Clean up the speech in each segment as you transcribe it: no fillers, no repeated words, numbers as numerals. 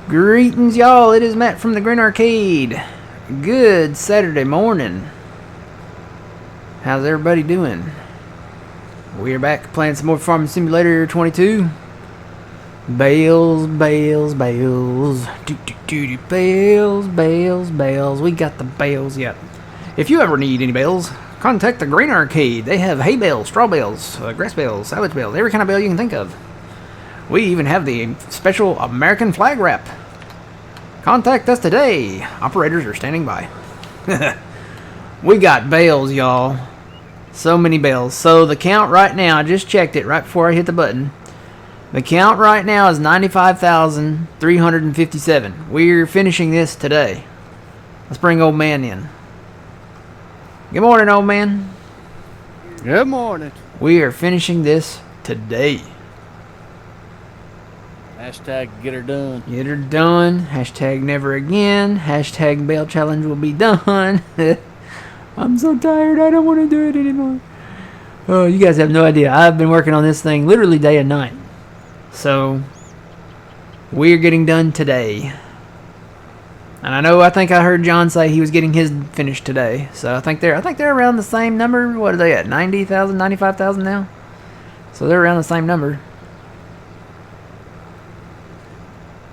Greetings, y'all. It is Matt from the Green Arcade. Good Saturday morning. How's everybody doing? We're back playing some more Farming Simulator 22. Bales. Bales. We got the bales, yep. If you ever need any bales, contact the Green Arcade. They have hay bales, straw bales, grass bales, silage bales, every kind of bale you can think of. We even have the special American flag wrap. Contact us today. Operators are standing by. We got bales, y'all. So many bales. So the count right now, I just checked it right before I hit the button. The count right now is 95,357. We're finishing this today. Let's bring old man in. Good morning, old man. Good morning. We are finishing this today. Hashtag get her done. Get her done. Hashtag never again. Hashtag bale challenge will be done. I'm so tired. I don't want to do it anymore. Oh, you guys have no idea. I've been working on this thing literally day and night. So, we're getting done today. And I think I heard John say he was getting his finished today. So I think they're around the same number. What are they at? 90,000, 95,000 now? So they're around the same number.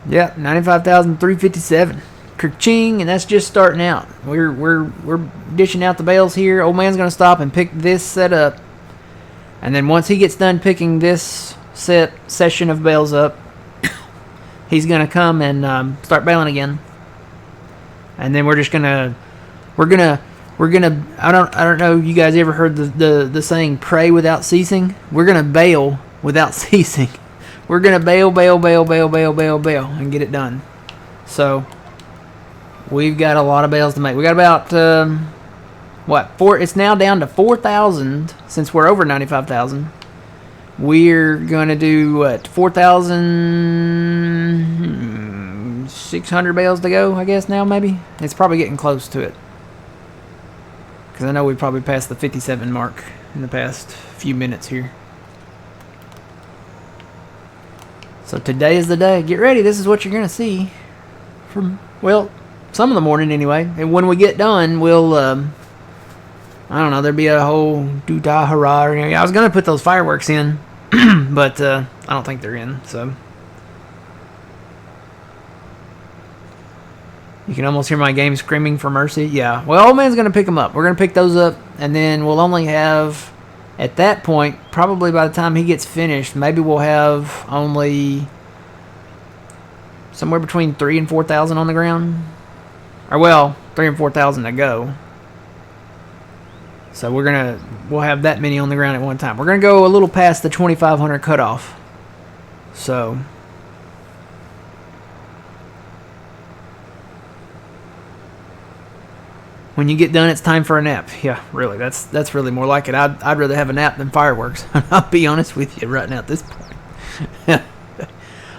Yep, 95,357. Ka-ching, and that's just starting out. We're dishing out the bales here. Old man's gonna stop and pick this set up, and then once he gets done picking this session of bales up, he's gonna come and start baling again. And then we're gonna. I don't know. You guys ever heard the saying "pray without ceasing"? We're gonna bale without ceasing. We're going to bale, and get it done. So, we've got a lot of bales to make. We got about, it's now down to 4,000, since we're over 95,000. We're going to do, 4,600 bales to go, I guess, now, maybe? It's probably getting close to it. Because I know we probably passed the 57 mark in the past few minutes here. So today is the day. Get ready. This is what you're going to see from, well, some of the morning anyway. And when we get done, we'll, I don't know, there'll be a whole doo-dah hurrah. I was going to put those fireworks in, but I don't think they're in, so. You can almost hear my game screaming for mercy. Yeah, well, old man's going to pick them up. We're going to pick those up, and then we'll only have... At that point, probably by the time he gets finished, maybe we'll have only somewhere between 3,000 and 4,000 on the ground. Or, well, 3,000 and 4,000 to go. So we'll have that many on the ground at one time. We're going to go a little past the 2,500 cutoff. So... When you get done, it's time for a nap. Yeah, really, that's really more like it. I'd rather have a nap than fireworks. I'll be honest with you right now at this point.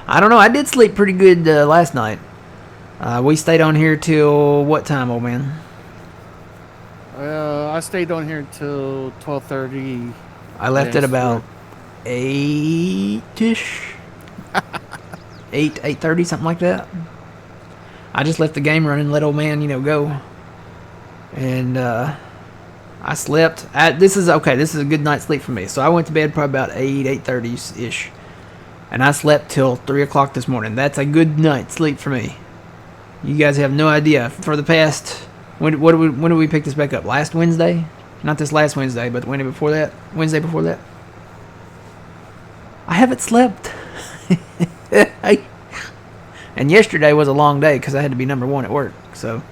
I don't know. I did sleep pretty good last night. We stayed on here till what time, old man? I stayed on here until 12:30. I left at about 8-ish. 8:30, something like that. I just left the game running, let old man, go. And I slept. This is a good night's sleep for me. So I went to bed probably about 8:30-ish. And I slept till 3 o'clock this morning. That's a good night's sleep for me. You guys have no idea. For the past... When did we pick this back up? Last Wednesday? Not this last Wednesday, but the Wednesday before that. Wednesday before that. I haven't slept. And yesterday was a long day because I had to be number one at work. So...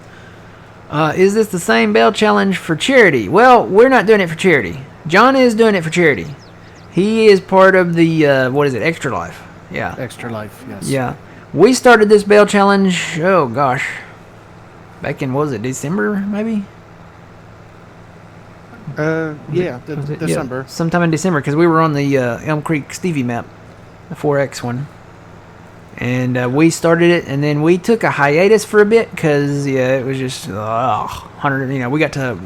is this the same bale challenge for charity? Well, we're not doing it for charity. John is doing it for charity. He is part of the, Extra Life. Yeah. Extra Life, yes. Yeah. We started this bale challenge, oh gosh, back in, December, maybe? Yeah, December. Yeah, sometime in December, because we were on the Elm Creek Stevie map, the 4X one. And we started it, and then we took a hiatus for a bit because it was just 100. We got to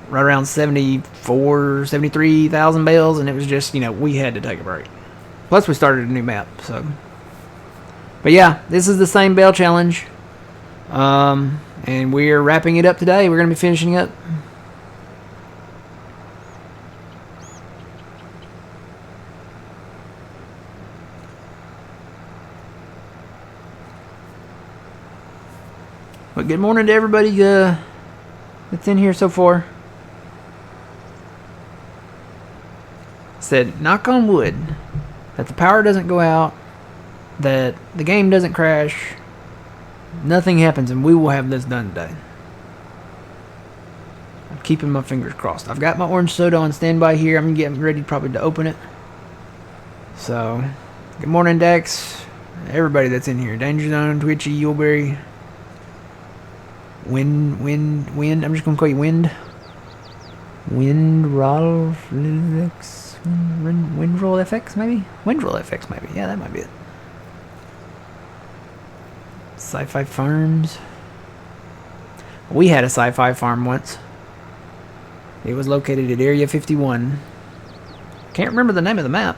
right around 73,000 bales, and it was just we had to take a break. Plus, we started a new map, so But yeah, this is the same bale challenge. And we're wrapping it up today. We're going to be finishing up. But good morning to everybody that's in here so far. Said, knock on wood, that the power doesn't go out, that the game doesn't crash, nothing happens, and we will have this done today. I'm keeping my fingers crossed. I've got my orange soda on standby here. I'm getting ready probably to open it. So, good morning, Dex. Everybody that's in here. Danger Zone, Twitchy, Yuleberry. Wind. I'm just going to call you Wind. Windroll FX. Windroll FX, maybe? Windroll FX, maybe. Yeah, that might be it. Sci-Fi Farms. We had a sci-fi farm once. It was located at Area 51. Can't remember the name of the map.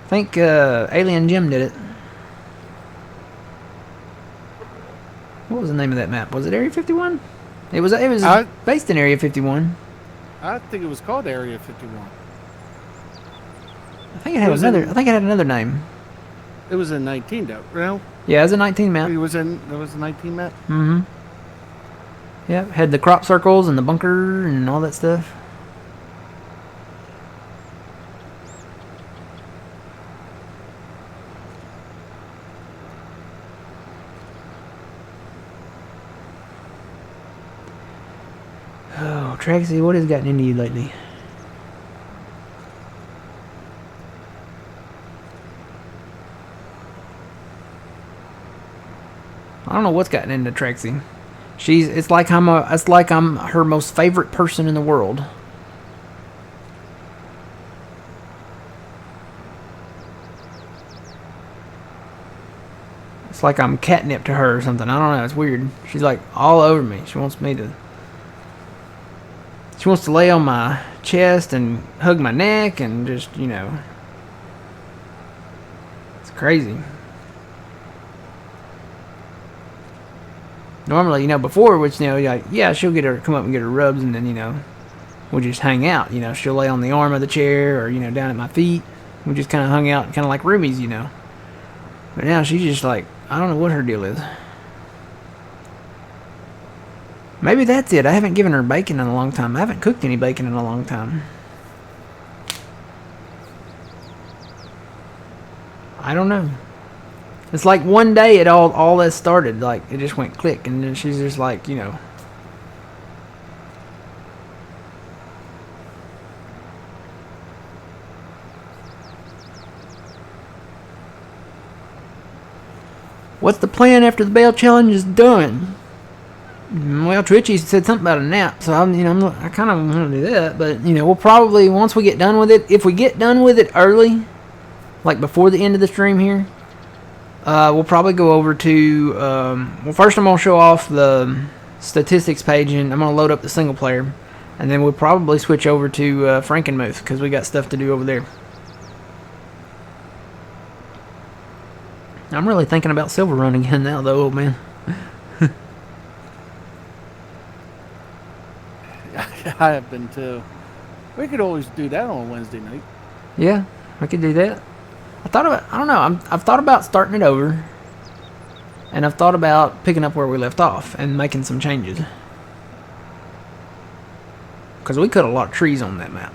I think Alien Jim did it. What was the name of that map? Was it Area 51? It was based in Area 51. I think it was called Area 51. I think it had another name. It was in 19, though. No? Yeah, it was a 19 map. There was a 19 map? Mm-hmm. Yeah, had the crop circles and the bunker and all that stuff. Oh, Traxy, what has gotten into you lately? I don't know what's gotten into Traxy. It's like I'm her most favorite person in the world. It's like I'm catnip to her or something. I don't know. It's weird. She's like all over me. She wants to lay on my chest and hug my neck and just, you know. It's crazy. Normally, you know, before, which, you know, like, yeah, she'll come up and get her rubs, and then, you know, we'll just hang out. You know, she'll lay on the arm of the chair or, you know, down at my feet. We just kind of hung out, kind of like roomies, you know. But now she's just like, I don't know what her deal is. Maybe that's it. I haven't given her bacon in a long time. I haven't cooked any bacon in a long time. I don't know. It's like one day it all that started, like it just went click, and then she's just like, you know. What's the plan after the bale challenge is done? Well, Twitchy said something about a nap, so I kind of want to do that, but you know, we'll probably, once we get done with it, if we get done with it early, like before the end of the stream here, we'll probably go over to, well, first I'm going to show off the statistics page, and I'm going to load up the single player, and then we'll probably switch over to Frankenmuth, because we got stuff to do over there. I'm really thinking about Silver Run again now, though, old man. I have been too. We could always do that on a Wednesday night. Yeah, I could do that. I don't know, I've thought about starting it over. And I've thought about picking up where we left off and making some changes. Because we cut a lot of trees on that map.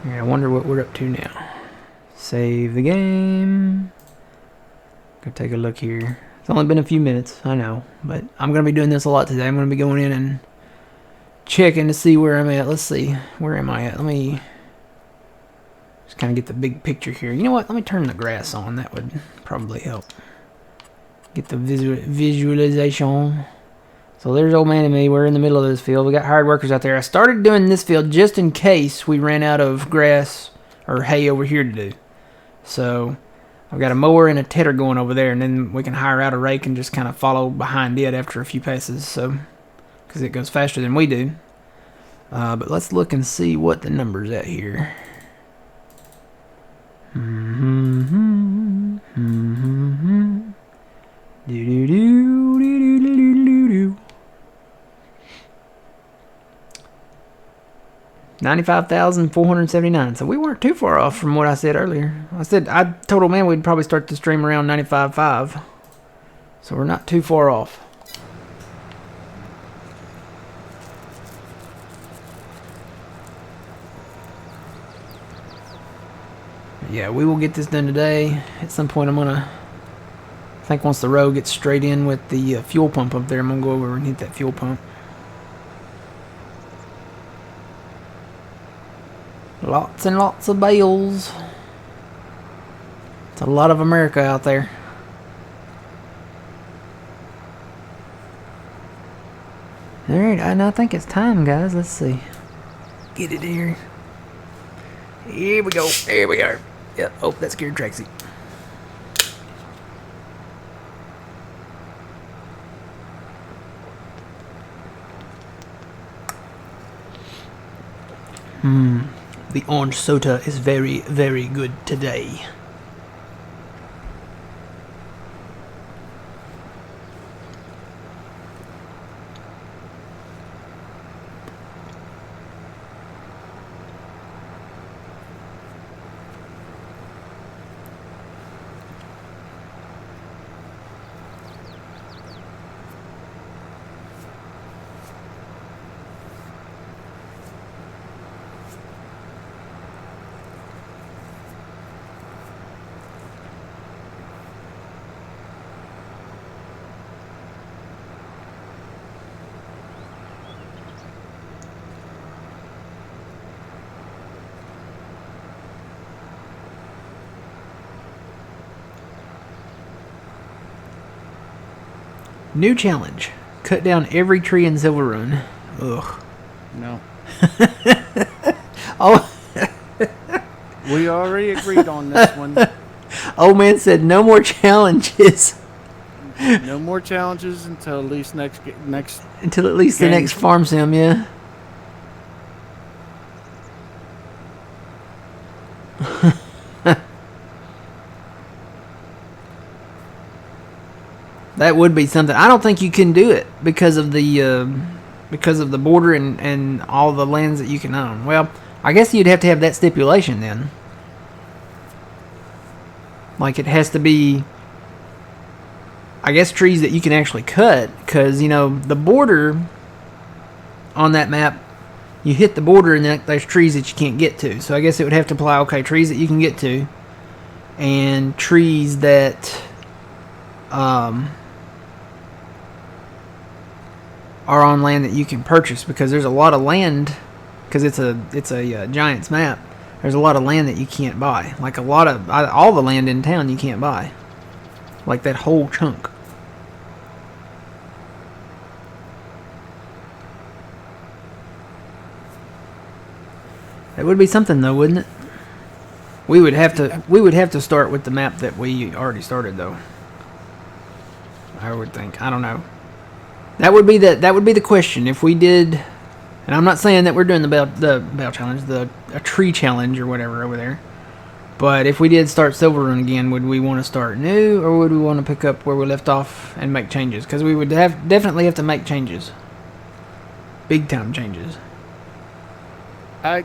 I wonder what we're up to now. Save the game. Go take a look here. It's only been a few minutes, I know, but I'm going to be doing this a lot today. I'm going to be going in and checking to see where I'm at. Let's see. Where am I at? Let me just kind of get the big picture here. You know what? Let me turn the grass on. That would probably help. Get the visualization. So there's old man and me. We're in the middle of this field. We got hired workers out there. I started doing this field just in case we ran out of grass or hay over here to do. So I've got a mower and a tedder going over there, and then we can hire out a rake and just kind of follow behind it after a few passes. So, because it goes faster than we do. But let's look and see what the number's at here. 95,479. So we weren't too far off from what I said earlier. I told old man we'd probably start the stream around 95.5. So we're not too far off. Yeah, we will get this done today. At some point I think once the road gets straight in with the fuel pump up there, I'm going to go over and hit that fuel pump. Lots and lots of bales. It's a lot of America out there. Alright, I think it's time, guys. Let's see. Get it here. Here we go. There we are. Yep. Oh, that scared Traxie. The orange soda is very, very good today. New challenge. Cut down every tree in Silver Run. Ugh. No. Oh. We already agreed on this one. Old man said no more challenges. No more challenges until at least next. Until at least game. the next farm sim, yeah. That would be something. I don't think you can do it because of the border and all the lands that you can own. Well, I guess you'd have to have that stipulation then. Like it has to be, I guess, trees that you can actually cut, because you know the border on that map, you hit the border and there's trees that you can't get to. So I guess it would have to apply, okay, trees that you can get to, and trees that are on land that you can purchase, because there's a lot of land, because it's a Giants map. There's a lot of land that you can't buy, like all the land in town you can't buy, like that whole chunk. That would be something though, wouldn't it? We would have to start with the map that we already started though. I would think. I don't know. That would be the question if we did. And I'm not saying that we're doing the bell challenge, a tree challenge or whatever over there. But if we did start Silver Run again, would we want to start new, or would we want to pick up where we left off and make changes? Because we would definitely have to make changes, big time changes. I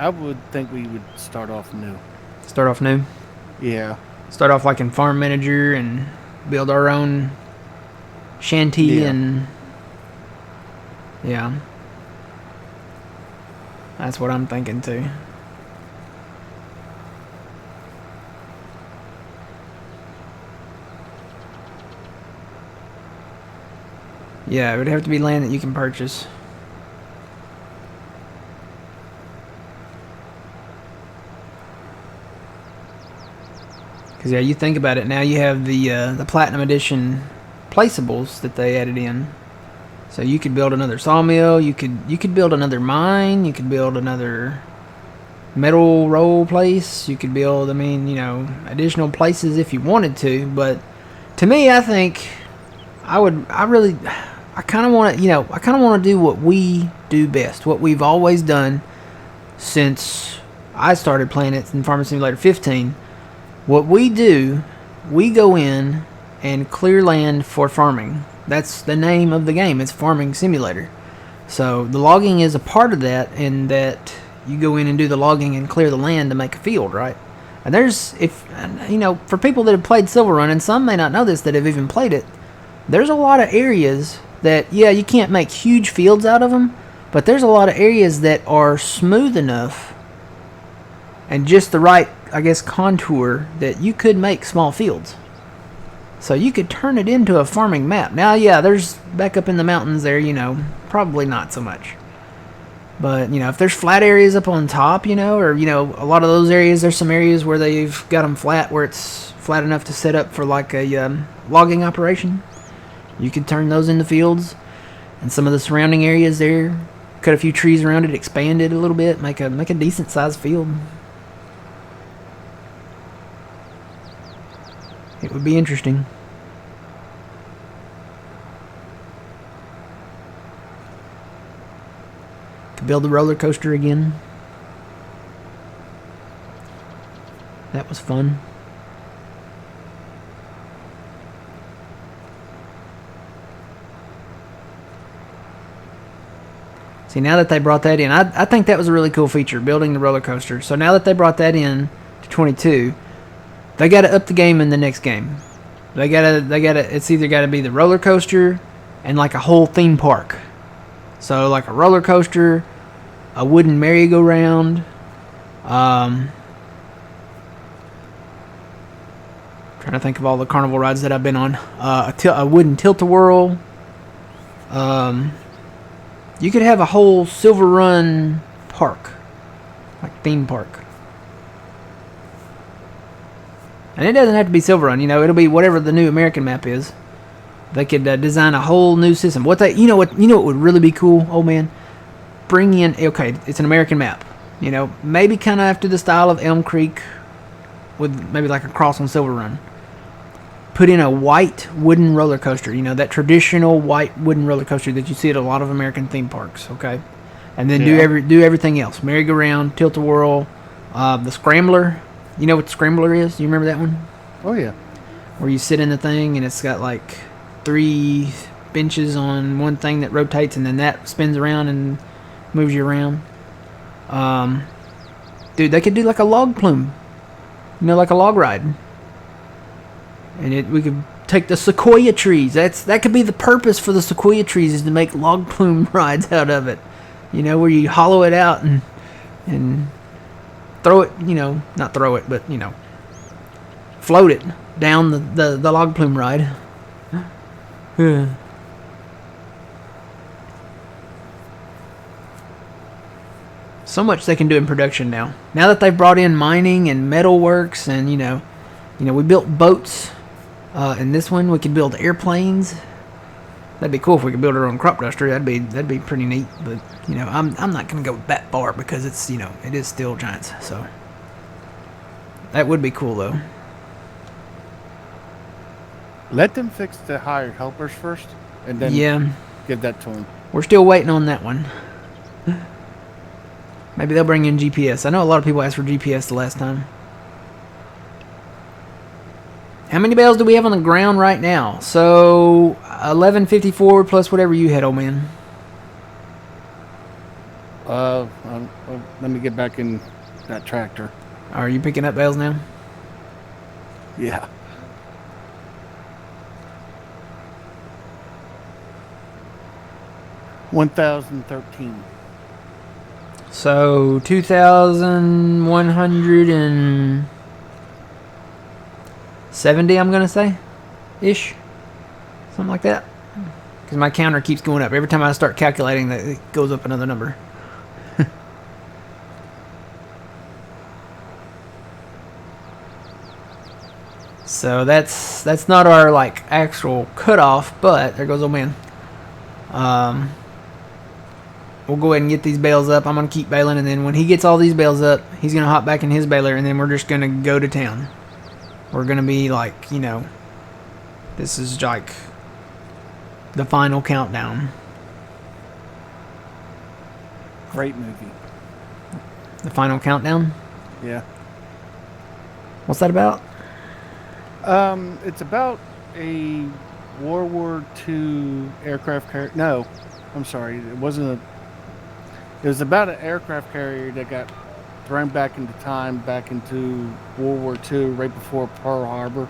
would think we would start off new. Start off new. Yeah. Start off like in Farm Manager and build our own shanty and yeah. That's what I'm thinking too. Yeah, it would have to be land that you can purchase. Because yeah, you think about it now, you have the Platinum Edition placeables that they added in. So you could build another sawmill. You could build another mine. You could build another metal roll place. You could build, I mean, additional places if you wanted to. But to me, I think I kind of want to do what we do best, what we've always done since I started playing it in Farming Simulator 15. What we do, we go in and clear land for farming. That's the name of the game. It's Farming Simulator. So the logging is a part of that, in that you go in and do the logging and clear the land to make a field, right? And there's, for people that have played Silver Run, and some may not know this that have even played it, there's a lot of areas that, you can't make huge fields out of them, but there's a lot of areas that are smooth enough and just the right, I guess, contour that you could make small fields. So you could turn it into a farming map. Now, there's back up in the mountains there, probably not so much. But, if there's flat areas up on top, or, a lot of those areas, there's some areas where they've got them flat, where it's flat enough to set up for like a logging operation. You could turn those into fields. And some of the surrounding areas there, cut a few trees around it, expand it a little bit, make a decent sized field. It would be interesting. Could build the roller coaster again. That was fun. See, now that they brought that in, I think that was a really cool feature, building the roller coaster. So now that they brought that in to 22, they got to up the game in the next game. It's either got to be the roller coaster and like a whole theme park. So like a roller coaster, a wooden merry-go-round, trying to think of all the carnival rides that I've been on. A wooden tilt-a-whirl. You could have a whole Silver Run park, like theme park. And it doesn't have to be Silver Run, it'll be whatever the new American map is. They could design a whole new system. What would really be cool, old man? Bring in, okay, it's an American map. Maybe kind of after the style of Elm Creek, with maybe like a cross on Silver Run. Put in a white wooden roller coaster, that traditional white wooden roller coaster that you see at a lot of American theme parks, okay? And then do everything else. Merry-go-round, tilt-a-whirl, the scrambler. You know what the scrambler is? You remember that one? Oh, yeah. Where you sit in the thing and it's got like 3 benches on one thing that rotates, and then that spins around and moves you around. Dude, they could do like a log plume. Like a log ride. And we could take the sequoia trees. That could be the purpose for the sequoia trees, is to make log plume rides out of it. Where you hollow it out and throw it, not throw it, but, float it down the log plume ride. So much they can do in production now. Now that they've brought in mining and metal works, and, we built boats. In this one, we could build airplanes. That'd be cool if we could build our own crop duster. That'd be pretty neat. But I'm not gonna go that far because it's it is still Giants. So that would be cool though. Let them fix the hired helpers first, and then give that to them. We're still waiting on that one. Maybe they'll bring in GPS. I know a lot of people asked for GPS the last time. How many bales do we have on the ground right now? So 1154 plus whatever you had, old man. Let me get back in that tractor. Are you picking up bales now? Yeah. $1,013. So 2,170, I'm gonna say, ish, something like that. Because my counter keeps going up every time I start calculating. That it goes up another number. So that's not our like actual cutoff, but there goes old man. We'll go ahead and get these bales up. I'm going to keep baling, and then when he gets all these bales up, he's going to hop back in his baler, and then we're just going to go to town. We're going to be like, you know, this is like the final countdown. Great movie. The final countdown? Yeah. What's that about? It's about a World War II aircraft carrier. No, I'm sorry. It wasn't a. It was about an aircraft carrier that got thrown back into time, back into World War II, right before Pearl Harbor.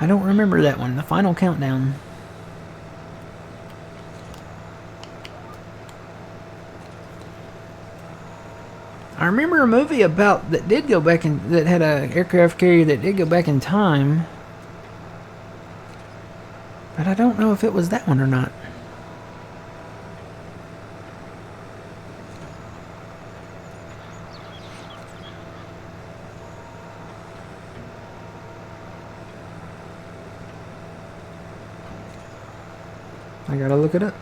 I don't remember that one. The final countdown. I remember a movie about that did go back in, that had a aircraft carrier that did go back in time, but I don't know if it was that one or not. I gotta look it up.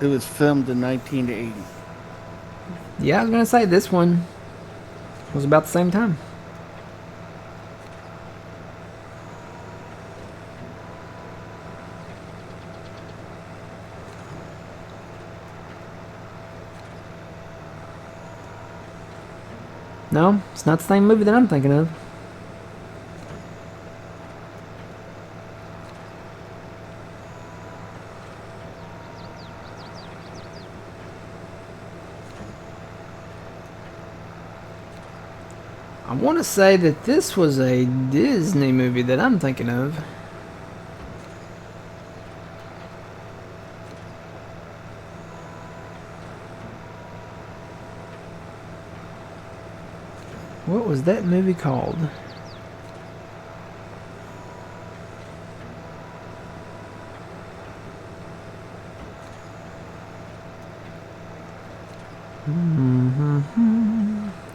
It was filmed in 1980. Yeah, I was gonna say this one was about the same time. No, it's not the same movie that I'm thinking of. I want to say that this was a Disney movie that I'm thinking of. What was that movie called?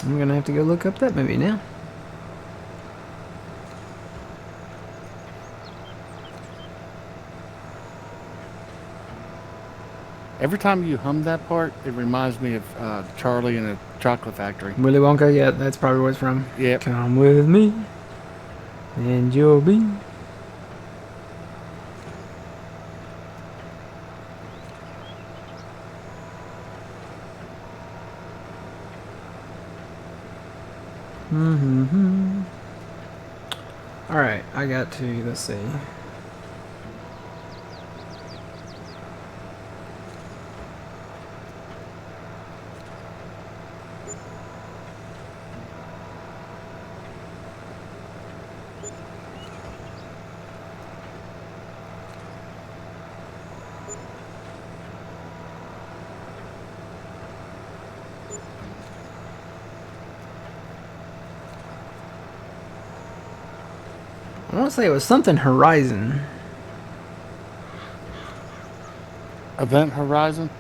I'm gonna have to go look up that movie now. Every time you hum that part, it reminds me of Charlie in a Chocolate Factory. Willy Wonka, yeah, that's probably where it's from. Yep. Come with me, and you'll be. Alright, I got to, let's see. I want to say it was something Horizon. Event Horizon?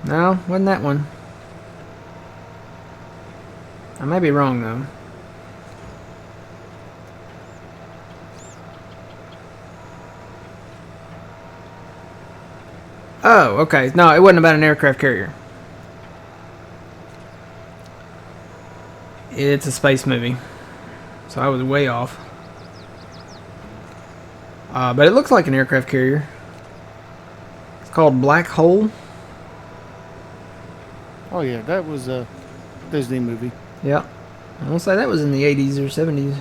No, wasn't that one. I may be wrong though. Oh, okay. No, it wasn't about an aircraft carrier. It's a space movie. So I was way off. But it looks like an aircraft carrier. It's called Black Hole. Oh yeah, that was a Disney movie. Yeah. I want to say that was in the 80s or 70s.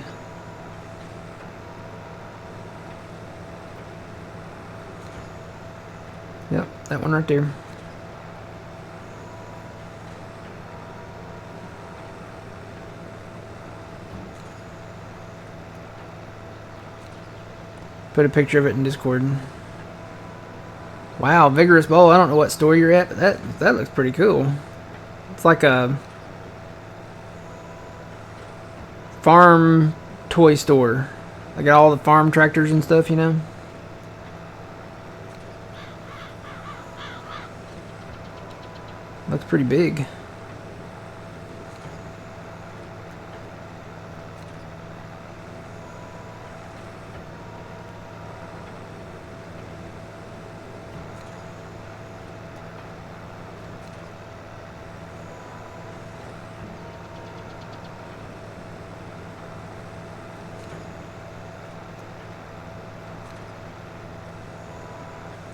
Yep, that one right there. Put a picture of it in Discord. Wow, Vigorous Bowl. I don't know what store you're at, but that looks pretty cool. It's like a farm toy store. I got all the farm tractors and stuff, you know. Looks pretty big.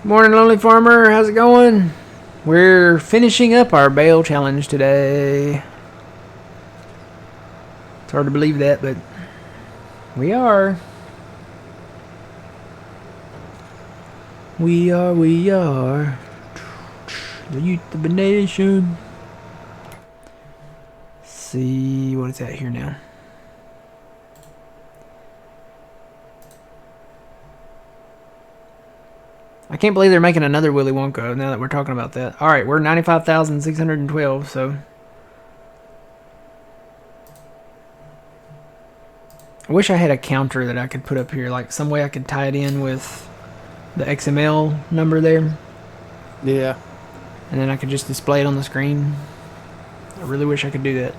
Morning, Lonely Farmer. How's it going? We're finishing up our bale challenge today. It's hard to believe that, but we are. We are. The youth of a nation. Let's see what it's at here now. I can't believe they're making another Willy Wonka now that we're talking about that. Alright, we're 95,612, so. I wish I had a counter that I could put up here, like some way I could tie it in with the XML number there. Yeah. And then I could just display it on the screen. I really wish I could do that.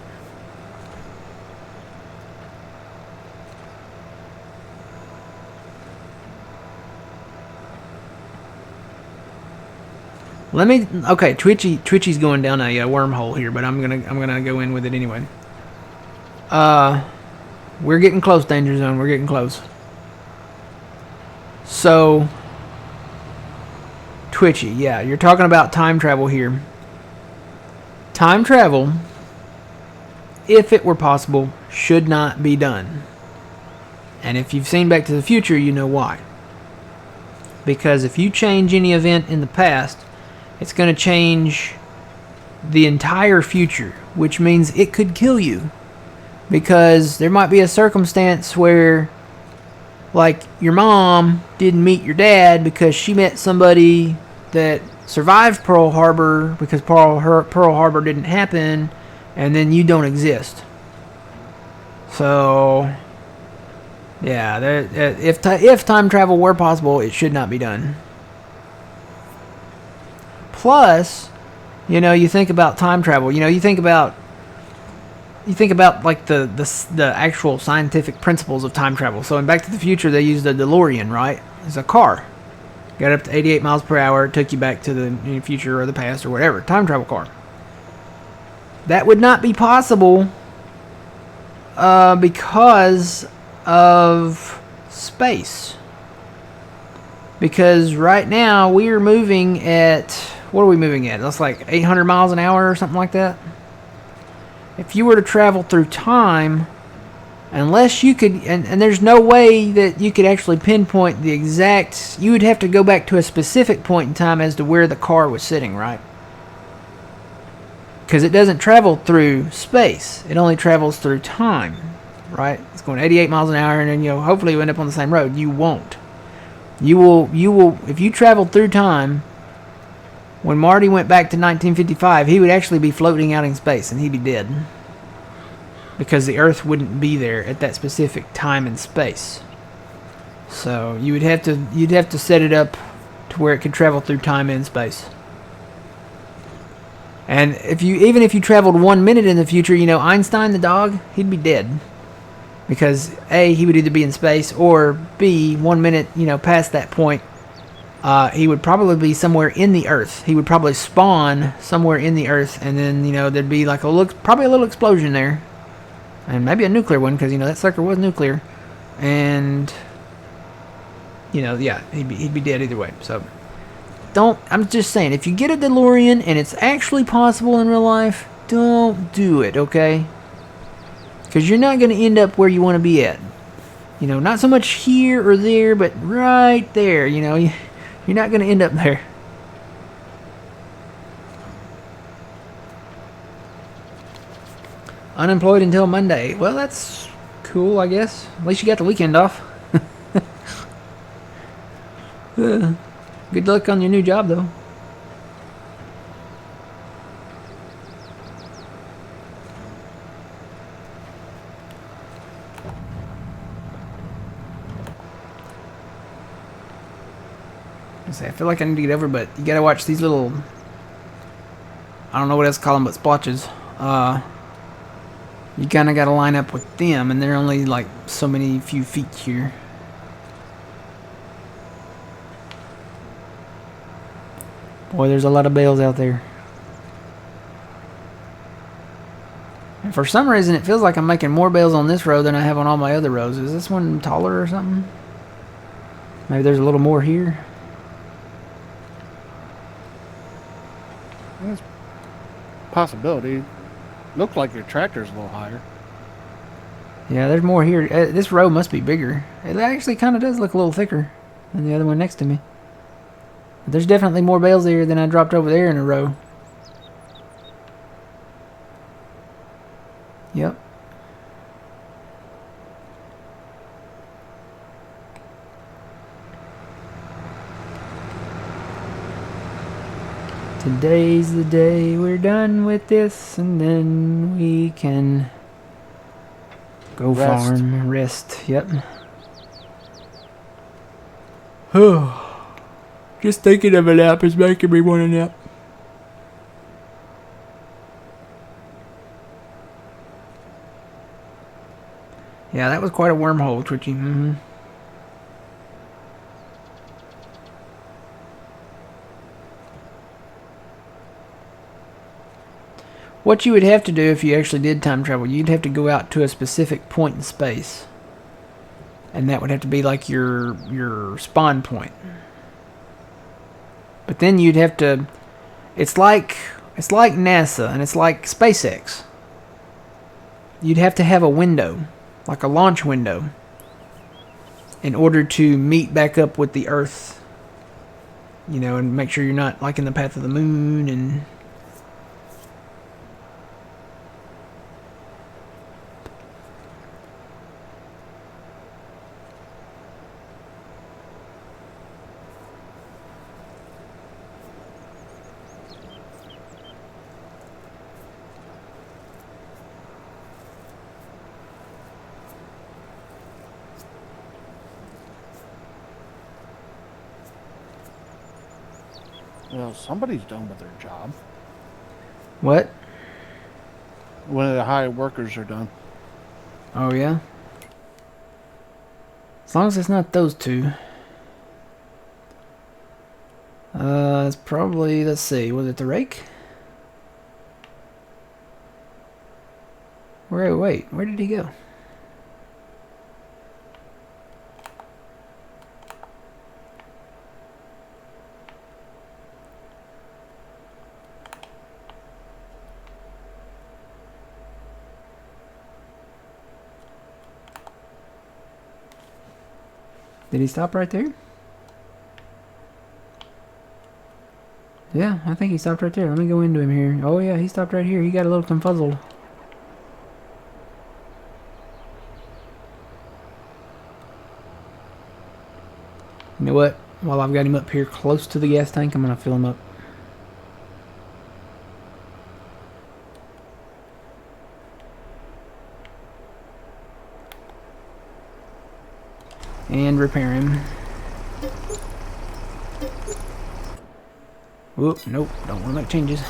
Let me. Okay, Twitchy's going down a wormhole here, but I'm gonna go in with it anyway. We're getting close, Danger Zone. We're getting close. So, Twitchy, yeah, you're talking about time travel here. Time travel, if it were possible, should not be done. And if you've seen Back to the Future, you know why. Because if you change any event in the past, it's going to change the entire future, which means it could kill you. Because there might be a circumstance where, like, your mom didn't meet your dad because she met somebody that survived Pearl Harbor because Pearl Harbor didn't happen, and then you don't exist. So, yeah, if time travel were possible, it should not be done. Plus, you know, you think about time travel. You know, you think about like the actual scientific principles of time travel. So in Back to the Future, they used a DeLorean, right? It's a car. Got up to 88 miles per hour, took you back to the future or the past or whatever. Time travel car. That would not be possible because of space. Because right now we are moving at, what are we moving at? That's like 800 miles an hour or something like that. If you were to travel through time, unless you could, and there's no way that you could actually pinpoint the exact, you would have to go back to a specific point in time as to where the car was sitting, right? Because it doesn't travel through space. It only travels through time, right? It's going 88 miles an hour, and then, you know, hopefully you end up on the same road. You won't. You will, if you traveled through time, when Marty went back to 1955, he would actually be floating out in space, and he'd be dead. Because the Earth wouldn't be there at that specific time and space. So you'd have to set it up to where it could travel through time and space. And even if you traveled 1 minute in the future, you know, Einstein the dog, he'd be dead. Because A, he would either be in space, or B, 1 minute, you know, past that point, he would probably be somewhere in the Earth. He would probably spawn somewhere in the Earth, and then, you know, there'd be like probably a little explosion there. And maybe a nuclear one, because, you know, that sucker was nuclear. And, you know, yeah, he'd be dead either way. So, I'm just saying, if you get a DeLorean and it's actually possible in real life, don't do it, okay? Because you're not going to end up where you want to be at. You know, not so much here or there, but right there, you know. You're not going to end up there. Unemployed until Monday. Well, that's cool, I guess. At least you got the weekend off. Good luck on your new job, though. I feel like I need to get over, but you gotta watch these little, I don't know what else to call them, but splotches. You kind of gotta line up with them, and they're only like so many few feet here. Boy, there's a lot of bales out there. And for some reason, it feels like I'm making more bales on this row than I have on all my other rows. Is this one taller or something? Maybe there's a little more here. That's a possibility. Looks like your tractor's a little higher. Yeah, there's more here. This row must be bigger. It actually kind of does look a little thicker than the other one next to me. But there's definitely more bales here than I dropped over there in a row. Yep. Today's the day we're done with this, and then we can go farm, rest. Yep. Just thinking of a nap is making me want a nap. Yeah, that was quite a wormhole, Twitchy. What you would have to do if you actually did time travel, you'd have to go out to a specific point in space. And that would have to be like your spawn point. But then you'd have to... It's like NASA and it's like SpaceX. You'd have to have a window, like a launch window, in order to meet back up with the Earth. You know, and make sure you're not like in the path of the moon and... Well, somebody's done with their job. What? One of the hired workers are done. Oh, yeah? As long as it's not those two. It's probably, let's see, was it the rake? Wait, where did he go? Did he stop right there? Yeah, I think he stopped right there. Let me go into him here. Oh yeah, he stopped right here. He got a little confuzzled. You know what? While I've got him up here close to the gas tank, I'm going to fill him up. And repair him. Whoop, nope, don't want to make changes.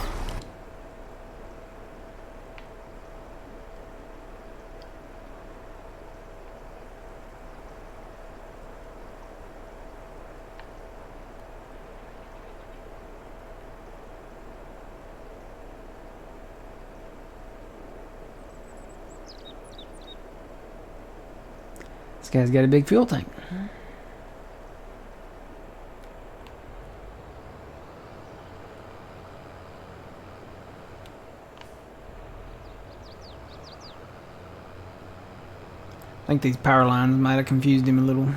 This guy's got a big fuel tank. I think these power lines might have confused him a little.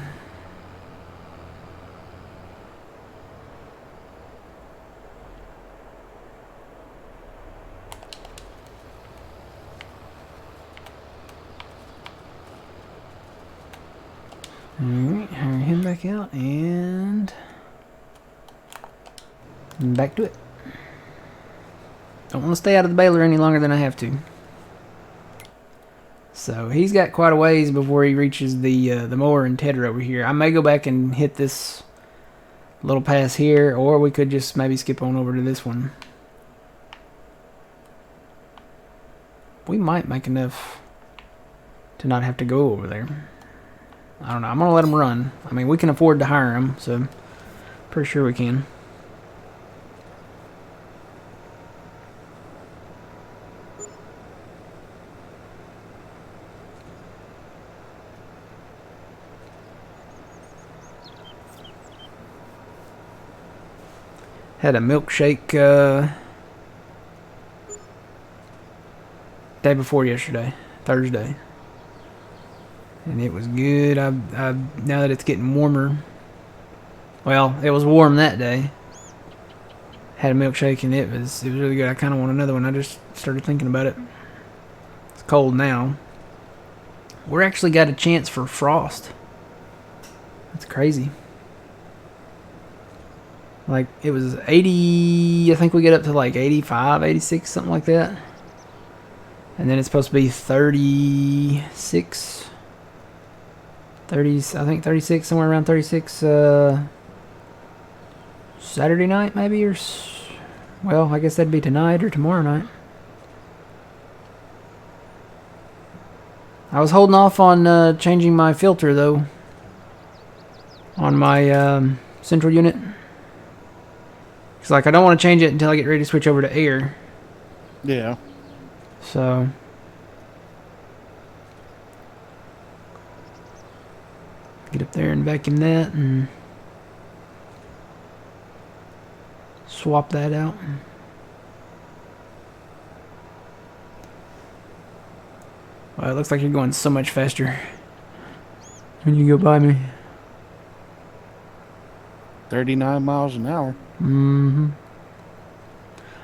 Alright, hire him back out and back to it. Don't want to stay out of the baler any longer than I have to. So he's got quite a ways before he reaches the mower and tedder over here. I may go back and hit this A little pass here, or we could just maybe skip on over to this one. We might make enough to not have to go over there. I don't know. I'm going to let them run. I mean, we can afford to hire them, so pretty sure we can. Had a milkshake day before yesterday, Thursday, and it was good. I now that it's getting warmer, well, it was warm that day. Had a milkshake and it was really good. I kind of want another one. I just started thinking about it. It's cold now. We're actually got a chance for frost. That's crazy. Like, it was 80, I think we get up to like 85, 86, something like that. And then it's supposed to be 36, 30, I think 36, somewhere around 36, Saturday night maybe, or, well, I guess that'd be tonight or tomorrow night. I was holding off on changing my filter, though, on my central unit. It's like I don't want to change it until I get ready to switch over to air. Yeah. So get up there and vacuum that and swap that out. Well, it looks like you're going so much faster when you go by me. 39 miles an hour. Mm-hmm.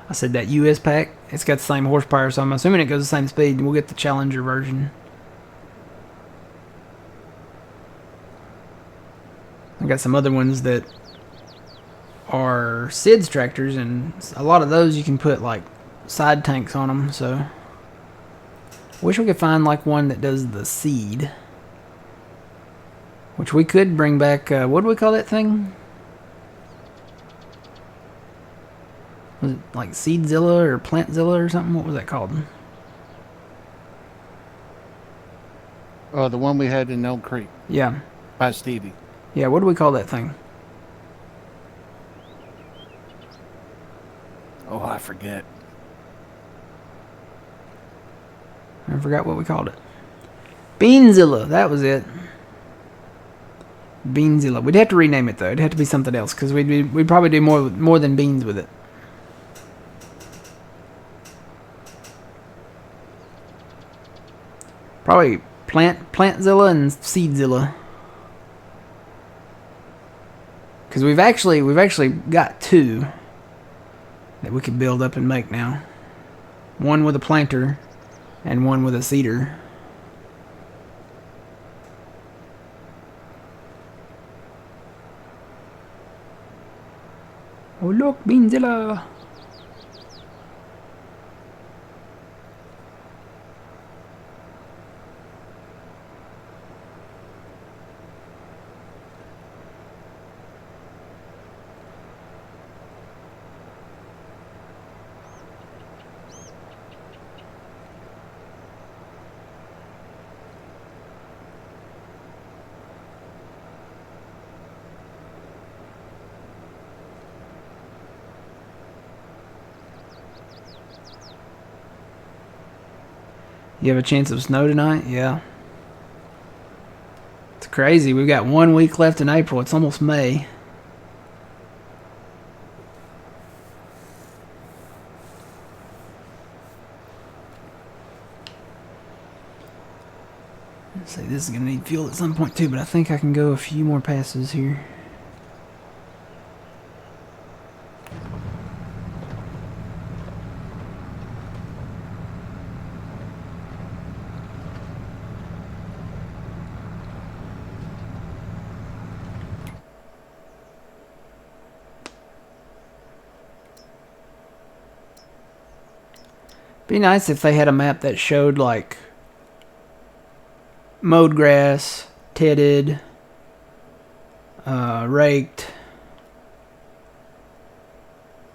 I said that US pack, it's got the same horsepower, so I'm assuming it goes the same speed. We'll get the Challenger version. I got some other ones that are SIDS tractors, and a lot of those you can put like side tanks on them, so wish we could find like one that does the seed, which we could bring back. What do we call that thing? Was it like Seedzilla or Plantzilla or something? What was that called? Oh, the one we had in Elm Creek Yeah. by Stevie. Yeah, what do we call that thing? Oh, I forget. I forgot what we called it. Beanzilla, that was it. Beanzilla. We'd have to rename it though. It'd have to be something else because we'd probably do more than beans with it. Probably Plantzilla and Seedzilla. Because we've actually got two that we could build up and make now. One with a planter and one with a seeder. Oh look, Beanzilla! You have a chance of snow tonight? Yeah. It's crazy. We've got 1 week left in April. It's almost May. Let's see, this is going to need fuel at some point too, but I think I can go a few more passes here. Be nice if they had a map that showed like mowed grass, tedded, raked,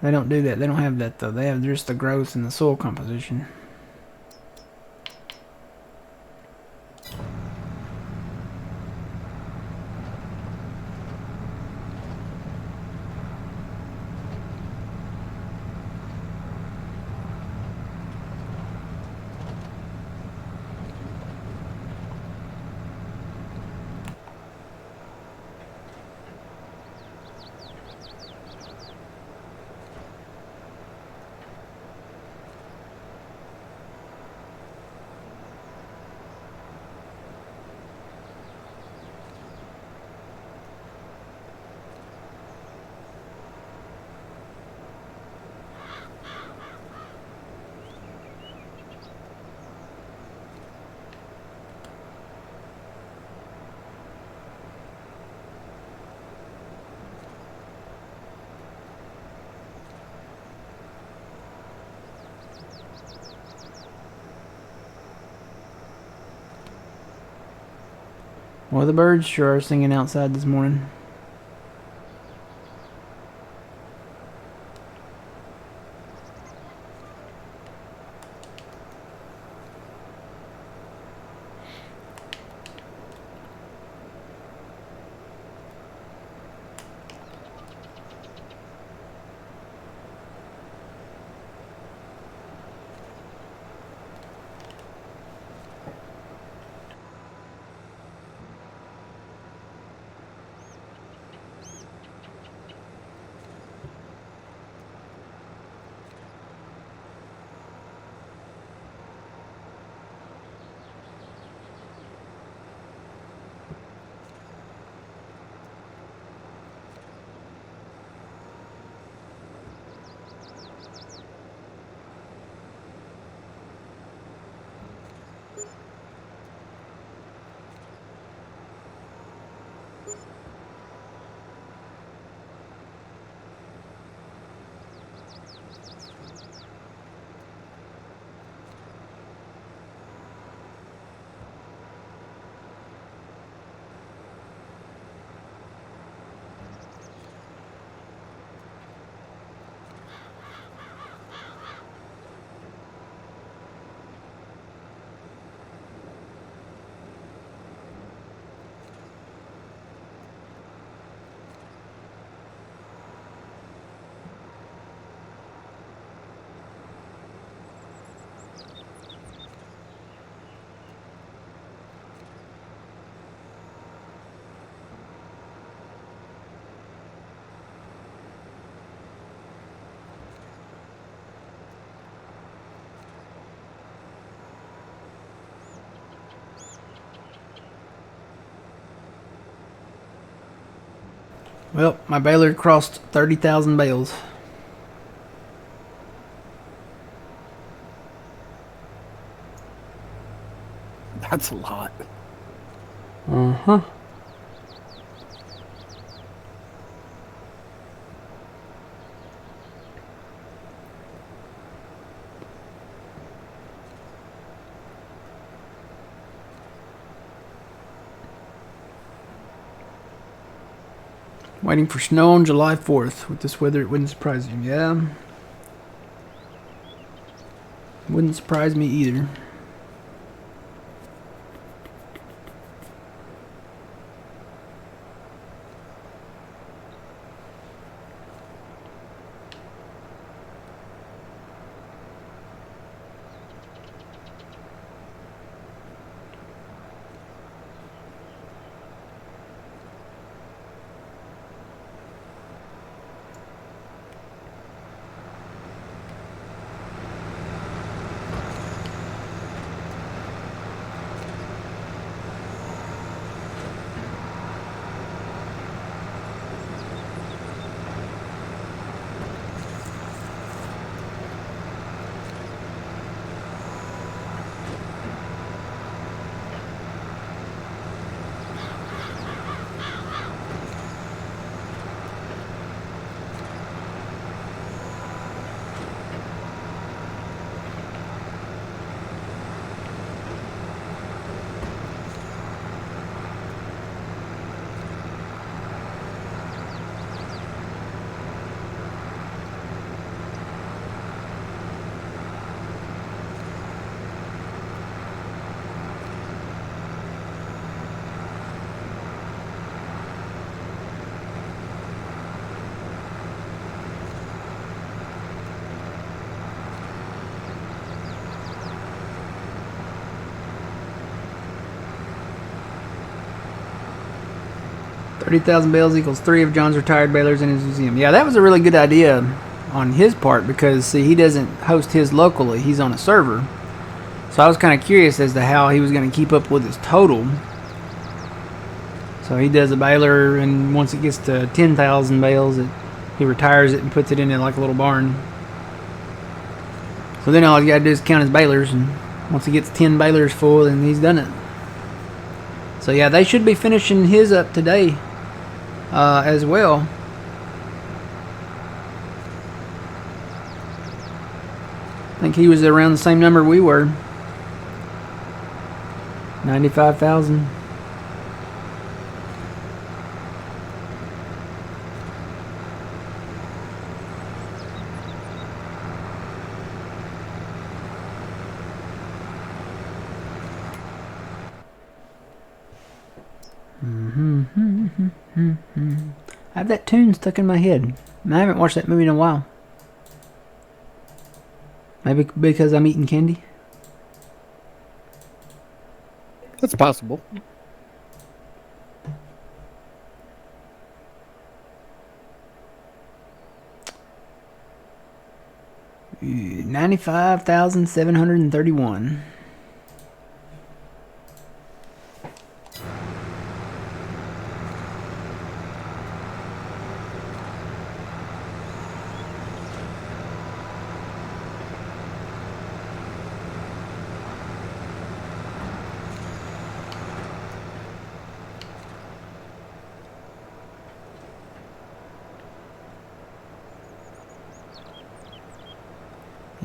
They don't do that. They don't have that though. They have just the growth and the soil composition. Well, the birds sure are singing outside this morning. Well, my baler crossed 30,000 bales. That's a lot. Uh-huh. Waiting for snow on July 4th. With this weather, it wouldn't surprise you. Yeah. Wouldn't surprise me either. 30,000 bales equals 3 of John's retired balers in his museum. Yeah, that was a really good idea on his part because, see, he doesn't host his locally. He's on a server. So I was kind of curious as to how he was going to keep up with his total. So he does a baler, and once it gets to 10,000 bales, he retires it and puts it in like a little barn. So then all you got to do is count his balers, and once he gets 10 balers full, then he's done it. So yeah, they should be finishing his up today as well. I think he was around the same number we were. 95,000. I have that tune stuck in my head. I haven't watched that movie in a while. Maybe because I'm eating candy. That's possible. $95,731.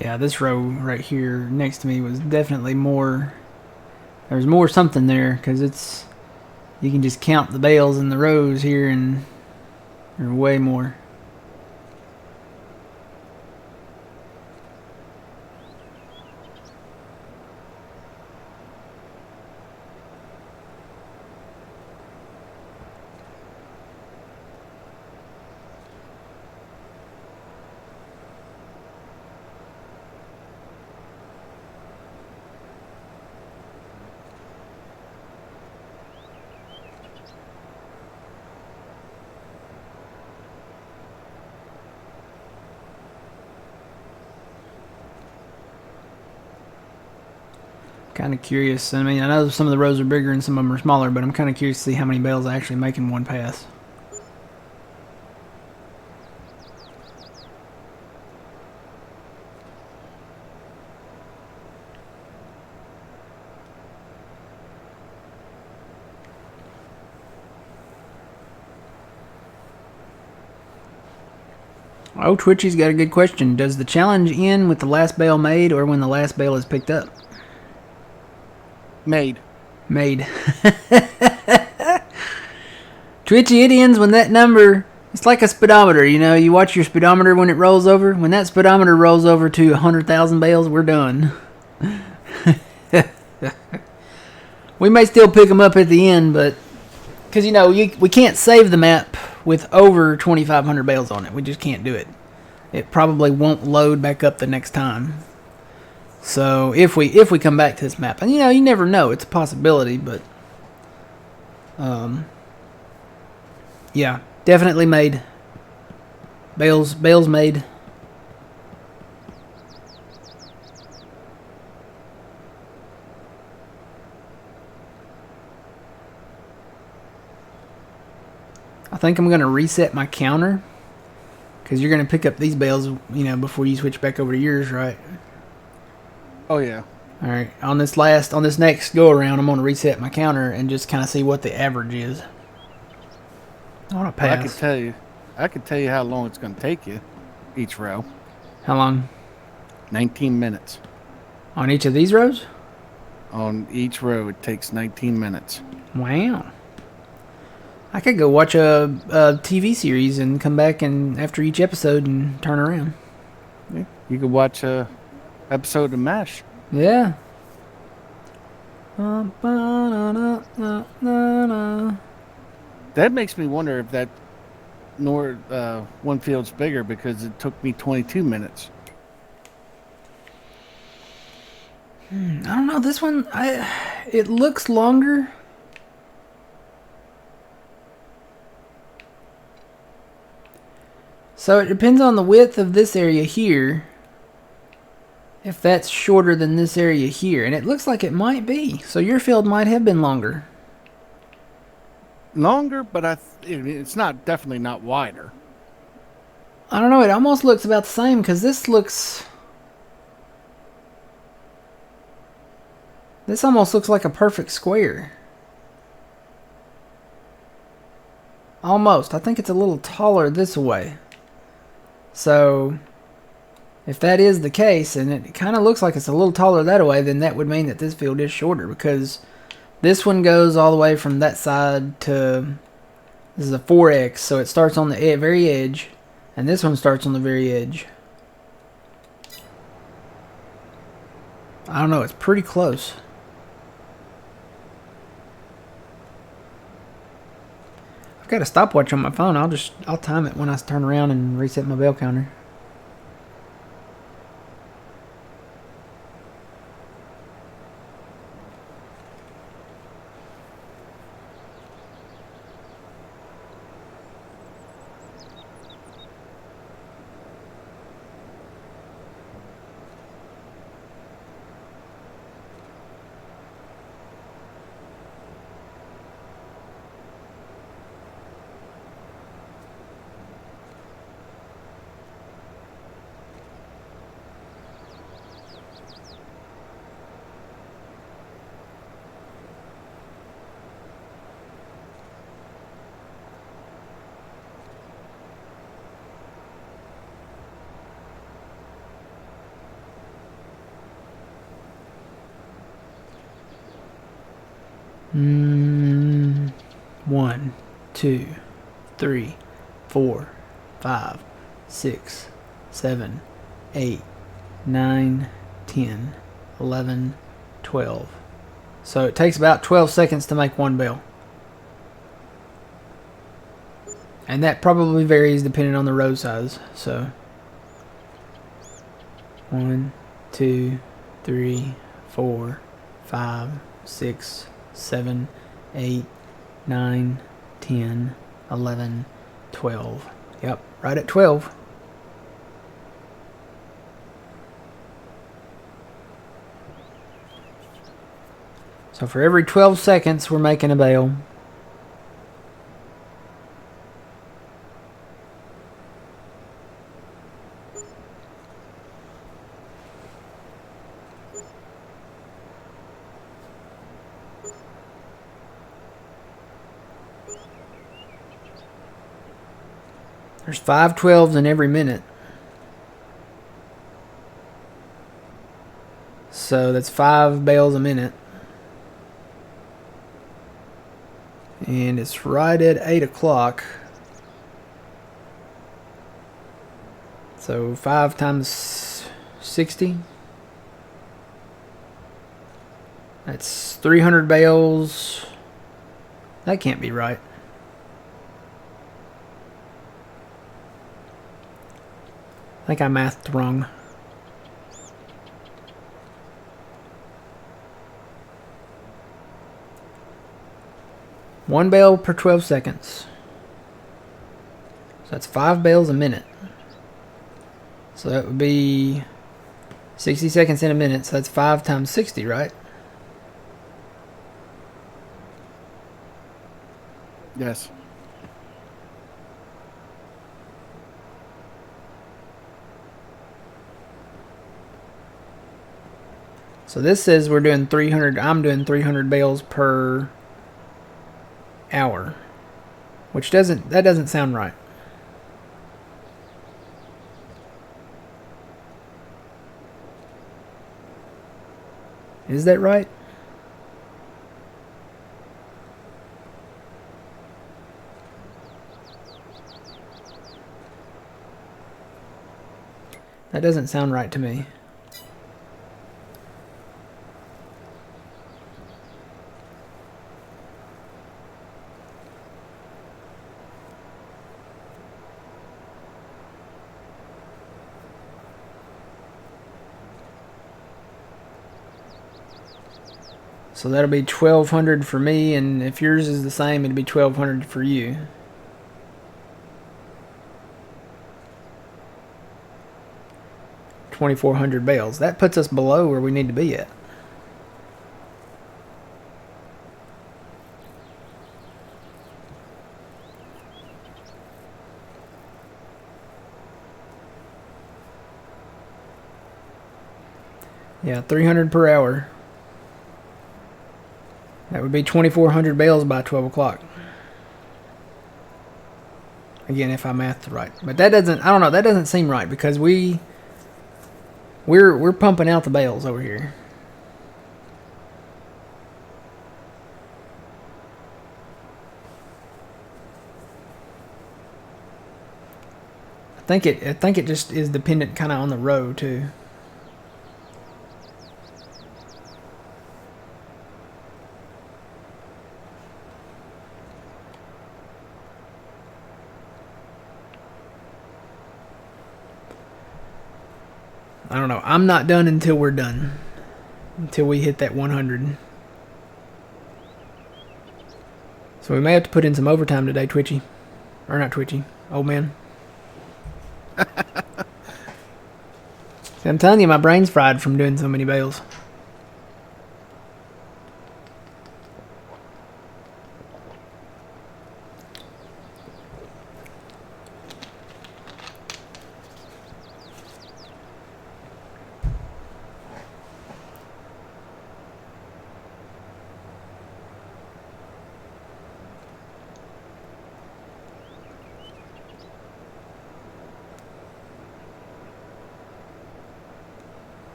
Yeah, this row right here next to me was definitely more. There's more something there because it's. You can just count the bales in the rows here, and there's way more. Kind of curious. I mean, I know some of the rows are bigger and some of them are smaller, but I'm kind of curious to see how many bales I actually make in one pass. Oh, Twitchy's got a good question. Does the challenge end with the last bale made or when the last bale is picked up? Made. Twitchy, it ends when that number. It's like a speedometer, you know. You watch your speedometer when it rolls over. When that speedometer rolls over to 100,000 bales, we're done. We may still pick them up at the end, but because you know we can't save the map with over 2,500 bales on it. We just can't do it. It probably won't load back up the next time. So if we come back to this map, and you know, you never know, it's a possibility, but yeah, definitely made. Bales made. I think I'm gonna reset my counter because you're gonna pick up these bales, you know, before you switch back over to yours, right? Oh yeah. All right. On this next go around, I'm gonna reset my counter and just kind of see what the average is. I want to pass. Well, I could tell you how long it's going to take you each row. How long? 19 minutes. On each of these rows? On each row, it takes 19 minutes. Wow. I could go watch a TV series and come back and after each episode and turn around. Yeah. You could watch a episode of MASH. Yeah. That makes me wonder if that one field's bigger because it took me 22 minutes. I don't know. This one, it looks longer. So it depends on the width of this area here. If that's shorter than this area here. And it looks like it might be. So your field might have been longer. Longer, but it's not definitely not wider. I don't know. It almost looks about the same because this looks... This almost looks like a perfect square. Almost. I think it's a little taller this way. So, if that is the case, and it kind of looks like it's a little taller that way, then that would mean that this field is shorter, because this one goes all the way from that side to... This is a 4X, so it starts on the very edge, and this one starts on the very edge. I don't know, it's pretty close. I've got a stopwatch on my phone. I'll time it when I turn around and reset my bell counter. One, 2, 3, 4, 5, 6, 7, 8, 9, 10, 11, 12. So it takes about 12 seconds to make one bell. And that probably varies depending on the row size. So 1, 2, 3, 4, 5, 6, 7, 8, 9, 10, 11, 12. Yep, right at 12. So for every 12 seconds, we're making a bell. There's 5 12s in every minute. So that's 5 bells a minute. And it's right at 8 o'clock. So 5 times 60. That's 300 bells. That can't be right. I think I mathed wrong. One bell per 12 seconds. So that's 5 bells a minute. So that would be 60 seconds in a minute. So that's 5 times 60, right? Yes. So this says we're doing 300. I'm doing 300 bells per hour, which that doesn't sound right. Is that right? That doesn't sound right to me. So that'll be 1,200 for me, and if yours is the same, it'll be 1,200 for you. 2,400 bales. That puts us below where we need to be at. Yeah, 300 per hour. That would be 2,400 bales by 12 o'clock. Again, if I mathed right. But that doesn't, I don't know, that doesn't seem right because we're pumping out the bales over here. I think it just is dependent kind of on the row too. I don't know. I'm not done until we're done. Until we hit that 100. So we may have to put in some overtime today, Twitchy. Or not Twitchy. Old man. See, I'm telling you, my brain's fried from doing so many bales.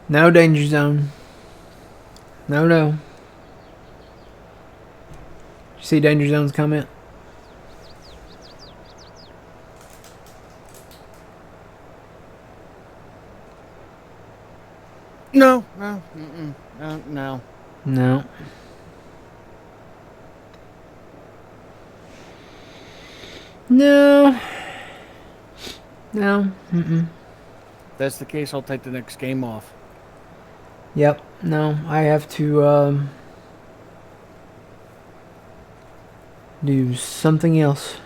No danger zone. No, no. Did you see danger zone's comment? No, no, no, no. No. No. No. If that's the case, I'll take the next game off. Yep. No, I have to do something else.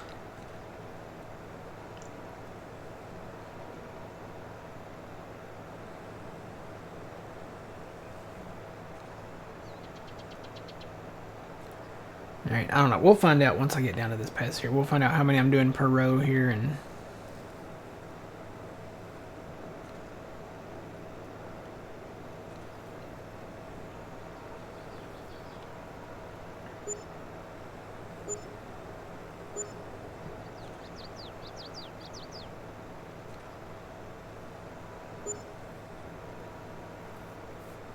Alright, I don't know. We'll find out once I get down to this pass here. We'll find out how many I'm doing per row here and...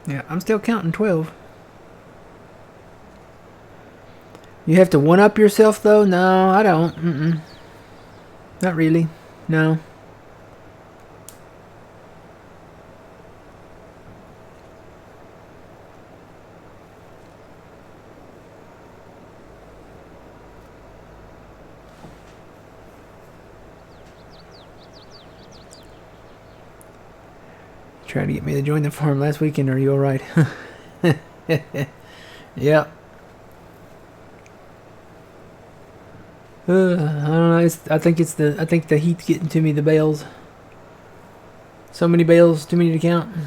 Yeah, I'm still counting 12. You have to one-up yourself, though? No, I don't. Not really. No. Tried to get me to join the farm last weekend. Are you all right? Yep. I don't know. I think the heat's getting to me. The bales. So many bales, too many to count. You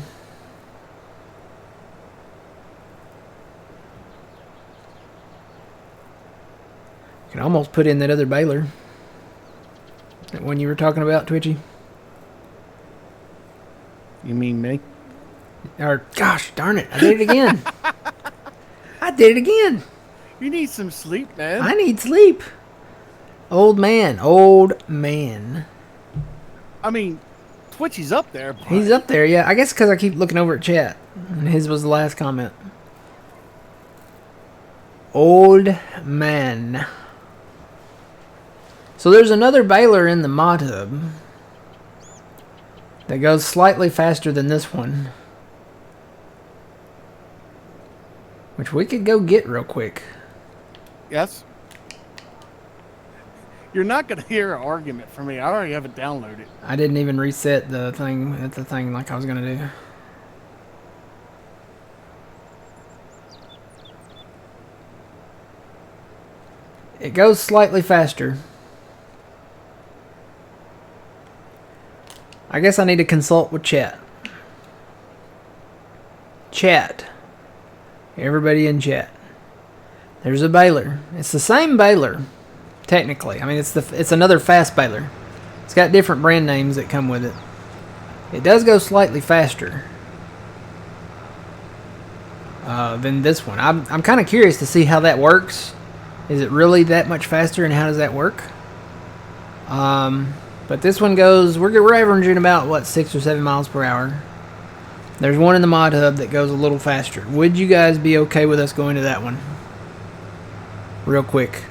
can almost put in that other baler. That one you were talking about, Twitchy. You mean me? Or, gosh darn it, I did it again. I did it again. You need some sleep, man. I need sleep. Old man. Old man. I mean, Twitchy's up there. But... He's up there, yeah. I guess because I keep looking over at chat. And his was the last comment. Old man. So there's another baler in the mod hub that goes slightly faster than this one, which we could go get real quick. Yes. You're not going to hear an argument from me. I already have it downloaded. I didn't even reset the thing like I was going to do. It goes slightly faster. I guess I need to consult with chat. Chat. Everybody in chat. There's a baler. It's the same baler, technically. I mean, it's another fast baler. It's got different brand names that come with it. It does go slightly faster than this one. I'm kind of curious to see how that works. Is it really that much faster, and how does that work? But this one goes. We're averaging about what, 6 or 7 miles per hour. There's one in the mod hub that goes a little faster. Would you guys be okay with us going to that one? Real quick.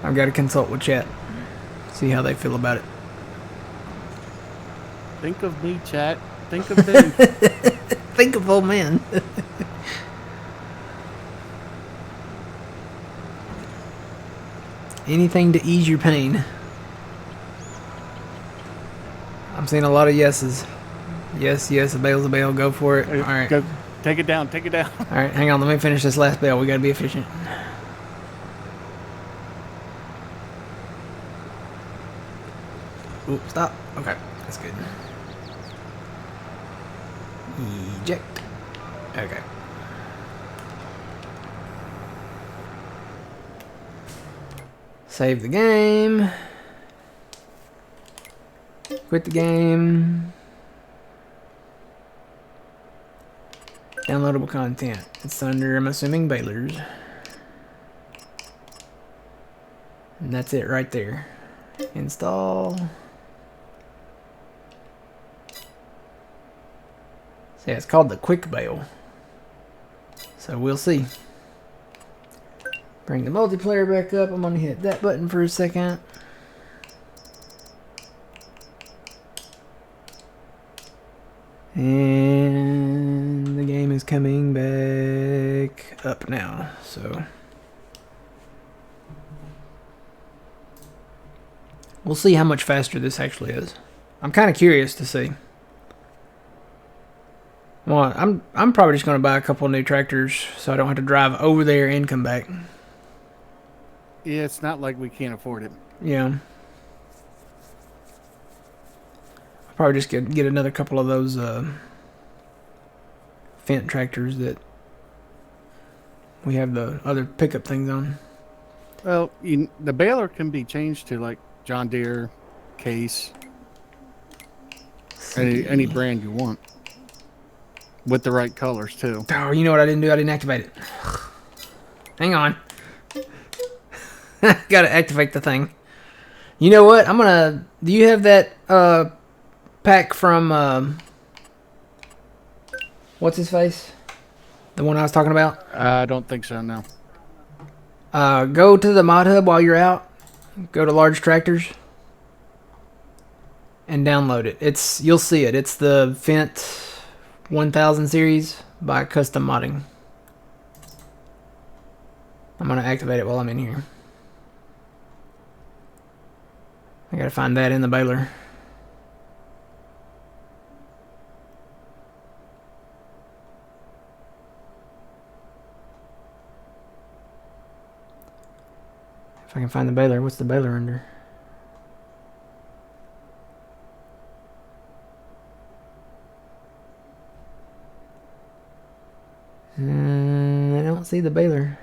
I've got to consult with chat. See how they feel about it. Think of me, chat. Think of them. Think of old man. Anything to ease your pain. I'm seeing a lot of yeses. Yes, a bale's a bale. Go for it. All right. Go. Take it down. Take it down. All right, hang on. Let me finish this last bale. We got to be efficient. Ooh, stop. Okay, that's good. Eject. Okay. Save the game. Quit the game. Downloadable content. It's under, I'm assuming, balers. And that's it right there. Install. So yeah, it's called the quick bale. So we'll see. Bring the multiplayer back up. I'm gonna hit that button for a second. And the game is coming back up now. So we'll see how much faster this actually is. I'm kind of curious to see. Well, I'm probably just going to buy a couple of new tractors so I don't have to drive over there and come back. Yeah, it's not like we can't afford it. Yeah. I'll probably just get another couple of those Fendt tractors that we have the other pickup things on. Well, the baler can be changed to like John Deere, Case, any brand you want. With the right colors, too. Oh, you know what I didn't do? I didn't activate it. Hang on. Gotta activate the thing. You know what? Do you have that pack from what's his face? The one I was talking about? I don't think so, no. Go to the mod hub while you're out. Go to large tractors. And download it. You'll see it. It's the Fendt 1000 series by Custom Modding. I'm gonna activate it while I'm in here. I gotta find that in the baler. If I can find the baler, what's the baler under? I don't see the baler.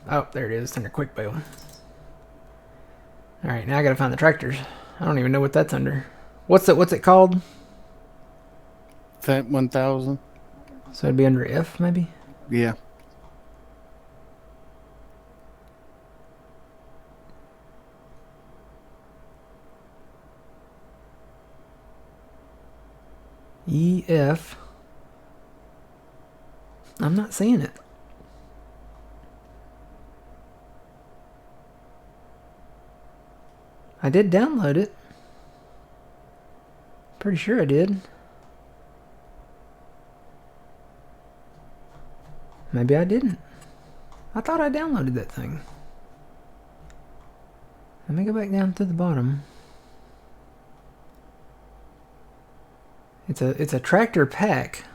Oh, there it is. It's under quick bale. Alright, now I gotta find the tractors. I don't even know what that's under. What's it called? Fendt 1000. So it'd be under F, maybe? Yeah. EF. I'm not seeing it. I did download it. Pretty sure I did. Maybe I didn't. I thought I downloaded that thing. Let me go back down to the bottom. It's a tractor pack.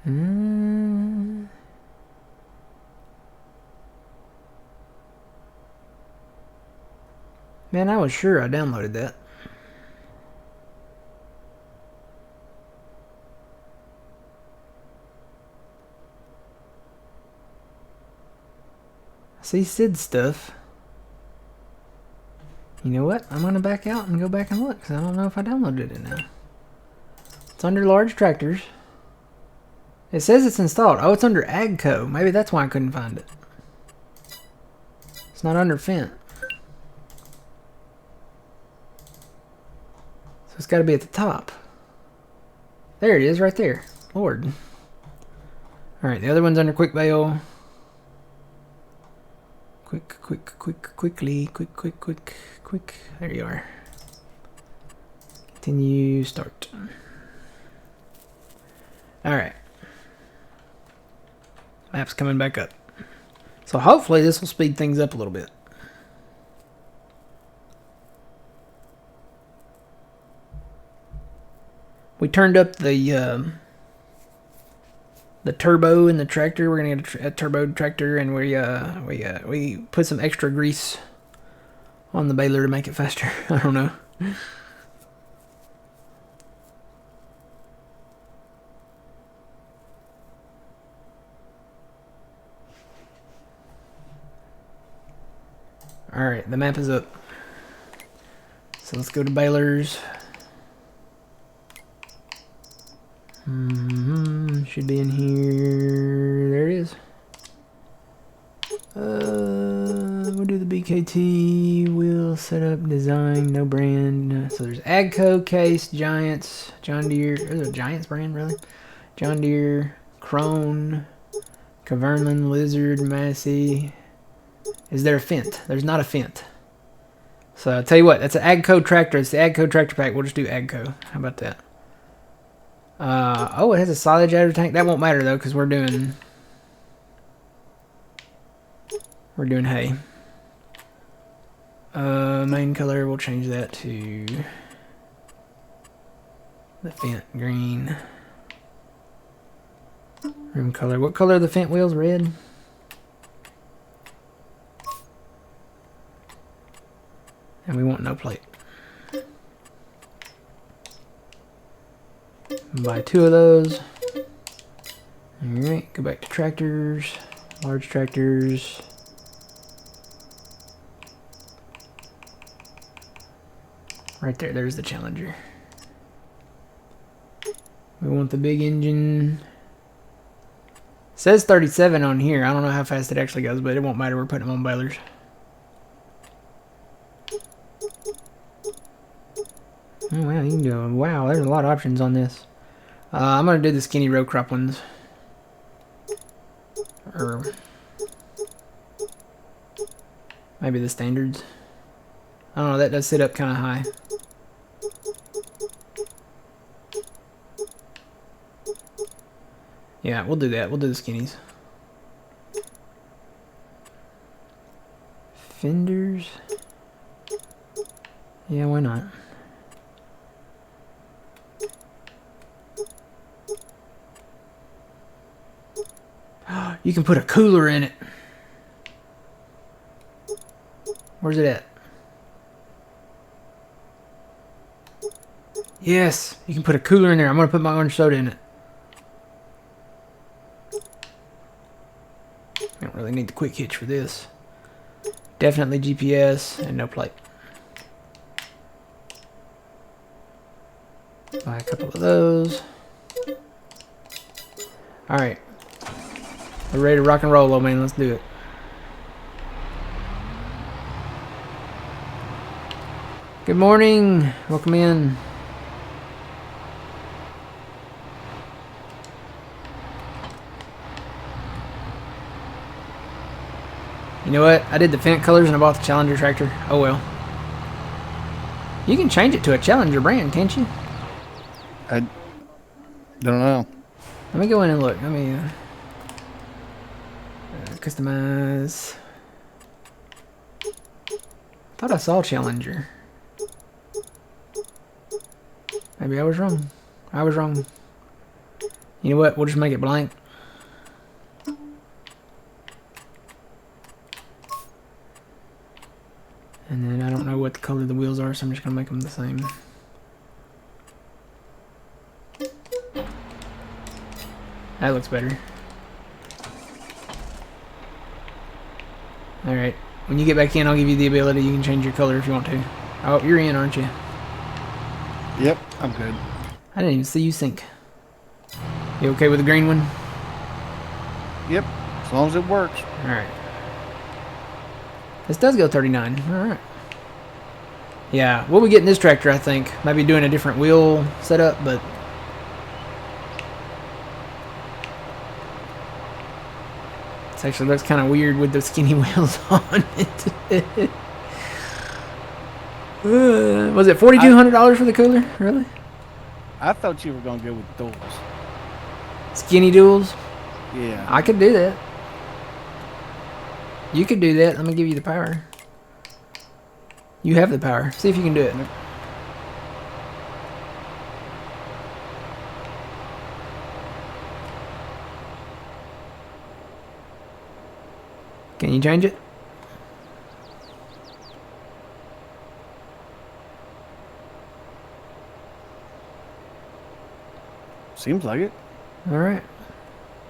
Man, I was sure I downloaded that. See Sid stuff. You know what? I'm gonna back out and go back and look, because I don't know if I downloaded it now. It's under large tractors. It says it's installed. Oh, it's under AgCo. Maybe that's why I couldn't find it. It's not under Fent. So it's got to be at the top. There it is, right there. Lord. Alright, the other one's under Quick Bail. Quickly. There you are. Continue, start. Alright. Map's coming back up. So hopefully this will speed things up a little bit. We turned up the turbo in the tractor. We're gonna get a turbo tractor, and we put some extra grease on the baler to make it faster. I don't know. Alright, the map is up. So let's go to balers. Should be in here. There it is. We'll do the BKT. We'll set up design. No brand. So there's AgCo, Case, Giants, John Deere. Is it a Giants brand, really? John Deere, Krone, Caverman, Lizard, Massey. Is there a Fent? There's not a Fent. So I'll tell you what. That's an AgCo tractor. It's the AgCo tractor pack. We'll just do AgCo. How about that? Oh, it has a silage adder tank. That won't matter though, because we're doing hay. Main color, we'll change that to the Fent green. Rim color. What color are the Fent wheels? Red. And we want no plate. Buy 2 of those. Alright, go back to tractors. Large tractors. Right there, there's the Challenger. We want the big engine. It says 37 on here. I don't know how fast it actually goes, but it won't matter. We're putting them on balers. Oh, wow, you can do. Wow, there's a lot of options on this. I'm gonna do the skinny row crop ones. Or maybe the standards. I don't know, that does sit up kind of high. Yeah, we'll do that. We'll do the skinnies. Fenders. Yeah, why not? You can put a cooler in it. Where's it at? Yes, you can put a cooler in there. I'm going to put my orange soda in it. I don't really need the quick hitch for this. Definitely GPS and no plate. Buy a couple of those. Alright. We're ready to rock and roll, old man. Let's do it. Good morning. Welcome in. You know what? I did the Fent colors and I bought the Challenger tractor. Oh well. You can change it to a Challenger brand, can't you? I don't know. Let me go in and look. Let me customize. Thought I saw Challenger. Maybe I was wrong. I was wrong. You know what? We'll just make it blank. And then I don't know what the color of the wheels are, so I'm just going to make them the same. That looks better. Alright. When you get back in, I'll give you the ability. You can change your color if you want to. Oh, you're in, aren't you? Yep, I'm good. I didn't even see you sink. You okay with the green one? Yep, as long as it works. Alright. This does go 39. Alright. Yeah, we'll be getting this tractor, I think. Maybe doing a different wheel setup, but... This actually looks kind of weird with the skinny wheels on it. Was it $4,200 for the cooler? Really? I thought you were going to go with duals. Skinny duals? Yeah. I could do that. You could do that. Let me give you the power. You have the power. See if you can do it. Can you change it? Seems like it. Alright.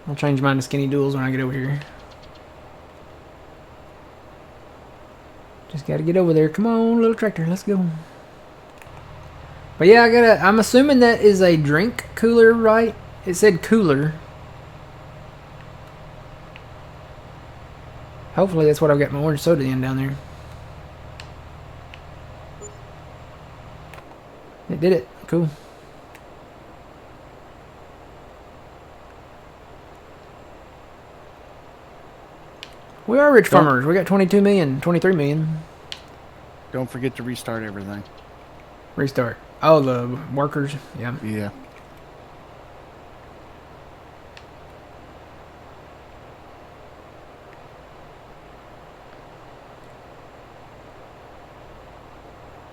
I'll change mine to skinny duals when I get over here. Just gotta get over there. Come on, little tractor. Let's go. But yeah, I'm assuming that is a drink cooler, right? It said cooler. Hopefully that's what I've got my orange soda in down there. It did it. Cool. We are rich farmers. We got 22 million, 23 million. Don't forget to restart everything. Restart. Oh, the workers. Yeah. Yeah.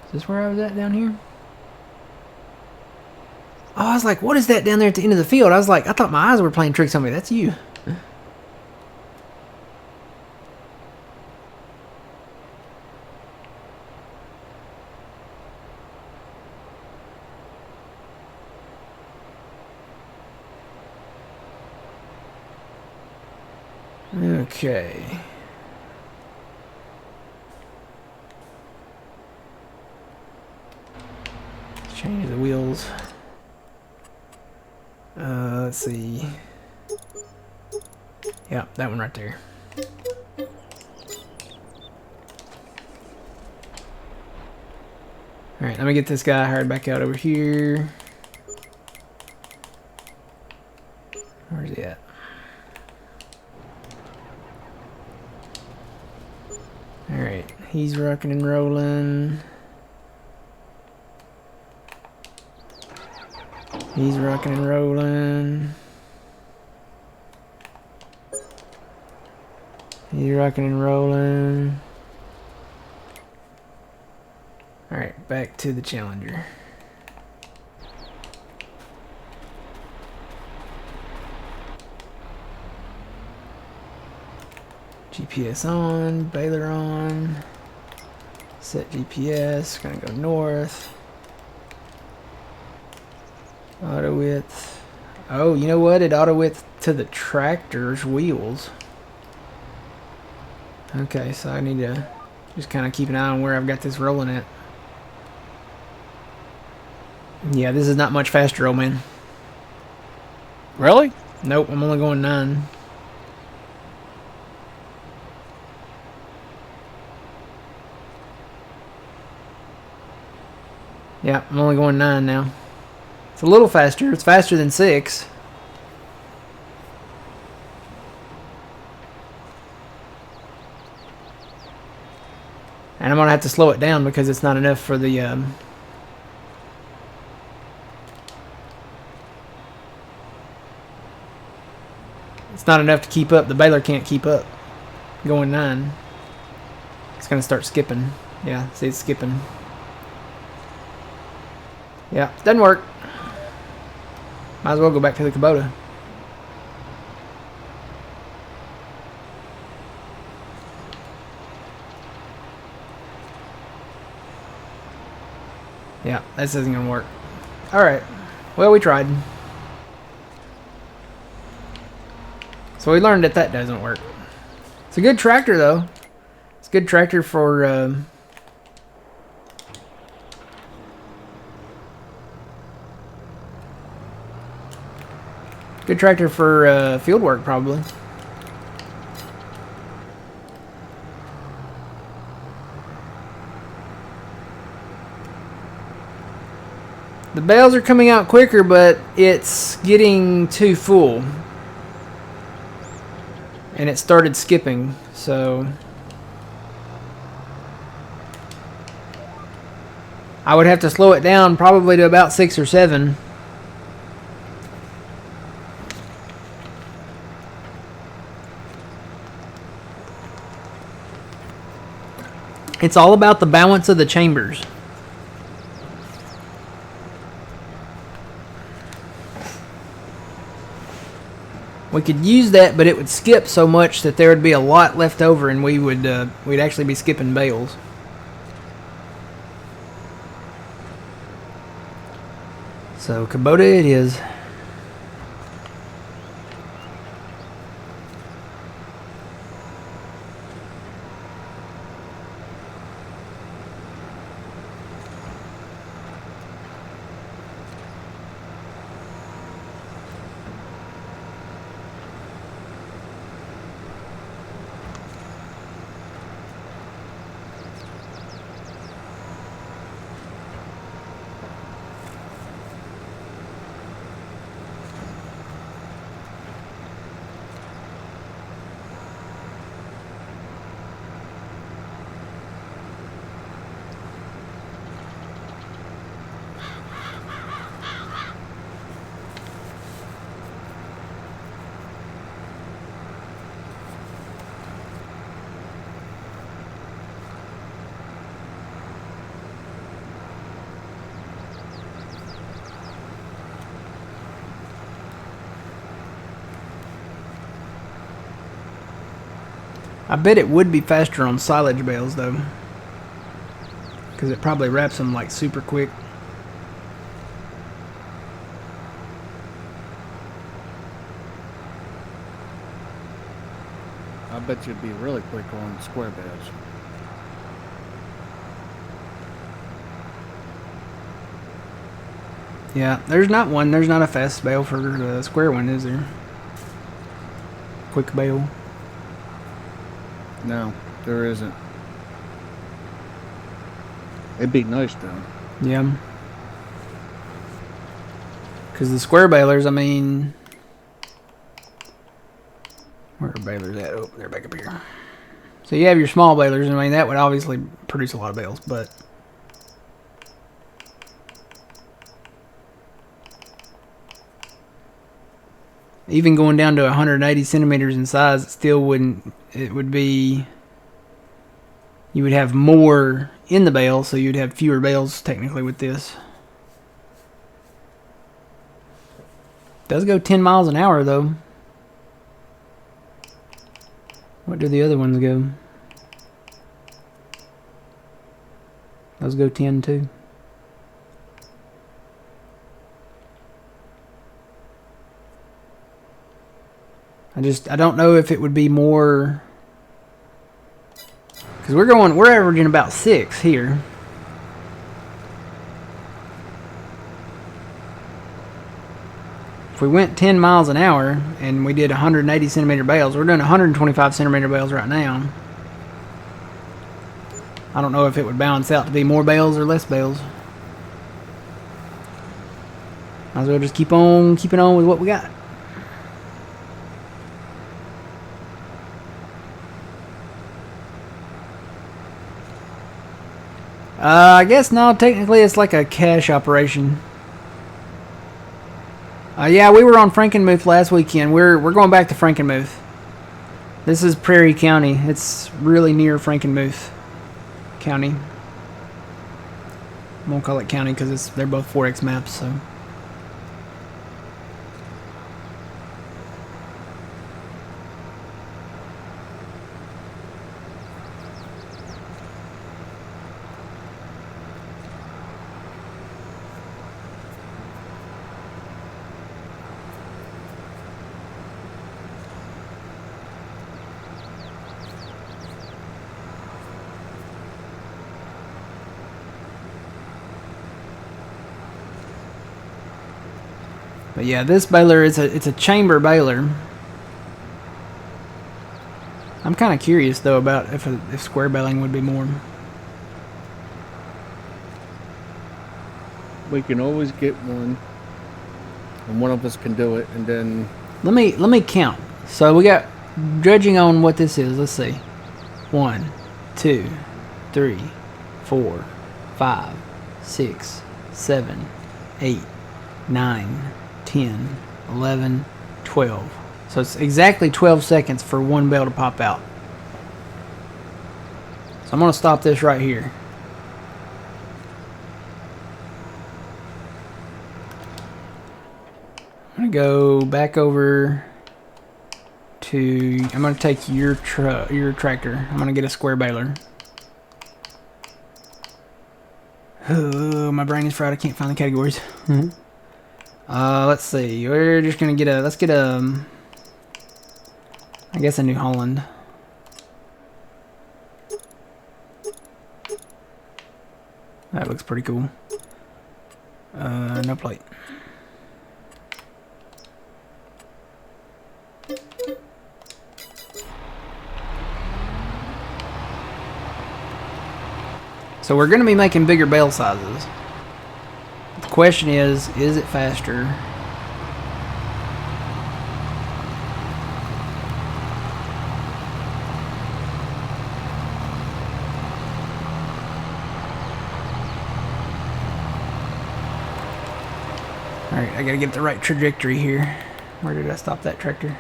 Is this where I was at down here? Oh, I was like, what is that down there at the end of the field? I was like, I thought my eyes were playing tricks on me. That's you. Okay. Let's change the wheels. Let's see. Yeah, that one right there. Alright, let me get this guy hired back out over here. Where's he at? Alright, he's rocking and rolling. He's rocking and rolling. He's rocking and rolling. Alright, back to the Challenger. GPS on, baler on, set GPS, gonna go north. Auto width. Oh, you know what? It auto width to the tractor's wheels. Okay, so I need to just kind of keep an eye on where I've got this rolling at. Yeah, this is not much faster, old man. Really? Nope, I'm only going 9. Yeah, I'm only going 9 now. It's a little faster. It's faster than 6. And I'm going to have to slow it down because it's not enough for the... it's not enough to keep up. The baler can't keep up. Going 9. It's going to start skipping. Yeah, see, it's skipping. Yeah, doesn't work. Might as well go back to the Kubota. Yeah, this isn't gonna work. Alright. Well, we tried. So we learned that that doesn't work. It's a good tractor, though. It's a good tractor for... good tractor for field work, probably. The bales are coming out quicker, but it's getting too full. And it started skipping, so... I would have to slow it down probably to about 6 or 7. It's all about the balance of the chambers. We could use that, but it would skip so much that there would be a lot left over, and we'd actually be skipping bales. So Kubota it is. I bet it would be faster on silage bales, though. Because it probably wraps them, like, super quick. I bet you'd be really quick on square bales. Yeah, there's not a fast bale for the square one, is there? Quick bale. No, there isn't. It'd be nice, though. Yeah. Because the square balers, I mean... Where are balers at? Oh, they're back up here. So you have your small balers, I mean, that would obviously produce a lot of bales, but... Even going down to 180 centimeters in size, it still wouldn't... It would be... You would have more in the bale, so you'd have fewer bales technically with this. It does go 10 miles an hour, though. What do the other ones go? Those go 10 too. I don't know if it would be more, because we're averaging about 6 here. If we went 10 miles an hour and we did 180 centimeter bales, we're doing 125 centimeter bales right now. I don't know if it would balance out to be more bales or less bales. Might as well just keep on keeping on with what we got. I guess no, technically it's like a cash operation. Yeah, we were on Frankenmuth last weekend. We're going back to Frankenmuth. This is Prairie County. It's really near Frankenmuth County. I won't call it county because they're both 4X maps, so. But yeah, this baler it's a chamber baler. I'm kind of curious though about if square baling would be more. We can always get one, and one of us can do it, and then Let me count. So we got, judging on what this is. Let's see. 1, 2, 3, 4, 5, 6, 7, 8, 9, 10, 11, 12. So it's exactly 12 seconds for one bell to pop out. So I'm going to stop this right here. I'm going to go back over to, I'm going to take your tractor. I'm going to get a square baler. Oh, my brain is fried. I can't find the categories. Let's see. We're just gonna get let's get I guess a New Holland. That looks pretty cool. No plate. So we're gonna be making bigger bale sizes. The question is it faster? Alright, I gotta get the right trajectory here. Where did I stop that tractor?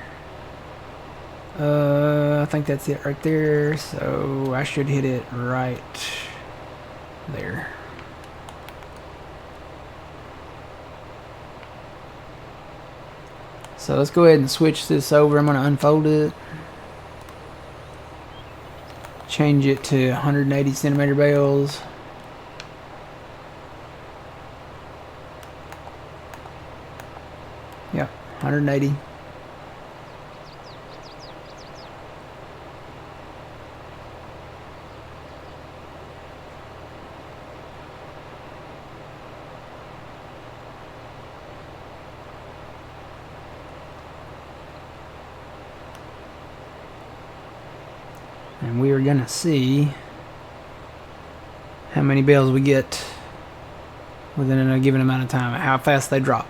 I think that's it right there. So I should hit it right there. So let's go ahead and switch this over. I'm going to unfold it. Change it to 180 centimeter bales. Yep, 180. And we are going to see how many bales we get within a given amount of time, how fast they drop.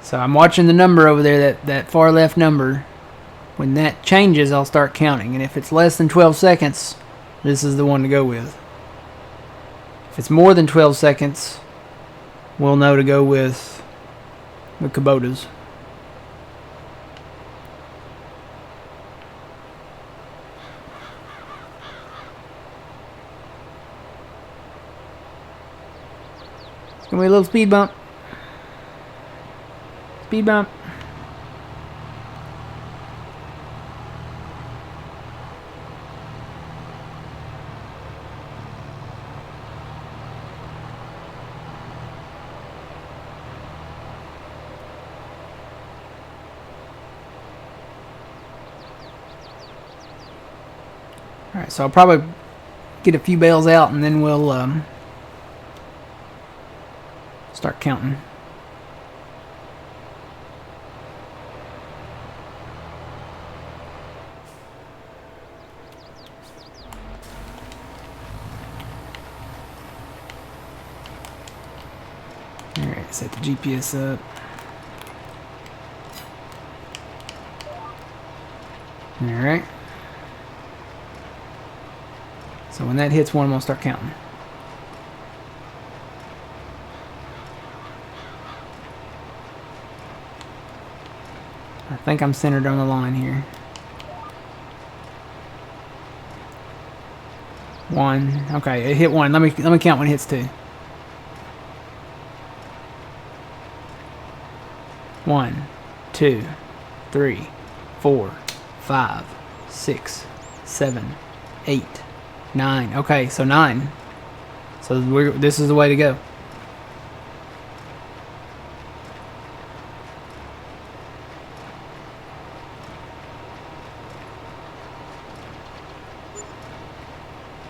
So I'm watching the number over there, that far left number. When that changes, I'll start counting. And if it's less than 12 seconds, this is the one to go with. If it's more than 12 seconds, we'll know to go with the Kubotas. It's gonna be a little speed bump. Speed bump. Alright, so I'll probably get a few bales out and then we'll start counting. Alright, set the GPS up. Alright. So when that hits one, I'm going to start counting. I think I'm centered on the line here. 1. Okay, it hit 1. Let me count when it hits 2. 1, 2, 3, 4, 5, 6, 7, 8, 9. Okay, so 9. So this is the way to go.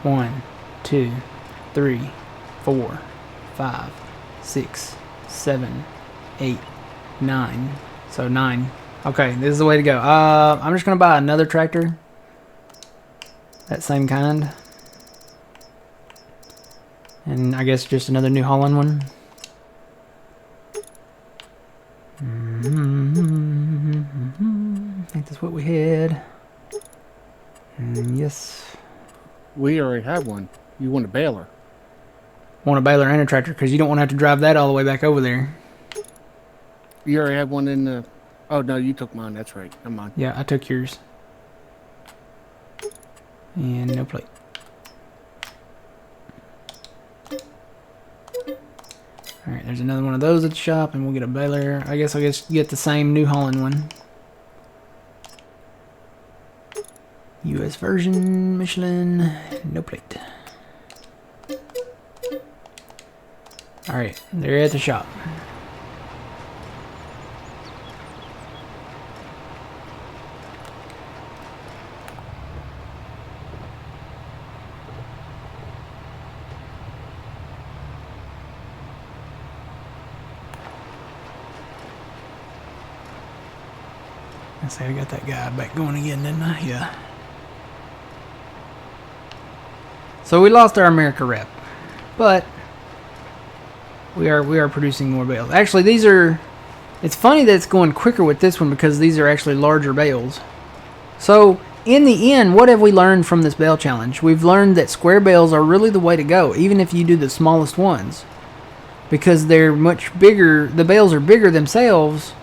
One, 2, 3, 4, 5, 6, 7, 8, 9. So 9. Okay, this is the way to go. I'm just gonna buy another tractor. That same kind. And I guess just another New Holland one. I think that's what we had. And yes. We already have one. You want a baler? Want a baler and a tractor because you don't want to have to drive that all the way back over there. You already have one in the... Oh, no, you took mine. That's right. Come on. Yeah, I took yours. And no plate. Alright, there's another one of those at the shop, and we'll get a baler. I guess I'll just get the same New Holland one. US version, Michelin, no plate. Alright, they're at the shop. I say I got that guy back going again, didn't I? Yeah. So we lost our America rep, but we are producing more bales. Actually, these are. It's funny that it's going quicker with this one because these are actually larger bales. So in the end, what have we learned from this bale challenge? We've learned that square bales are really the way to go, even if you do the smallest ones, because they're much bigger. The bales are bigger themselves,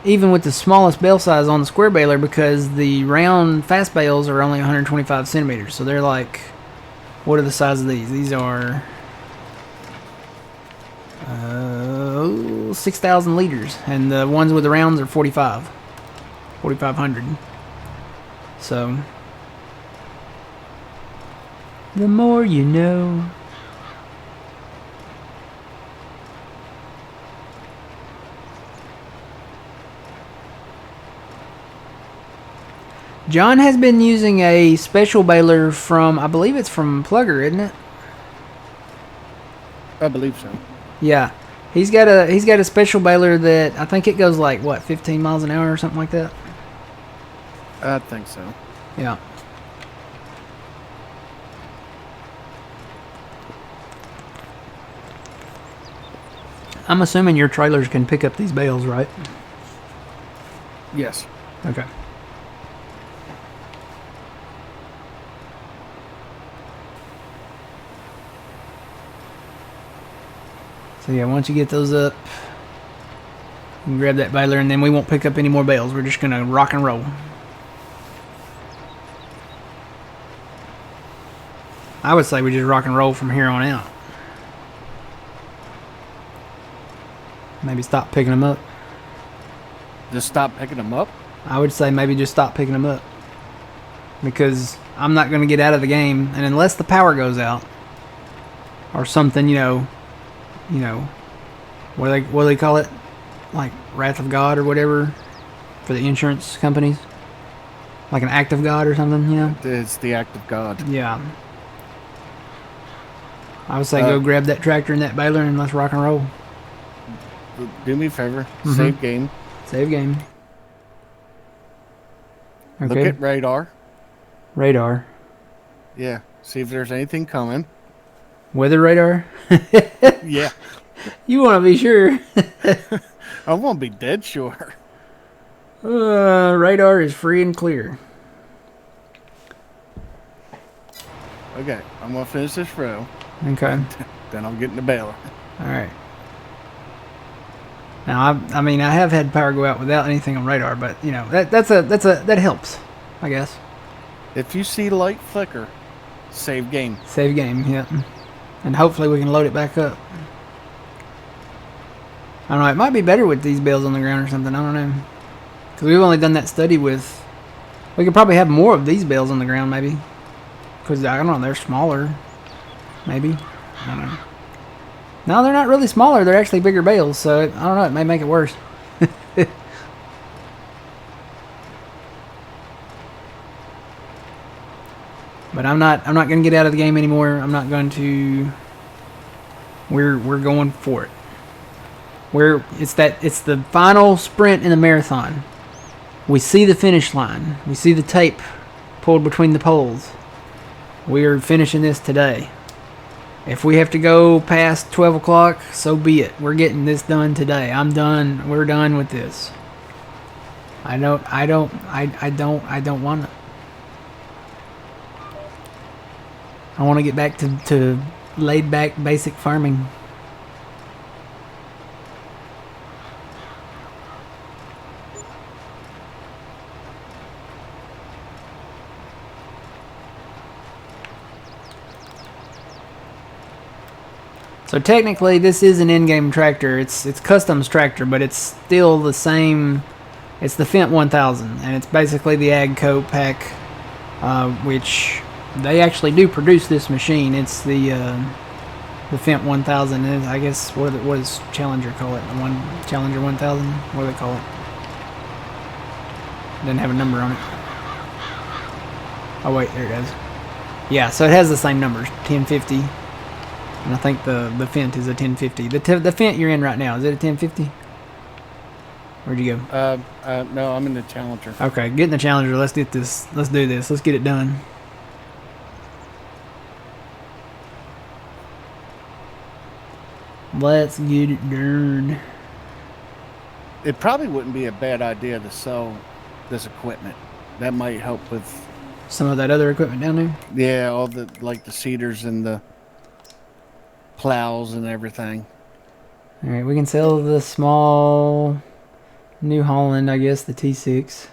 even with the smallest bale size on the square baler, because the round fast bales are only 125 centimeters. So they're like. What are the size of these? These are 6,000 liters, and the ones with the rounds are 4,500. So the more you know. John has been using a special baler from, I believe it's from Plugger, isn't it? I believe so. Yeah. He's got a special baler that I think it goes like what, 15 miles an hour or something like that. I think so. Yeah. I'm assuming your trailers can pick up these bales, right? Yes. Okay. So yeah, once you get those up, you can grab that baler, and then we won't pick up any more bales. We're just gonna rock and roll. I would say we just rock and roll from here on out. Maybe stop picking them up. Just stop picking them up? I would say maybe just stop picking them up. Because I'm not gonna get out of the game, and unless the power goes out or something, you know, what do they call it? Like wrath of God or whatever for the insurance companies? Like an act of God or something, you know? It's the act of God. Yeah. I would say go grab that tractor and that baler and let's rock and roll. Do me a favor. Save game. Save game. Okay. Look at radar. Radar. Yeah. See if there's anything coming. Weather radar? Yeah. You want to be sure. I won't be dead sure. Radar is free and clear. Okay. I'm going to finish this row. Okay. Then I'll get in the baler. All right. Now, I mean, I have had power go out without anything on radar, but that helps, I guess. If you see light flicker, Save game. Save game, yep. And hopefully we can load it back up. I don't know, it might be better with these bales on the ground or something, I don't know. Because we've only done that study with... We could probably have more of these bales on the ground, maybe. Because, I don't know, they're smaller. Maybe. I don't know. No, they're not really smaller, they're actually bigger bales, so I don't know, it may make it worse. But I'm not going to get out of the game anymore. I'm not going to... We're going for it. It's the final sprint in the marathon. We see the finish line. We see the tape pulled between the poles. We are finishing this today. If we have to go past 12 o'clock, so be it. We're getting this done today. I'm done. We're done with this. I don't want to. I want to get back to laid back basic farming. So technically this is an in-game tractor. It's Custom's tractor, but it's still the same. It's the Fendt 1000, and it's basically the AGCO pack, which they actually do produce this machine. It's the Fendt 1000. And I guess what does Challenger call it? The Challenger 1000. What do they call it? Doesn't have a number on it. Oh wait, there it is. Yeah, so it has the same numbers, 1050. And I think the Fendt is a 1050. The Fendt you're in right now, is it a 1050? Where'd you go? No, I'm in the Challenger. Okay, get in the Challenger. Let's get this. Let's do this. Let's get it done. Let's get it done. It probably wouldn't be a bad idea to sell this equipment. That might help with some of that other equipment down there. Yeah, all the the seeders and the plows and everything. All right, we can sell the small New Holland, I guess, the T6.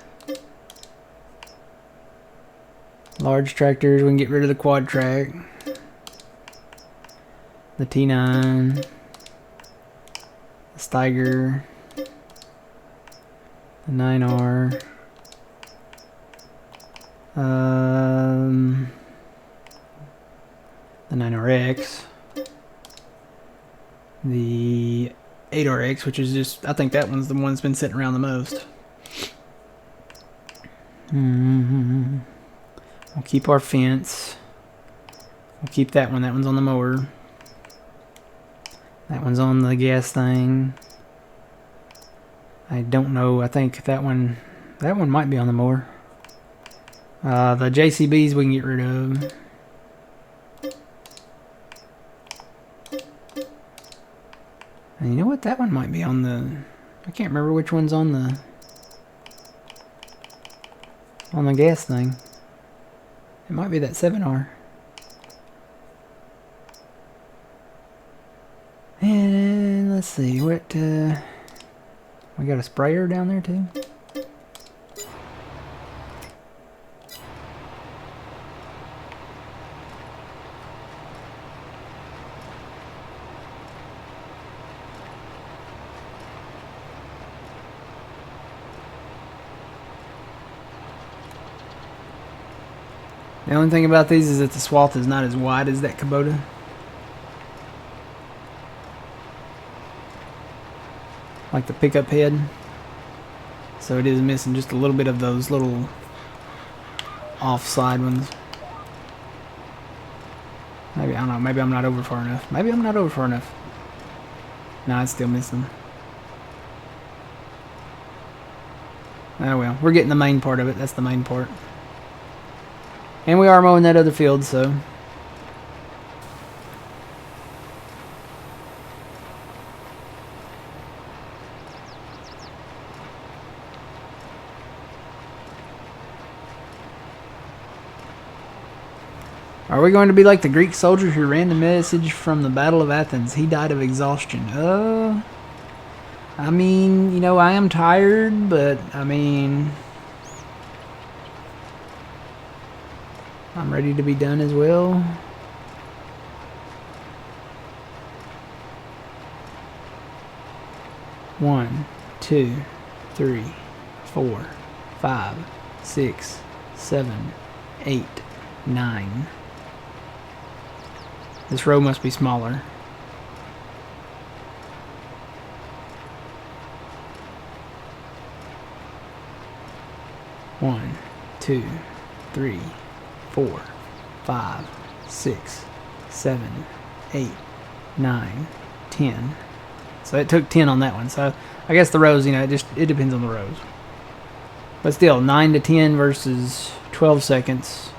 Large tractors, we can get rid of the quad track. The T9. The Steiger. The 9R. The 9RX. The 8RX, which is just, I think that one's the one that's been sitting around the most. We'll keep our fence. We'll keep that one. That one's on the mower. That one's on the gas thing. I don't know. I think that one might be on the mower. The JCBs we can get rid of. And you know what? That one might be on the... I can't remember which one's on the gas thing. It might be that 7R. And let's see, what... we got a sprayer down there too? The only thing about these is that the swath is not as wide as that Kubota. Like the pickup head. So it is missing just a little bit of those little offside ones. Maybe, I don't know, maybe I'm not over far enough. Maybe I'm not over far enough. No, it's still missing. Oh well, we're getting the main part of it. That's the main part. And we are mowing that other field, so... Are we going to be like the Greek soldier who ran the message from the Battle of Athens? He died of exhaustion. I mean, you know, I am tired, but, I mean... I'm ready to be done as well. One, two, 3, 4, 5, 6, 7, 8, 9. This row must be smaller. One, 2, 3, 4, 5, 6, 7, 8, 9, 10. So it took 10 on that one. So I guess the rows, you know, it depends on the rows. But still, 9 to 10 versus 12 seconds.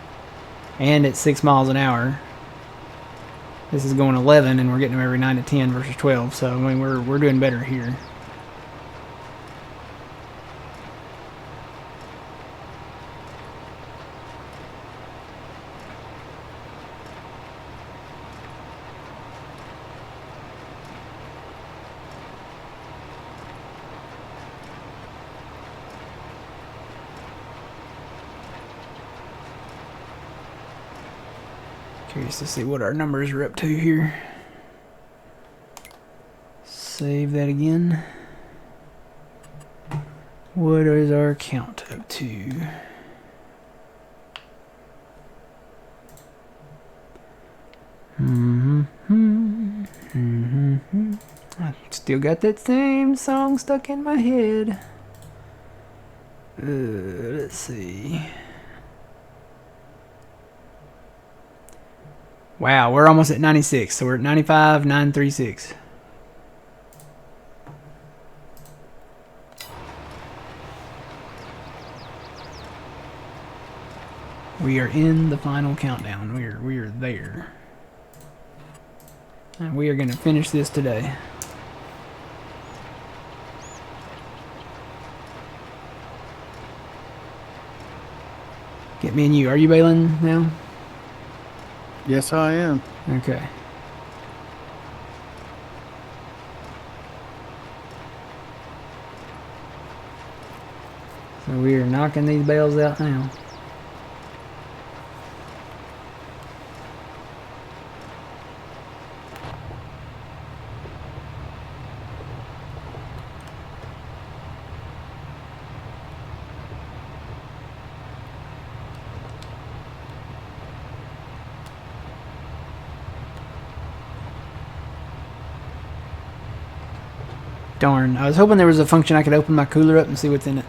And at 6 miles an hour. This is going 11, and we're getting them every 9 to 10 versus 12. So, I mean, we're doing better here. Curious to see what our numbers are up to here. Save that again. What is our count up to? I still got that same song stuck in my head. Let's see. Wow, we're almost at 96, so we're at 95,936. We are in the final countdown. We are there. And we are going to finish this today. Get me and you. Are you bailing now? Yes, I am. Okay. So we are knocking these bales out now. Darn, I was hoping there was a function I could open my cooler up and see what's in it.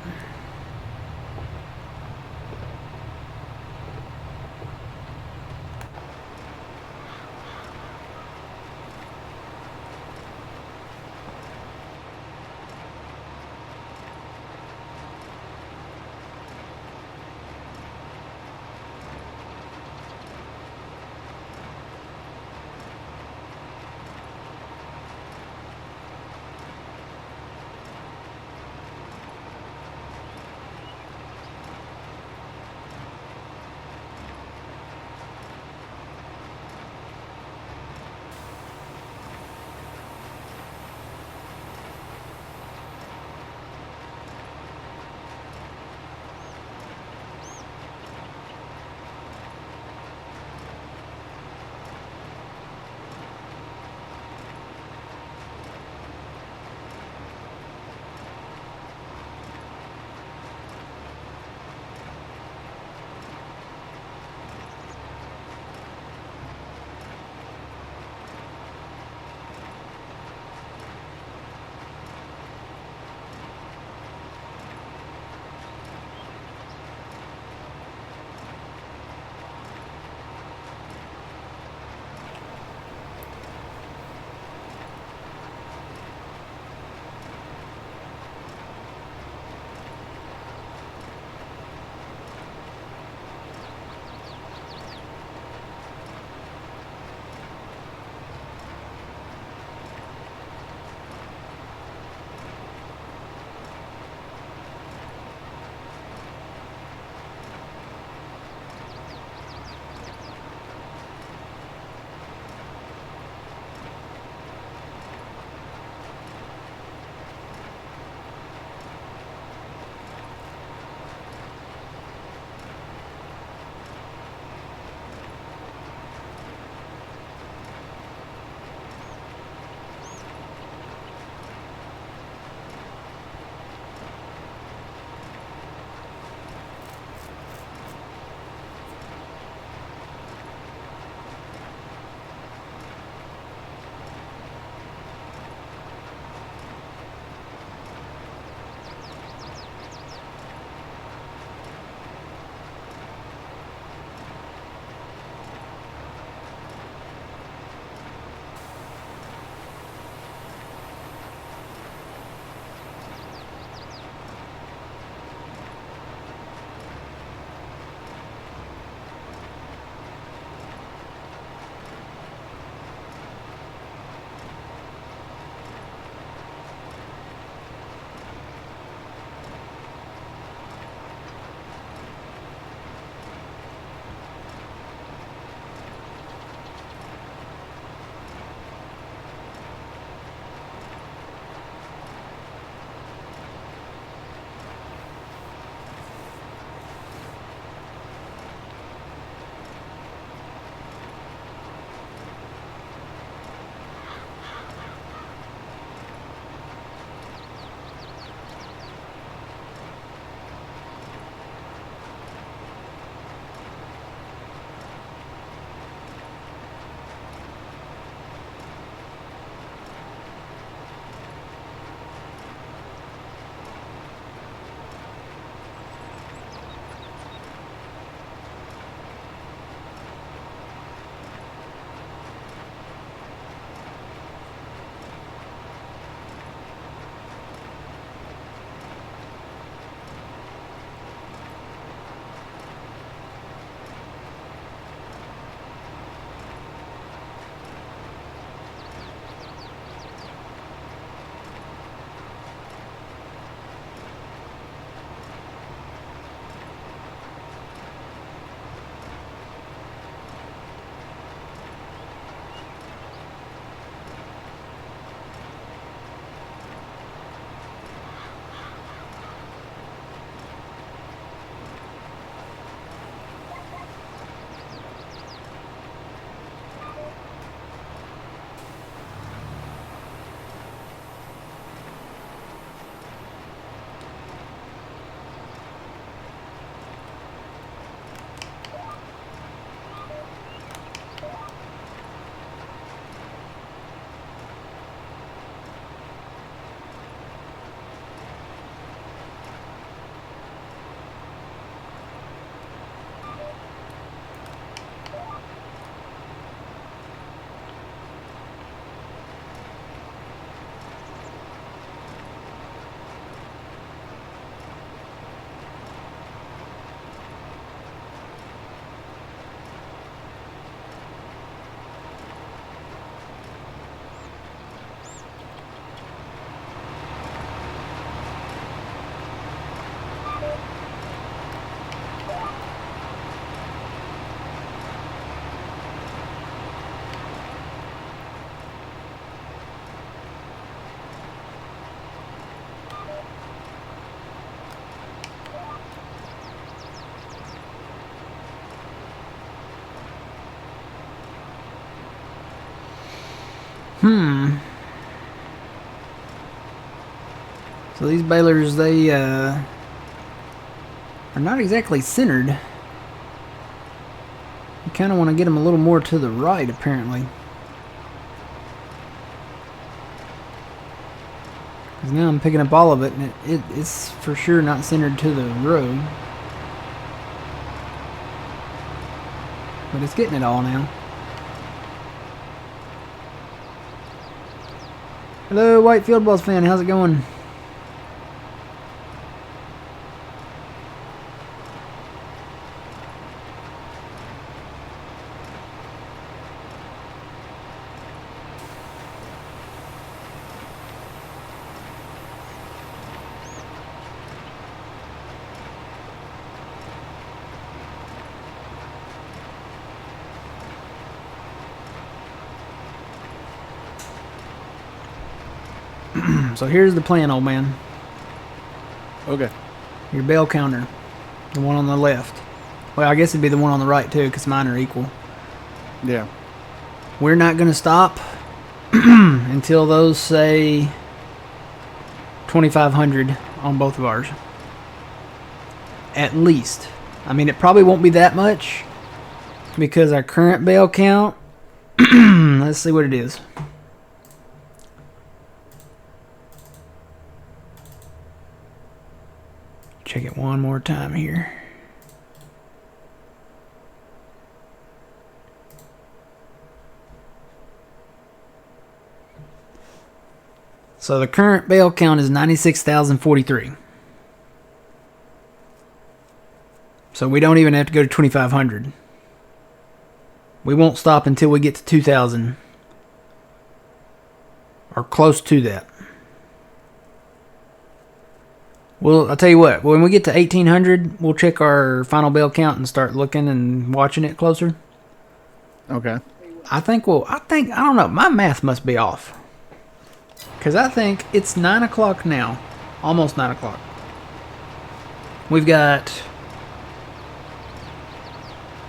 So these balers, they are not exactly centered. You kind of want to get them a little more to the right, apparently. Because now I'm picking up all of it, and it's for sure not centered to the road. But it's getting it all now. Hello, White Field Balls fan. How's it going? So here's the plan, old man. Okay. Your bale counter. The one on the left. Well, I guess it'd be the one on the right, too, because mine are equal. Yeah. We're not going to stop until those say 2,500 on both of ours. At least. I mean, it probably won't be that much because our current bale count, let's see what it is. Check it one more time here. So the current bale count is 96,043. So we don't even have to go to 2,500. We won't stop until we get to 2,000. Or close to that. Well, I'll tell you what. When we get to 1,800, we'll check our final bale count and start looking and watching it closer. Okay. I don't know. My math must be off. Because I think it's 9 o'clock now. Almost 9 o'clock. We've got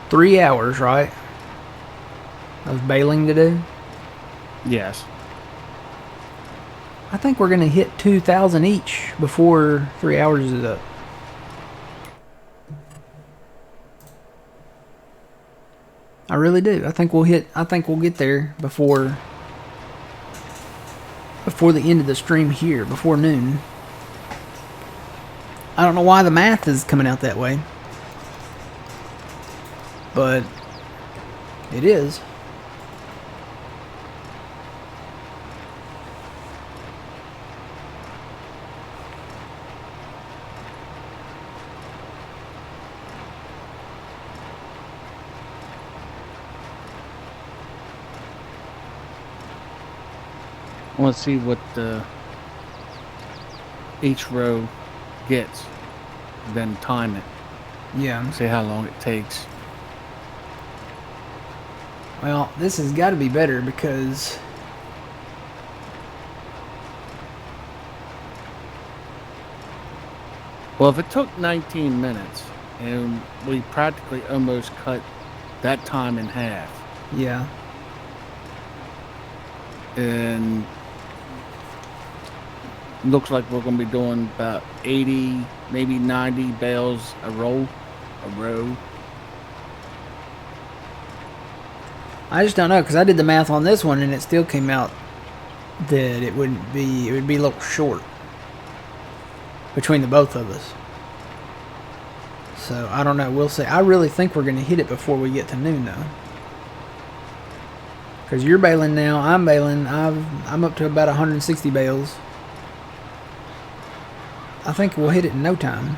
3 hours, right? Of baling to do. Yes. I think we're going to hit 2,000 each before 3 hours is up. I really do. I think we'll get there before the end of the stream here, before noon. I don't know why the math is coming out that way, but it is. I want to see what each row gets, then time it. Yeah. See how long it takes. Well, this has got to be better because Well, if it took 19 minutes and we practically almost cut that time in half, yeah. and looks like we're going to be doing about 80, maybe 90 bales a row. I just don't know because I did the math on this one and it still came out that it would be a little short between the both of us. So I don't know. We'll see. I really think we're going to hit it before we get to noon though. Because you're baling now, I'm baling. I'm up to about 160 bales. I think we'll hit it in no time.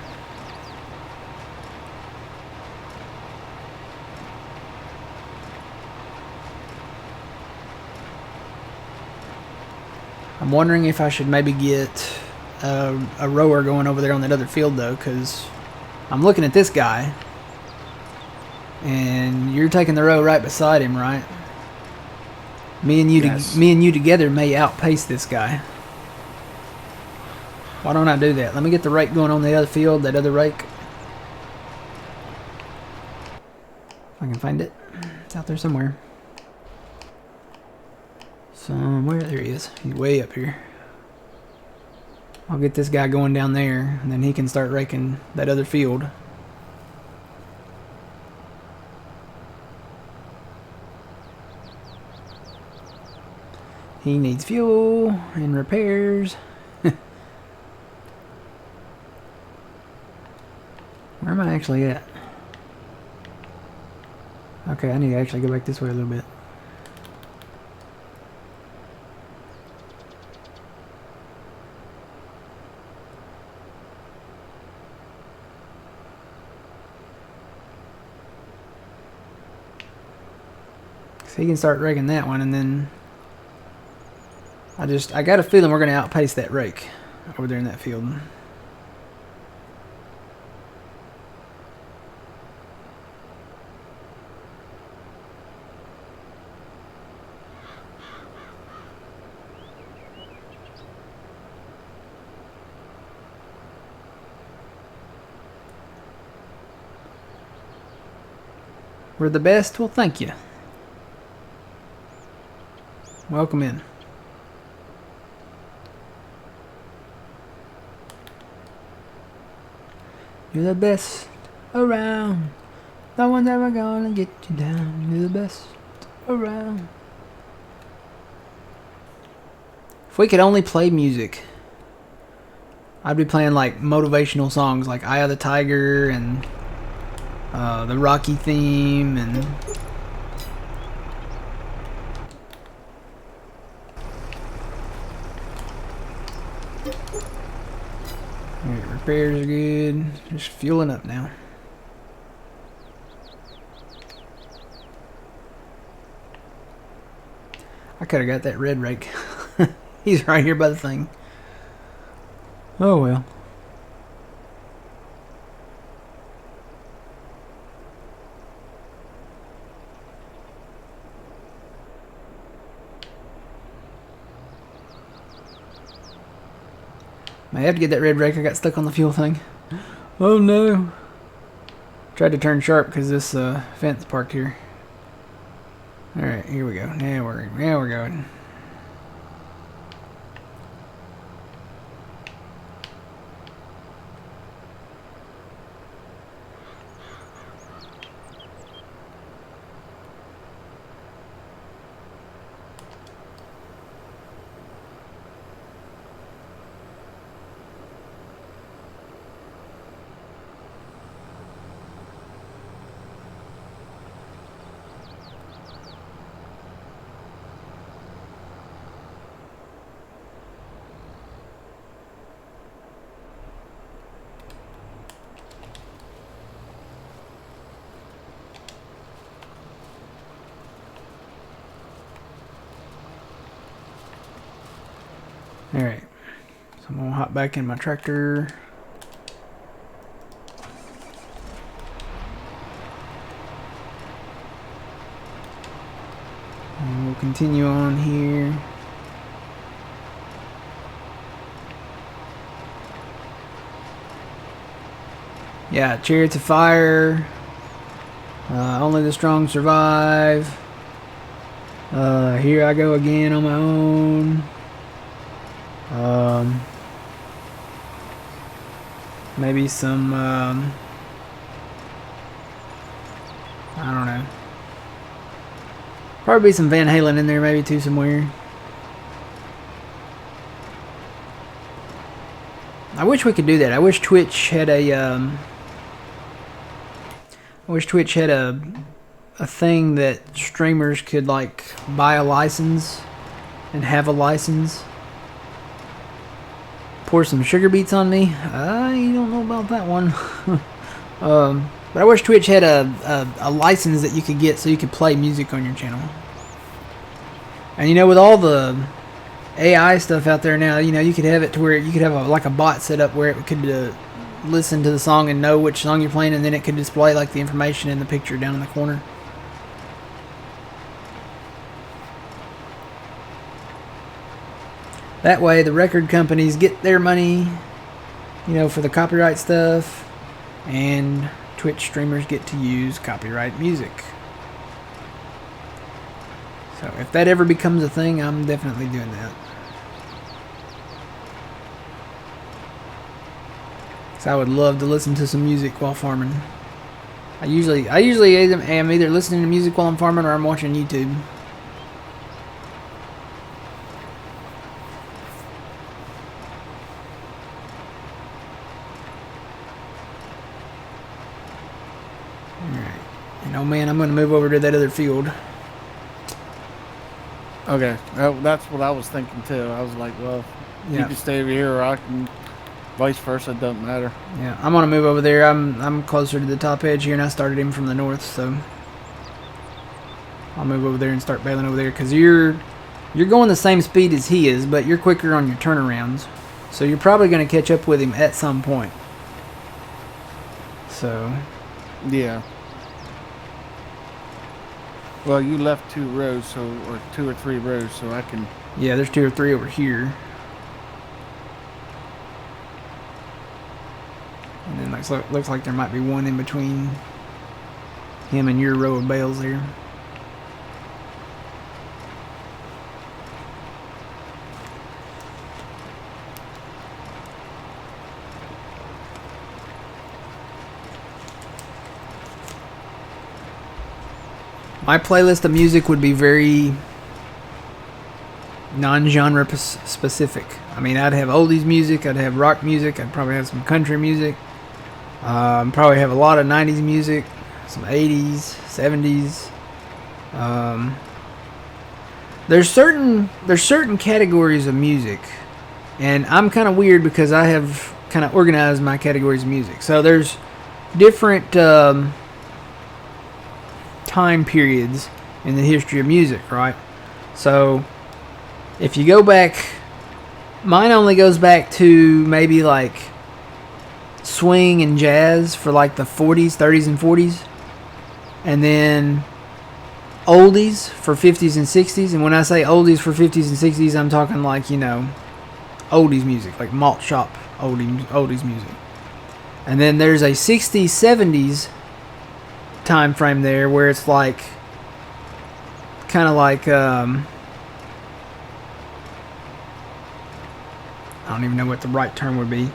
I'm wondering if I should maybe get a rower going over there on that other field though, because I'm looking at this guy, and you're taking the row right beside him, right? Me and you together may outpace this guy. Why don't I do that? Let me get the rake going on the other field, that other rake. If I can find it. It's out there somewhere. Somewhere, there he is. He's way up here. I'll get this guy going down there, and then he can start raking that other field. He needs fuel and repairs. Where am I actually at? Okay, I need to actually go back this way a little bit. So he can start raking that one, and then I got a feeling we're going to outpace that rake over there in that field. We're the best? Well, thank you. Welcome in. You're the best around. No one's ever gonna get you down. You're the best around. If we could only play music, I'd be playing like motivational songs like Eye of the Tiger and the Rocky theme and alright, repairs are good. Just fueling up now. I could have got that red rake. He's right here by the thing. Oh well. I have to get that red rake. I got stuck on the fuel thing. Oh no. Tried to turn sharp because this fence parked here. Alright, here we go. Now we're going. Alright, so I'm going to hop back in my tractor. And we'll continue on here. Yeah, Chariots of Fire. Only the Strong Survive. Here I Go Again on my own. Maybe some, I don't know. Probably some Van Halen in there maybe too somewhere. I wish we could do that. I wish Twitch had a, a thing that streamers could like buy a license and have a license. Pour some sugar beets on me. I don't know about that one. But I wish Twitch had a license that you could get so you could play music on your channel. And you know, with all the AI stuff out there now, you know, you could have it to where you could have like a bot set up where it could listen to the song and know which song you're playing, and then it could display like the information in the picture down in the corner. That way the record companies get their money, you know, for the copyright stuff, and Twitch streamers get to use copyright music. So if that ever becomes a thing, I'm definitely doing that. So I would love to listen to some music while farming. I usually am either listening to music while I'm farming or I'm watching YouTube. Alright. And oh man, I'm going to move over to that other field. Okay, that's what I was thinking too. I was like, well, you Yeah. can stay over here, or I can, vice versa. It doesn't matter. Yeah, I'm gonna move over there. I'm closer to the top edge here, and I started him from the north, so I'll move over there and start bailing over there because you're going the same speed as he is, but you're quicker on your turnarounds, so you're probably gonna catch up with him at some point. So Yeah. Well, you left 2 rows, so or 2 or 3 rows, so I can. yeah, there's 2 or 3 over here, and then looks like there might be one in between him and your row of bales there. My playlist of music would be very non-genre specific. I mean, I'd have oldies music, I'd have rock music, I'd probably have some country music, probably have a lot of 90s music, some 80s, 70s. There's certain categories of music, and I'm kind of weird because I have kind of organized my categories of music. So there's different time periods in the history of music, right? So if you go back, mine only goes back to maybe like swing and jazz for like the 40s, 30s, and 40s, and then oldies for 50s and 60s. And when I say oldies for 50s and 60s, I'm talking like, you know, oldies music, like malt shop oldies music. And then there's a 60s, 70s time frame there where it's like kind of like I don't even know what the right term would be,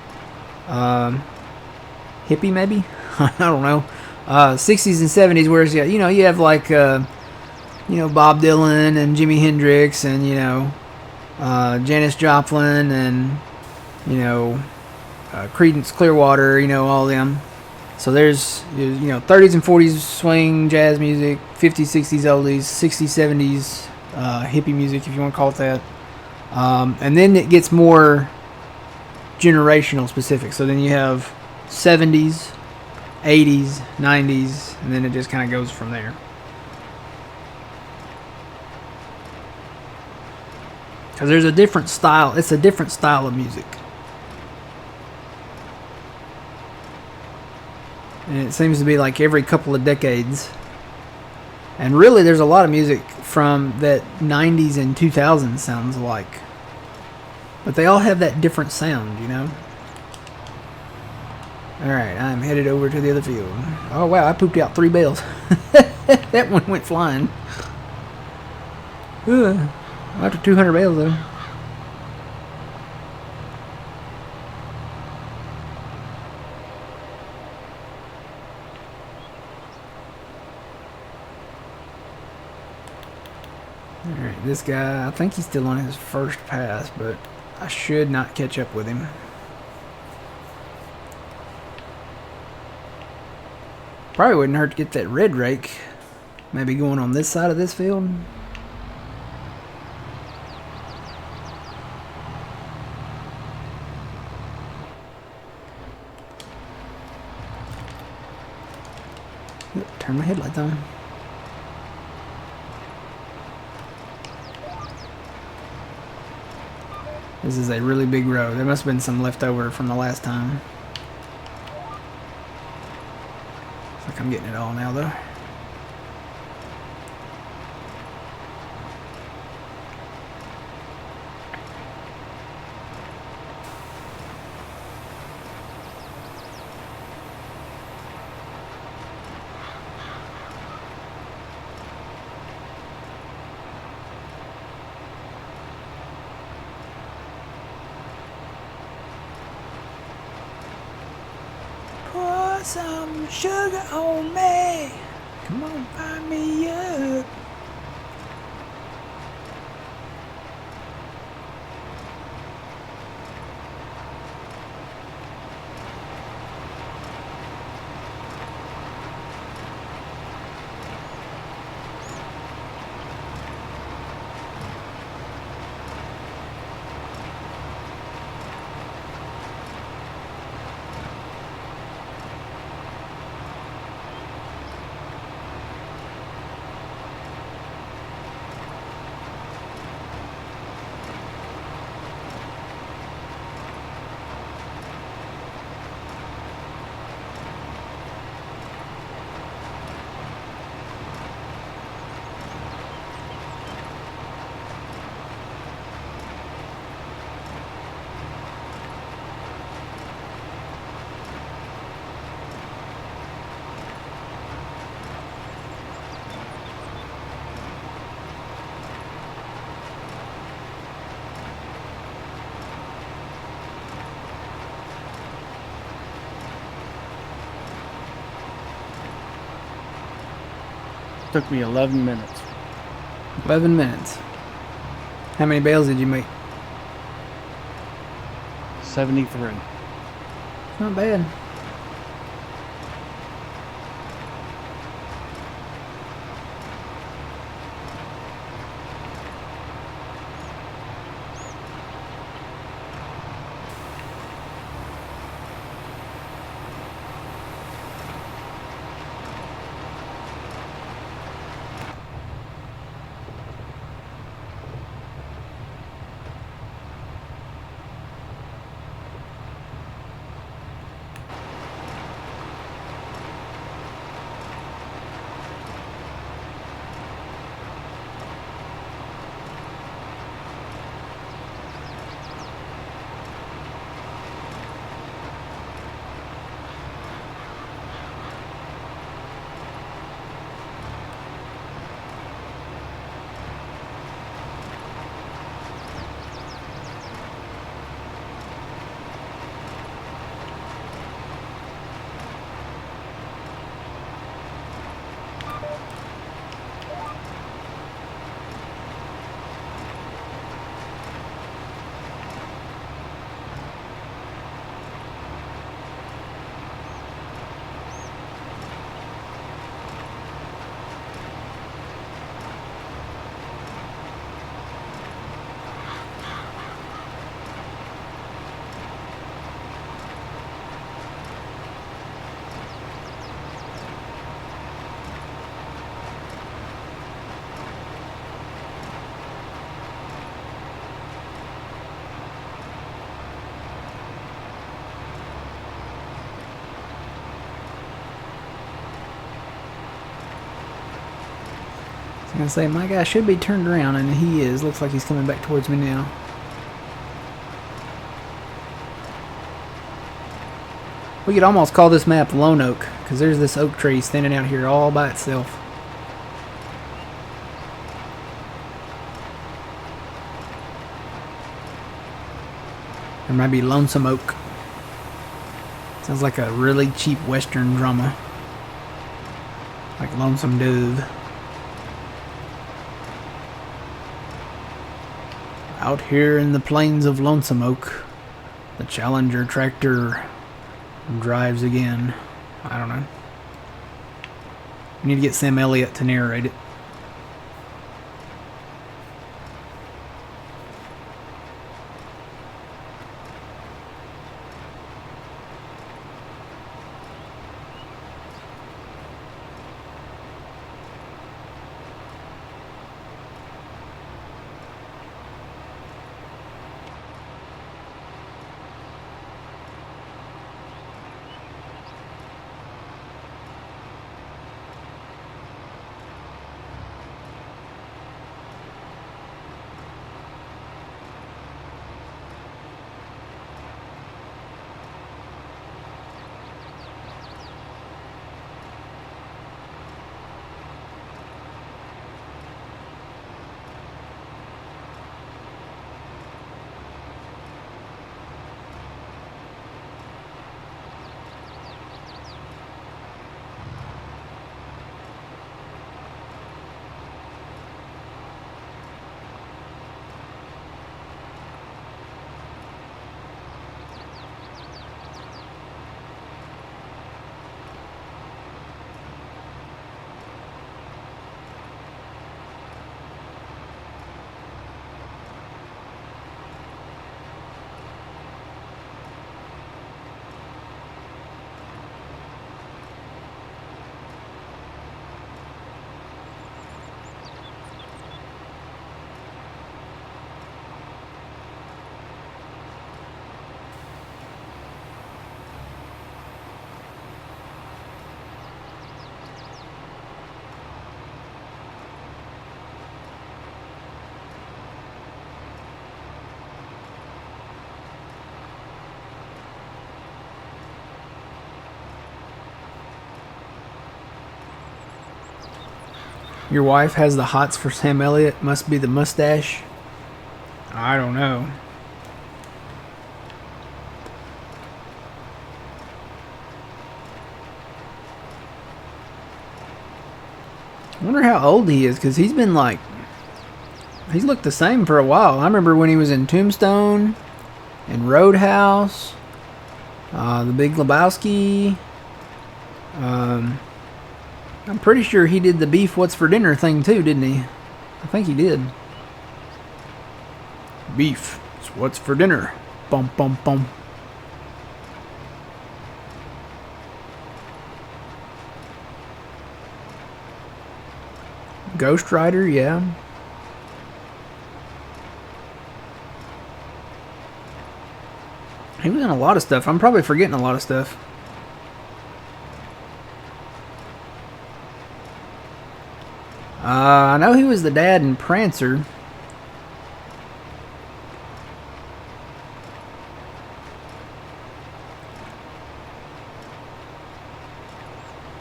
hippie maybe. I don't know. 60s and 70s where it's, you know, you have like you know, Bob Dylan and Jimi Hendrix and, you know, Janis Joplin and, you know, Creedence Clearwater, you know, all them. So there's, you know, 30s and 40s swing jazz music, 50s, 60s oldies, 60s, 70s hippie music, if you want to call it that. And then it gets more generational specific. So then you have 70s, 80s, 90s, and then it just kind of goes from there. Because there's a different style. It's a different style of music. And it seems to be like every couple of decades. And really, there's a lot of music from that 90s and 2000s sounds alike. But they all have that different sound, you know? Alright, I'm headed over to the other field. Oh, wow, I pooped out 3 bales. That one went flying. Ugh. After 200 bales, though. Alright, this guy, I think he's still on his first pass, but I should not catch up with him. Probably wouldn't hurt to get that red rake. Maybe going on this side of this field. Turn my headlights on. This is a really big row. There must have been some left over from the last time. Looks like I'm getting it all now, though. want some sugar on me? Come on, find me up. Took me 11 minutes. 11 minutes. How many bales did you make? 73. Not bad. I was gonna say, my guy should be turned around, and he is. Looks like he's coming back towards me now. We could almost call this map Lone Oak, because there's this oak tree standing out here all by itself. Or maybe Lonesome Oak. Sounds like a really cheap Western drama. Like Lonesome Dove. Out here in the plains of Lonesome Oak, the Challenger tractor drives again. I don't know. We need to get Sam Elliott to narrate it. Your wife has the hots for Sam Elliott. Must be the mustache. I don't know. I wonder how old he is, because he's been like... He's looked the same for a while. I remember when he was in Tombstone and Roadhouse, The Big Lebowski. I'm pretty sure he did the beef what's for dinner thing too, didn't he? I think he did. Beef, it's what's for dinner. Bum bum bum. Ghost Rider, yeah. He was in a lot of stuff. I'm probably forgetting a lot of stuff. I know he was the dad in Prancer.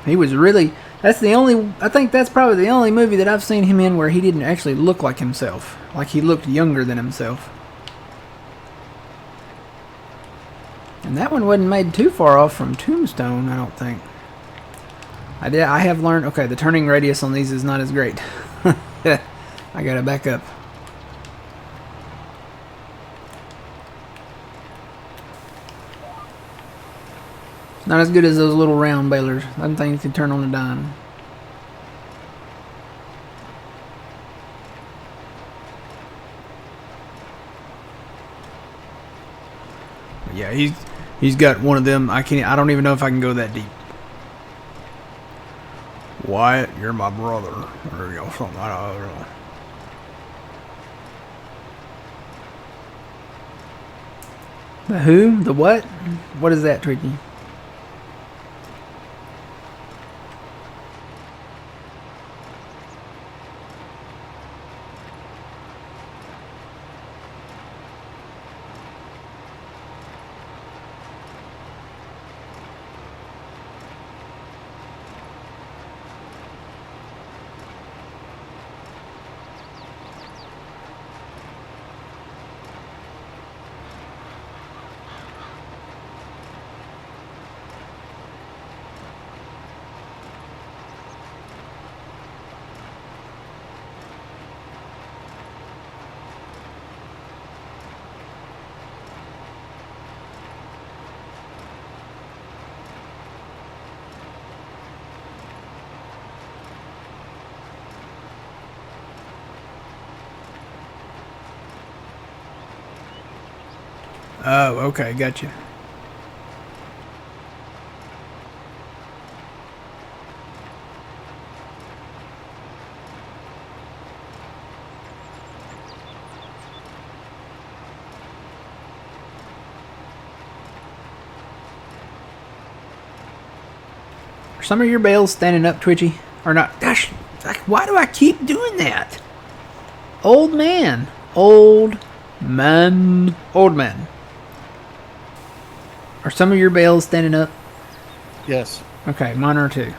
He was really... That's the only... I think that's probably the only movie that I've seen him in where he didn't actually look like himself. Like he looked younger than himself. And that one wasn't made too far off from Tombstone, I don't think. I have learned... Okay, the turning radius on these is not as great. I gotta back up. It's not as good as those little round balers. Them things can turn on a dime. But yeah, he's got one of them. I don't even know if I can go that deep. Wyatt, you're my brother. Or you know, something. I don't know. The who? The what? What is that, Tricky? Oh, okay, gotcha. Are some of your bales standing up, Twitchy? Or not? Gosh, why do I keep doing that? Old man. Old man. Old man. Are some of your bales standing up? Yes. Okay, mine are too.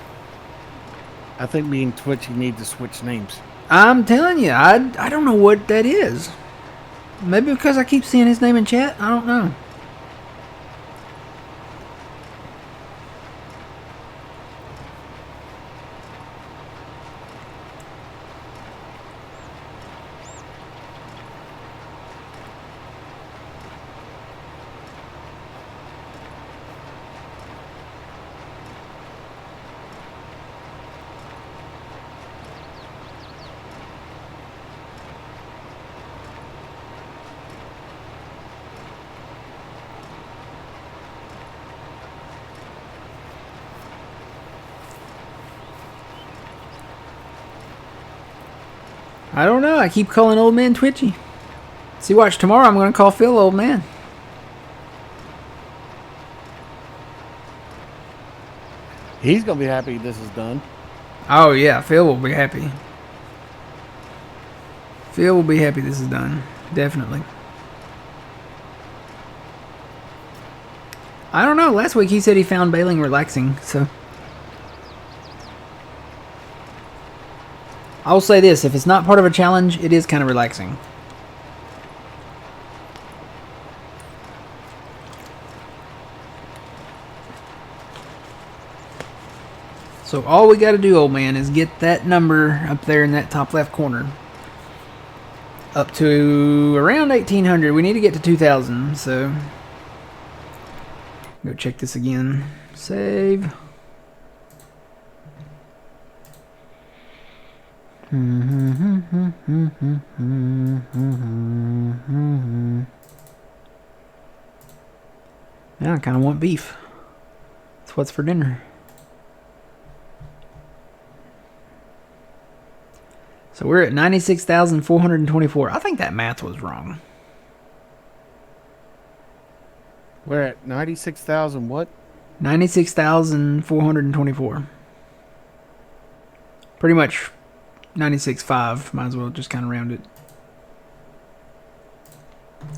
I think me and Twitchy need to switch names. I'm telling you, I don't know what that is. Maybe because I keep seeing his name in chat? I don't know. I don't know. I keep calling old man Twitchy. See, watch, tomorrow I'm going to call Phil old man. He's going to be happy this is done. Oh, yeah. Phil will be happy. Phil will be happy this is done. Definitely. I don't know. Last week he said he found bailing relaxing, so... I will say this: if it's not part of a challenge, it is kind of relaxing. So all we got to do, old man, is get that number up there in that top left corner. Up to around 1,800. We need to get to 2,000, so... Go check this again. Save. Now I kind of want beef. That's what's for dinner. So we're at 96,424. I think that math was wrong. We're at 96,000 what? 96,424. Pretty much 96.5. Might as well just kind of round it.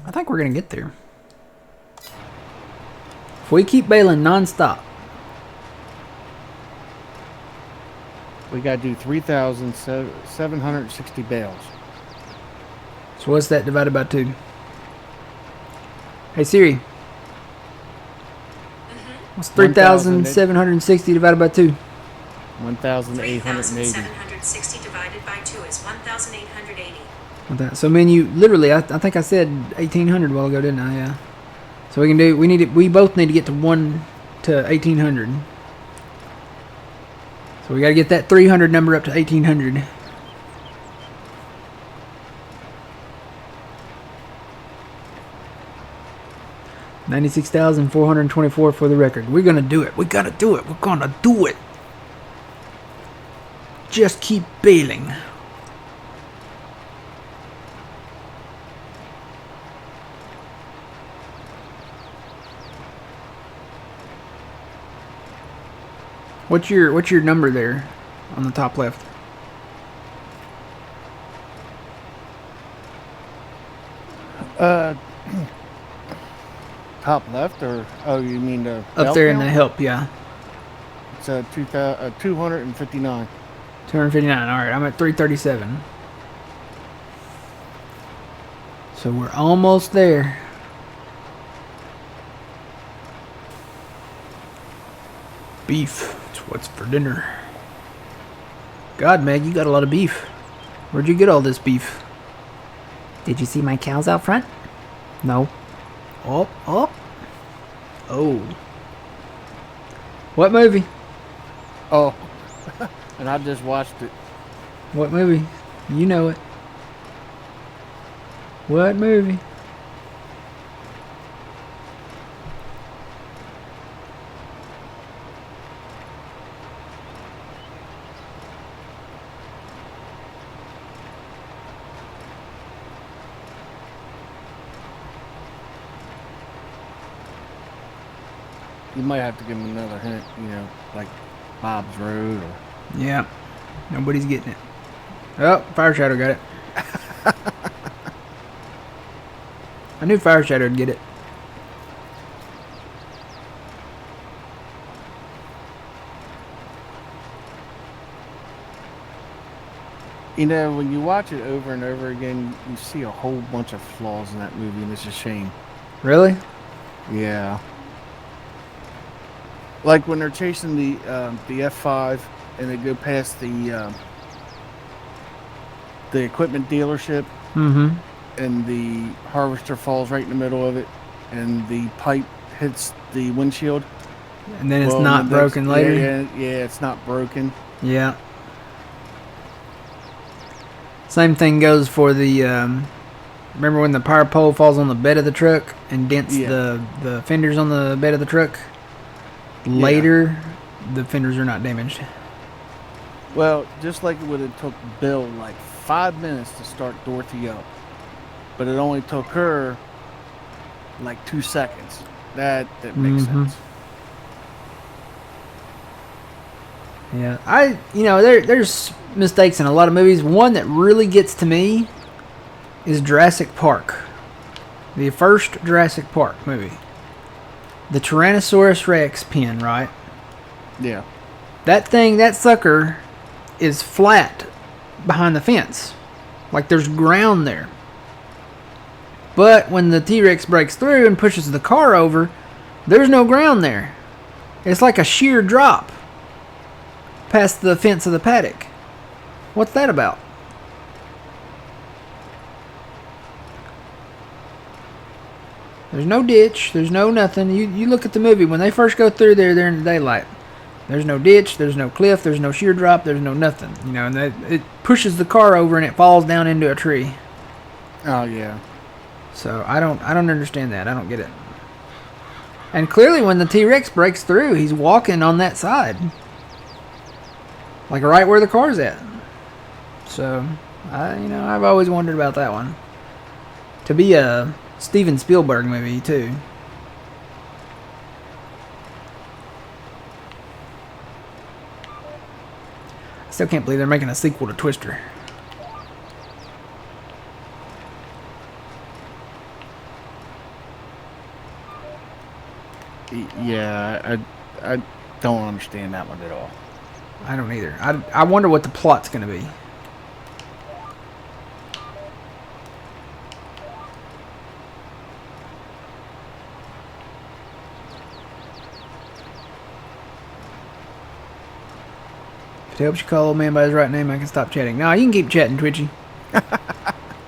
I think we're going to get there. If we keep bailing non-stop. We got to do 3,760 bales. So what's that divided by 2? Hey Siri. What's 3,760 divided by 2? 1,880. 3,760 divided by 2 is 1,880. So man, you literally, I think I said 1,800 a while ago, didn't I? Yeah. So we both need to get to 1,800. So we got to get that 300 number up to 1,800. $96,424 for the record. We're gonna do it. We gotta do it. We're gonna do it. Just keep bailing. What's your number there on the top left? Top left, or you mean the Up there in the help, yeah. It's 259. 259. All right, I'm at 337. So we're almost there. Beef. It's what's for dinner. God, Meg, you got a lot of beef. Where'd you get all this beef? Did you see my cows out front? No. Oh. What movie? Oh, and I just watched it. What movie? You know it. What movie? You might have to give him another hint, like Bob's Road or... Yeah. Nobody's getting it. Oh, Fire Shadow got it. I knew Fire Shadow would get it. When you watch it over and over again, you see a whole bunch of flaws in that movie, and it's a shame. Really? Yeah. Like when they're chasing the F5 and they go past the equipment dealership, and the harvester falls right in the middle of it, and the pipe hits the windshield. And then it's not broken later? Yeah, it's not broken. Yeah. Same thing goes for the... remember when the power pole falls on the bed of the truck and dents the fenders on the bed of the truck? Later, the fenders are not damaged. Well, just like it would have took Bill like 5 minutes to start Dorothy up, but it only took her like 2 seconds. That makes sense. Yeah, there's mistakes in a lot of movies. One that really gets to me is Jurassic Park, the first Jurassic Park movie. The Tyrannosaurus Rex pen, right? Yeah. That sucker is flat behind the fence. Like there's ground there. But when the T-Rex breaks through and pushes the car over, there's no ground there. It's like a sheer drop past the fence of the paddock. What's that about? There's no ditch. There's no nothing. You look at the movie. When they first go through there, they're in the daylight. There's no ditch. There's no cliff. There's no sheer drop. There's no nothing. You know, and it pushes the car over and it falls down into a tree. Oh yeah. So I don't understand that. I don't get it. And clearly, when the T-Rex breaks through, he's walking on that side, like right where the car's at. So, I've always wondered about that one. To be a Steven Spielberg movie too. I still can't believe they're making a sequel to Twister. Yeah, I don't understand that one at all. I don't either. I wonder what the plot's going to be. If it helps you call old man by his right name, I can stop chatting. No, you can keep chatting, Twitchy. You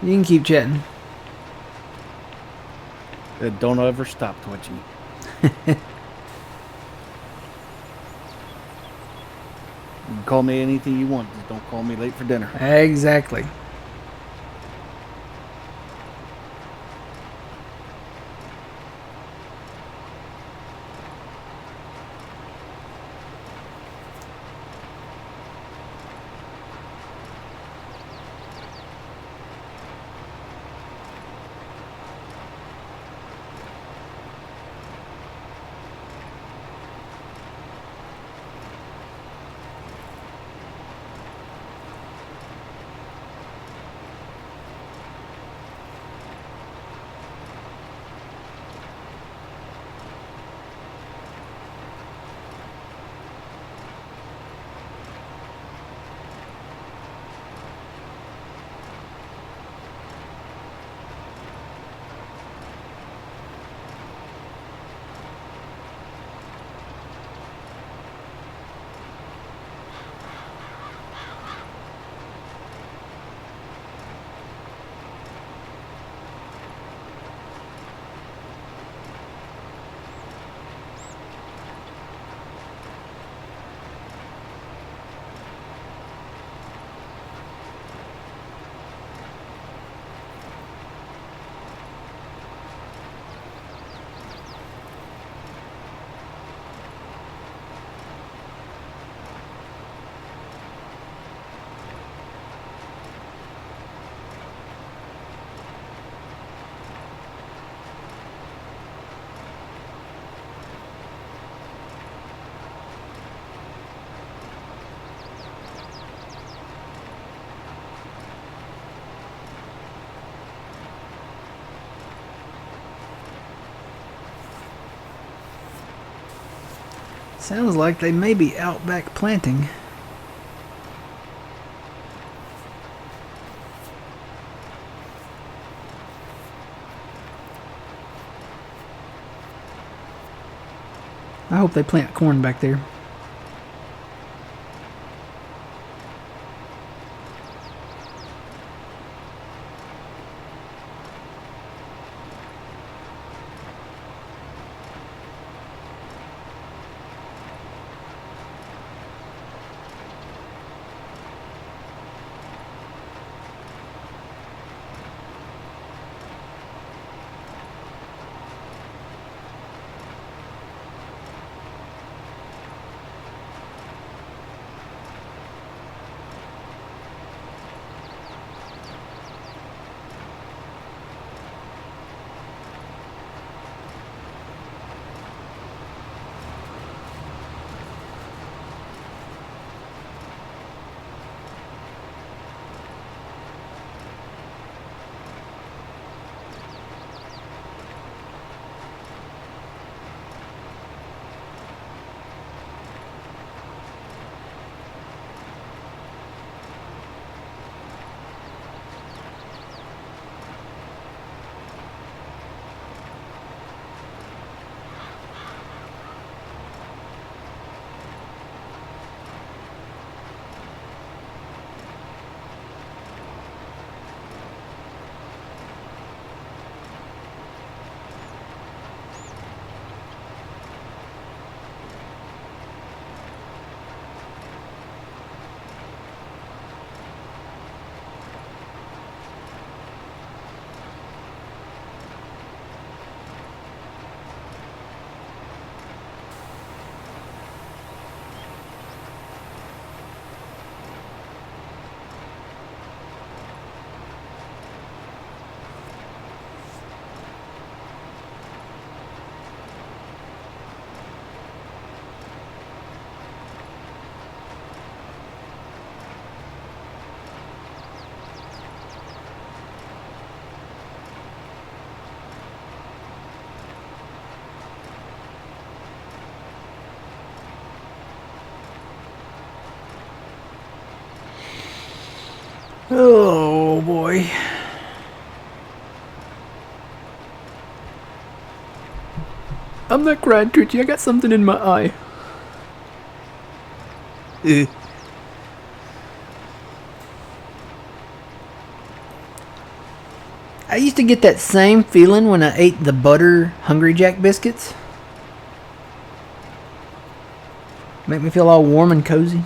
can keep chatting. Don't ever stop, Twitchy. You can call me anything you want. Just don't call me late for dinner. Exactly. Sounds like they may be out back planting. I hope they plant corn back there. Oh boy. I'm not crying, Twitchy. I got something in my eye. I used to get that same feeling when I ate the butter Hungry Jack biscuits. Make me feel all warm and cozy.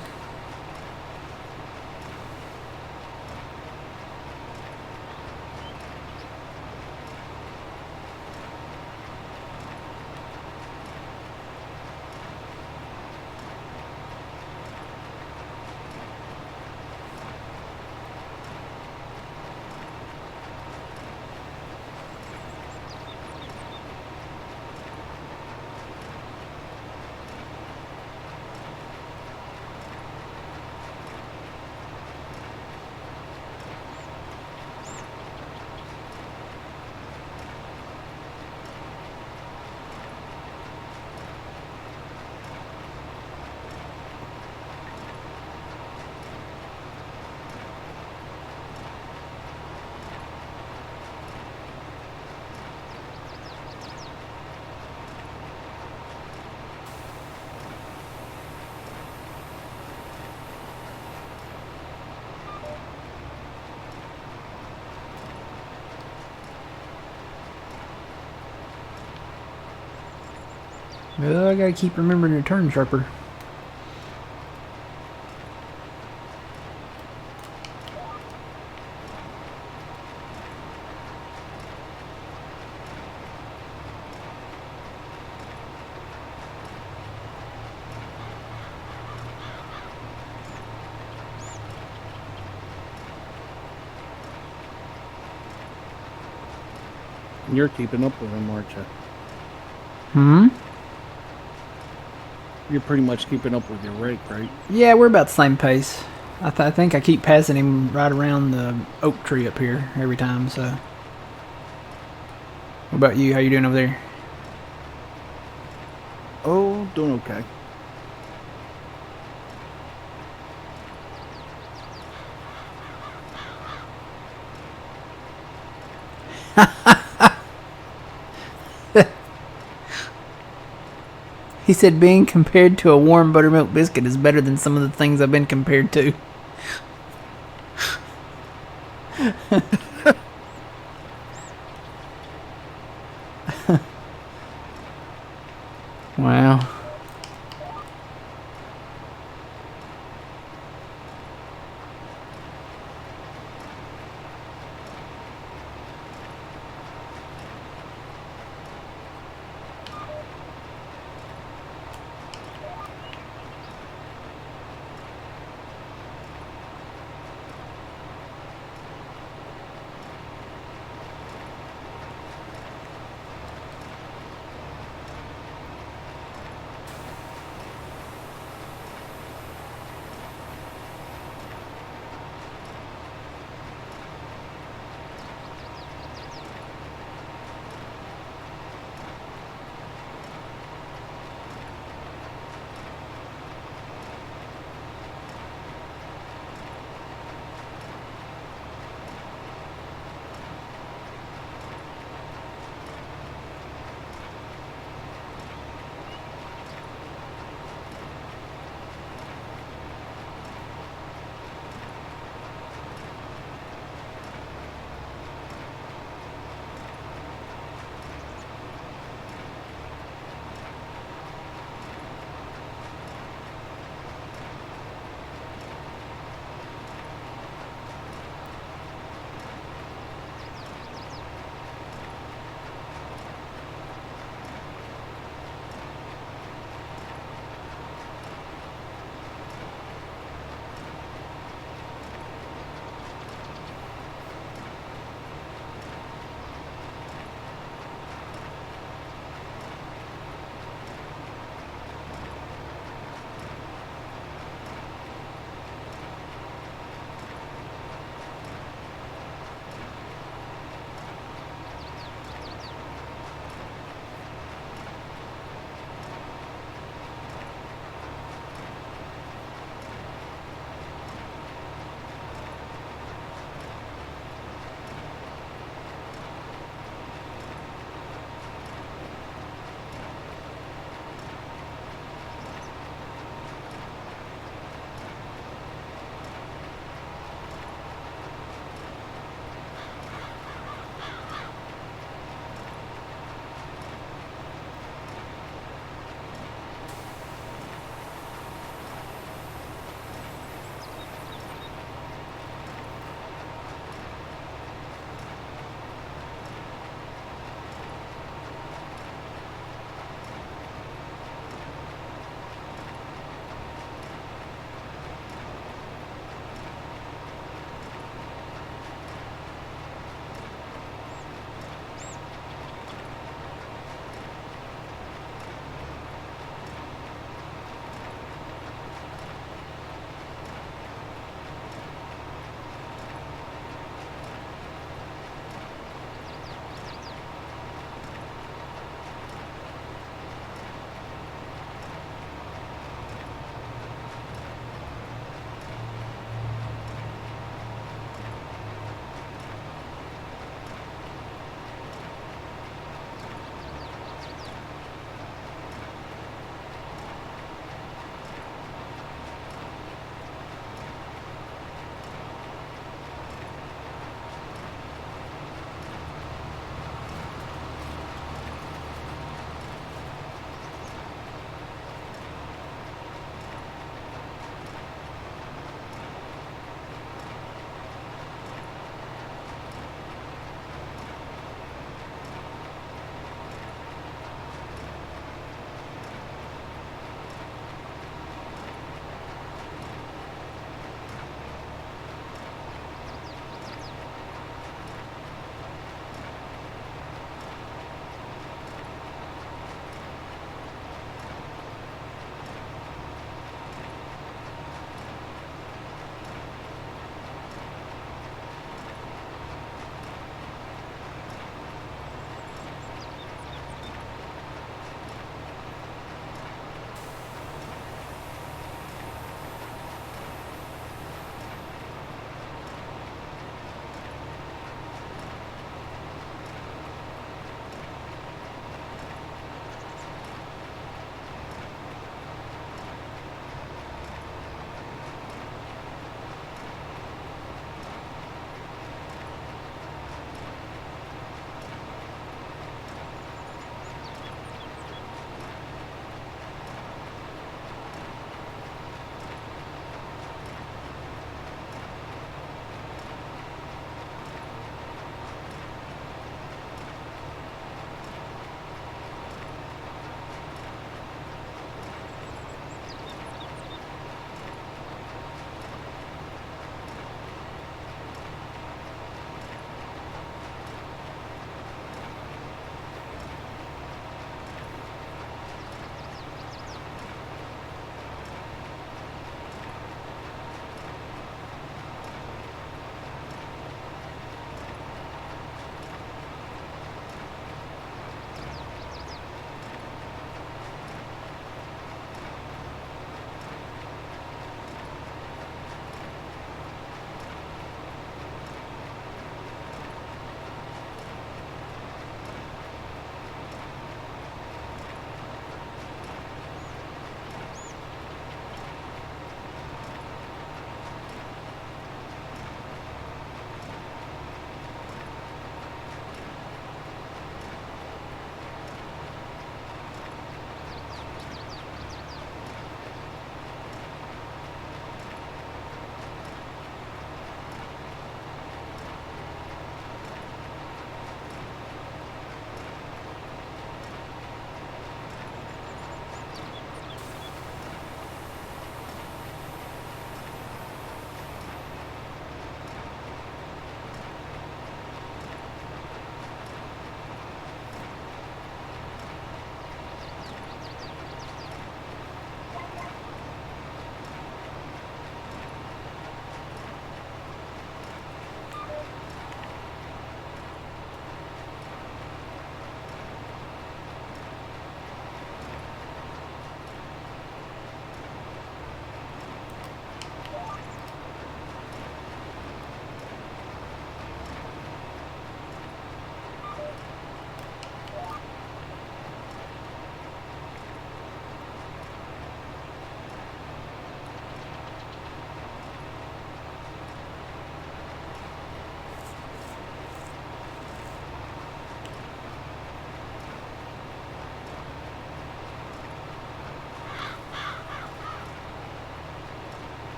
Well, I gotta keep remembering to turn sharper. You're keeping up with him, aren't you? Hmm? You're pretty much keeping up with your rake, right? Yeah, we're about the same pace. I think I keep passing him right around the oak tree up here every time, so. What about you? How you doing over there? Oh, doing okay. He said being compared to a warm buttermilk biscuit is better than some of the things I've been compared to. Wow.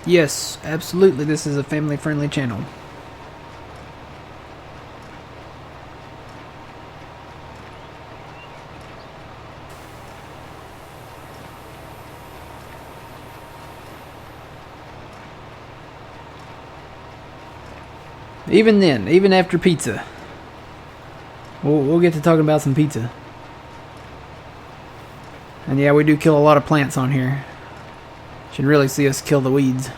Yes, absolutely. This is a family-friendly channel. Even then, even after pizza, we'll get to talking about some pizza. And yeah, we do kill a lot of plants on here. Should really see us kill the weeds.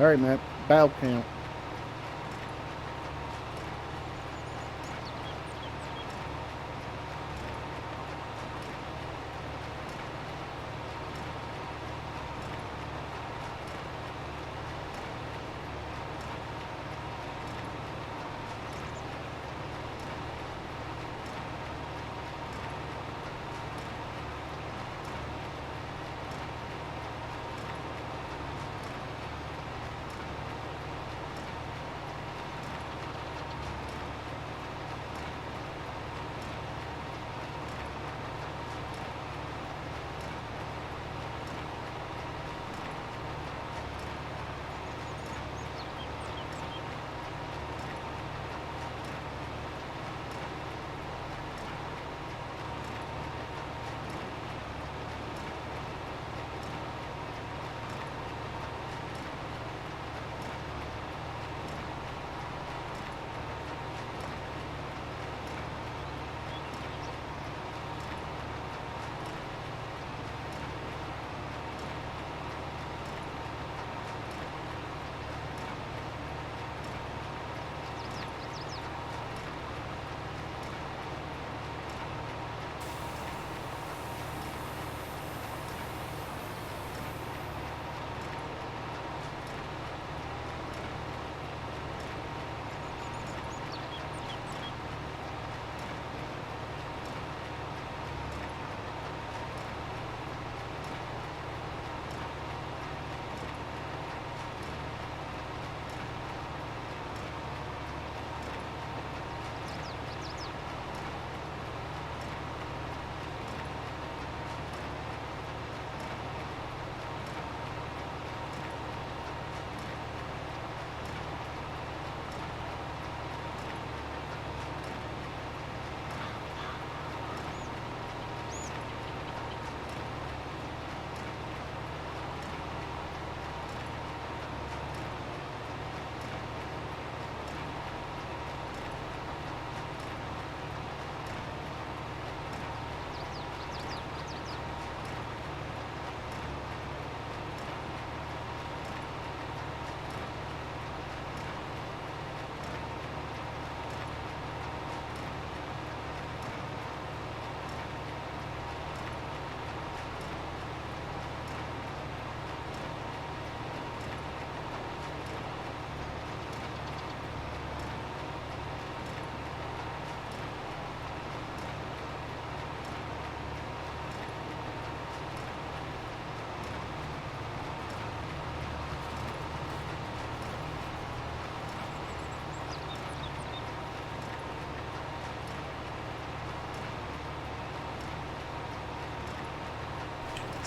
All right, Matt. Battle count.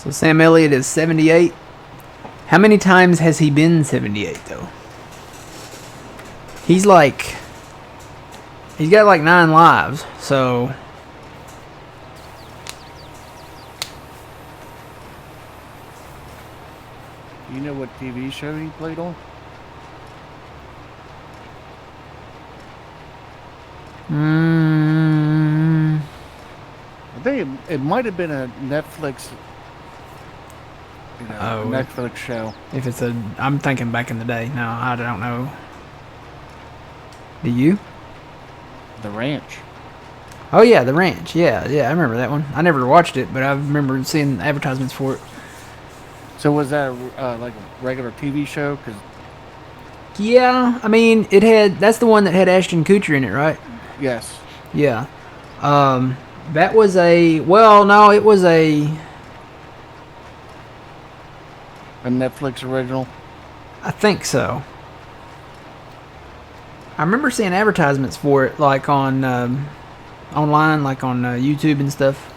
So Sam Elliott is 78. How many times has he been 78 though? He's got like 9 lives, so You know what TV show he played on? I think it might have been a Netflix, Oh. a Netflix show. if it's I'm thinking back in the day. No, I don't know. Do you? The Ranch. Oh yeah, The Ranch. Yeah, I remember that one. I never watched it, but I remember seeing advertisements for it. So was that like a regular TV show? Cause Yeah, I mean, that's the one that had Ashton Kutcher in it, right? yes, Yeah. That was it was a Netflix original. I think so. I remember seeing advertisements for it, like on online, like on YouTube and stuff.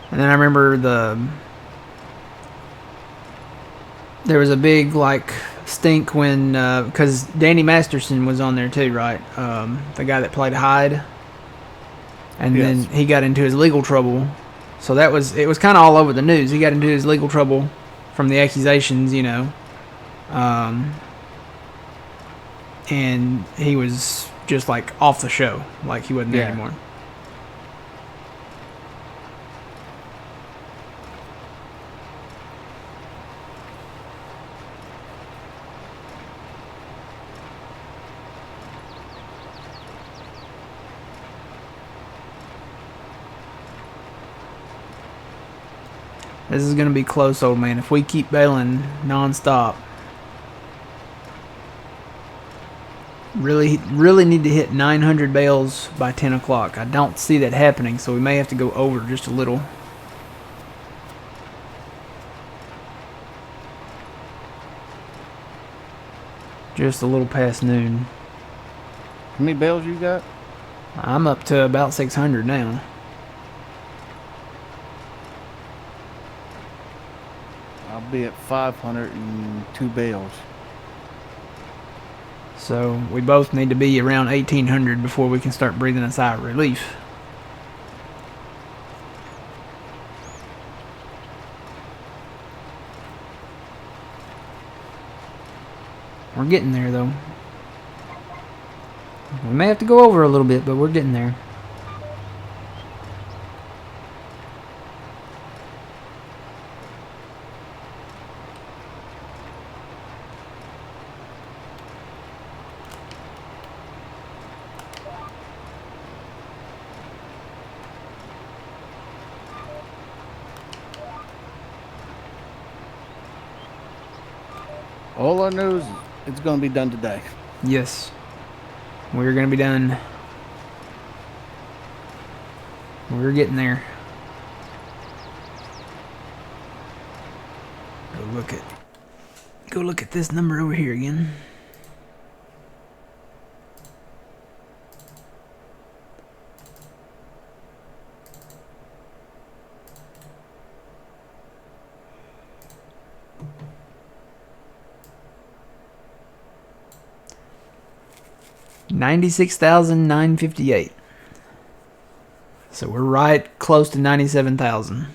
And then I remember there was a big like stink when because Danny Masterson was on there too, right? The guy that played Hyde, and Yes. then he got into his legal trouble. So it was kind of all over the news. He got into his legal trouble from the accusations, and he was just like off the show, like he wasn't there anymore. This is going to be close, old man. If we keep bailing non-stop. Really need to hit 900 bales by 10 o'clock. I don't see that happening, so we may have to go over just a little. Just a little past noon. How many bales you got? I'm up to about 600 now. I'll be at 502 bales. So we both need to be around 1800 before we can start breathing a sigh of relief. We're getting there though. We may have to go over a little bit, but we're getting there. All I know is it's going to be done today. Yes. We're going to be done. We're getting there. Go look at this number over here again. $96,958. So we're right close to 97,000.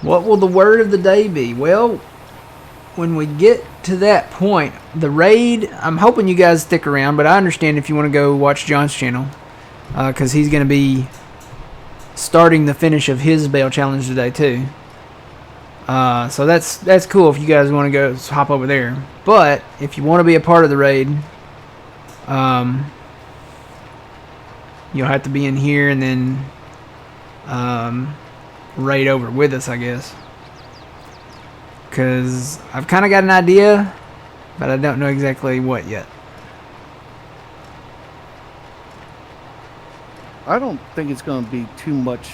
What will the word of the day be? Well, when we get to that point, the raid, I'm hoping you guys stick around, but I understand if you want to go watch John's channel, because he's going to be starting the finish of his bale challenge today too. So that's cool if you guys want to go hop over there. But if you want to be a part of the raid, you'll have to be in here and then raid over with us, I guess. Because I've kind of got an idea, but I don't know exactly what yet. I don't think it's going to be too much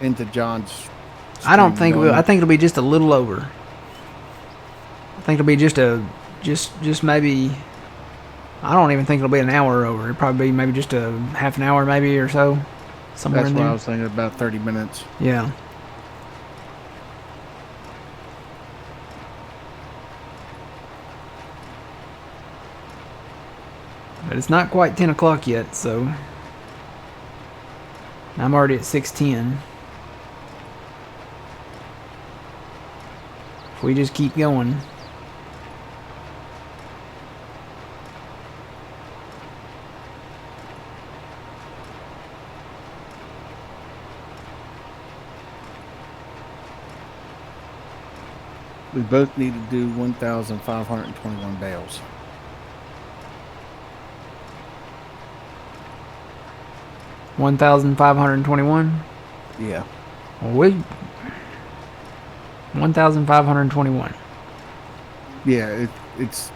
into John's I don't think going. I think it'll be just a little over. I think it'll be just maybe. I don't even think it'll be an hour over. It'll probably be maybe just a half an hour, maybe or so, somewhere That's in what there. I was thinking, about 30 minutes. Yeah. But it's not quite 10 o'clock yet, so I'm already at 6:10. If we just keep going. We both need to do 1,521 bales. $1,521. Yeah. Well, 1,521 Yeah, it's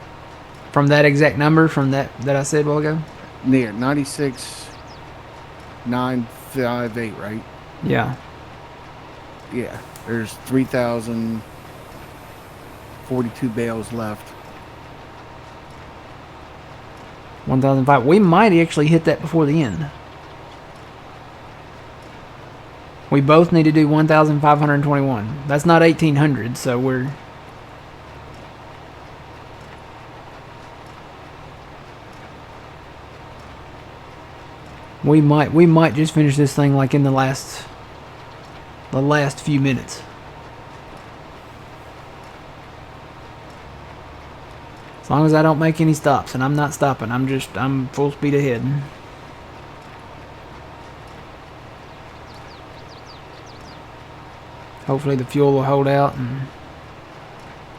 from that exact number from that I said a while ago. near 96,958, right? Yeah. Yeah. There's 3,042 bales left. 1,005. We might actually hit that before the end. We both need to do 1,521. That's not 1,800, so we're... We might just finish this thing like in the last few minutes. As long as I don't make any stops, and I'm not stopping. I'm full speed ahead. Hopefully the fuel will hold out and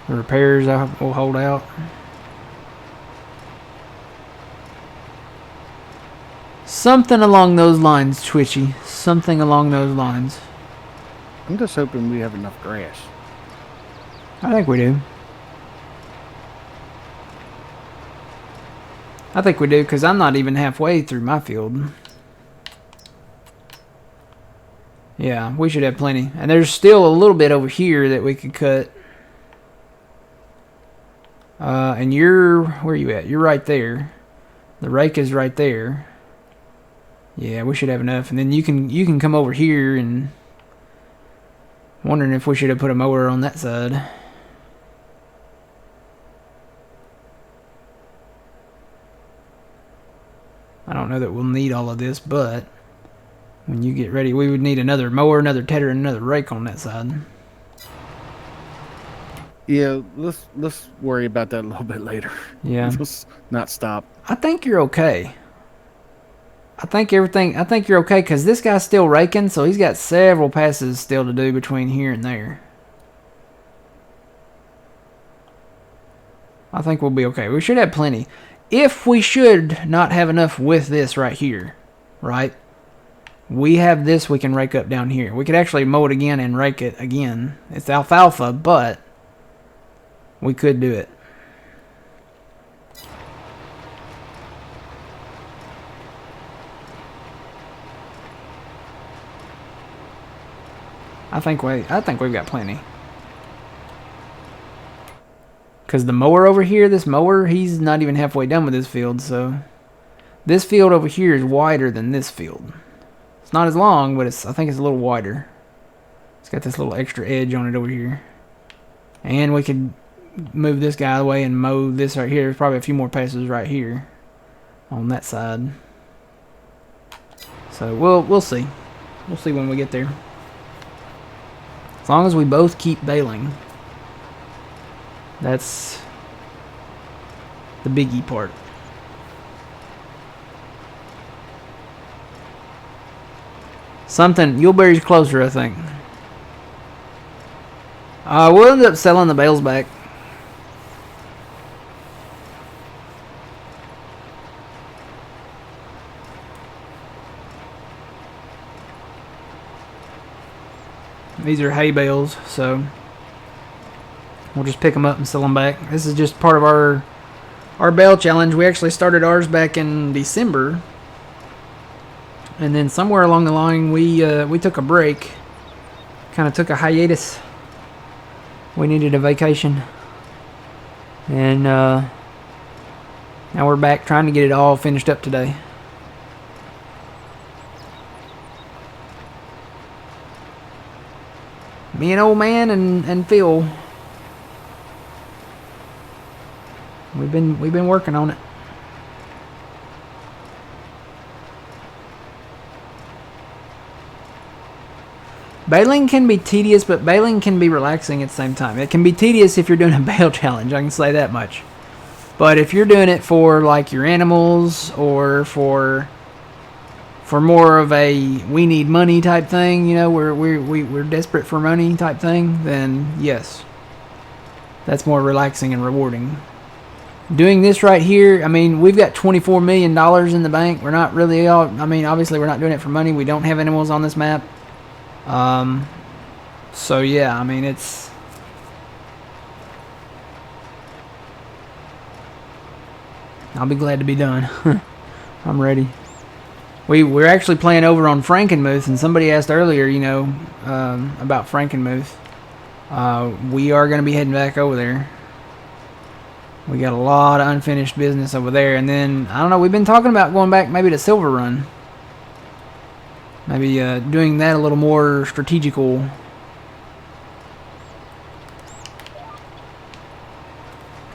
the repairs will hold out. Something along those lines, Twitchy. Something along those lines. I'm just hoping we have enough grass. I think we do. I think we do, because I'm not even halfway through my field. Yeah, we should have plenty. And there's still a little bit over here that we could cut. And where are you at? You're right there. The rake is right there. Yeah, we should have enough. And then you can come over here, and wondering if we should have put a mower on that side. I don't know that we'll need all of this, but when you get ready, we would need another mower, another tedder, and another rake on that side. Yeah, let's worry about that a little bit later. Yeah. Let's not stop. I think you're okay. I think you're okay, because this guy's still raking, so he's got several passes still to do between here and there. I think we'll be okay. We should have plenty. If we should not have enough with this right here, right? We have this we can rake up down here. We could actually mow it again and rake it again. It's alfalfa, but we could do it. I think we've got plenty. Because the mower over here, this mower, he's not even halfway done with this field, so this field over here is wider than this field. It's not as long, but I think it's a little wider. It's got this little extra edge on it over here. And we could move this guy away and mow this right here. There's probably a few more passes right here on that side. So we'll see. We'll see when we get there. As long as we both keep baling. That's the biggie part. Yuleberry's closer, I think. We'll end up selling the bales back. These are hay bales, so we'll just pick them up and sell them back. This is just part of our bale challenge. We actually started ours back in December, and then somewhere along the line we took a break, kind of took a hiatus. We needed a vacation. And now we're back trying to get it all finished up today. Me and old man and Phil. We've been working on it. Baling can be tedious, but baling can be relaxing at the same time. It can be tedious if you're doing a bale challenge, I can say that much. But if you're doing it for like your animals or for more of a we need money type thing, you know, we're desperate for money type thing, then yes, that's more relaxing and rewarding. Doing this right here, I mean, we've got $24 million in the bank. We're not really all, I mean, obviously we're not doing it for money. We don't have animals on this map. So yeah, I mean, it's I'll be glad to be done. I'm ready. We're actually playing over on Frankenmuth, and somebody asked earlier, you know, about Frankenmuth. We are going to be heading back over there. We got a lot of unfinished business over there, and then I don't know. We've been talking about going back maybe to Silver Run. Maybe doing that a little more strategical.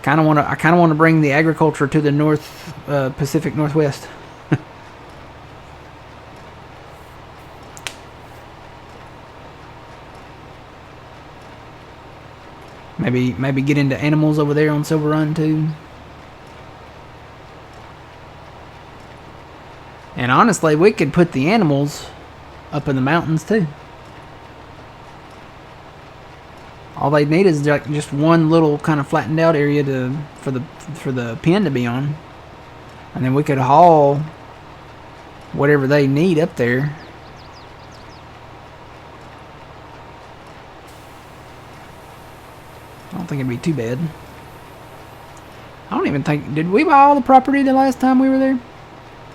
I kind of want to bring the agriculture to the North Pacific Northwest. Maybe get into animals over there on Silver Run too. And honestly, we could put the animals up in the mountains too. All they need is like just one little kind of flattened out area for the pen to be on, and then we could haul whatever they need up there. I don't think it'd be too bad. I don't even think, did we buy all the property the last time we were there?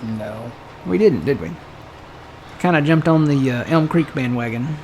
No. We didn't, did we? Kind of jumped on the Elm Creek bandwagon.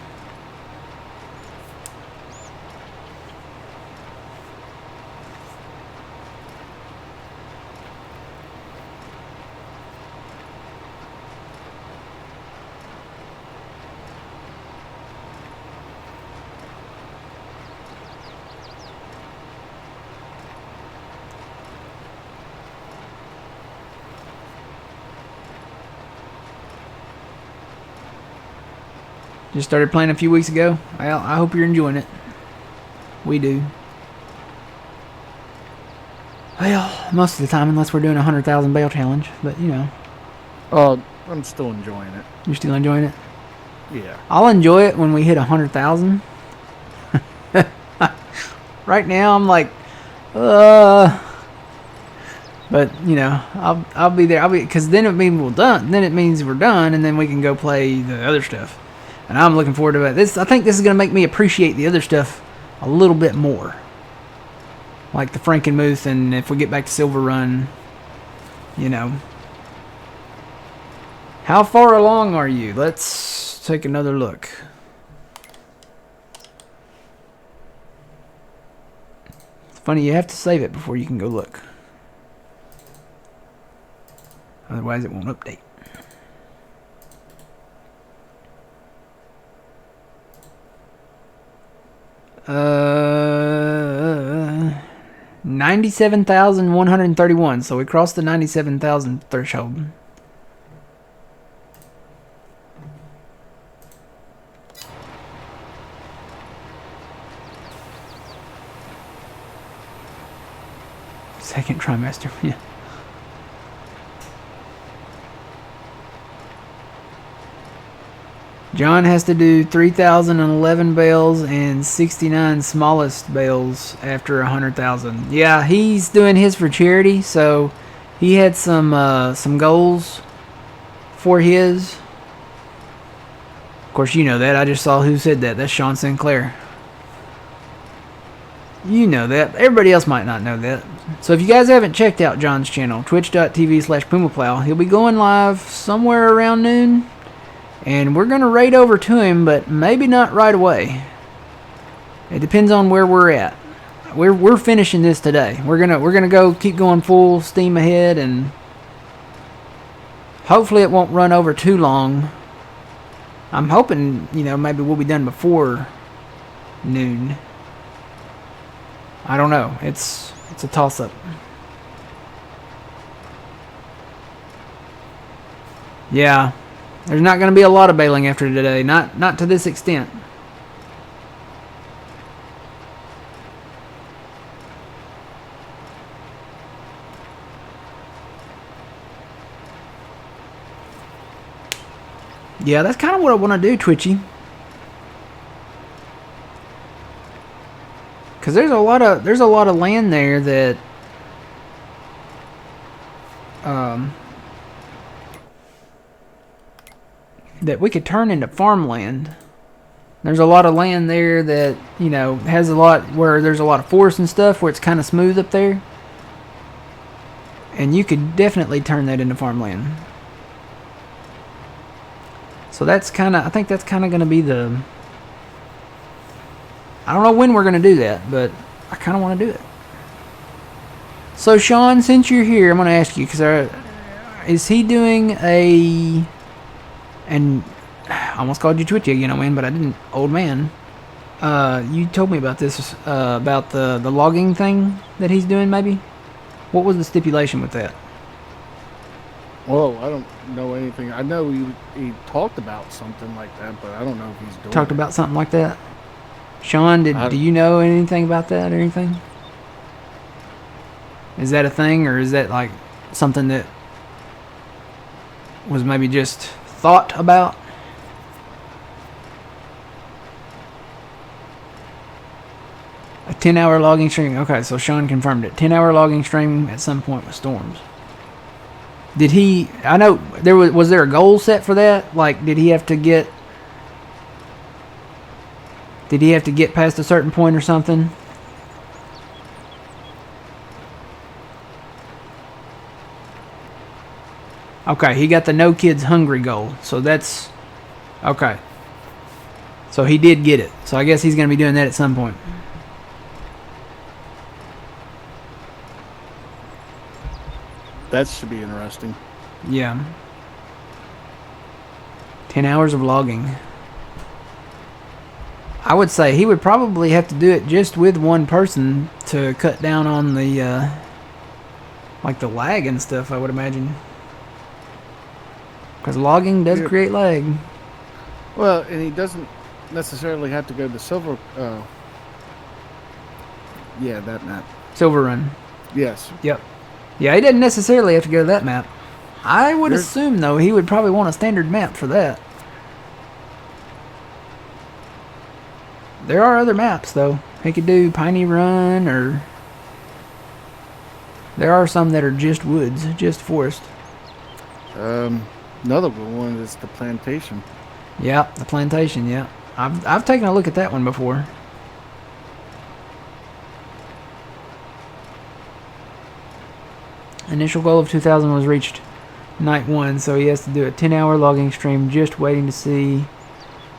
Just started playing a few weeks ago. Well, I hope you're enjoying it. We do. Well, most of the time, unless we're doing a 100,000 bale challenge. But, you know. Oh, I'm still enjoying it. You're still enjoying it? Yeah. I'll enjoy it when we hit 100,000. Right now, I'm like, but you know, I'll be there. Because then it means we're done. Then it means we're done, and then we can go play the other stuff. And I'm looking forward to it. I think this is going to make me appreciate the other stuff a little bit more. Like the Frankenmuth, and if we get back to Silver Run, you know. How far along are you? Let's take another look. It's funny, you have to save it before you can go look. Otherwise it won't update. 97,131. So we crossed the 97,000 threshold. Second trimester, yeah. John has to do 3,011 bales and 69 smallest bales after 100,000. Yeah, he's doing his for charity, so he had some goals for his. Of course, you know that. I just saw who said that. That's Sean Sinclair. You know that. Everybody else might not know that. So if you guys haven't checked out John's channel, twitch.tv/PumaPlow, he'll be going live somewhere around noon. And we're going to raid over to him, but maybe not right away. It depends on where we're at. We're finishing this today. We're gonna go keep going full steam ahead, and hopefully it won't run over too long. I'm hoping, maybe we'll be done before noon. I don't know. It's a toss-up. Yeah, there's not going to be a lot of bailing after today. Not to this extent. Yeah, that's kind of what I want to do, Twitchy. Cause there's a lot of land there that that we could turn into farmland. There's a lot of land there that has a lot where there's a lot of forest and stuff where it's kind of smooth up there, and you could definitely turn that into farmland. So that's I think that's kind of going to be the... I don't know when we're going to do that, but I kind of want to do it. So, Sean, since you're here, I'm going to ask you, because is he doing a... And I almost called you Twitchy again, man, but I didn't. Old man. You told me about this, about the logging thing that he's doing, maybe? What was the stipulation with that? Well, I don't know anything. I know he talked about something like that, but I don't know if he's doing Talked it. about something like that? Sean, do you know anything about that or anything? Is that a thing, or is that like something that was maybe just thought about? A 10-hour logging stream. Okay, so Sean confirmed it. 10-hour logging stream at some point with storms. Did he... I know there was there a goal set for that? Like, did he have to get past a certain point or something? Okay, he got the no kids hungry goal. So that's... Okay. So he did get it. So I guess he's going to be doing that at some point. That should be interesting. Yeah. 10 hours of logging. I would say he would probably have to do it just with one person to cut down on the like the lag and stuff, I would imagine. Because logging does create lag. Well, and he doesn't necessarily have to go to Silver... yeah, that map. Silver Run. Yes. Yep. Yeah, he doesn't necessarily have to go to that map. I would assume, though, he would probably want a standard map for that. There are other maps, though. He could do Piney Run, or... There are some that are just woods, just forest. Another one is the Plantation. Yeah, the Plantation, yeah. I've taken a look at that one before. Initial goal of 2,000 was reached night 1, so he has to do a 10-hour logging stream, just waiting to see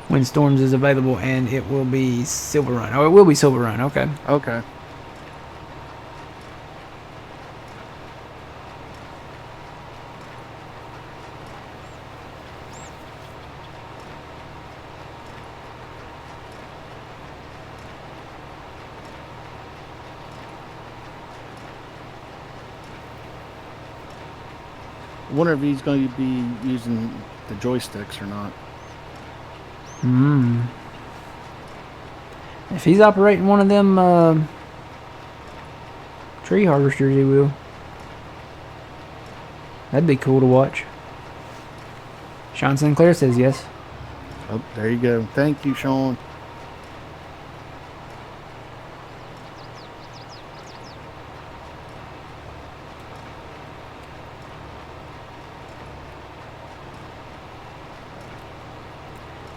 when Storms is available, and it will be Silver Run. Oh, it will be Silver Run, okay. Okay. I wonder if he's going to be using the joysticks or not. If he's operating one of them tree harvesters, he will. That'd be cool to watch. Sean Sinclair says yes. Oh, there you go. Thank you, Sean.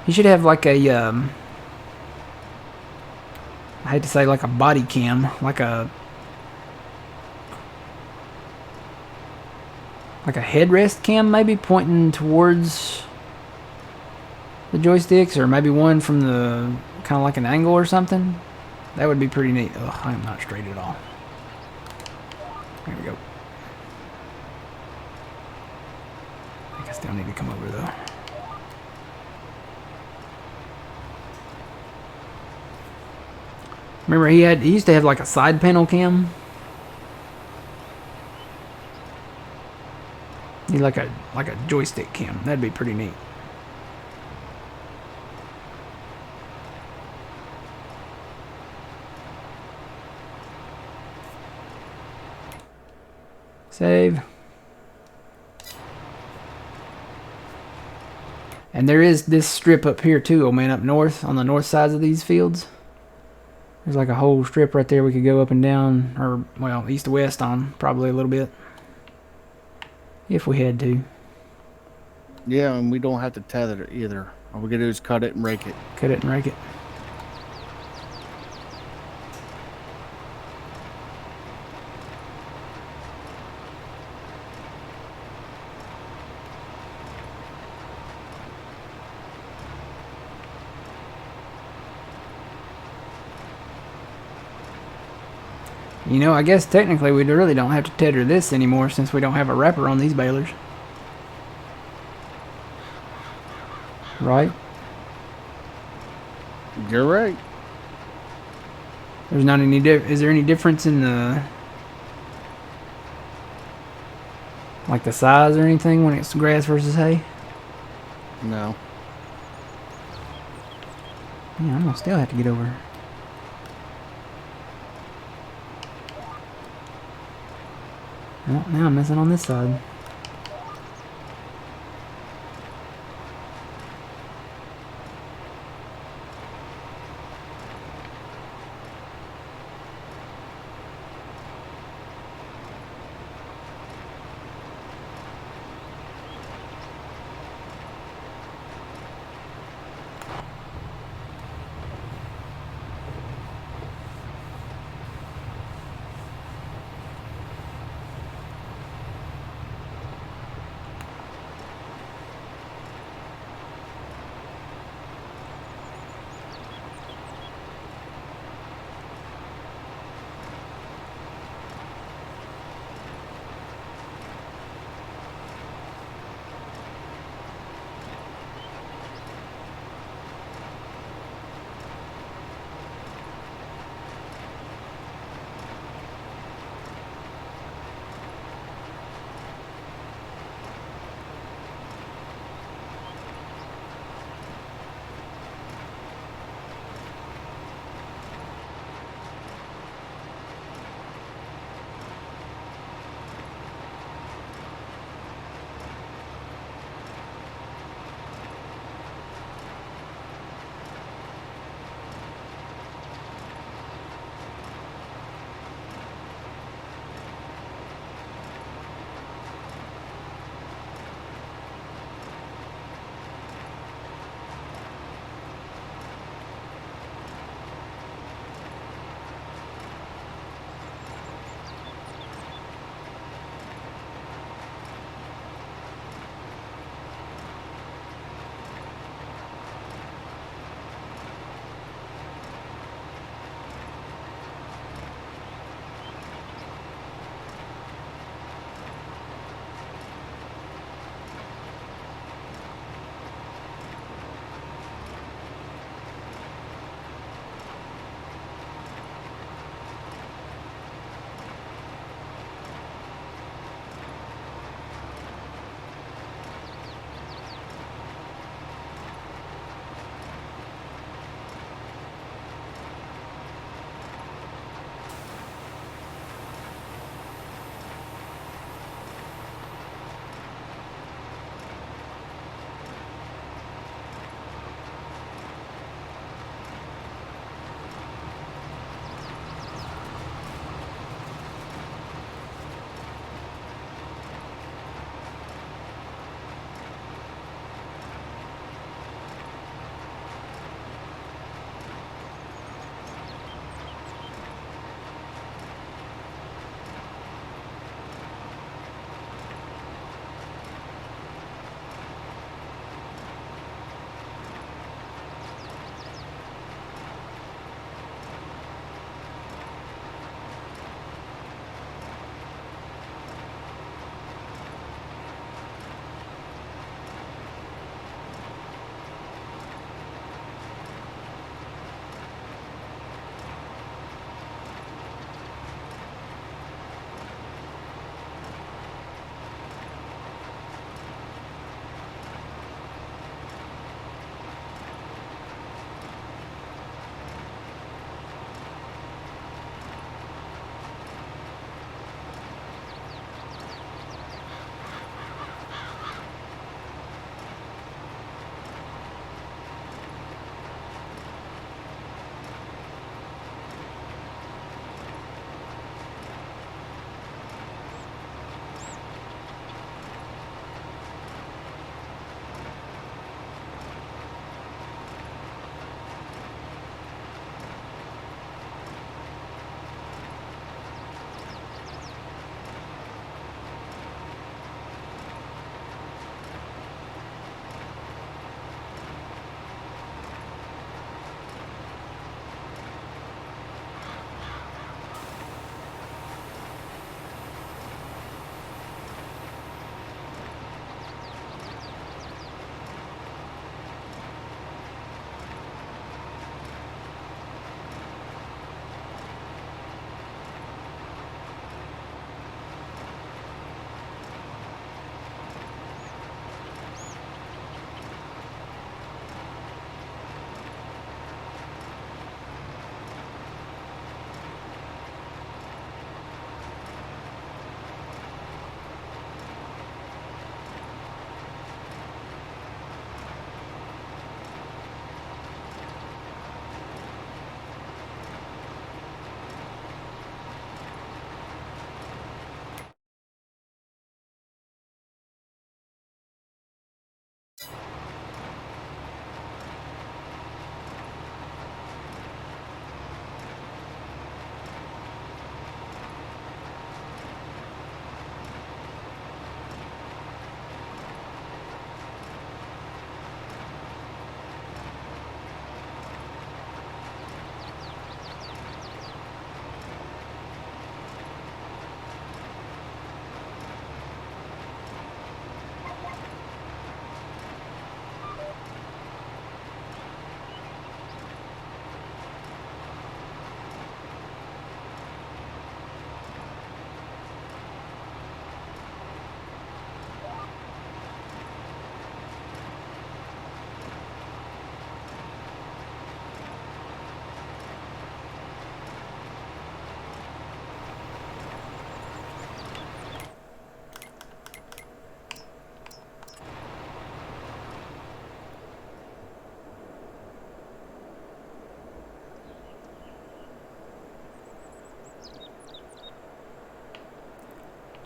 He should have like a, I hate to say like a body cam, like a headrest cam maybe, pointing towards the joysticks, or maybe one from the kind of like an angle or something. That would be pretty neat. Ugh, I am not straight at all. There we go. I think I still need to come over though. Remember he used to have like a side panel cam. Need like a joystick cam. That'd be pretty neat. Save. And there is this strip up here too, old man, up north, on the north sides of these fields. There's like a whole strip right there we could go up and down, or, well, east to west on, probably a little bit. If we had to. Yeah, and we don't have to tether it either. All we gotta do is cut it and rake it. Cut it and rake it. You know, I guess technically we really don't have to tether this anymore since we don't have a wrapper on these balers. Right? You're right. There's not any is there any difference in the like the size or anything when it's grass versus hay? No. Yeah, I'm gonna still have to get over. Well, now I'm messing on this side.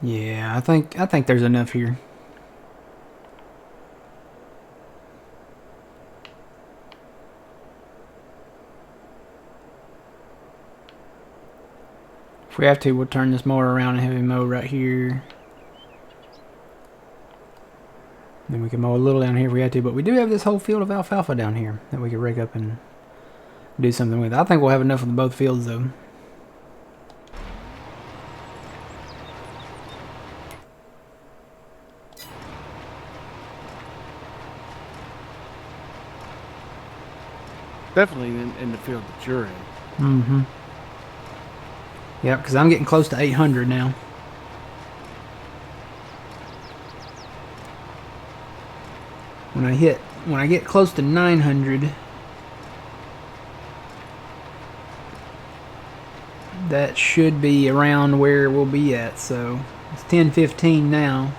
Yeah, I think there's enough here. If we have to, we'll turn this mower around and have him mow right here. Then we can mow a little down here if we had to, but we do have this whole field of alfalfa down here that we could rake up and do something with. I think we'll have enough of both fields though. Definitely in the field that you're in. Mm-hmm. Yep, because I'm getting close to 800 now. When I get close to 900, that should be around where we'll be at. So it's 10:15 now.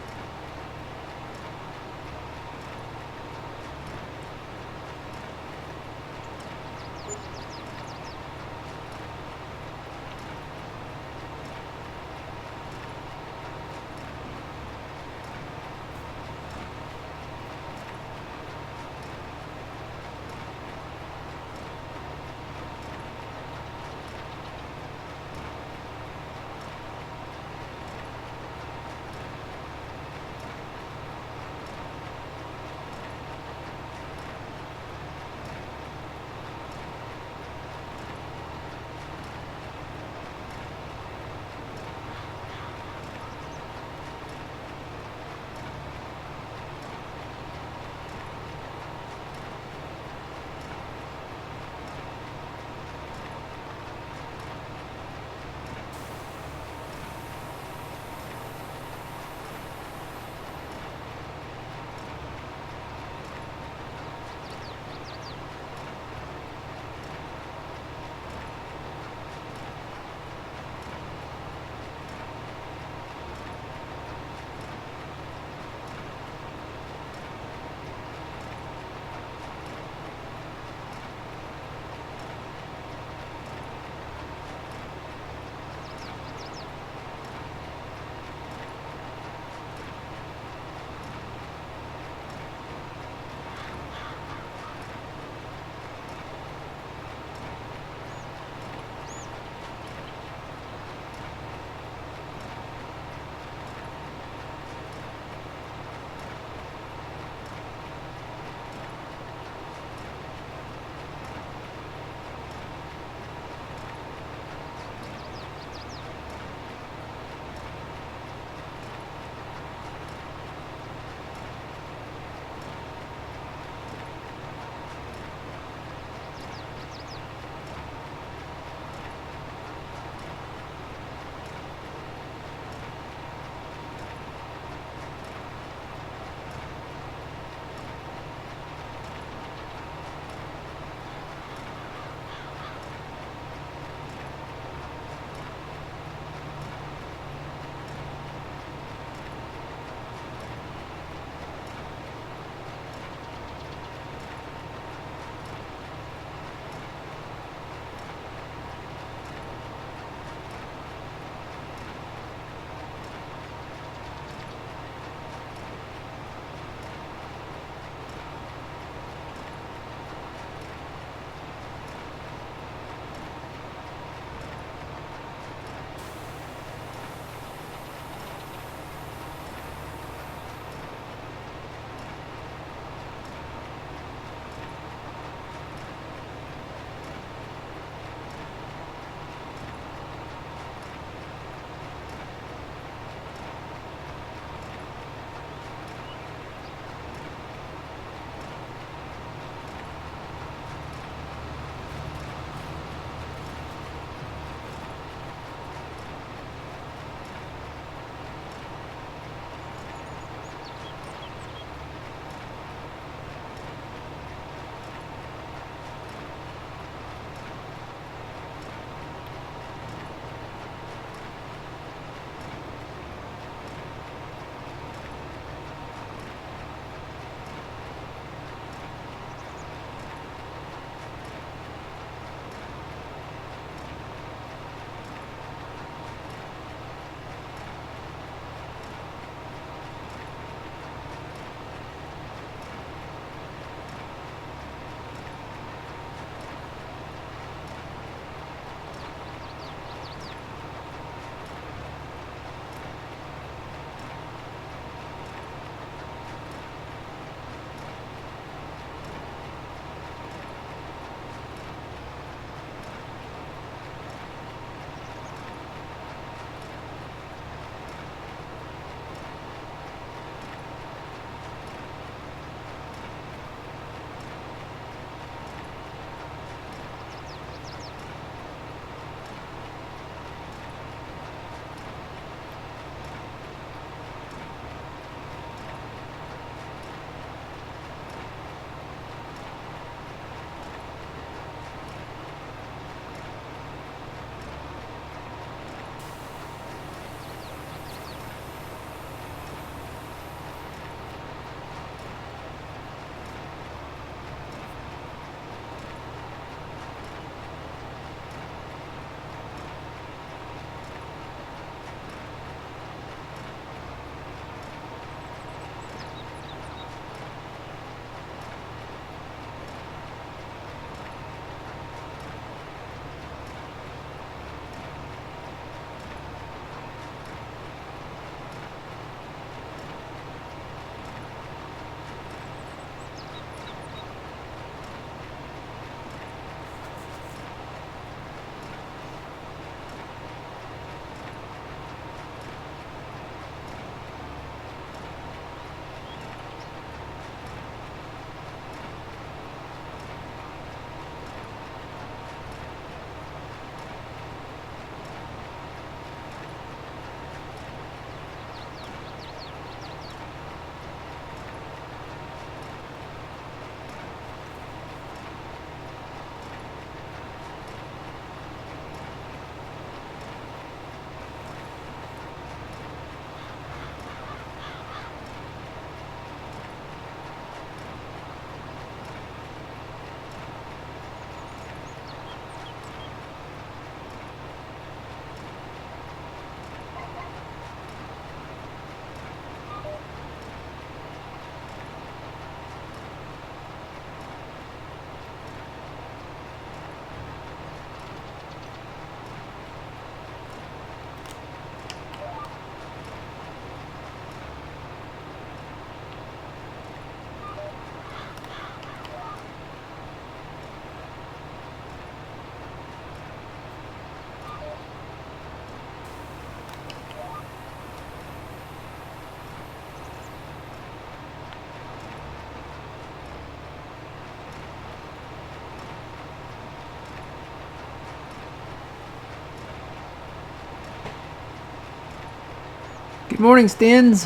Good morning, Stins.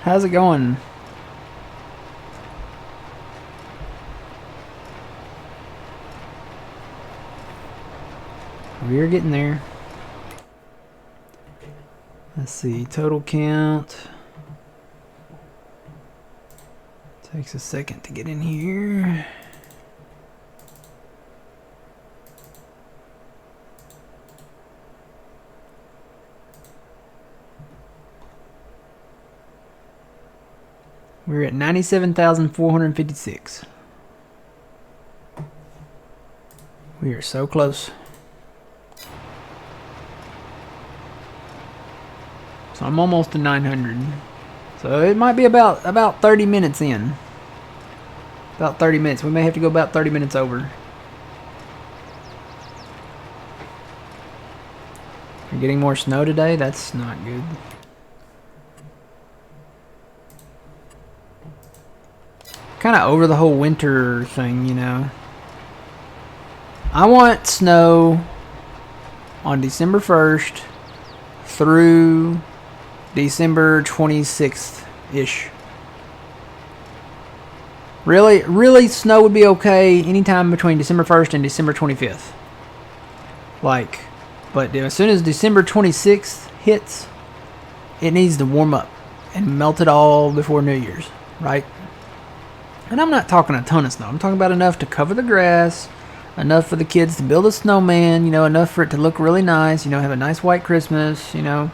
How's it going? We're getting there. Let's see, total count. Takes a second to get in here. We're at 97,456. We are so close. So I'm almost to 900. So it might be about 30 minutes in. About 30 minutes. We may have to go about 30 minutes over. We're getting more snow today. That's not good. Kind of over the whole winter thing, you know. I want snow on December 1st through December 26th-ish. Really, snow would be okay anytime between December 1st and December 25th. Like, but as soon as December 26th hits, it needs to warm up and melt it all before New Year's, right? And I'm not talking a ton of snow. I'm talking about enough to cover the grass, enough for the kids to build a snowman, you know, enough for it to look really nice, you know, have a nice white Christmas, you know.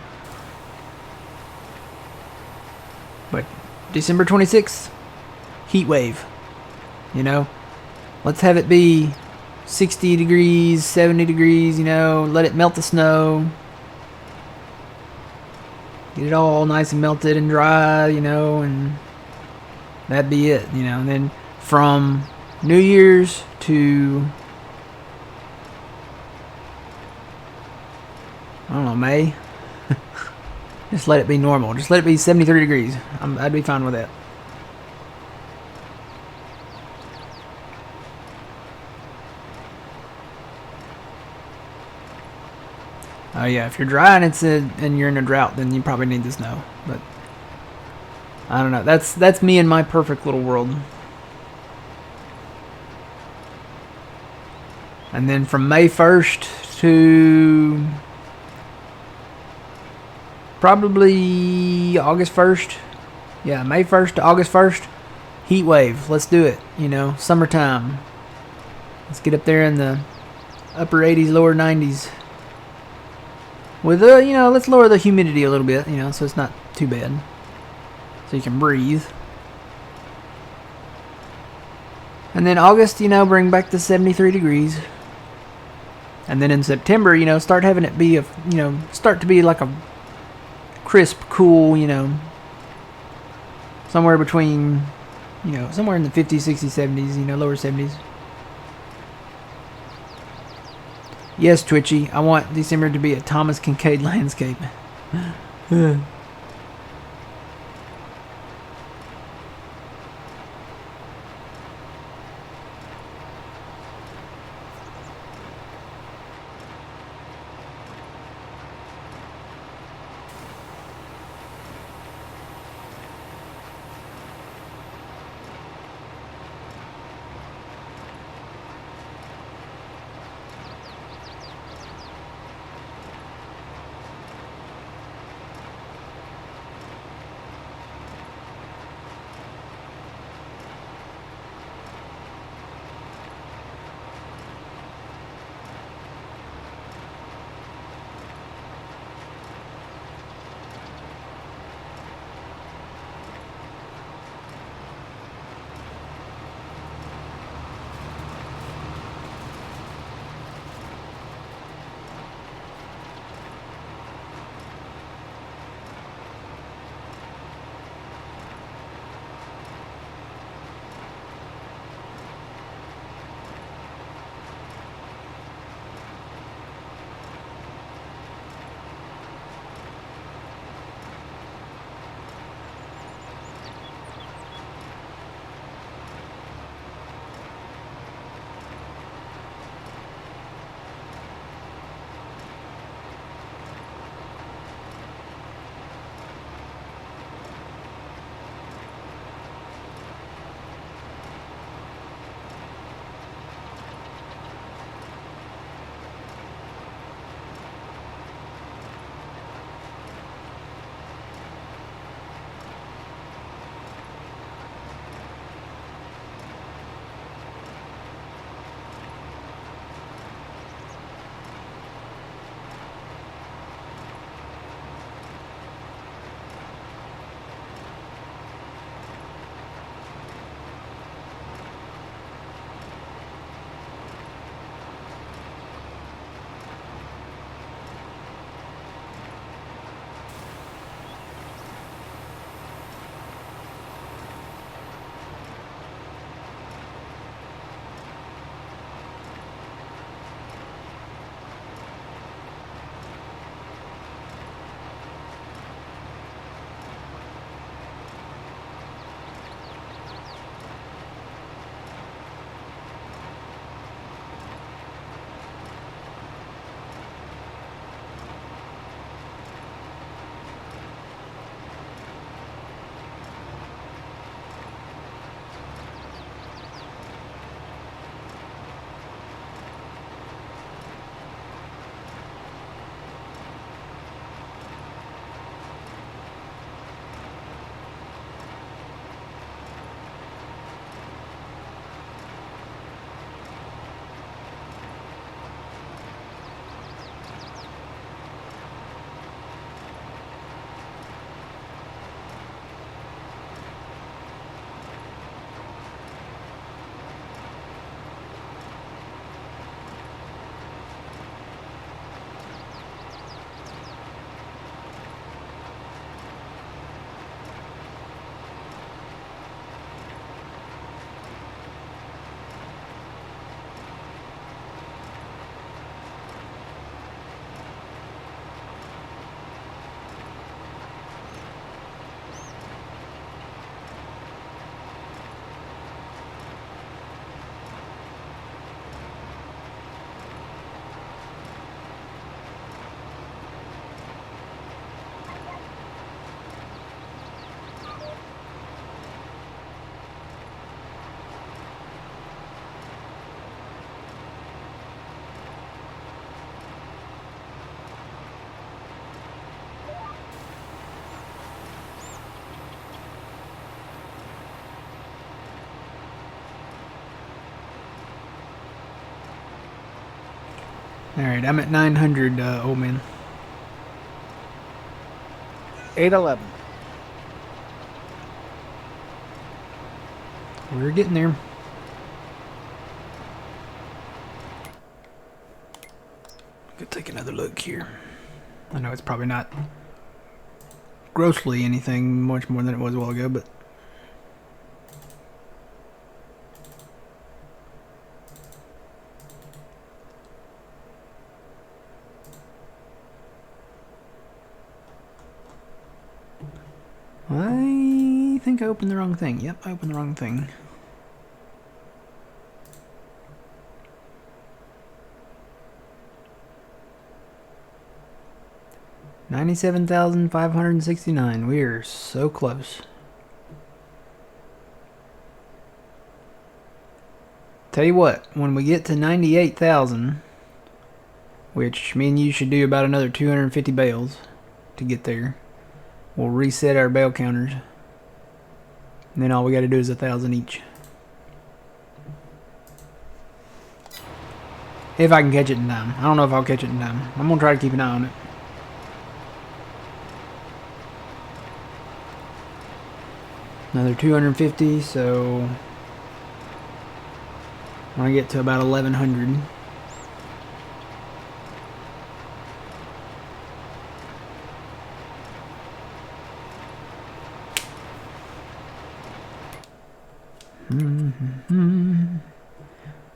But December 26th, heat wave, you know. Let's have it be 60 degrees, 70 degrees, you know, let it melt the snow. Get it all nice and melted and dry, you know, and that'd be it, you know. And then from New Year's to, I don't know, May. Just let it be normal. Just let it be 73 degrees. I'd be fine with that. Oh yeah, if you're dry and you're in a drought, then you probably need the snow. But I don't know. That's me in my perfect little world. And then from May 1st to probably August 1st. Yeah, May 1st to August 1st. Heat wave. Let's do it. You know, summertime. Let's get up there in the upper 80s, lower 90s. With you know, let's lower the humidity a little bit, you know, so it's not too bad. So you can breathe. And then August, you know, bring back the 73 degrees. And then in September, you know, start having it be start to be like a crisp, cool, you know, somewhere between, you know, somewhere in the 50s, 60s, 70s, you know, lower 70s. Yes, Twitchy, I want December to be a Thomas Kincaid landscape. Alright, I'm at 900, old man. 811. We're getting there. Go take another look here. I know it's probably not grossly anything much more than it was a while ago, but I think I opened the wrong thing. Yep, I opened the wrong thing. $97,569. We are so close. Tell you what, when we get to 98,000, which me and you should do about another 250 bales to get there, we'll reset our bale counters. And then all we got to do is 1,000 each. If I can catch it in time. I don't know if I'll catch it in time. I'm going to try to keep an eye on it. Another 250, so when I get to about 1,100.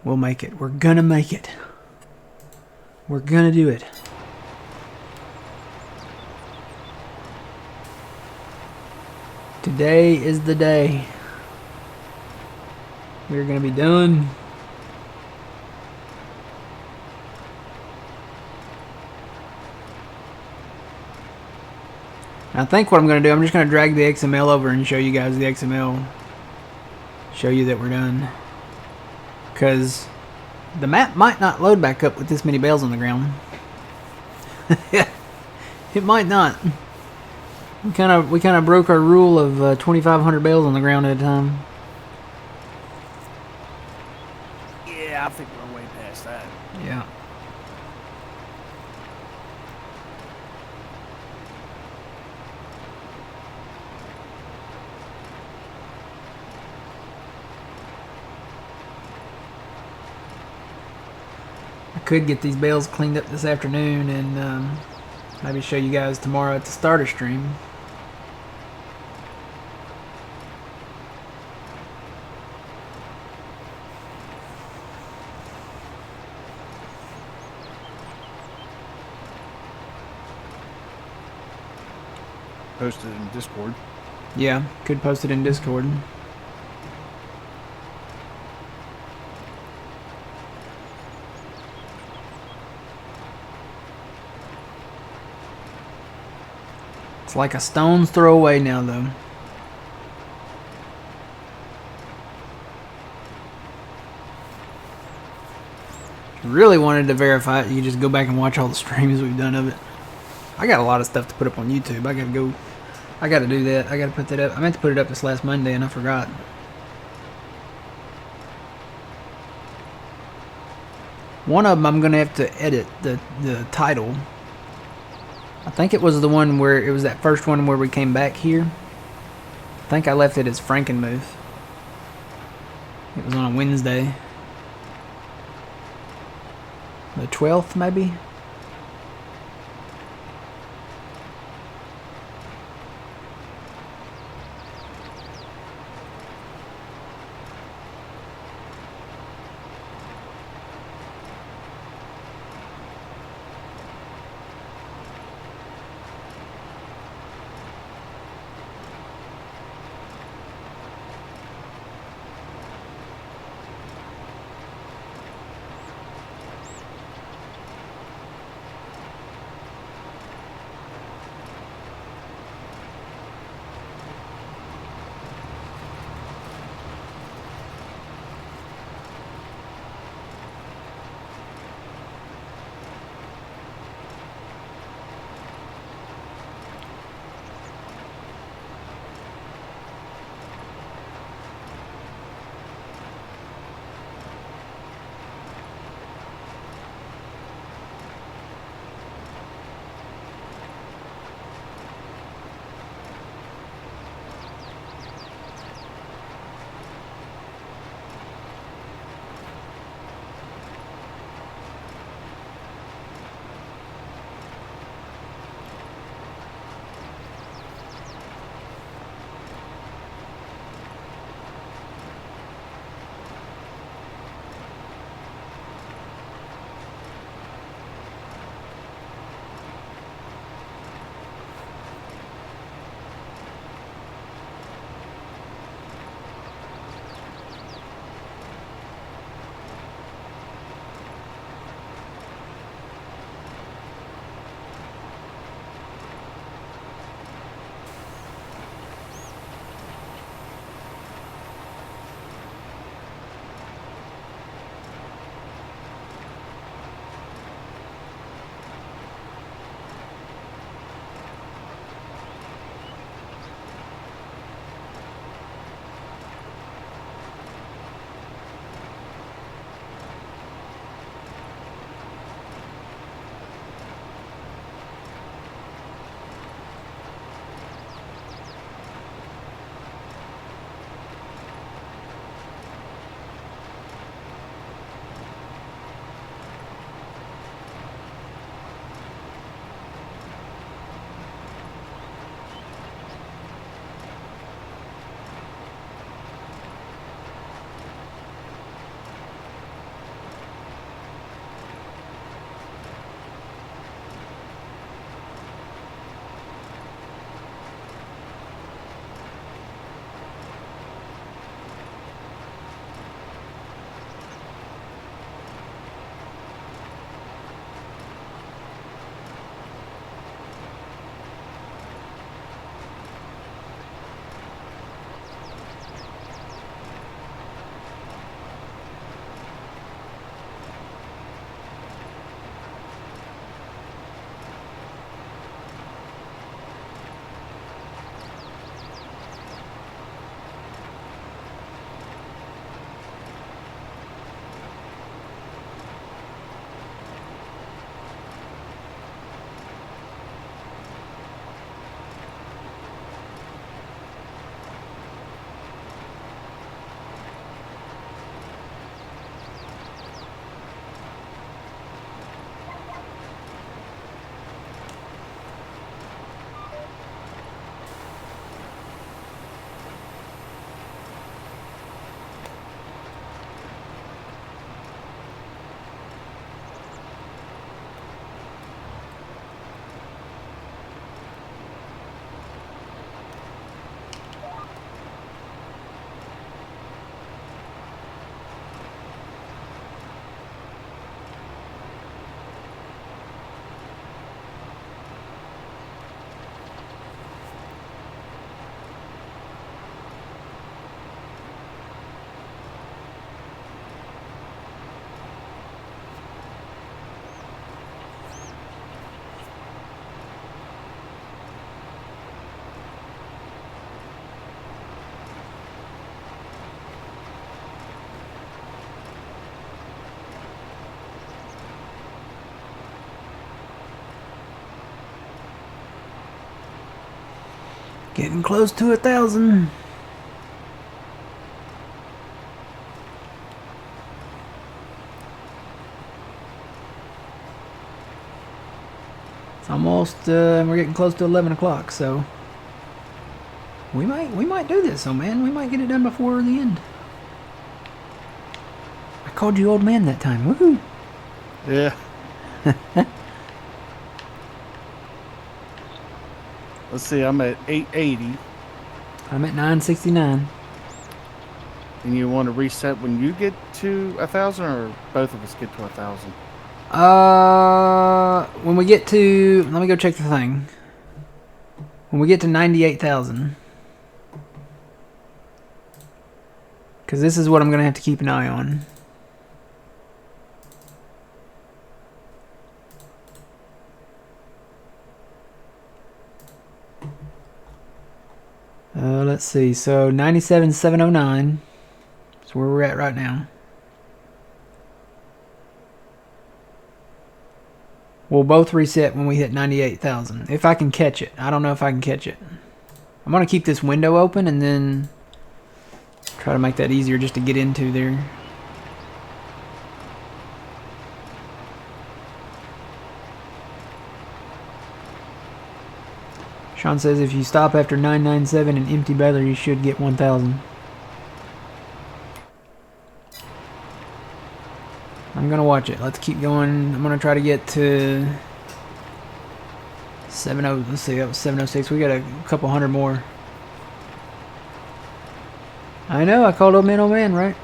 We'll make it. We're gonna make it. We're gonna do it. Today is the day. We're gonna be done. I think what I'm gonna do, I'm just gonna drag the XML over and show you guys the XML. Show you that we're done. Because the map might not load back up with this many bales on the ground. It might not. We kind of broke our rule of 2,500 bales on the ground at a time. Yeah, I think we're way past that. Yeah. I could get these bales cleaned up this afternoon and maybe show you guys tomorrow at the starter stream. Posted in Discord. Yeah, could post it in Discord. It's like a stone's throw away now, though. If you really wanted to verify it, you could just go back and watch all the streams we've done of it. I got a lot of stuff to put up on YouTube. I gotta do that. I gotta put that up. I meant to put it up this last Monday and I forgot. One of them I'm gonna have to edit the title. I think it was the one where it was that first one where we came back here. I think I left it as Frankenmuth. It was on a Wednesday. The 12th, maybe? Getting close to 1,000. It's almost, we're getting close to 11 o'clock, so we might do this, oh man. We might get it done before the end. I called you old man that time. Woohoo! Yeah. Let's see, I'm at 880. I'm at 969. And you want to reset when you get to 1,000, or both of us get to 1,000? When we get to, let me go check the thing. When we get to 98,000, because this is what I'm gonna have to keep an eye on. Let's see. So 97,709 is where we're at right now. We'll both reset when we hit 98,000. If I can catch it. I don't know if I can catch it. I'm going to keep this window open and then try to make that easier just to get into there. Sean says if you stop after 997 and empty baler, you should get 1,000. I'm gonna watch it. Let's keep going. I'm gonna try to get to 70. Let's see, that was 706. We got a couple hundred more. I know. I called old man, right?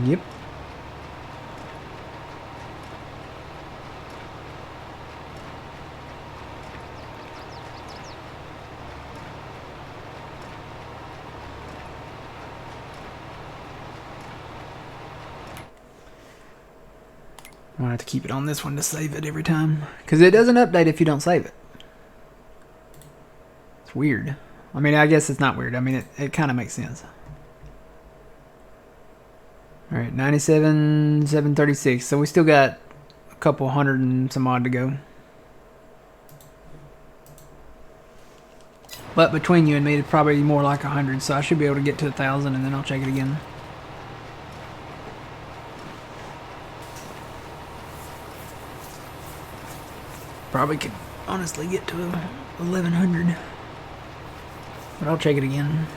Yep. I'm gonna have to keep it on this one to save it every time, because it doesn't update if you don't save it. It's weird. I mean, I guess it's not weird. I mean, it kind of makes sense. Alright, 97,736. So we still got a couple hundred and some odd to go. But between you and me, it's probably more like 100. So I should be able to get to 1,000 and then I'll check it again. Probably could honestly get to 1,100. But I'll check it again.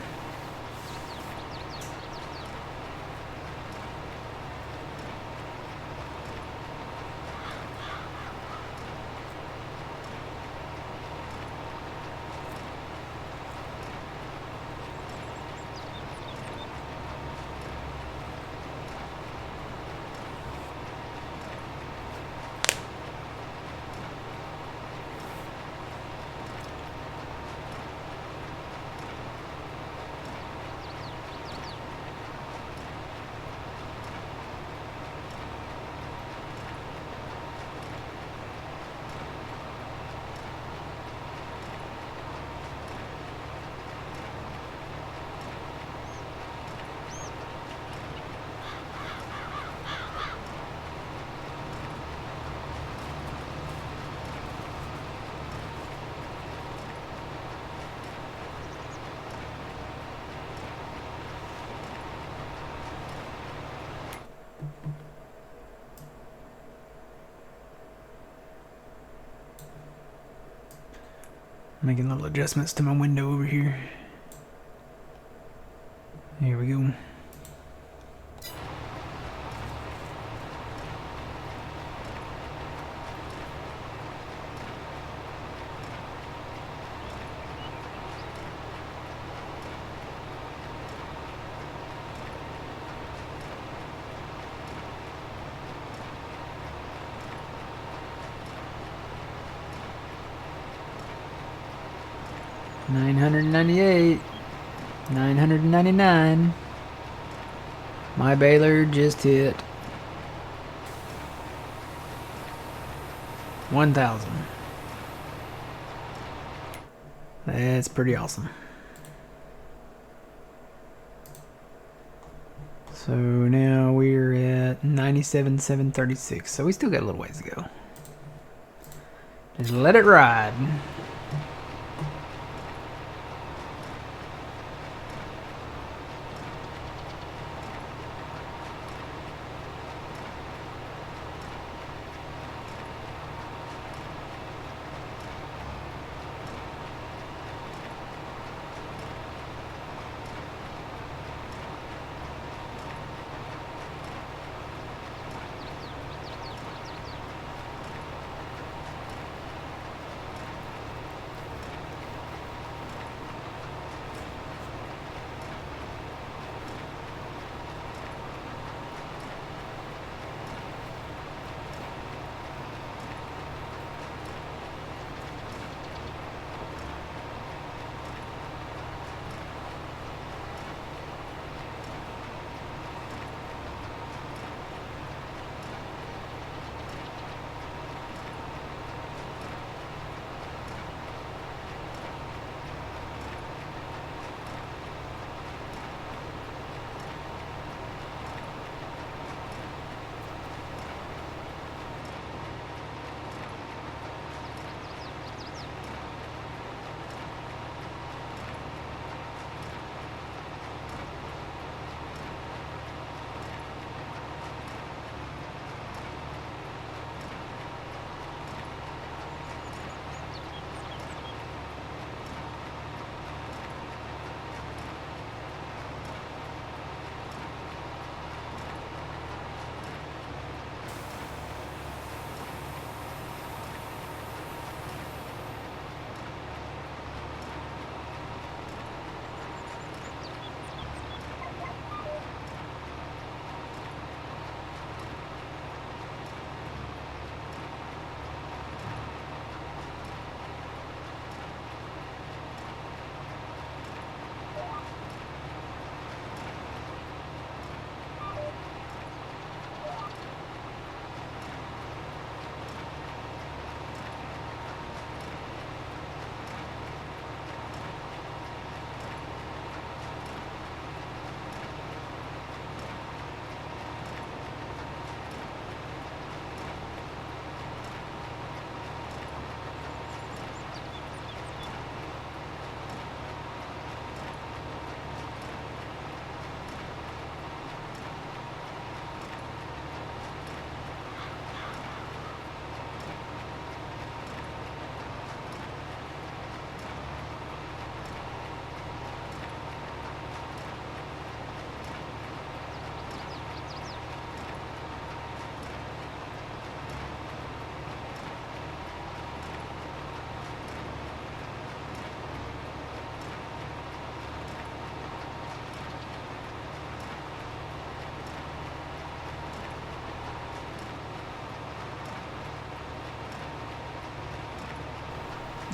Making little adjustments to my window over here. Here we go. $998, $999. My baler just hit 1,000. That's pretty awesome. So now we're at 97,736. So we still got a little ways to go. Just let it ride.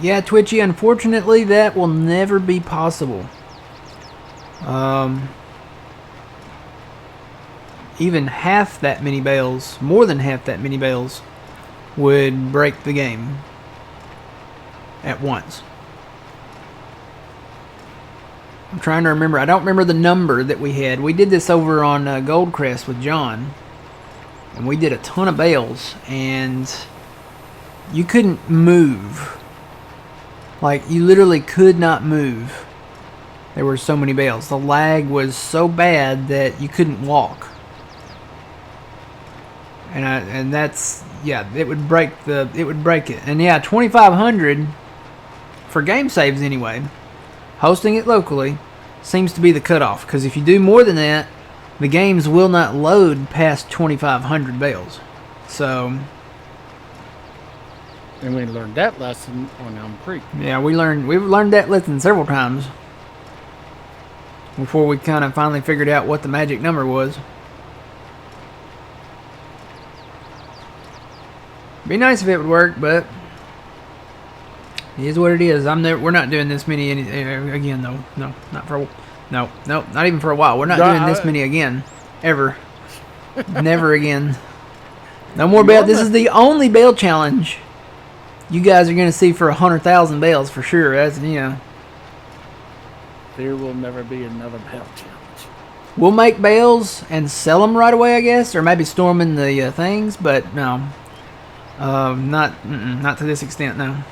Yeah, Twitchy, unfortunately, that will never be possible. Even half that many bales, more than half that many bales, would break the game at once. I'm trying to remember. I don't remember the number that we had. We did this over on Goldcrest with John, and we did a ton of bales, and you couldn't move. Like, you literally could not move. There were so many bales. The lag was so bad that you couldn't walk. And that's, yeah, it would break it. And yeah, 2,500 for game saves anyway. Hosting it locally seems to be the cutoff, because if you do more than that, the games will not load past 2,500 bales. So, and we learned that lesson on Elm Creek. Yeah, we've learned that lesson several times before we kind of finally figured out what the magic number was. Be nice if it would work, but it is what it is. We're not doing this many again, though. No, not even for a while. We're not doing this many again. ever. Never again. No more You bail. are This is the only bail challenge you guys are going to see for 100,000 bales for sure. That's, you know. There will never be another bail challenge. We'll make bales and sell them right away, I guess, or maybe store them in the things, but no. Not to this extent, no.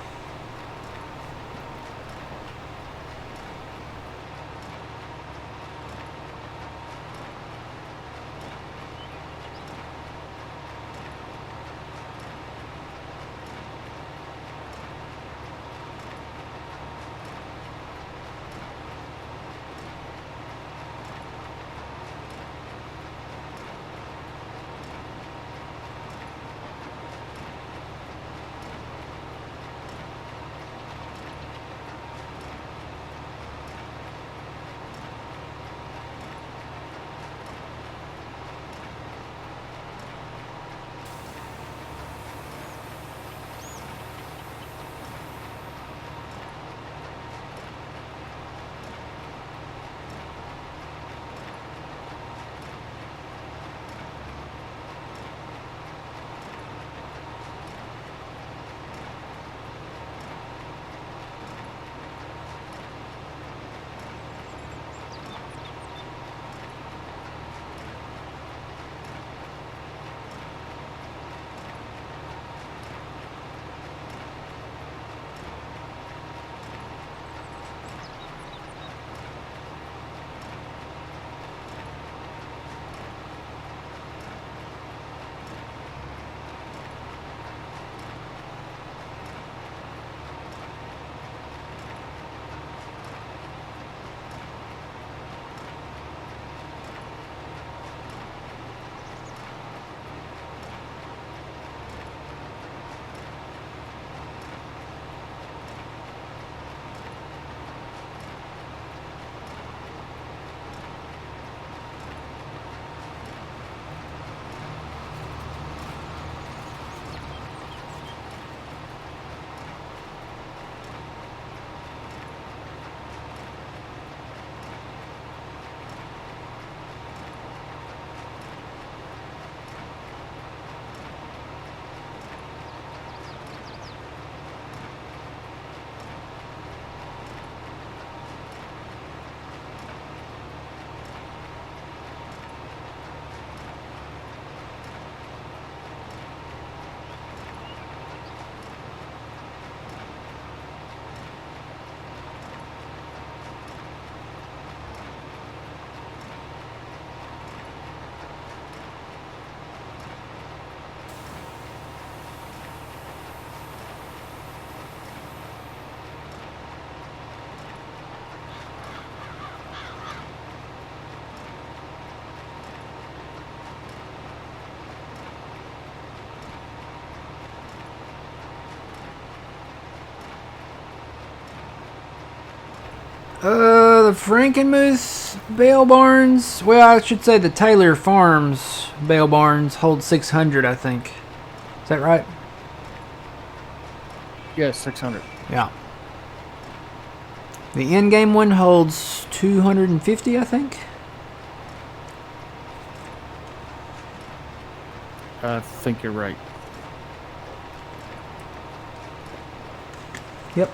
The Frankenmuth bale barns. Well, I should say the Taylor Farms bale barns hold 600, I think. Is that right? Yes, 600. Yeah. The in-game one holds 250, I think. I think you're right. Yep.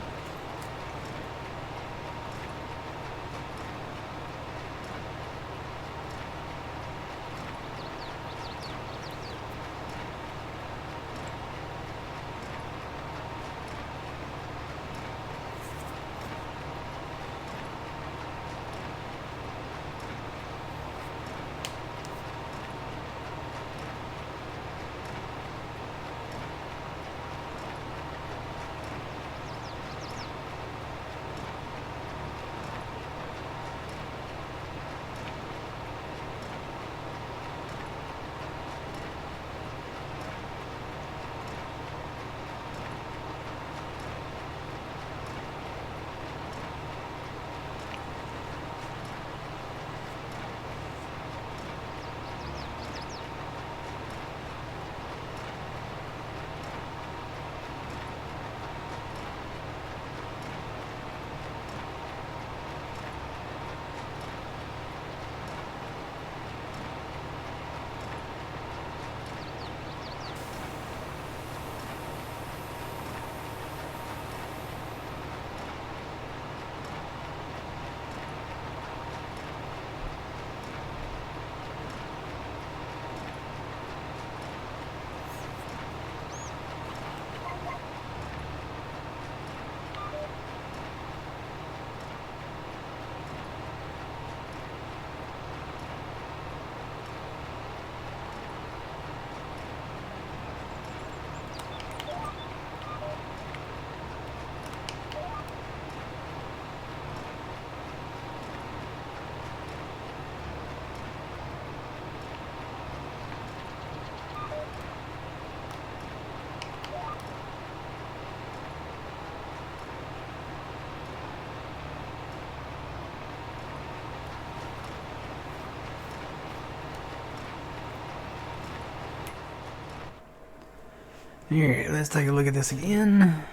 Here, let's take a look at this again.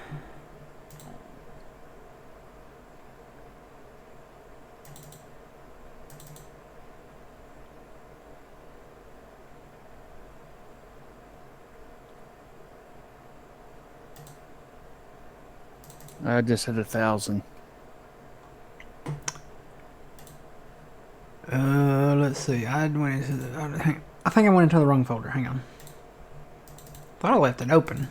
I just hit 1,000. Let's see. I went into the. I think I went into the wrong folder. Hang on. Thought I left it open.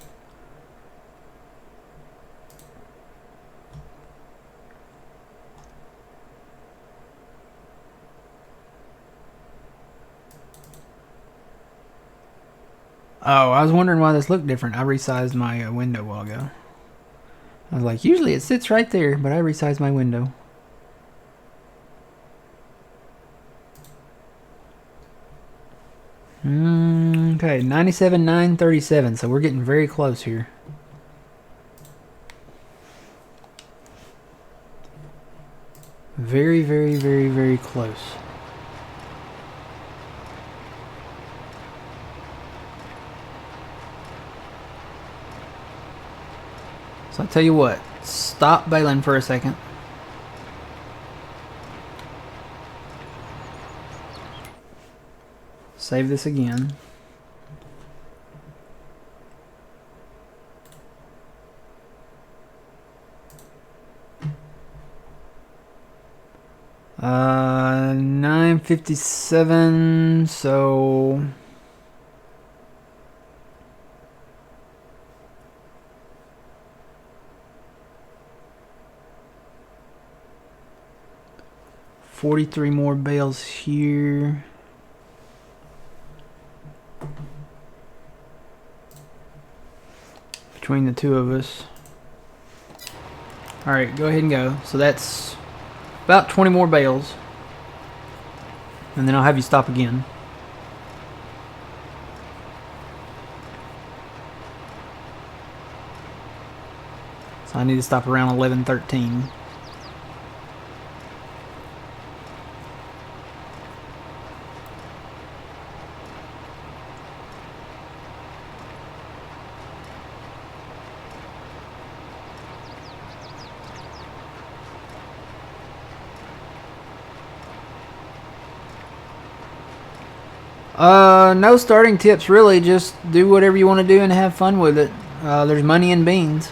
Oh, I was wondering why this looked different. I resized my window a while ago. I was like, usually it sits right there, but I resized my window. Okay, 97,937. So we're getting very close here. Very, very, very, very close. So I'll tell you what, stop bailing for a second. Save this again. Uh, 9:57, so... $43 more bales here. Between the two of us. Alright, go ahead and go. So that's about 20 more bales. And then I'll have you stop again. So I need to stop around 11:13. No starting tips really, just do whatever you want to do and have fun with it. There's money in beans.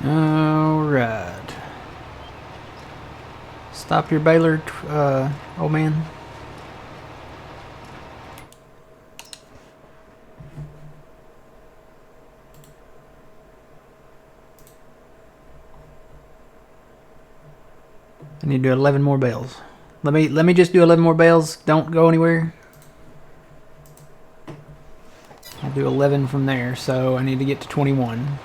Alright. Stop your baler, old man. I need to do 11 more bales. Let me just do 11 more bales. Don't go anywhere. I'll do 11 from there, so I need to get to 21.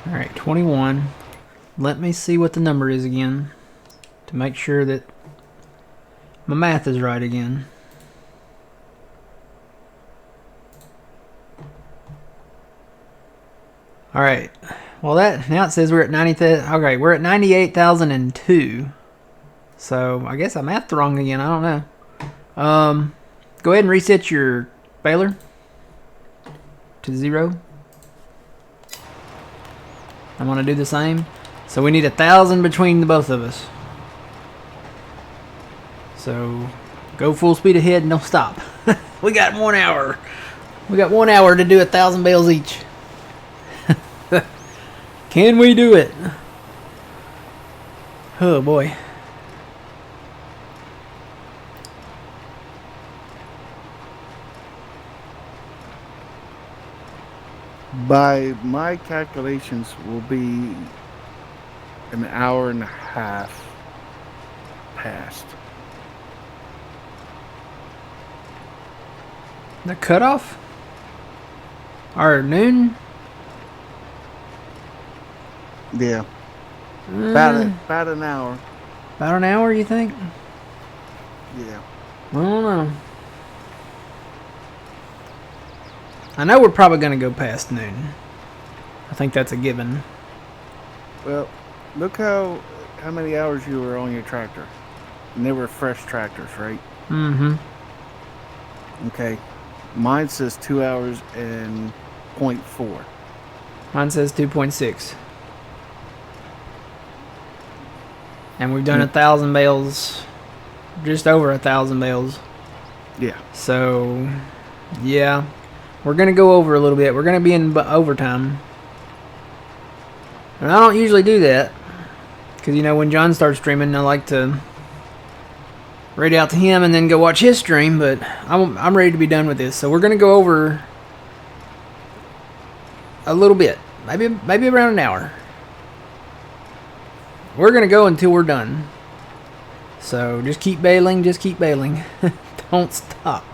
All right, 21. Let me see what the number is again to make sure that my math is right again. All right. Well, that now it says we're at 90. Okay, we're at 98,002. So I guess I mathed wrong again. I don't know. Go ahead and reset your baler to 0. I'm gonna do the same. So we need 1,000 between the both of us. So go full speed ahead and don't stop. We got 1 hour. We got 1 hour to do 1,000 bales each. Can we do it? Oh boy. By my calculations, will be an hour and a half past. The cutoff? Or noon? Yeah. About an hour. About an hour, you think? Yeah. I don't know. I know we're probably going to go past noon. I think that's a given. Well, look how many hours you were on your tractor. And they were fresh tractors, right? Mm-hmm. Okay. Mine says 2 hours and 0.4. Mine says 2.6. And we've done 1,000 bales. Just over 1,000 bales. Yeah. So, yeah. We're going to go over a little bit. We're going to be in overtime. And I don't usually do that. Because, you know, when John starts streaming, I like to read out to him and then go watch his stream. But I'm ready to be done with this. So we're going to go over a little bit. Maybe around an hour. We're going to go until we're done. So just keep bailing. Just keep bailing. Don't stop.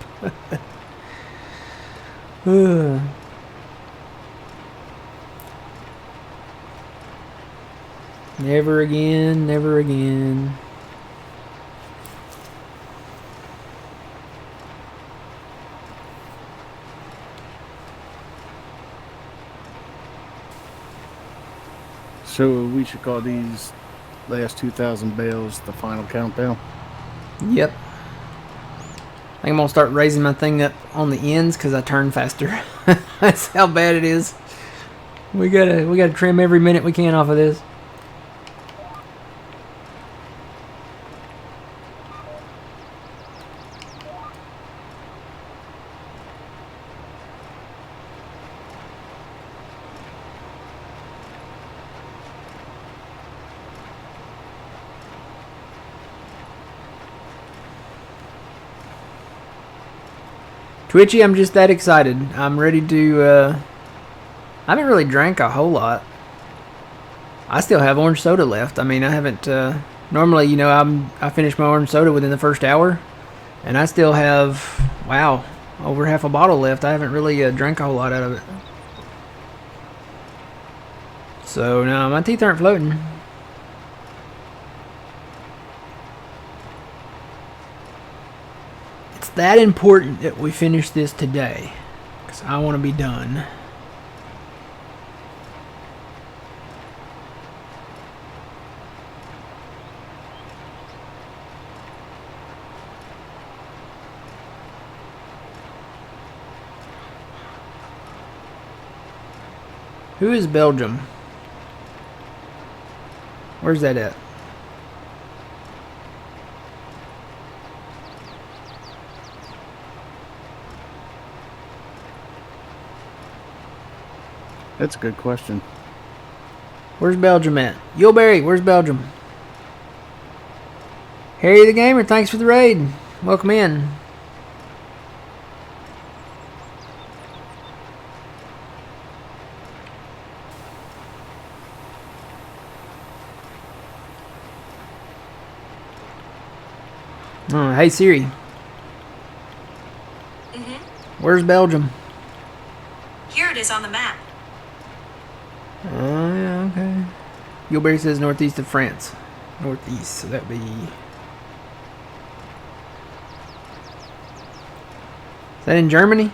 Never again, never again. So we should call these last 2,000 bales the final countdown. Yep. I think I'm gonna start raising my thing up on the ends because I turn faster. That's how bad it is. We gotta trim every minute we can off of this. Twitchy, I'm just that excited. I'm ready to, I haven't really drank a whole lot. I still have orange soda left. I mean, I haven't, normally, you know, I finish my orange soda within the first hour. And I still have, wow, over half a bottle left. I haven't really drank a whole lot out of it. So, no, my teeth aren't floating. That important that we finish this today, because I want to be done. Who is Belgium? Where's that at? That's a good question. Where's Belgium at? Yulberry, where's Belgium? Harry the Gamer, thanks for the raid. Welcome in. Oh, hey Siri. Where's Belgium? Here it is on the map. Yeah, Gilberry says northeast of France. Northeast, so that'd be... Is that in Germany?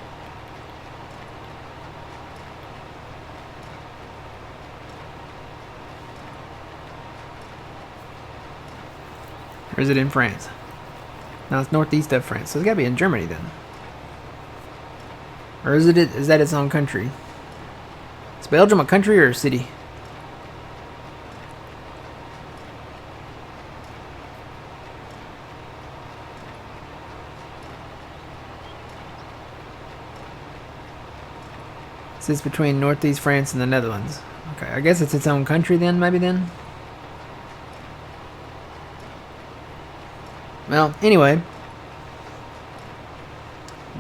Or is it in France? No, it's northeast of France, so it's gotta be in Germany then. Or is that its own country? Is Belgium a country or a city? It sits between northeast France and the Netherlands. Okay, I guess it's its own country then, maybe then? Well, anyway,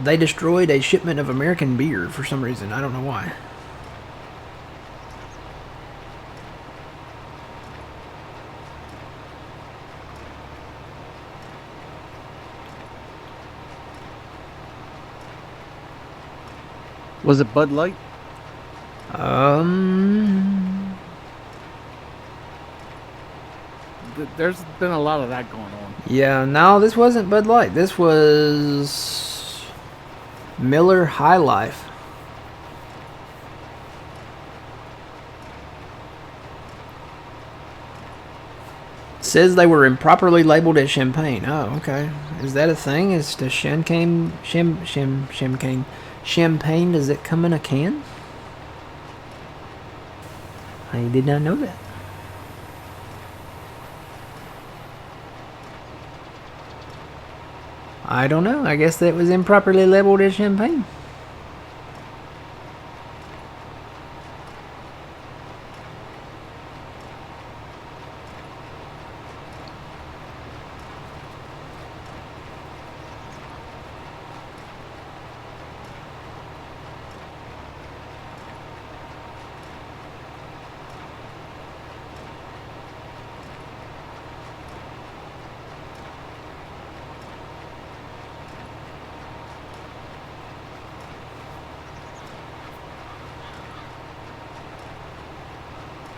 they destroyed a shipment of American beer for some reason. I don't know why. Was it Bud Light? There's been a lot of that going on. Yeah, no, this wasn't Bud Light. This was Miller High Life. Says they were improperly labeled as champagne. Oh, okay. Is that a thing? Is the champagne, does it come in a can? I did not know that. I don't know. I guess that was improperly labeled as champagne.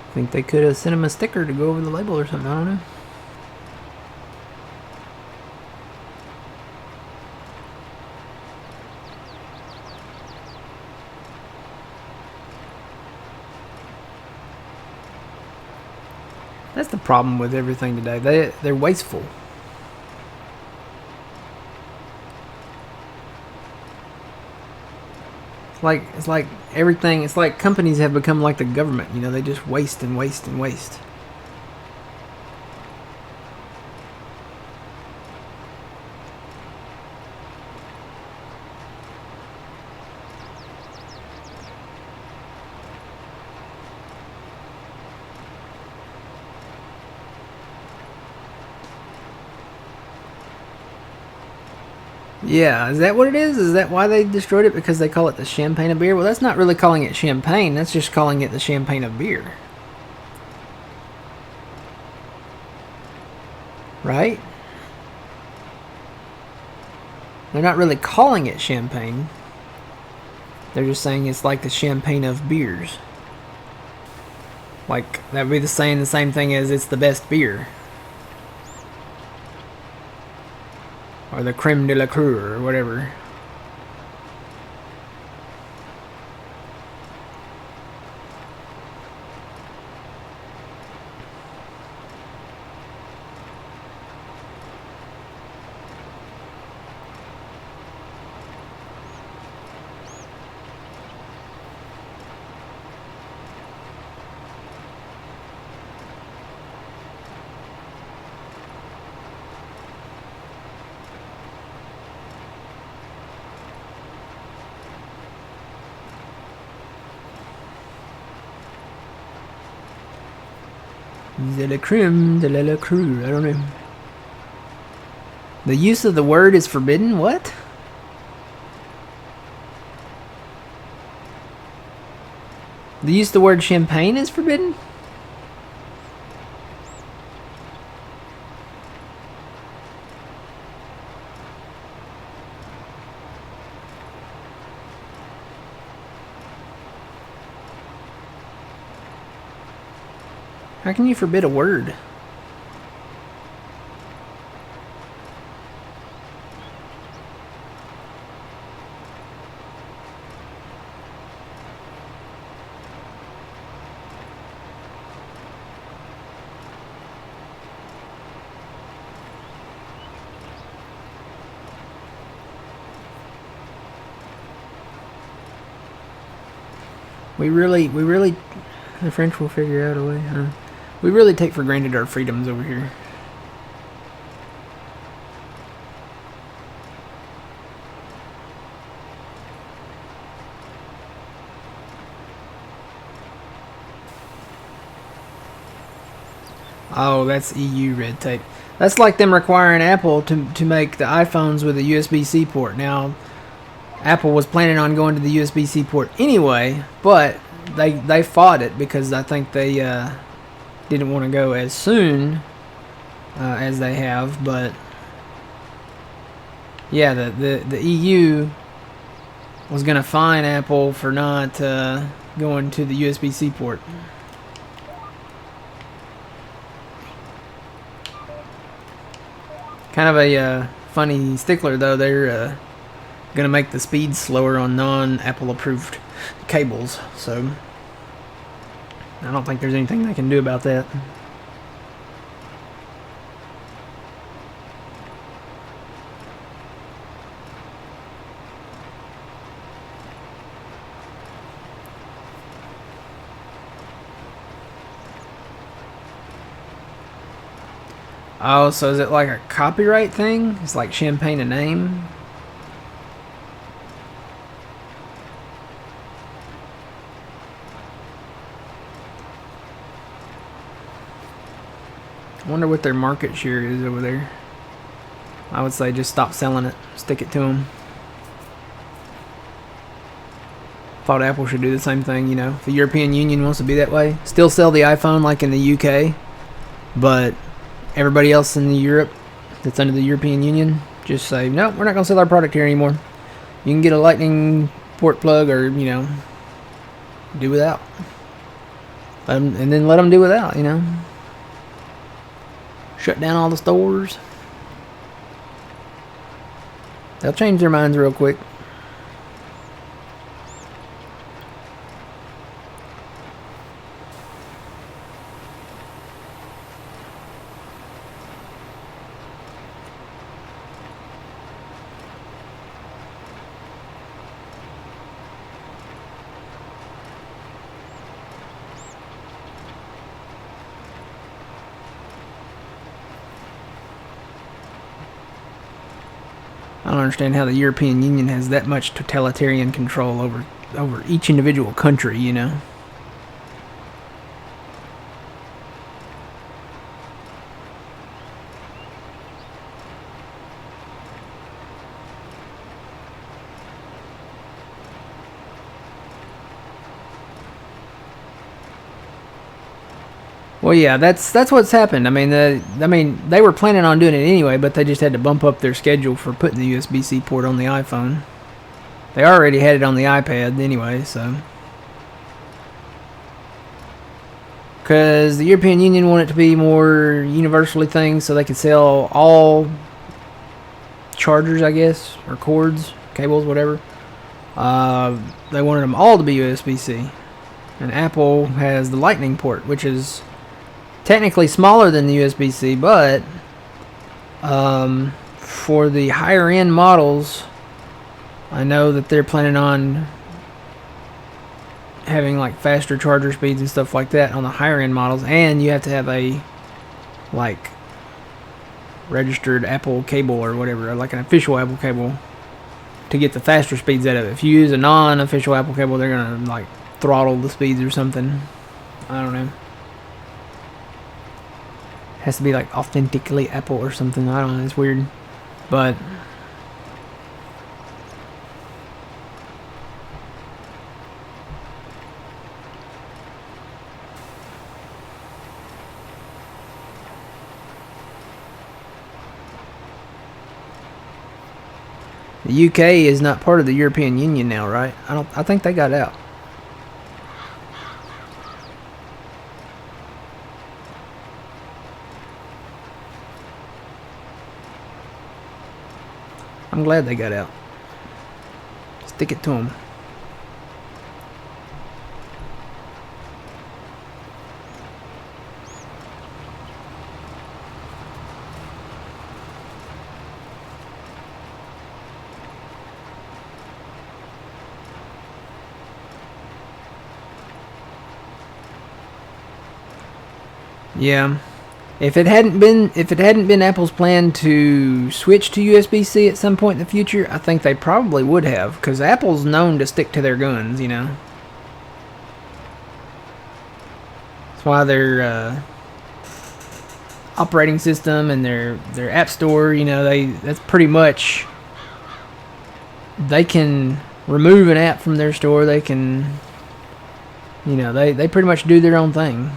I think they could have sent him a sticker to go over the label or something. I don't know. That's the problem with everything today. They're wasteful. It's like everything. It's like companies have become like the government. You know, they just waste and waste and waste. Yeah, is that what it is? Is that why they destroyed it? Because they call it the champagne of beer? Well, that's not really calling it champagne. That's just calling it the champagne of beer. Right? They're not really calling it champagne. They're just saying it's like the champagne of beers. Like, that would be the same thing as it's the best beer. Or the creme de la creme, or whatever. De la creme, de la creme. I don't know. The use of the word is forbidden? What? The use of the word champagne is forbidden? How can you forbid a word? We really, the French will figure out a way, huh? We really take for granted our freedoms over here. Oh, that's EU red tape. That's like them requiring Apple to make the iPhones with a USB-C port. Now, Apple was planning on going to the USB-C port anyway, but they fought it because I think they didn't want to go as soon as they have. But yeah, the EU was going to fine Apple for not going to the USB-C port. Kind of a funny stickler though. They're gonna make the speeds slower on non-Apple approved cables, so I don't think there's anything they can do about that. Oh, so is it like a copyright thing? It's like Champagne a name? I wonder what their market share is over there. I would say just stop selling it. Stick it to them. Thought Apple should do the same thing, you know. If the European Union wants to be that way. Still sell the iPhone like in the UK. But everybody else in Europe that's under the European Union, just say, no, we're not going to sell our product here anymore. You can get a lightning port plug or, you know, do without. And then let them do without, you know. Shut down all the stores. They'll change their minds real quick. I don't understand how the European Union has that much totalitarian control over each individual country, you know. Well, yeah, that's what's happened. I mean, they were planning on doing it anyway, but they just had to bump up their schedule for putting the USB-C port on the iPhone. They already had it on the iPad anyway, so. Because the European Union wanted it to be more universally things so they could sell all chargers, I guess, or cords, cables, whatever. They wanted them all to be USB-C. And Apple has the Lightning port, which is technically smaller than the USB-C, but for the higher end models, I know that they're planning on having like faster charger speeds and stuff like that on the higher end models, and you have to have a like registered Apple cable or whatever, like an official Apple cable to get the faster speeds out of it. If you use a non-official Apple cable, they're gonna like throttle the speeds or something. I don't know. Has to be like authentically Apple or something. I don't know. It's weird, but the UK is not part of the European Union now, right? I think they got out. I'm glad they got out. Stick it to them. Yeah. If it hadn't been Apple's plan to switch to USB-C at some point in the future, I think they probably would have, because Apple's known to stick to their guns, you know. That's why their operating system and their app store, you know, that's pretty much, they can remove an app from their store. They can, you know, they pretty much do their own thing.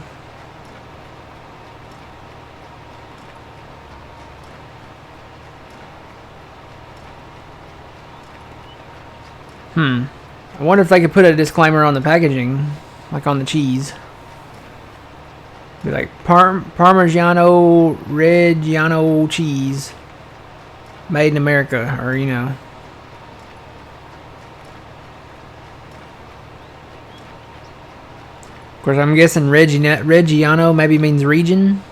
I wonder if they could put a disclaimer on the packaging, like on the cheese. Be like Parmigiano Reggiano cheese, made in America, or you know. Of course, I'm guessing Reggiano maybe means region.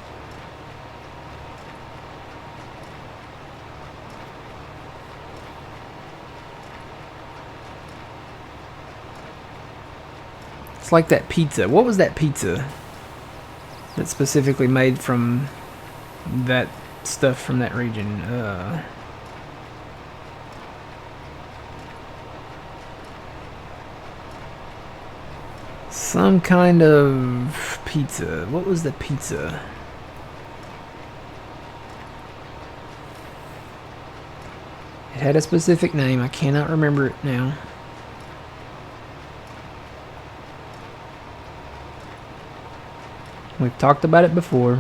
It's like that pizza. What was that pizza that's specifically made from that stuff from that region? Some kind of pizza. What was the pizza? It had a specific name. I cannot remember it now. We've talked about it before.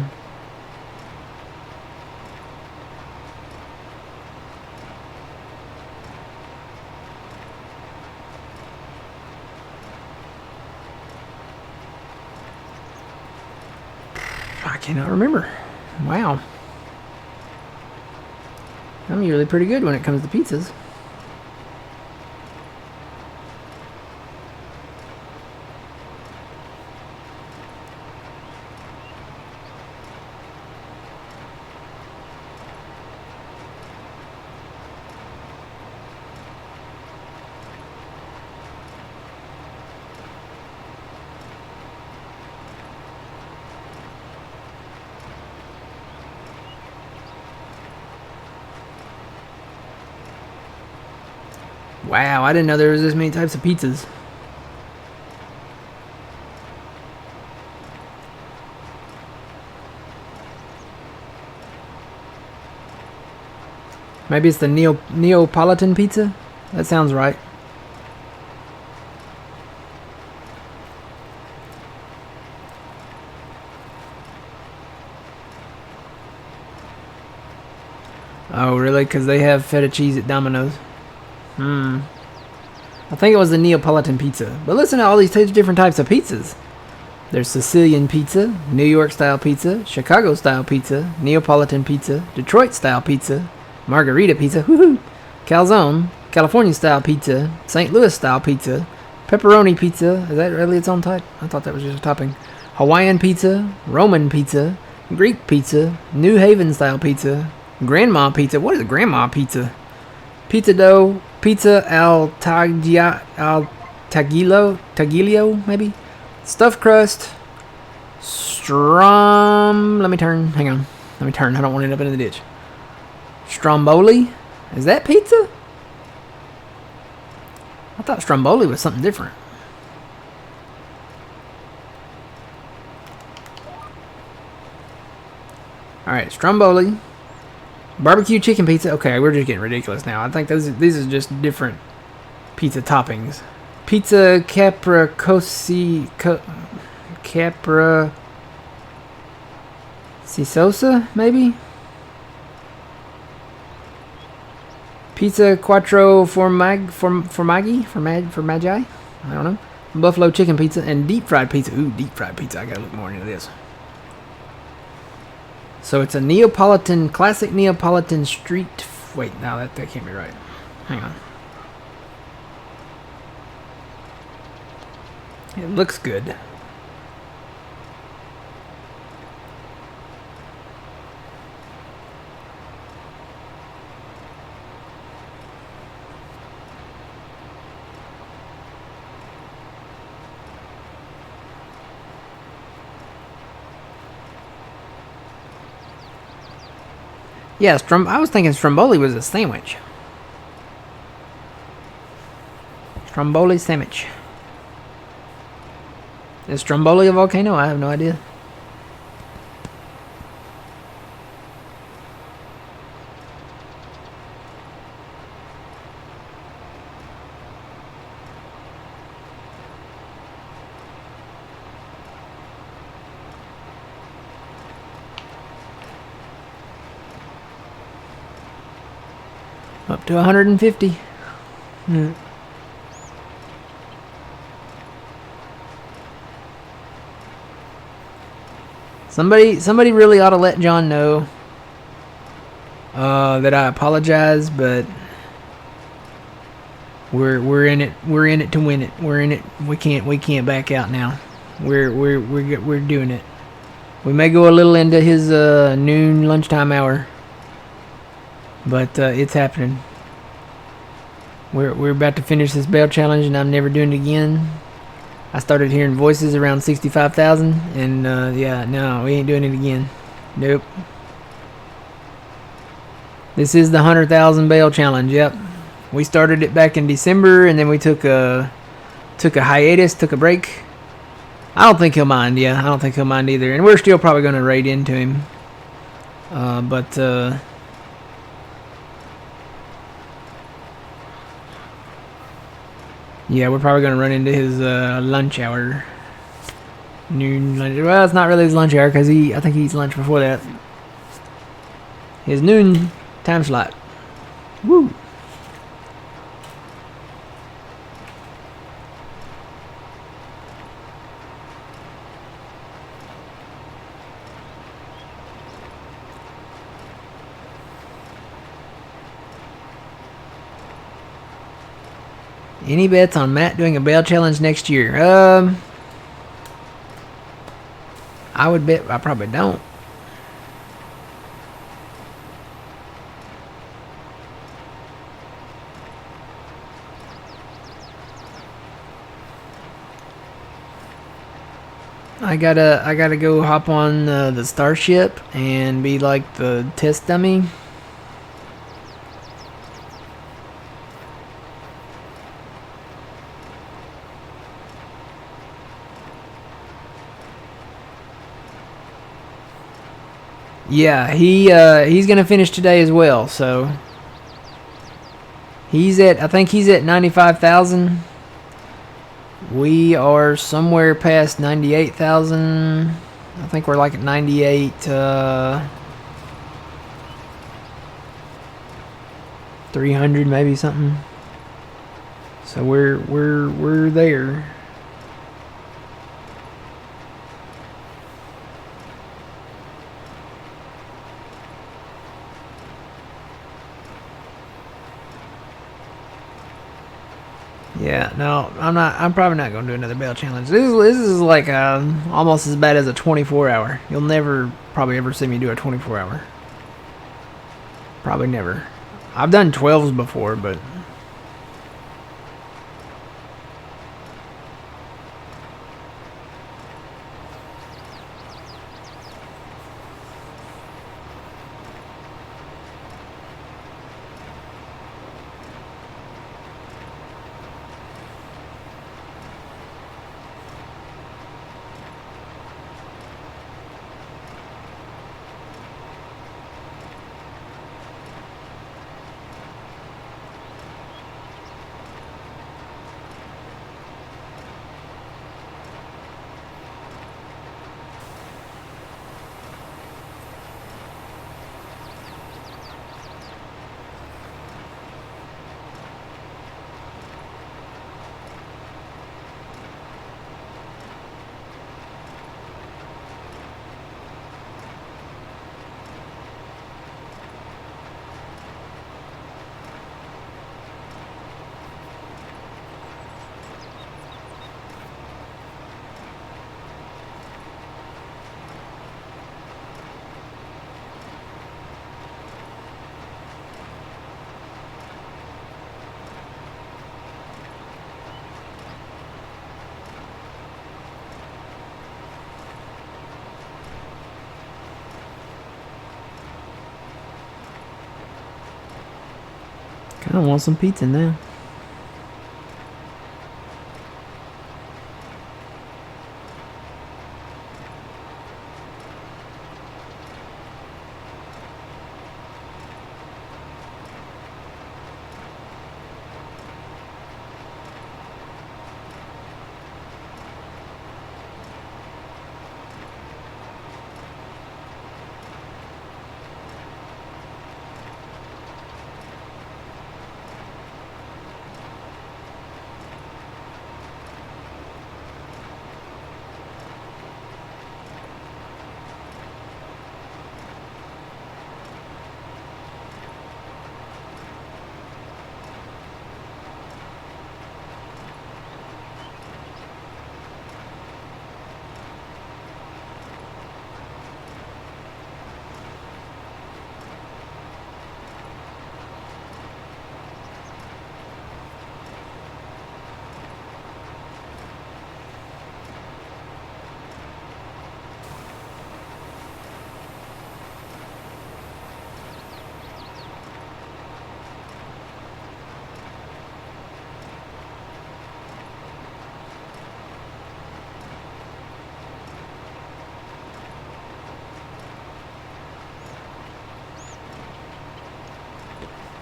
I cannot remember. Wow. I'm usually pretty good when it comes to pizzas. Wow, I didn't know there was this many types of pizzas. Maybe it's the Neapolitan pizza? That sounds right. Oh, really? Because they have feta cheese at Domino's. I think it was the Neapolitan pizza. But listen to all these different types of pizzas. There's Sicilian pizza, New York style pizza, Chicago style pizza, Neapolitan pizza, Detroit style pizza, Margarita pizza, woohoo, calzone, California style pizza, St. Louis style pizza, pepperoni pizza. Is that really its own type? I thought that was just a topping. Hawaiian pizza, Roman pizza, Greek pizza, New Haven style pizza, grandma pizza. What is a grandma pizza? Pizza dough, pizza al taglio, maybe? Stuffed crust, let me turn, hang on. Let me turn, I don't want to end up in the ditch. Stromboli? Is that pizza? I thought stromboli was something different. Alright, stromboli. Barbecue chicken pizza. Okay, we're just getting ridiculous now. I think these are just different pizza toppings. Pizza capricisosa, maybe? Pizza quattro formaggi? I don't know. Buffalo chicken pizza and deep fried pizza. Ooh, deep fried pizza. I gotta look more into this. So it's a Neapolitan, classic Neapolitan street Wait, no, that can't be right. Hang on. It looks good. Yeah, I was thinking stromboli was a sandwich. Stromboli sandwich. Is Stromboli a volcano? I have no idea. Up to 150. Somebody really ought to let John know that I apologize, but we're in it. We're in it to win it. We're in it. We can't back out now. We're doing it. We may go a little into his noon lunchtime hour, but it's happening. We're about to finish this bail challenge, and I'm never doing it again. I started hearing voices around 65,000, and yeah, no, we ain't doing it again. Nope. This is the 100,000 bail challenge. Yep. We started it back in December, and then we took a hiatus, took a break. I don't think he'll mind. Yeah, I don't think he'll mind either. And we're still probably going to raid into him. But yeah, we're probably going to run into his lunch hour. Noon lunch. Well, it's not really his lunch hour because I think he eats lunch before that. His noon time slot. Woo! Any bets on Matt doing a bail challenge next year? I would bet I probably don't. I gotta go hop on the Starship and be like the test dummy. Yeah, he's gonna finish today as well. So I think he's at 95,000. We are somewhere past 98,000. I think we're like at 98. 300 maybe something. So we're there. Yeah, no, I'm not. I'm probably not gonna do another bail challenge. This is like almost as bad as a 24-hour. You'll never probably ever see me do a 24-hour. Probably never. I've done 12s before, but Kind of want some pizza now.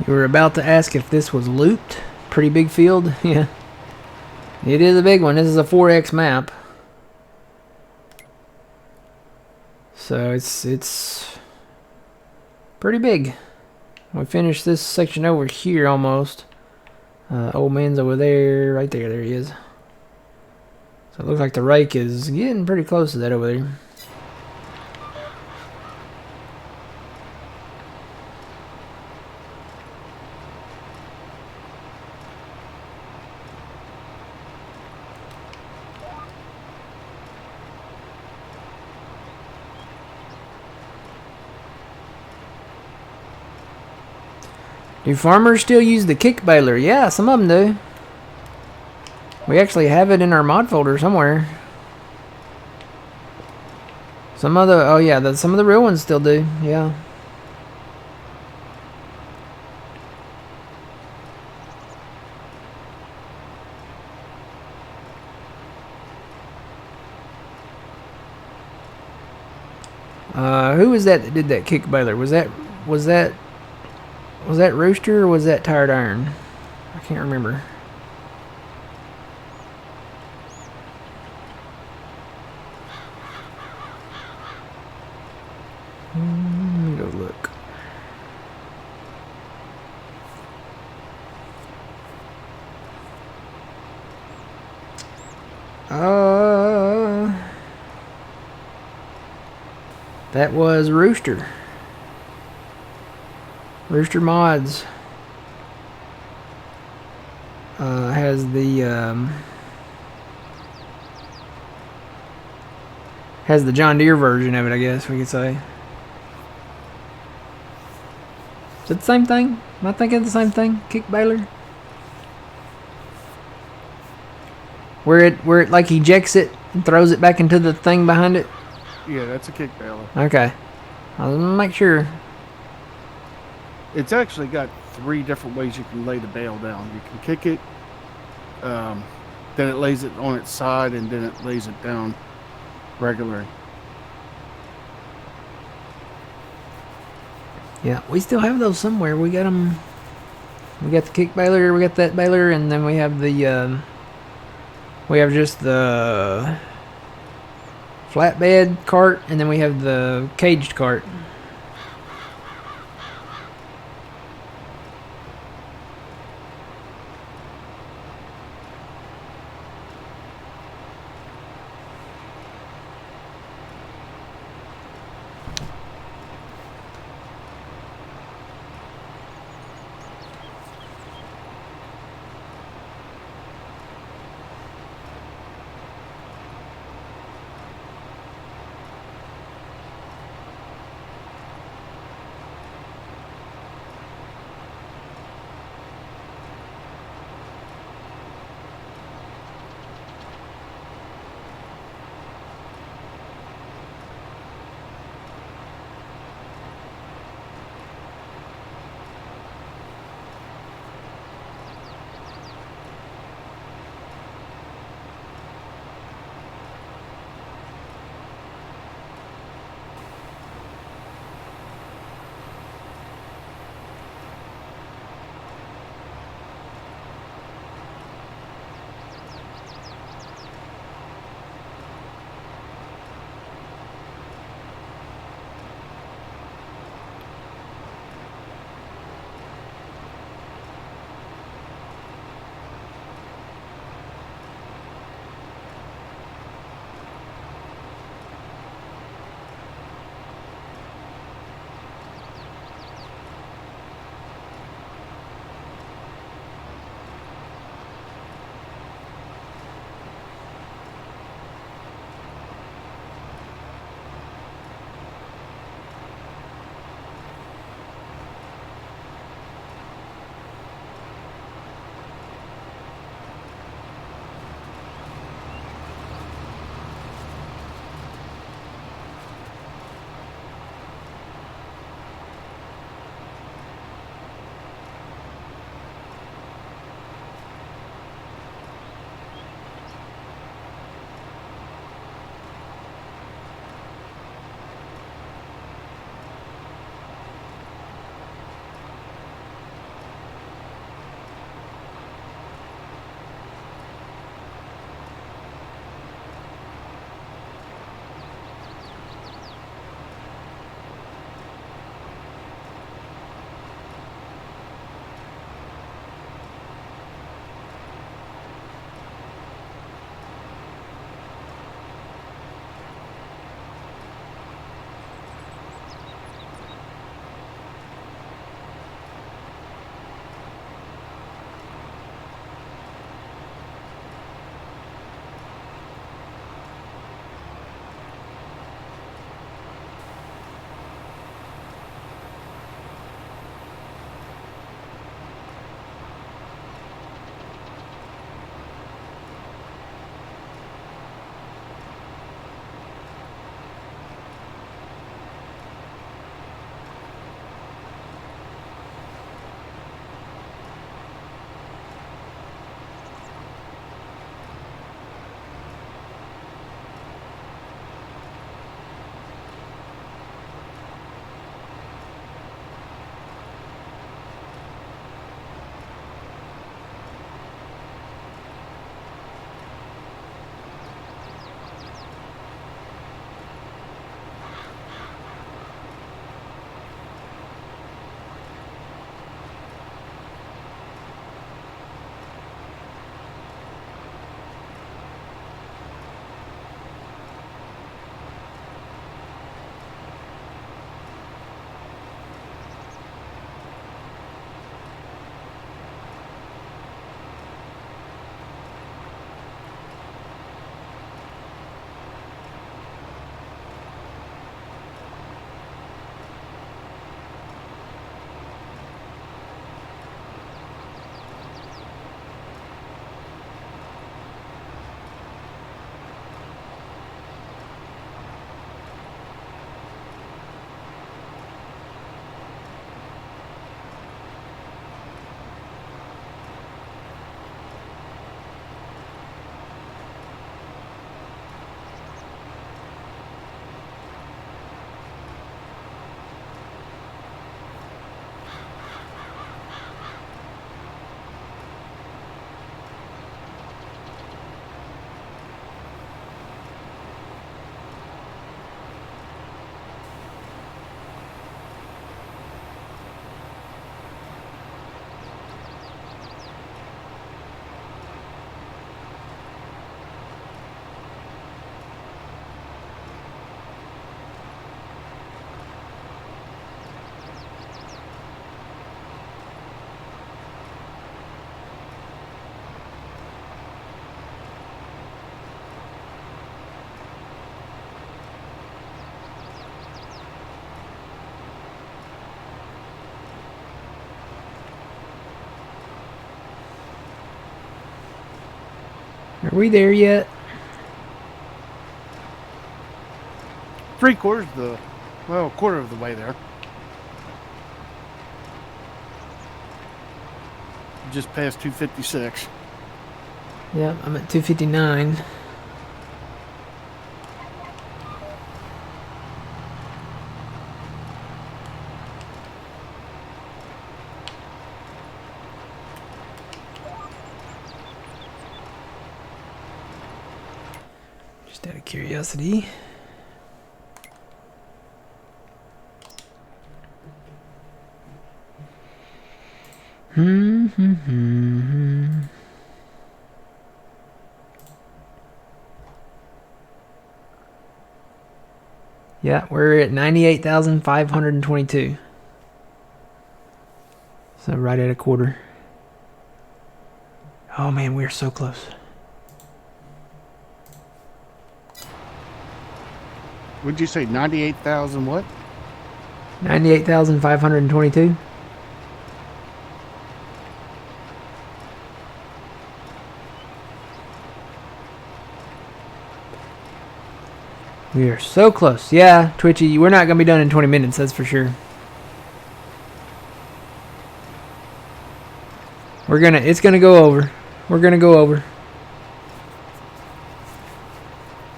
You were about to ask if this was looped. Pretty big field. Yeah. It is a big one. This is a 4X map. So it's pretty big. We finished this section over here almost. Old man's over there. Right there. There he is. So it looks like the rake is getting pretty close to that over there. Do farmers still use the kick baler? Yeah, some of them do. We actually have it in our mod folder somewhere. Some of the, oh yeah, some of the real ones still do, yeah. Who was that did that kick baler? Was that Rooster or was that Tired Iron? I can't remember. Let me go look. That was Rooster. Rooster Mods has the John Deere version of it, I guess we could say. Is it the same thing? Am I thinking the same thing? Kick baler? Where it like ejects it and throws it back into the thing behind it? Yeah, that's a kick baler. Okay. I'll make sure. It's actually got 3 different ways you can lay the bale down. You can kick it, then it lays it on its side, and then it lays it down regular. Yeah, we still have those somewhere. We got them. We got the kick baler. We got that baler, and then we have the. We have just the flatbed cart, and then we have the caged cart. Are we there yet? 3/4 a quarter of the way there. Just past 256. Yep, I'm at 259. Just out of curiosity. Yeah, we're at 98,522. So right at a quarter. Oh man, we're so close. Would you say 98,000 what? 98,522. We are so close. Yeah, Twitchy, we're not going to be done in 20 minutes, that's for sure. It's going to go over. We're going to go over.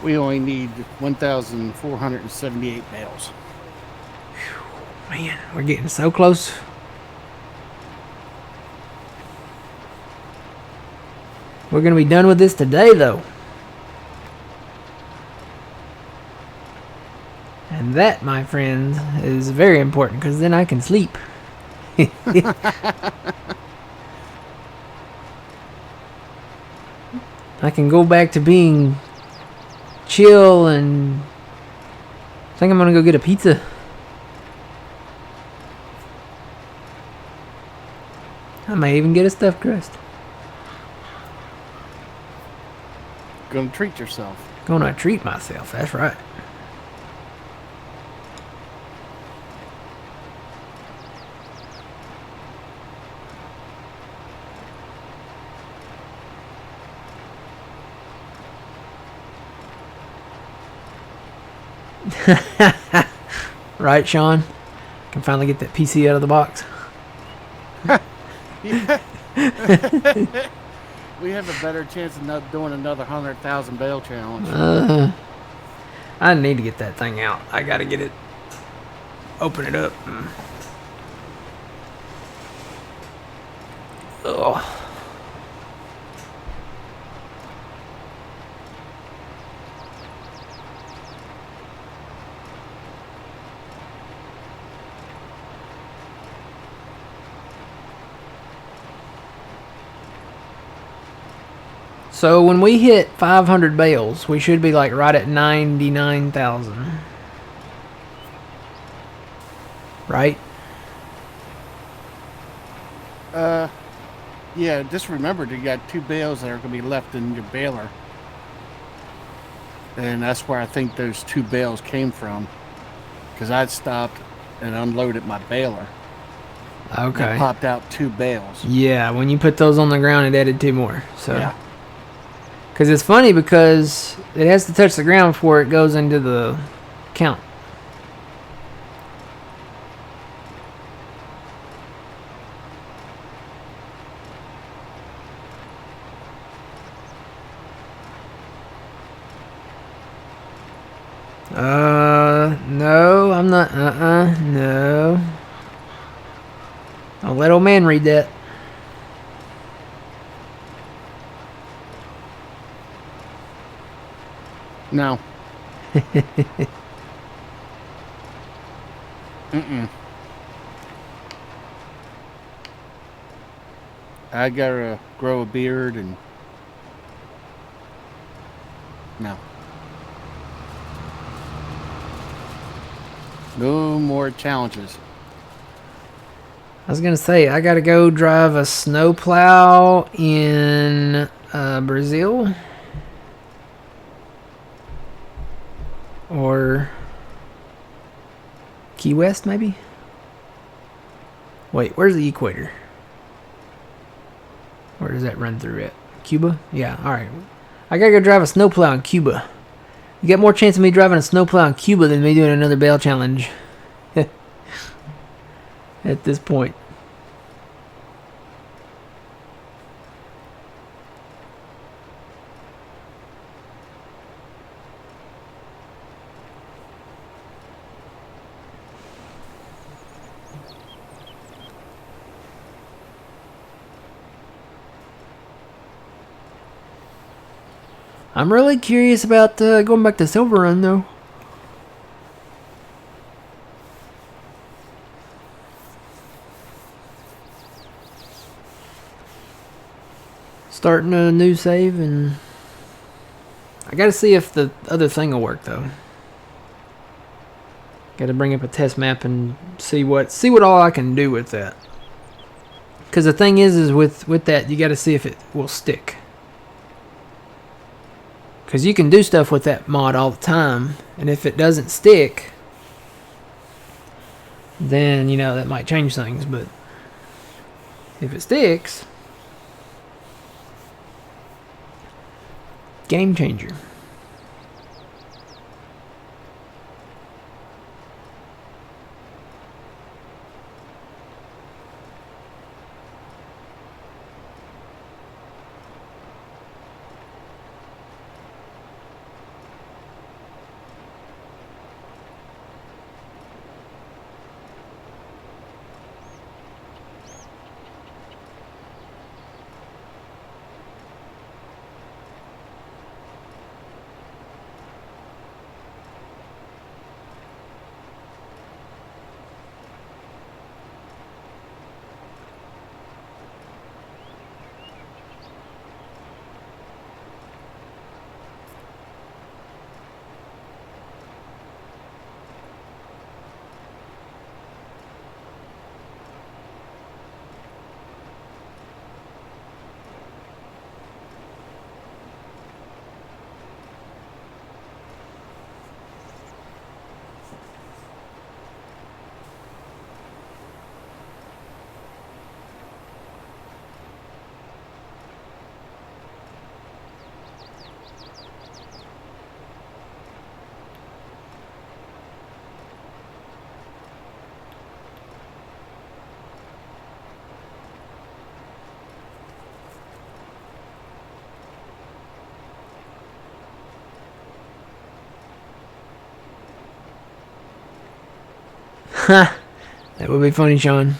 We only need 1,478 bales. Man, we're getting so close. We're going to be done with this today, though. And that, my friends, is very important because then I can sleep. I can go back to being chill and I think I'm going to go get a pizza. I may even get a stuffed crust. Gonna treat yourself. Gonna treat myself, that's right. Right, Sean? Can finally get that PC out of the box. We have a better chance of not doing another 100,000 bale challenge. I need to get that thing out. I gotta get it. Open it up. Oh. So when we hit 500 bales, we should be like right at 99,000. Right? Yeah, just remember you got 2 bales that are going to be left in your baler. And that's where I think those 2 bales came from. Because I'd stopped and unloaded my baler. Okay. And it popped out 2 bales. Yeah, when you put those on the ground, it added 2 more. So. Yeah. Because it's funny because it has to touch the ground before it goes into the count. No, I'm not. No. I'll let old man read that. No. Mm-mm. I gotta grow a beard and... No. No more challenges. I was gonna say I gotta go drive a snowplow in Brazil or Key West, maybe. Wait, where's the equator? Where does that run through it? Cuba? Yeah. All right. I gotta go drive a snowplow in Cuba. You get more chance of me driving a snowplow in Cuba than me doing another bale challenge. At this point. I'm really curious about going back to Silver Run, though. Starting a new save, and I gotta see if the other thing will work, though. Gotta bring up a test map and see what all I can do with that. Because the thing is with that, you gotta see if it will stick. Because you can do stuff with that mod all the time, and if it doesn't stick, then, you know, that might change things, but if it sticks, game changer. Ha! That would be funny, Sean.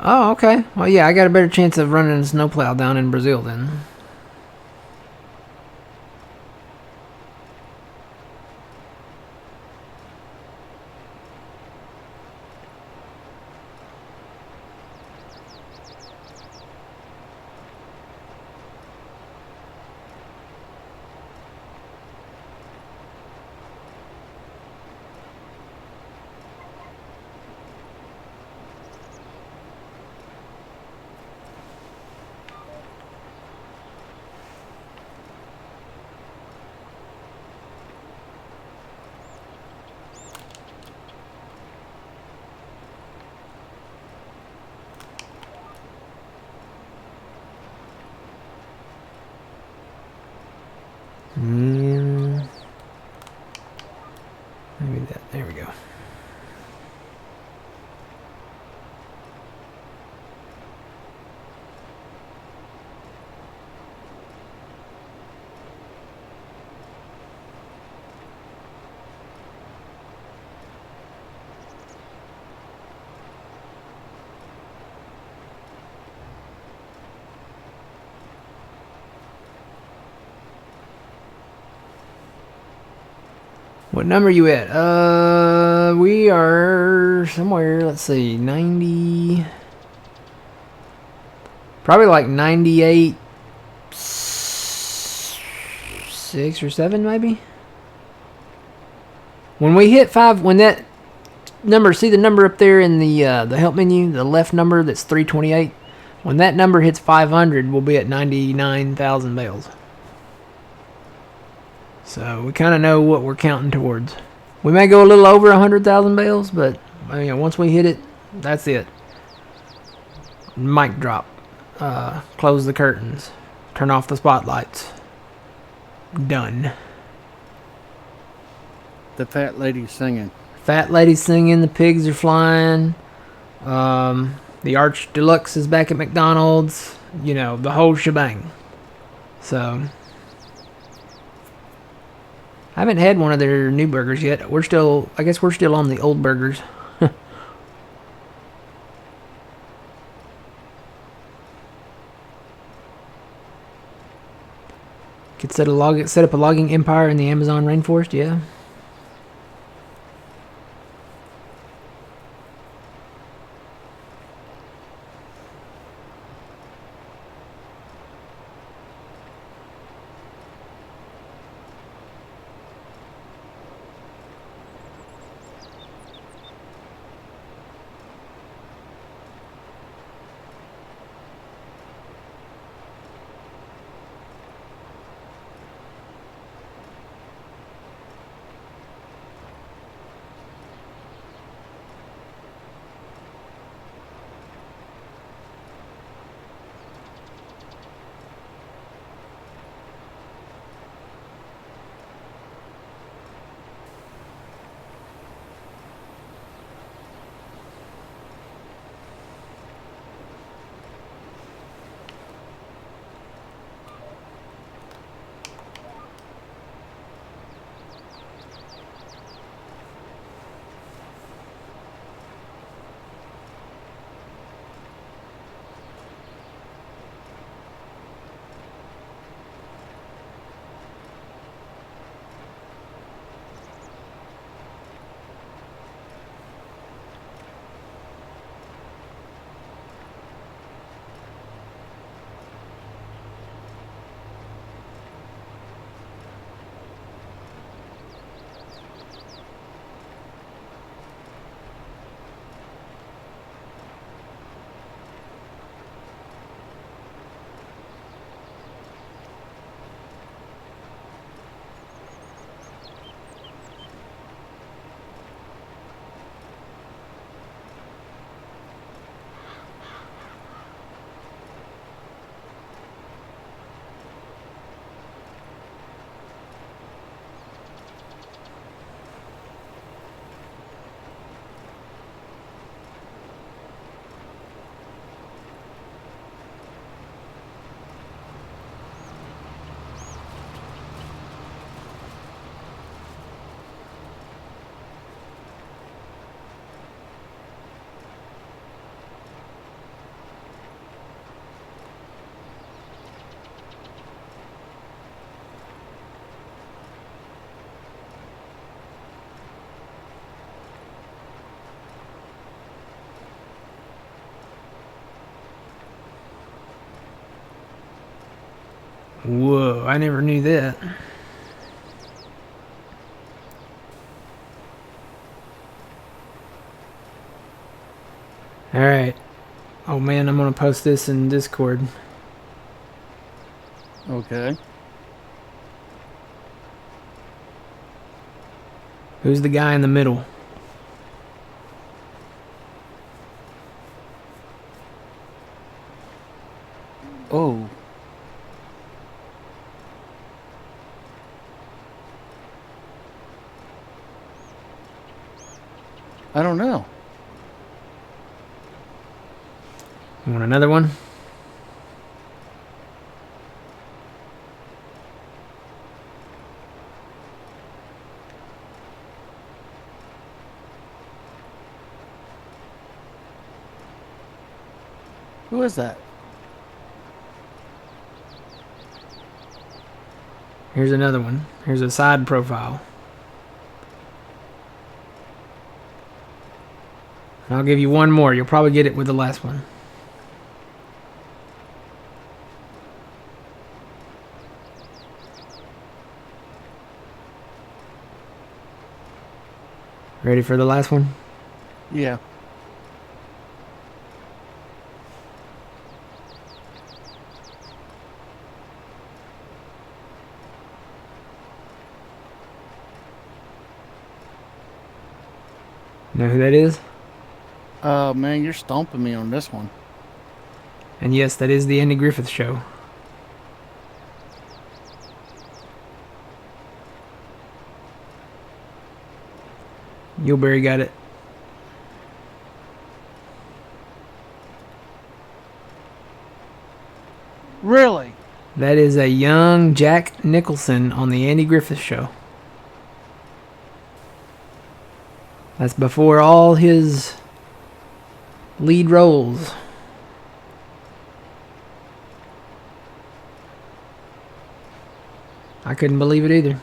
Oh, okay. Well, yeah, I got a better chance of running a snowplow down in Brazil then. Maybe that. There we go. What number you at? We are somewhere, let's see, 90... Probably like 98... 6 or 7 maybe? When we hit 5, when that number, see the number up there in the help menu, the left number that's 328? When that number hits 500, we'll be at 99,000 bales. So we kind of know what we're counting towards. We may go a little over 100,000 bales, but you know, once we hit it, that's it. Mic drop. Close the curtains. Turn off the spotlights. Done. The fat lady singing. Fat lady's singing. The pigs are flying. The Arch Deluxe is back at McDonald's. You know, the whole shebang. So, I haven't had one of their new burgers yet. I guess we're still on the old burgers. Could set up a logging empire in the Amazon rainforest, yeah. Whoa, I never knew that. Alright. Oh man, I'm gonna post this in Discord. Okay. Who's the guy in the middle? Oh. I don't know. You want another one? Who is that? Here's another one. Here's a side profile. And I'll give you one more. You'll probably get it with the last one. Ready for the last one? Yeah. Know who that is? Man, you're stomping me on this one. And yes, that is the Andy Griffith Show. Yulberry got it. Really? That is a young Jack Nicholson on the Andy Griffith Show. That's before all his lead roles. I couldn't believe it either.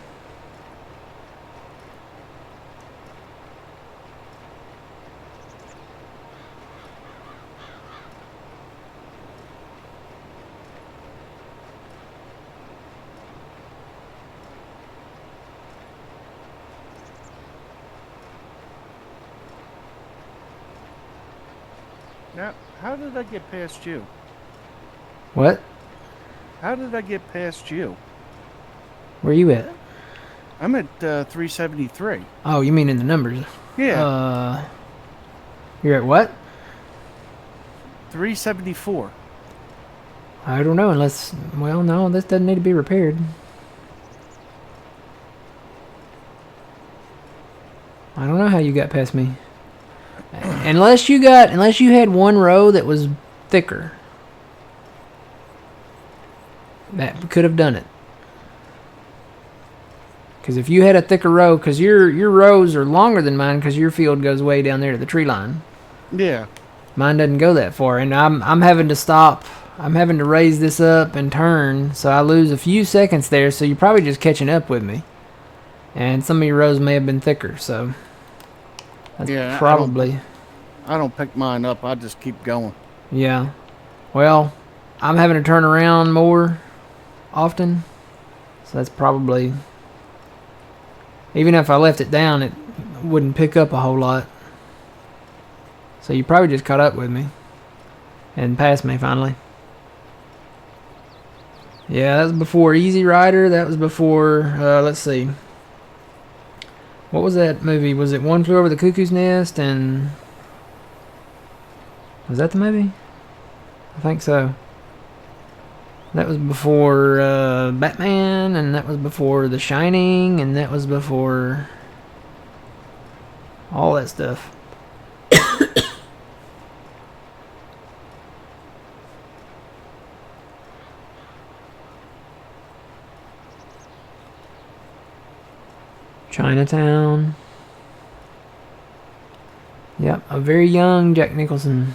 Now, how did I get past you? What? How did I get past you? Where you at? I'm at 373. Oh, you mean in the numbers? Yeah. You're at what? 374. I don't know unless... Well, no, this doesn't need to be repaired. I don't know how you got past me. Unless you had one row that was thicker. That could have done it. Because if you had a thicker row, because your rows are longer than mine, because your field goes way down there to the tree line. Yeah. Mine doesn't go that far, and I'm having to stop. I'm having to raise this up and turn, so I lose a few seconds there. So you're probably just catching up with me. And some of your rows may have been thicker, so that's Yeah, probably. I don't pick mine up. I just keep going. Yeah. Well, I'm having to turn around more often, so that's probably. Even if I left it down, it wouldn't pick up a whole lot. So you probably just caught up with me and passed me finally. Yeah, that was before Easy Rider. That was before, let's see. What was that movie? Was it One Flew Over the Cuckoo's Nest? And was that the movie? I think so. That was before Batman, and that was before The Shining, and that was before all that stuff. Chinatown. Yep, a very young Jack Nicholson.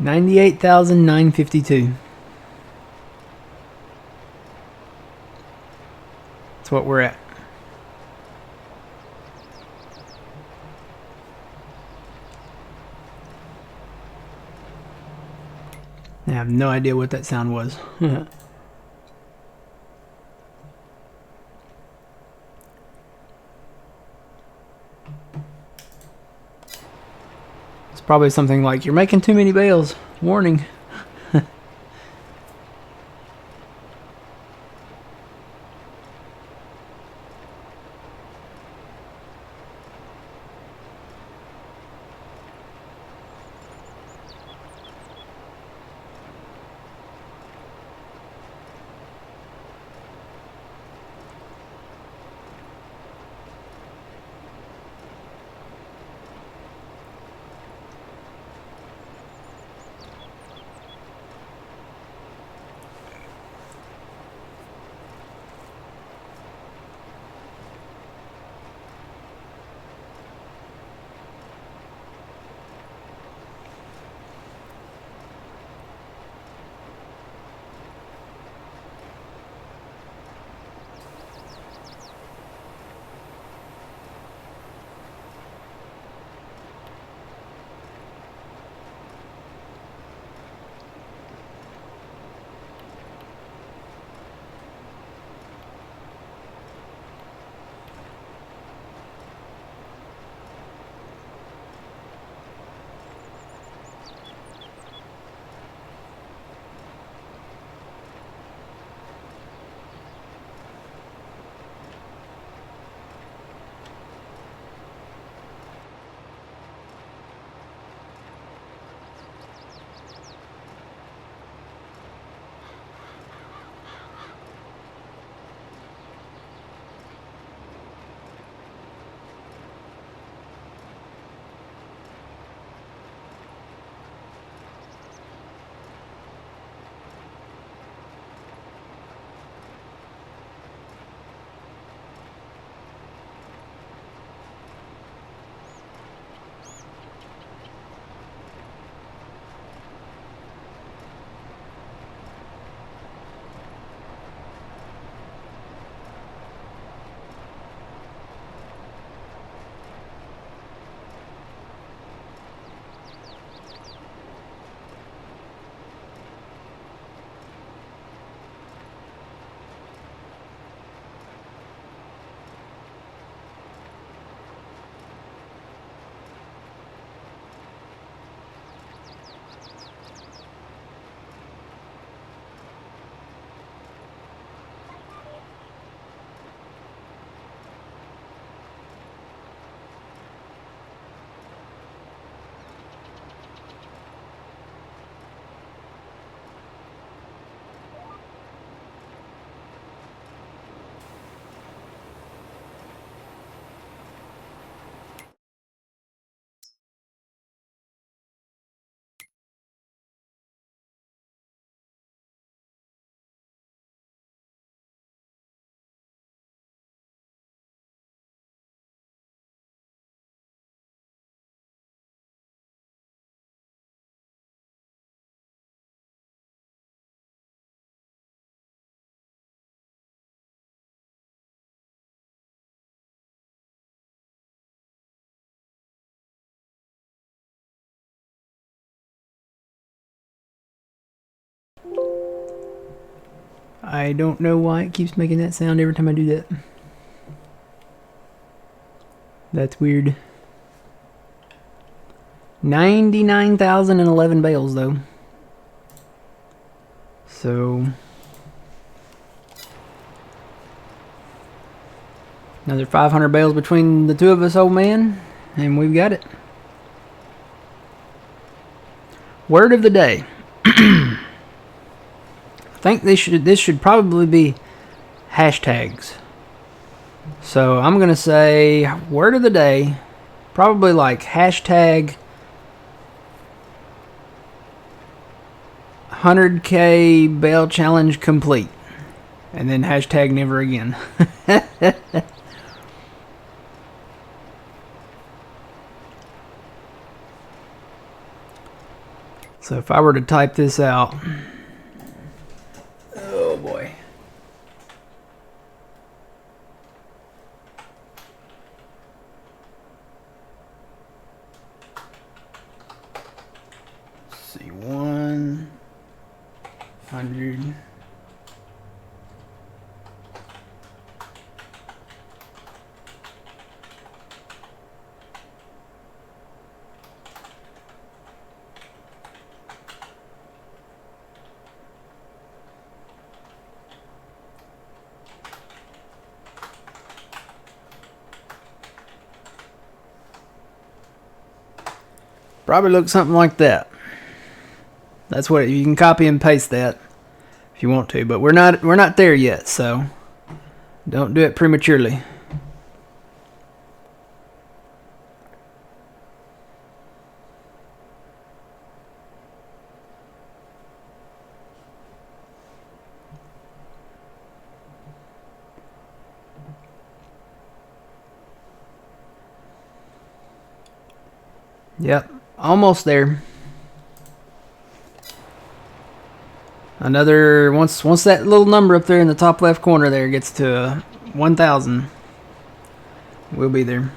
$98,952. That's what we're at. I have no idea what that sound was. It's probably something like, "You're making too many bales. Warning." I don't know why it keeps making that sound every time I do that. That's weird. 99,011 bales though. So another 500 bales between the two of us, old man, and we've got it. Word of the day. I think this should probably be hashtags. So I'm gonna say word of the day, probably like hashtag 100K bale challenge complete, and then hashtag never again. So if I were to type this out, oh boy. Let's see, 100. Probably looks something like that. That's what you can copy and paste that if you want to, but we're not there yet, so don't do it prematurely. Yep, almost there. Another once that little number up there in the top left corner there gets to 1,000, we'll be there.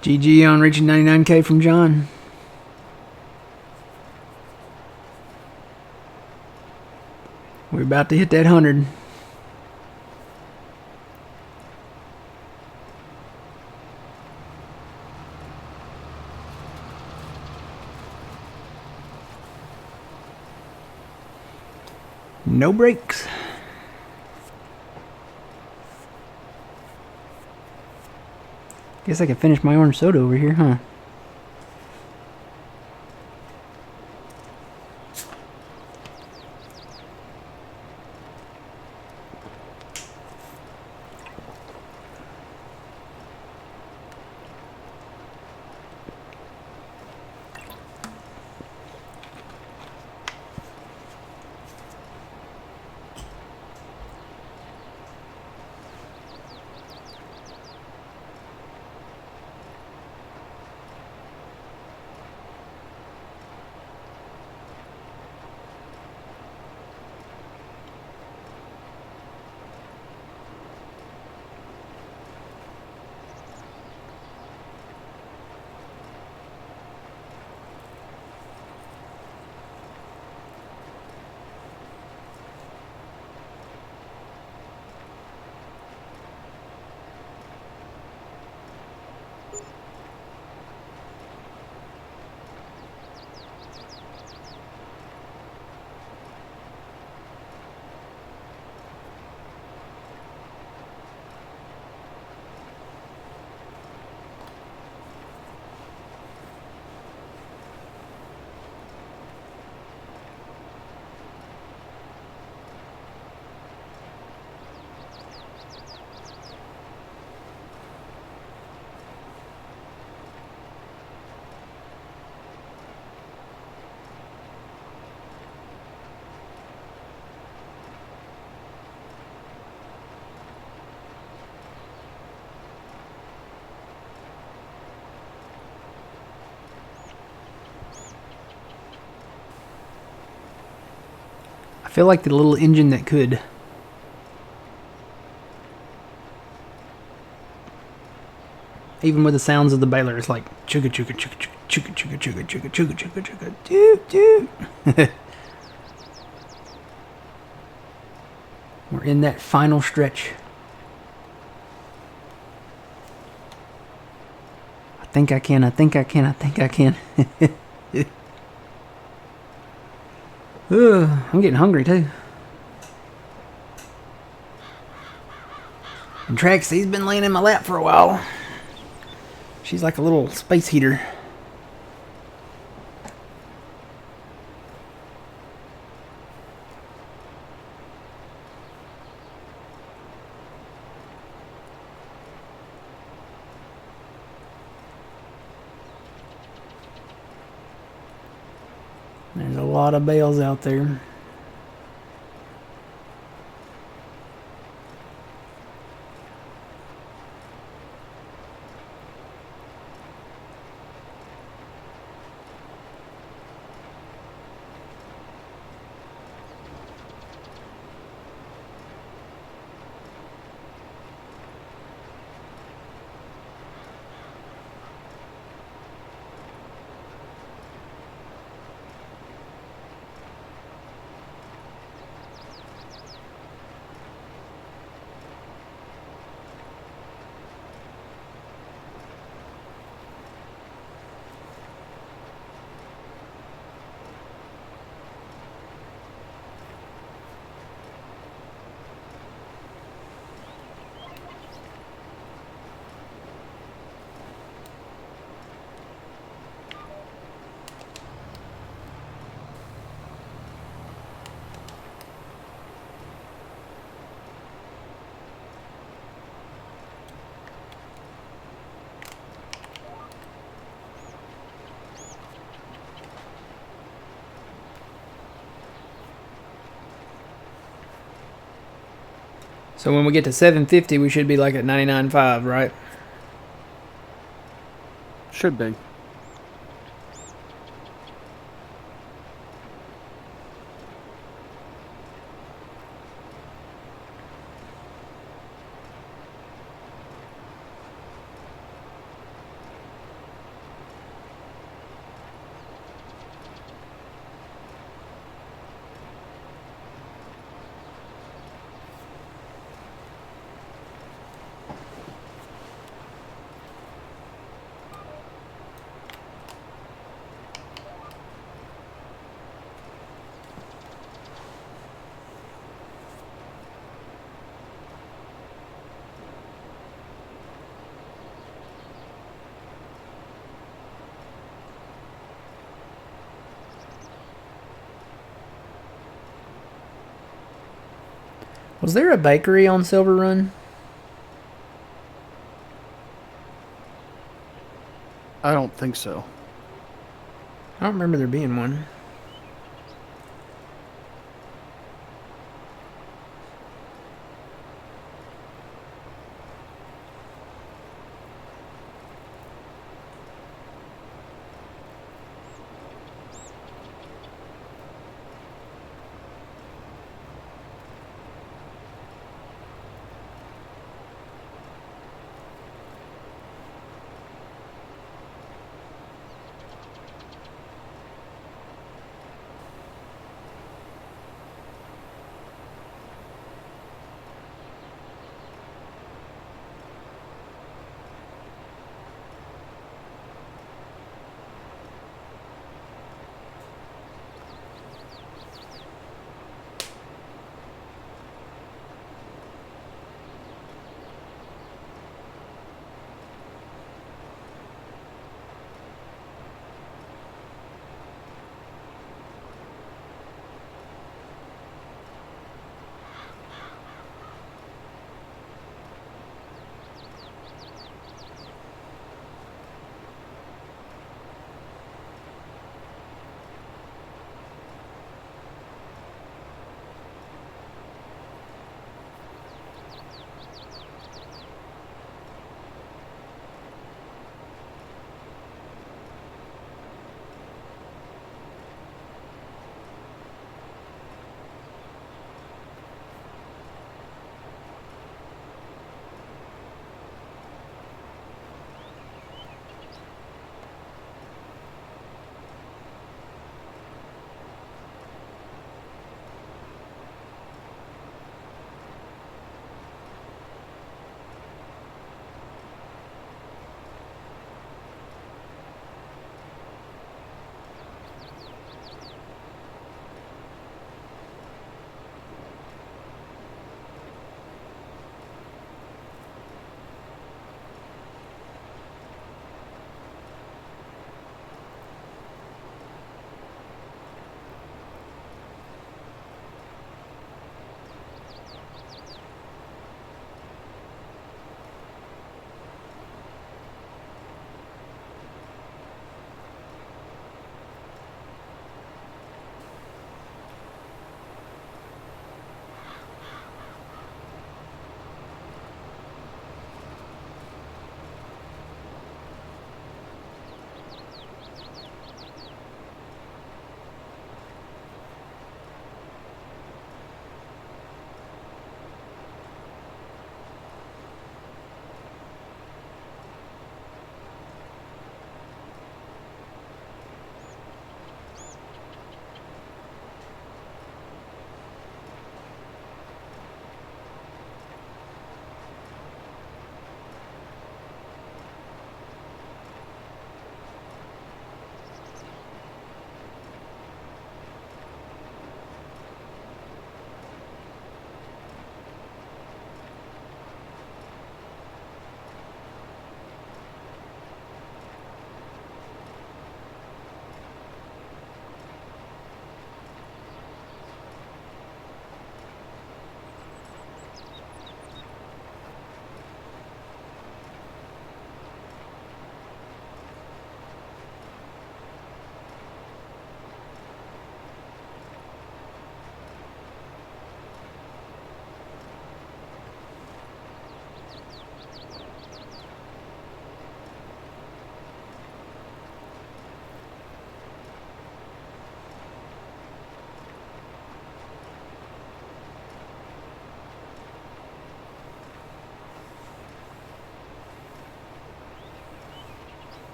GG on reaching 99K from John. We're about to hit that 100. No breaks. Guess I can finish my orange soda over here, huh? I feel like the little engine that could. Even with the sounds of the baler, it's like chugga chugga chugga chugga chugga chugga chugga chugga chugga chugga doot doot. We're in that final stretch. I think I can. I think I can. I think I can. I'm getting hungry too. And Trixie's been laying in my lap for a while. She's like a little space heater. There's a lot of bales out there. So when we get to 750, we should be like at 99.5, right? Should be. Was there a bakery on Silver Run? I don't think so. I don't remember there being one.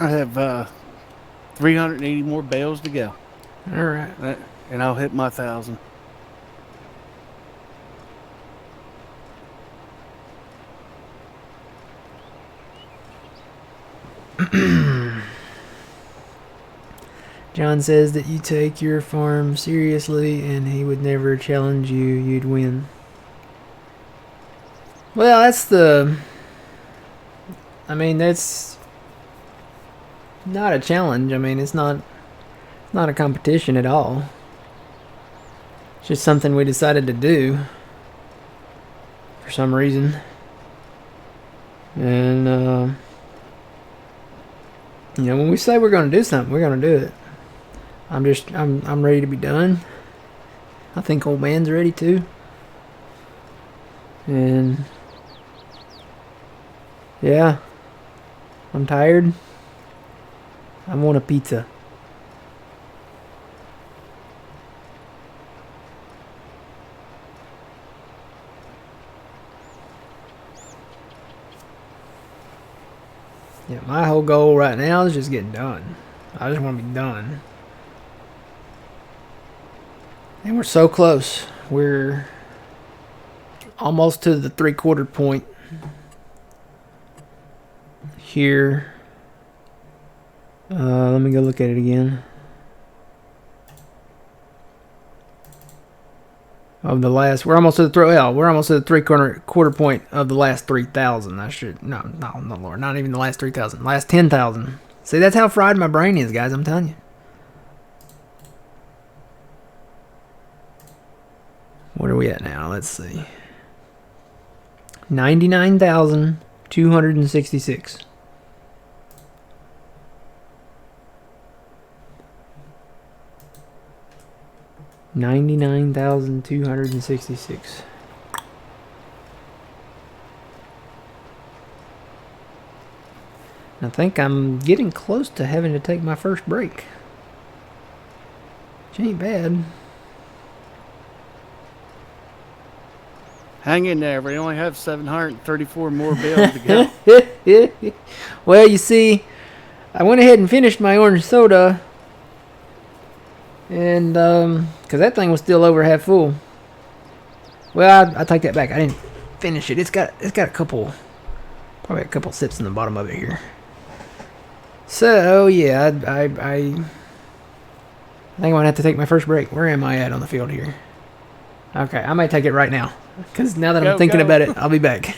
I have 380 more bales to go. All right. And I'll hit my 1,000. John says that you take your farm seriously and he would never challenge you, you'd win. Well, that's not a challenge. I mean, it's not a competition at all. It's just something we decided to do for some reason. And, when we say we're going to do something, we're going to do it. I'm ready to be done. I think old man's ready too. And yeah, I'm tired. I want a pizza. Yeah, my whole goal right now is just getting done. I just want to be done. And we're so close. We're almost to the 3/4 point here. Let me go look at it again. Of the last, we're almost to the we're almost to the 3/4 point of the last 3,000. No, Lord, not even the last 3,000. Last 10,000. See, that's how fried my brain is, guys. I'm telling you. What are we at now? Let's see. 99,266. $99,266. I think I'm getting close to having to take my first break. Which ain't bad. Hang in there. We only have 734 more bales to go. Well, you see, I went ahead and finished my orange soda. And, because that thing was still over half full. Well, I take that back. I didn't finish it. It's got a couple, probably a couple sips in the bottom of it here. So, yeah, I think I'm going to have to take my first break. Where am I at on the field here? Okay, I might take it right now. Because now that I'm thinking about it, I'll be back.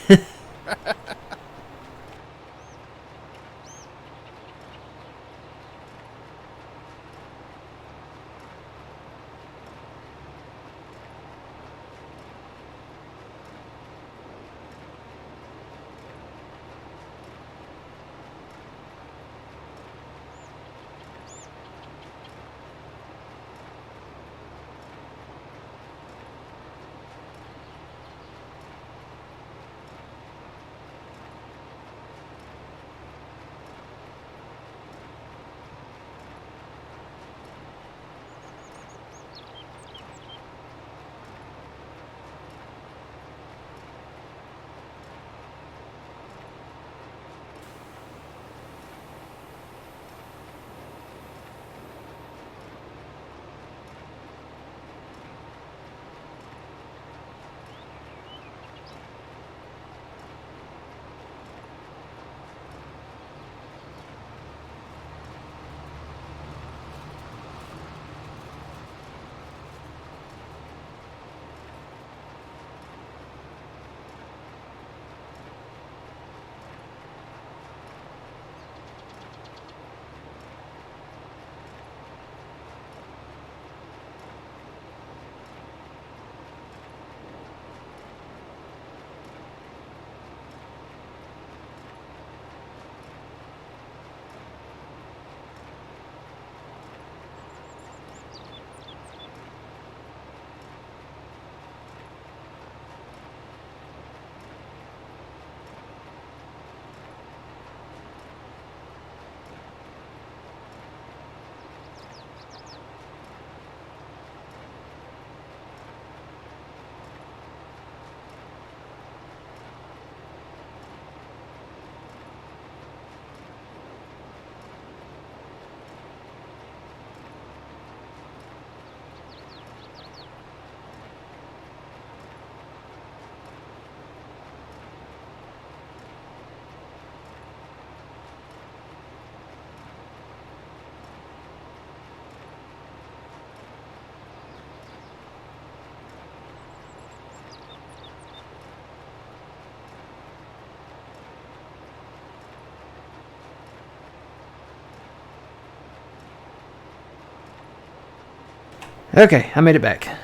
Okay, I made it back.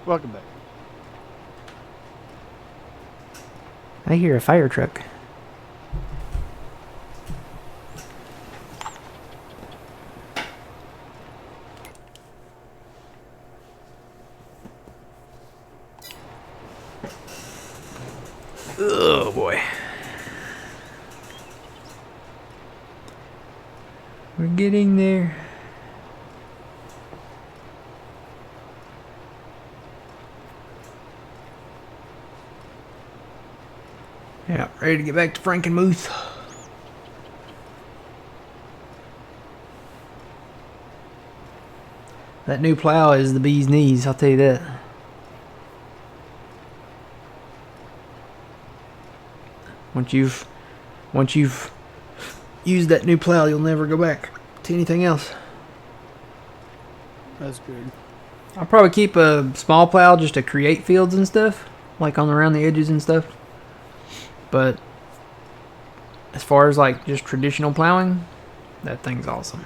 Welcome back. I hear a fire truck. Oh boy. We're getting there. Yeah, ready to get back to Frankenmuth. That new plow is the bee's knees, I'll tell you that. Once you've used that new plow, you'll never go back to anything else. That's good. I'll probably keep a small plow just to create fields and stuff, like on around the edges and stuff. But as far as like just traditional plowing, that thing's awesome.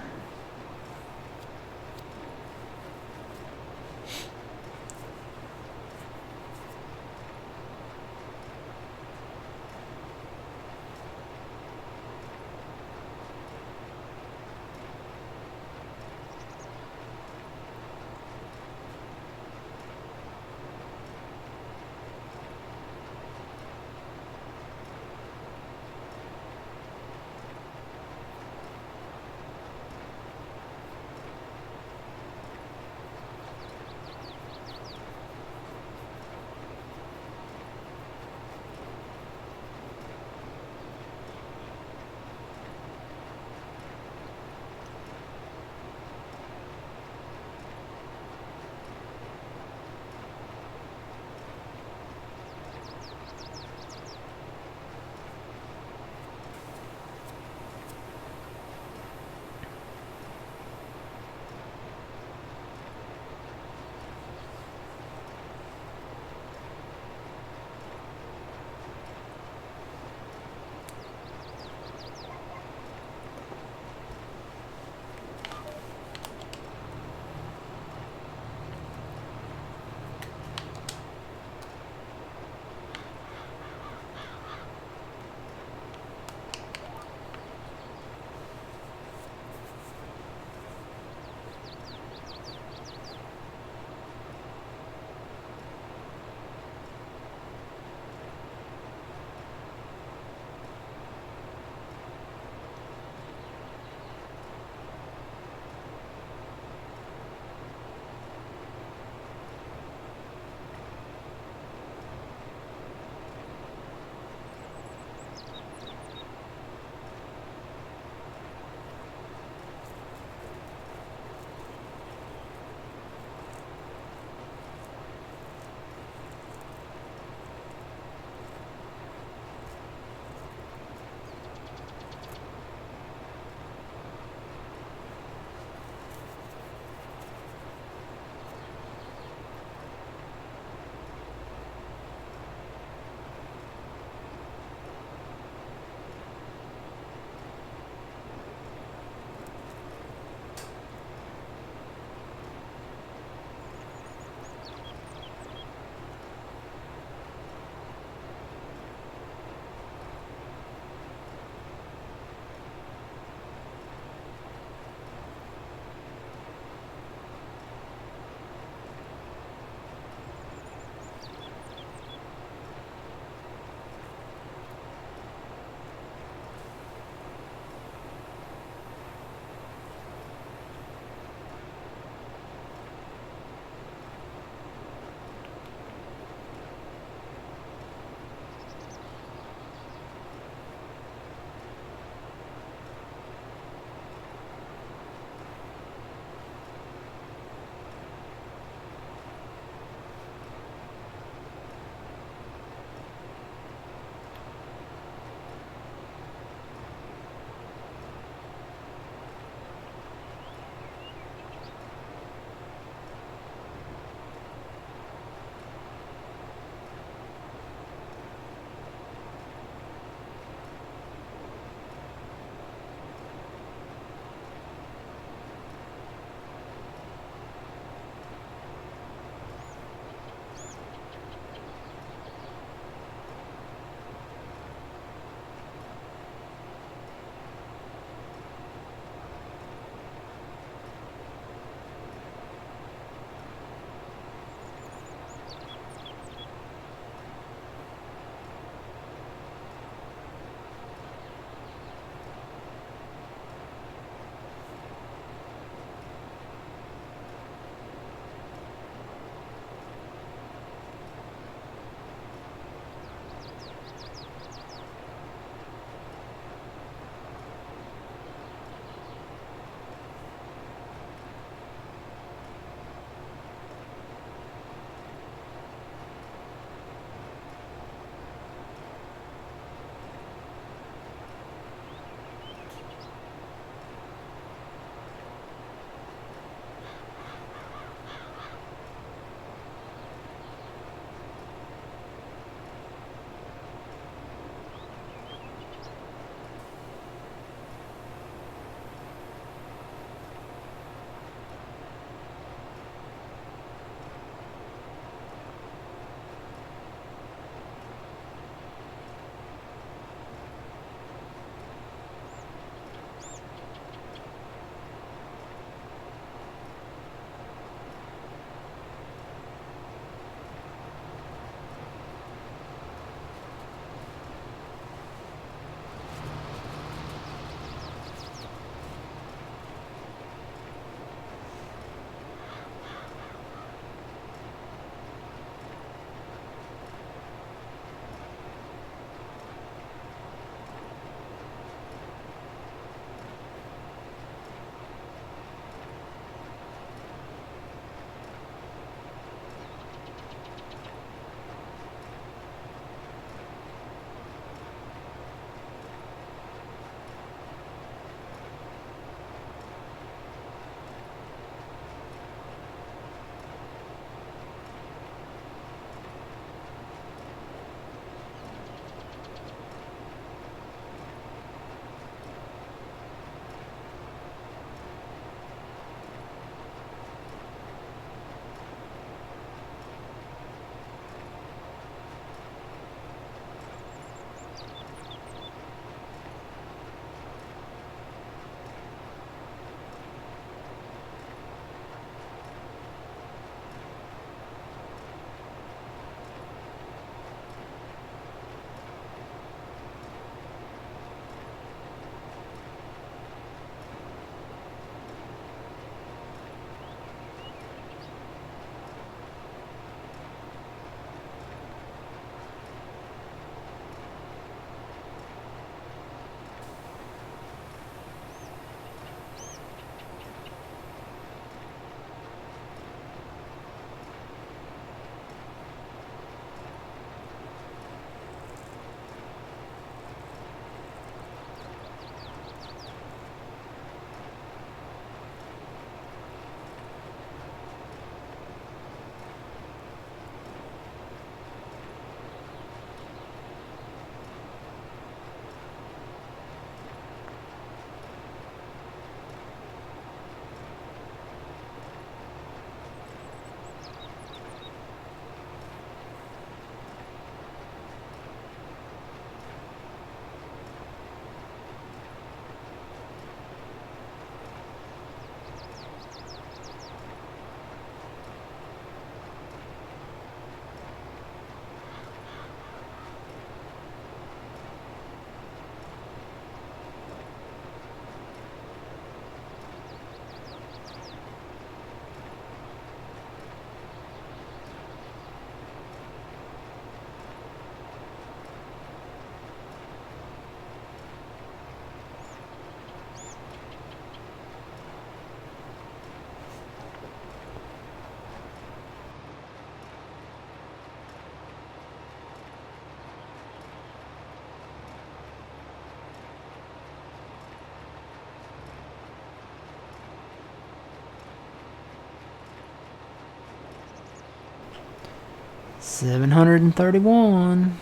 731.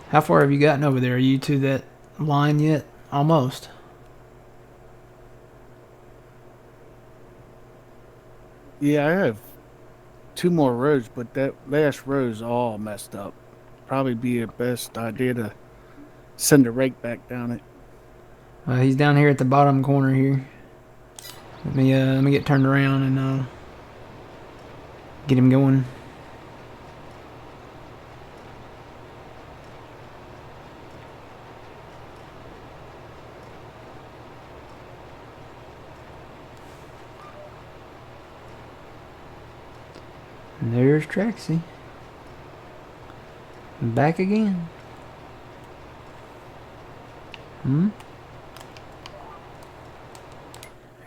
How far have you gotten over there? Are you to that line yet? Almost. Yeah, I have 2 more rows, but that last row is all messed up. Probably be a best idea to send a rake back down it. He's down here at the bottom corner here. Let me get turned around and get him going. And there's Traxie. Back again.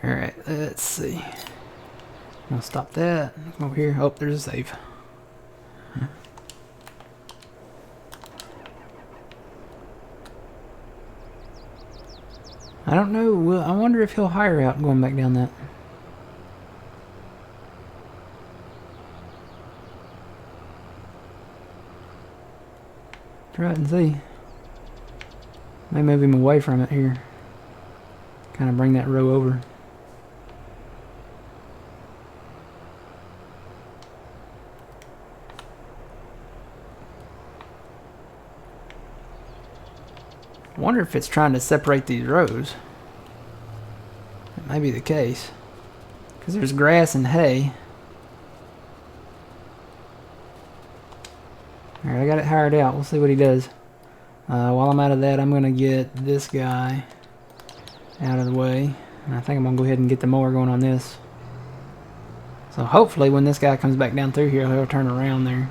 Alright, let's see. I'll stop that. Come over here. Oh, there's a save. I don't know. I wonder if he'll hire out going back down that. Try it and see. May move him away from it here. Kind of bring that row over. I wonder if it's trying to separate these rows. That may be the case. Because there's grass and hay. Alright, I got it hired out. We'll see what he does. While I'm out of that, I'm going to get this guy out of the way. And I think I'm going to go ahead and get the mower going on this. So hopefully when this guy comes back down through here, he'll turn around there.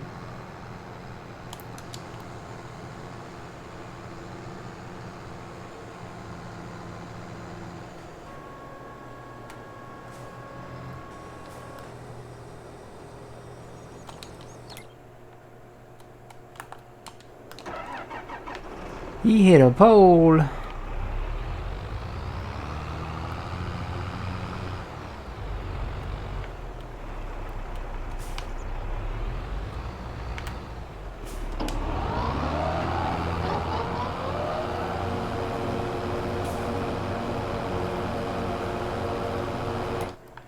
He hit a pole.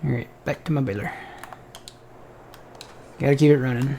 Alright, back to my baler. Gotta keep it running.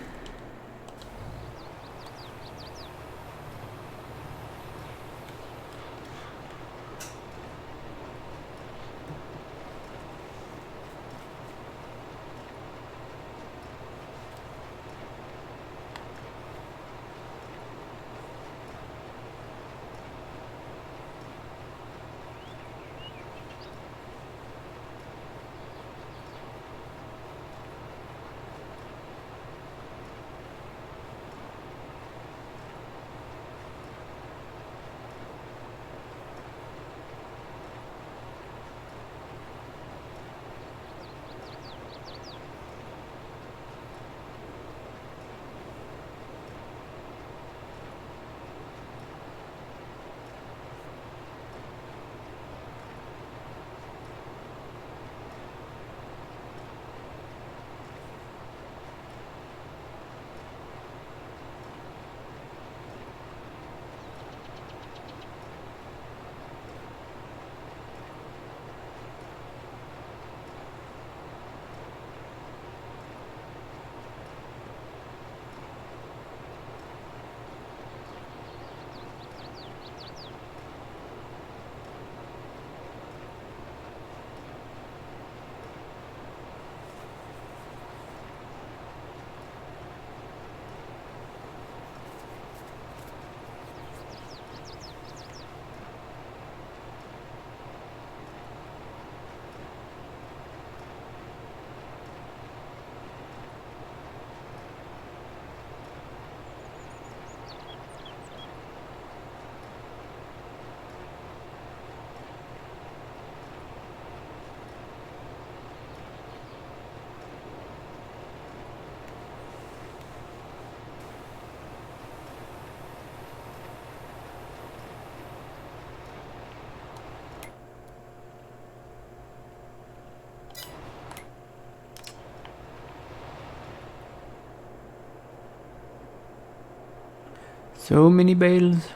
So many bales.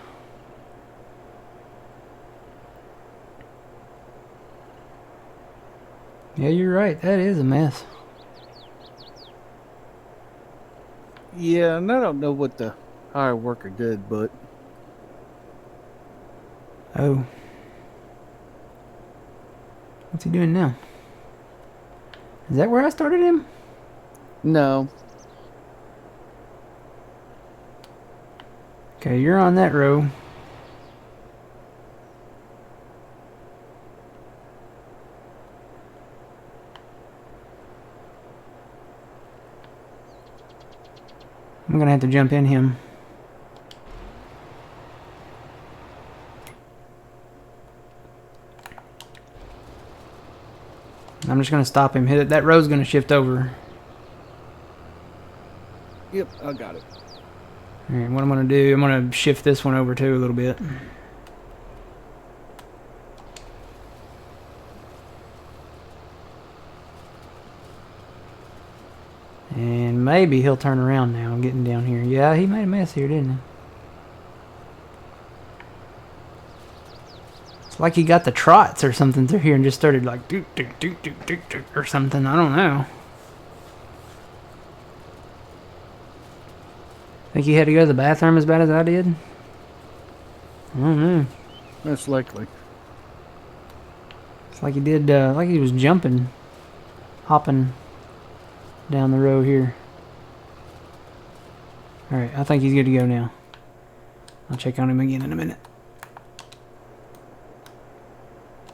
Yeah, you're right. That is a mess. Yeah, and I don't know what the hire worker did, but Oh. What's he doing now? Is that where I started him? no. Okay, you're on that row. I'm gonna have to jump in him. I'm just gonna stop him. Hit it. That row's gonna shift over. Yep, I got it. Alright, what I'm gonna do, I'm gonna shift this one over too a little bit. And maybe he'll turn around now. I'm getting down here. Yeah, he made a mess here, didn't he? It's like he got the trots or something through here and just started like doot doot doot doot doot doot or something. I don't know. Think he had to go to the bathroom as bad as I did? I don't know. Most likely. It's like he did, like he was jumping, hopping down the row here. Alright, I think he's good to go now. I'll check on him again in a minute.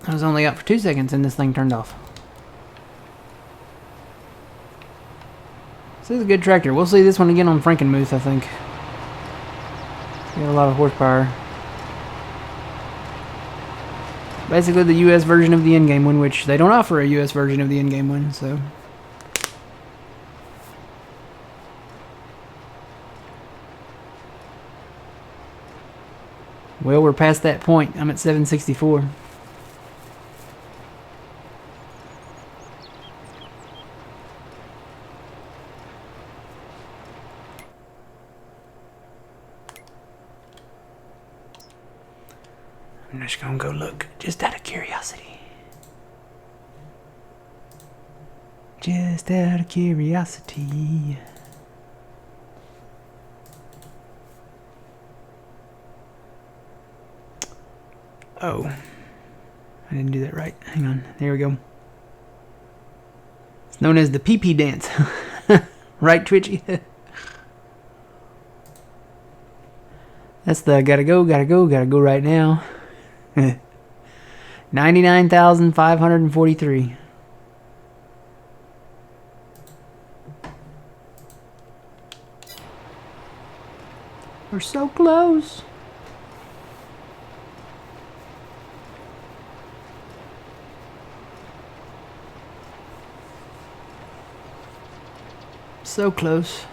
I was only out for 2 seconds and this thing turned off. This is a good tractor. We'll see this one again on Frankenmuth, I think. Got a lot of horsepower. Basically the US version of the in-game one, which they don't offer a US version of the in-game one, so... Well, we're past that point. I'm at 764. I'm just gonna go look, just out of curiosity. Just out of curiosity. Oh. I didn't do that right. Hang on. There we go. It's known as the pee-pee dance. Right, Twitchy? That's the gotta go right now. 99,543. We're so close. So close.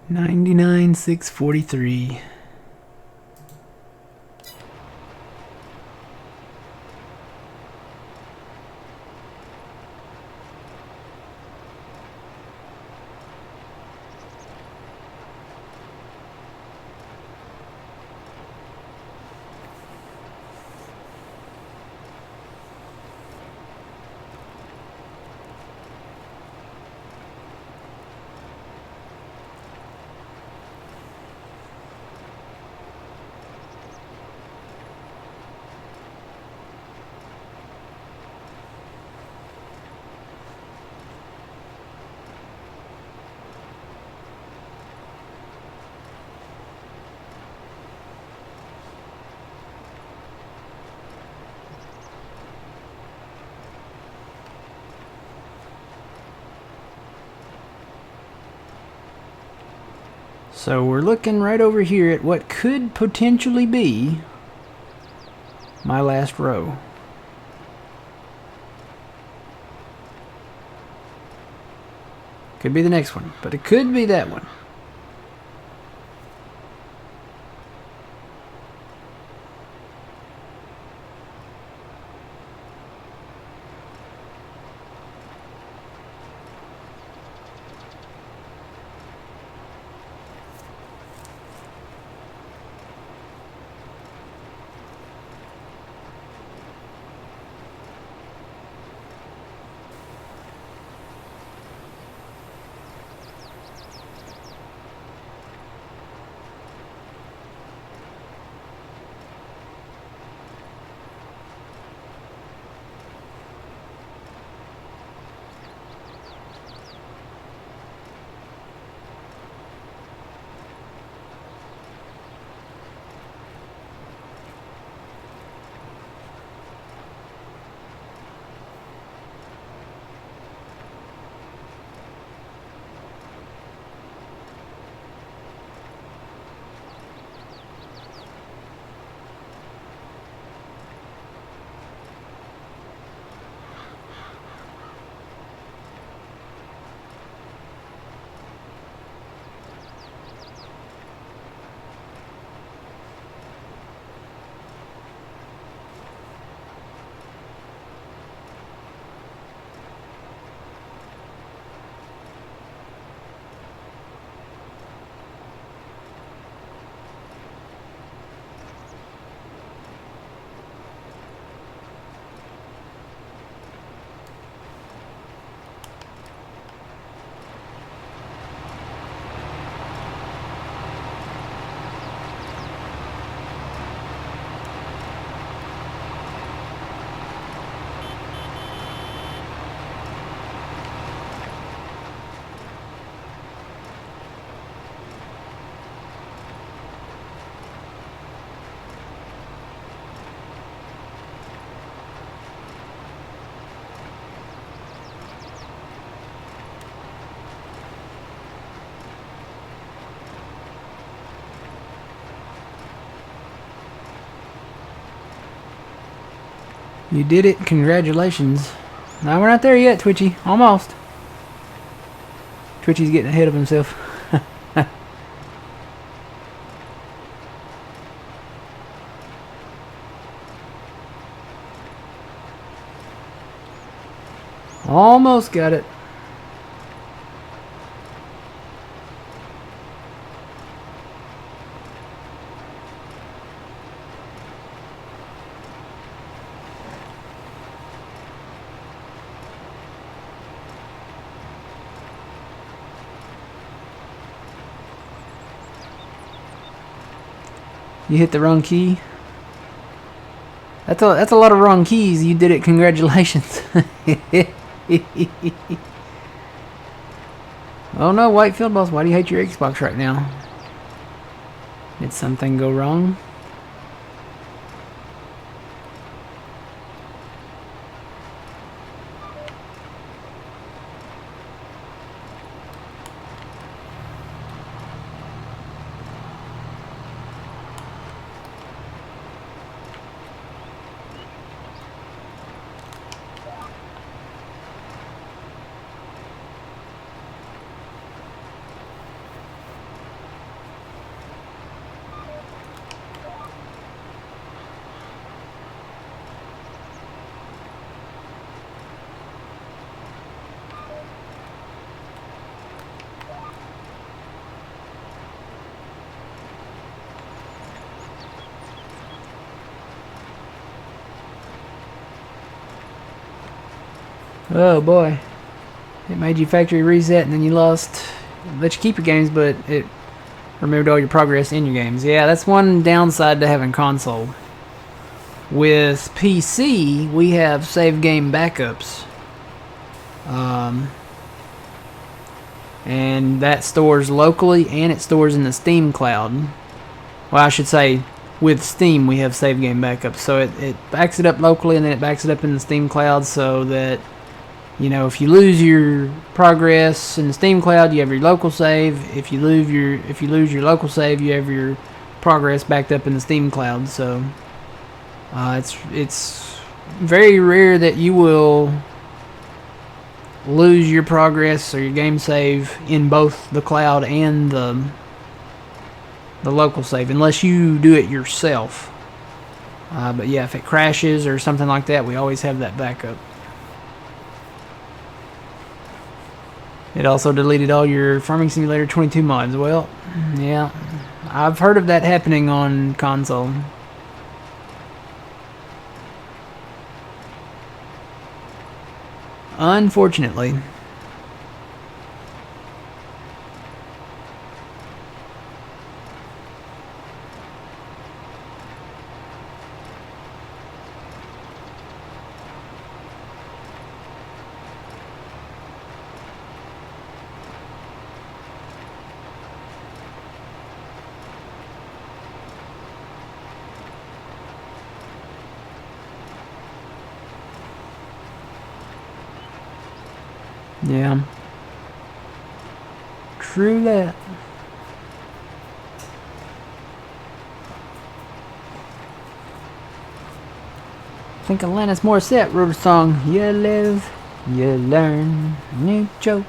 99,643. So we're looking right over here at what could potentially be my last row. Could be the next one, but it could be that one. You did it. Congratulations. No, we're not there yet, Twitchy. Almost. Twitchy's getting ahead of himself. Almost got it. You hit the wrong key. That's a lot of wrong keys. You did it. Congratulations. Oh no, Whitefield boss, why do you hate your Xbox right now? Did something go wrong? Oh boy. It made you factory reset and then you lost. It let you keep your games, but it removed all your progress in your games. Yeah, that's one downside to having console. With PC, we have save game backups. And that stores locally and it stores in the Steam cloud. Well, I should say, with Steam, we have save game backups. So it backs it up locally and then it backs it up in the Steam cloud so that, you know, if you lose your progress in the Steam cloud, you have your local save. If you lose your local save, you have your progress backed up in the Steam cloud. So it's very rare that you will lose your progress or your game save in both the cloud and the local save, unless you do it yourself. But yeah, if it crashes or something like that, we always have that backup. It also deleted all your Farming Simulator 22 mods. Well, yeah, I've heard of that happening on console. Unfortunately. Yeah. True that. I think Alanis Morissette wrote a song. You live, you learn, you joke,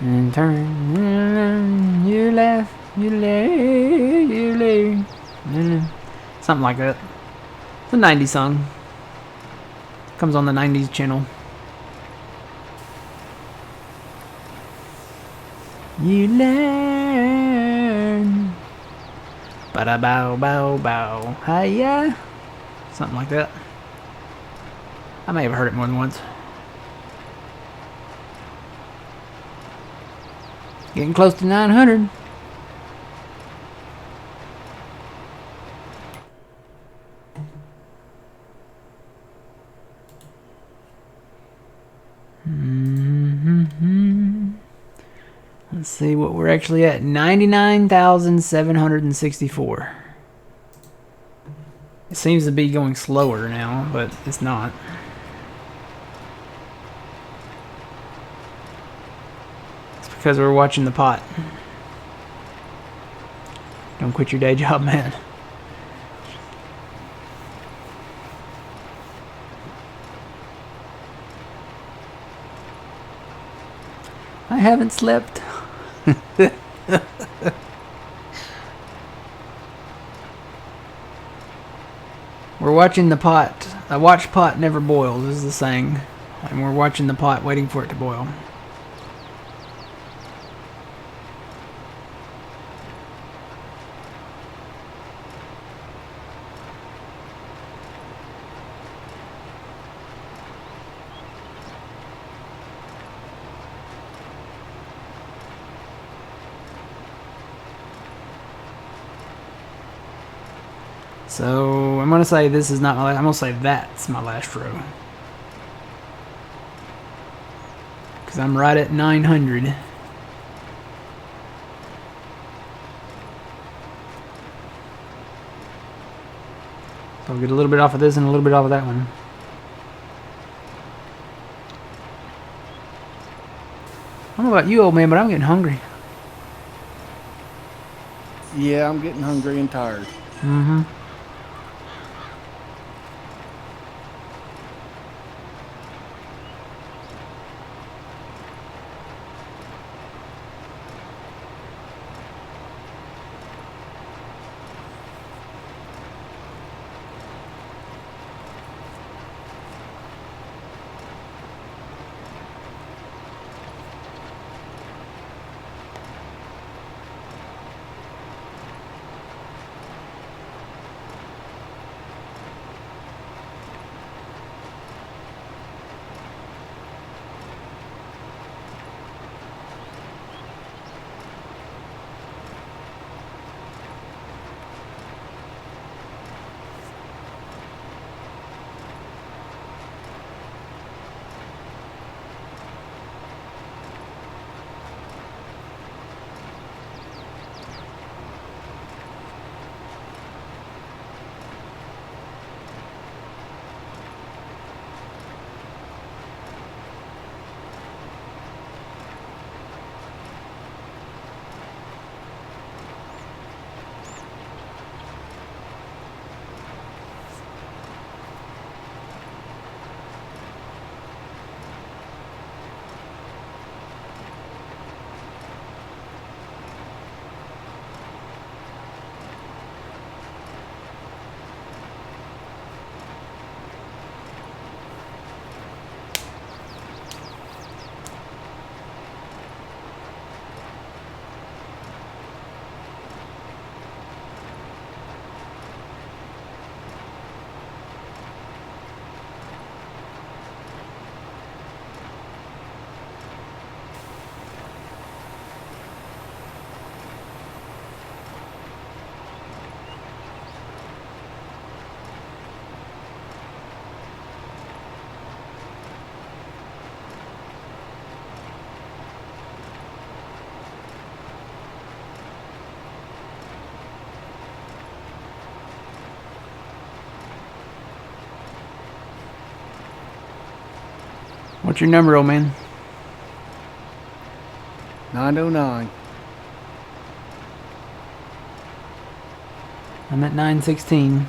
and turn. You laugh, you learn, you learn. Something like that. It's a 90s song. Comes on the 90s channel. You learn. Bada bow bow bow. Hiya. Something like that. I may have heard it more than once. Getting close to 900. Let's see what we're actually at. 99,764. It seems to be going slower now, but it's not. It's because we're watching the pot. Don't quit your day job, man. I haven't slept. We're watching the pot. A watched pot never boils is the saying. And we're watching the pot waiting for it to boil. So I'm gonna say this is not my last. I'm gonna say that's my last row because I'm right at 900. So I'll get a little bit off of this and a little bit off of that one. I don't know about you, old man, but I'm getting hungry. Yeah, I'm getting hungry and tired. Mm-hmm. What's your number, old man? 909. I'm at 916.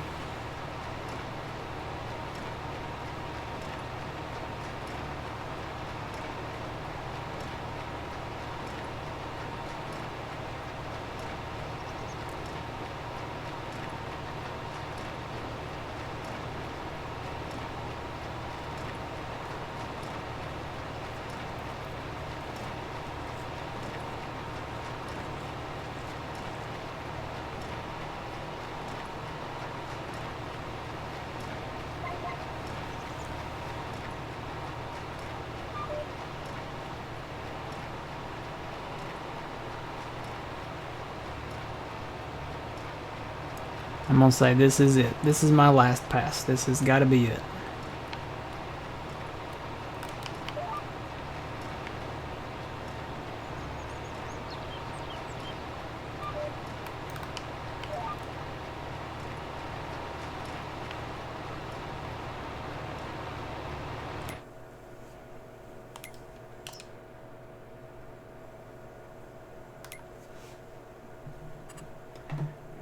I'm gonna say this is it. This is my last pass. This has got to be it.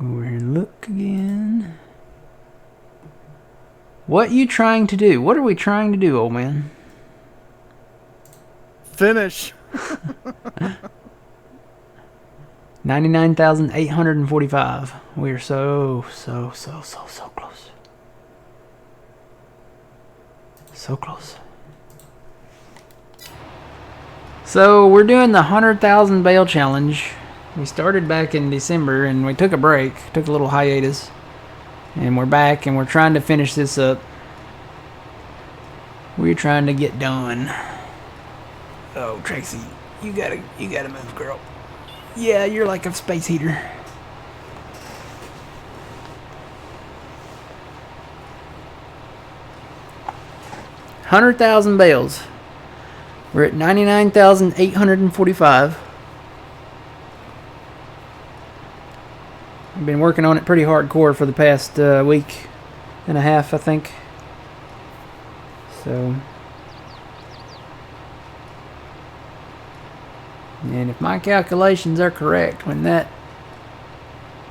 Go over here and look again. What you trying to do? What are we trying to do, old man? Finish. 99,845. We are so close. So close. So we're doing the 100,000 bale challenge. We started back in December and we took a break, took a little hiatus, and we're back and we're trying to finish this up. We're trying to get done. Oh, Tracy, you gotta move, girl. Yeah, you're like a space heater. $100,000 bales. We're at 99,845. I've been working on it pretty hardcore for the past week and a half, I think. So, and if my calculations are correct, when that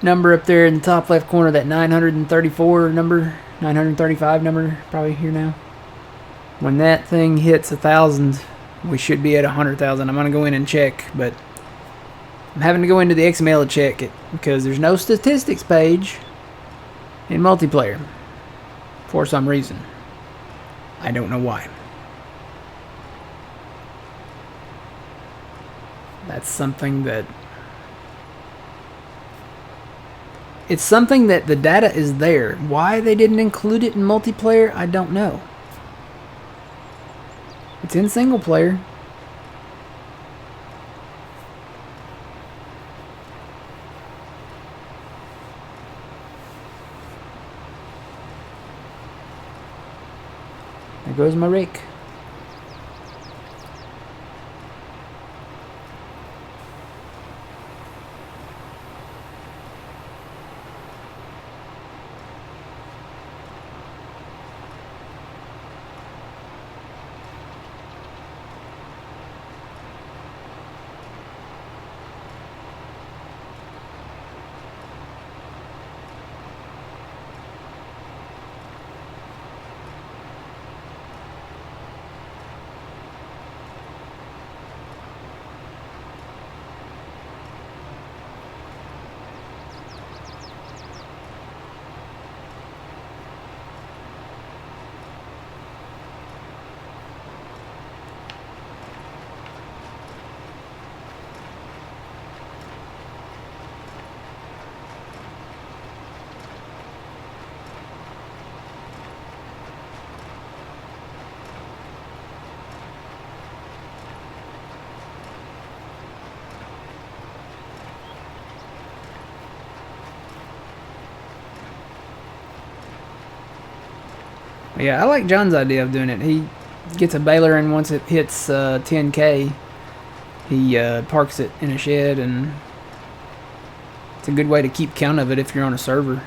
number up there in the top left corner, that 934 number, 935 number, probably here now, when that thing hits 1,000, we should be at 100,000. I'm gonna go in and check, but I'm having to go into the XML to check it because there's no statistics page in multiplayer for some reason. I don't know why. That's something that... It's something that the data is there. Why they didn't include it in multiplayer, I don't know. It's in single player. There goes my rake. Yeah, I like John's idea of doing it. He gets a baler, and once it hits 10K, he parks it in a shed, and it's a good way to keep count of it if you're on a server.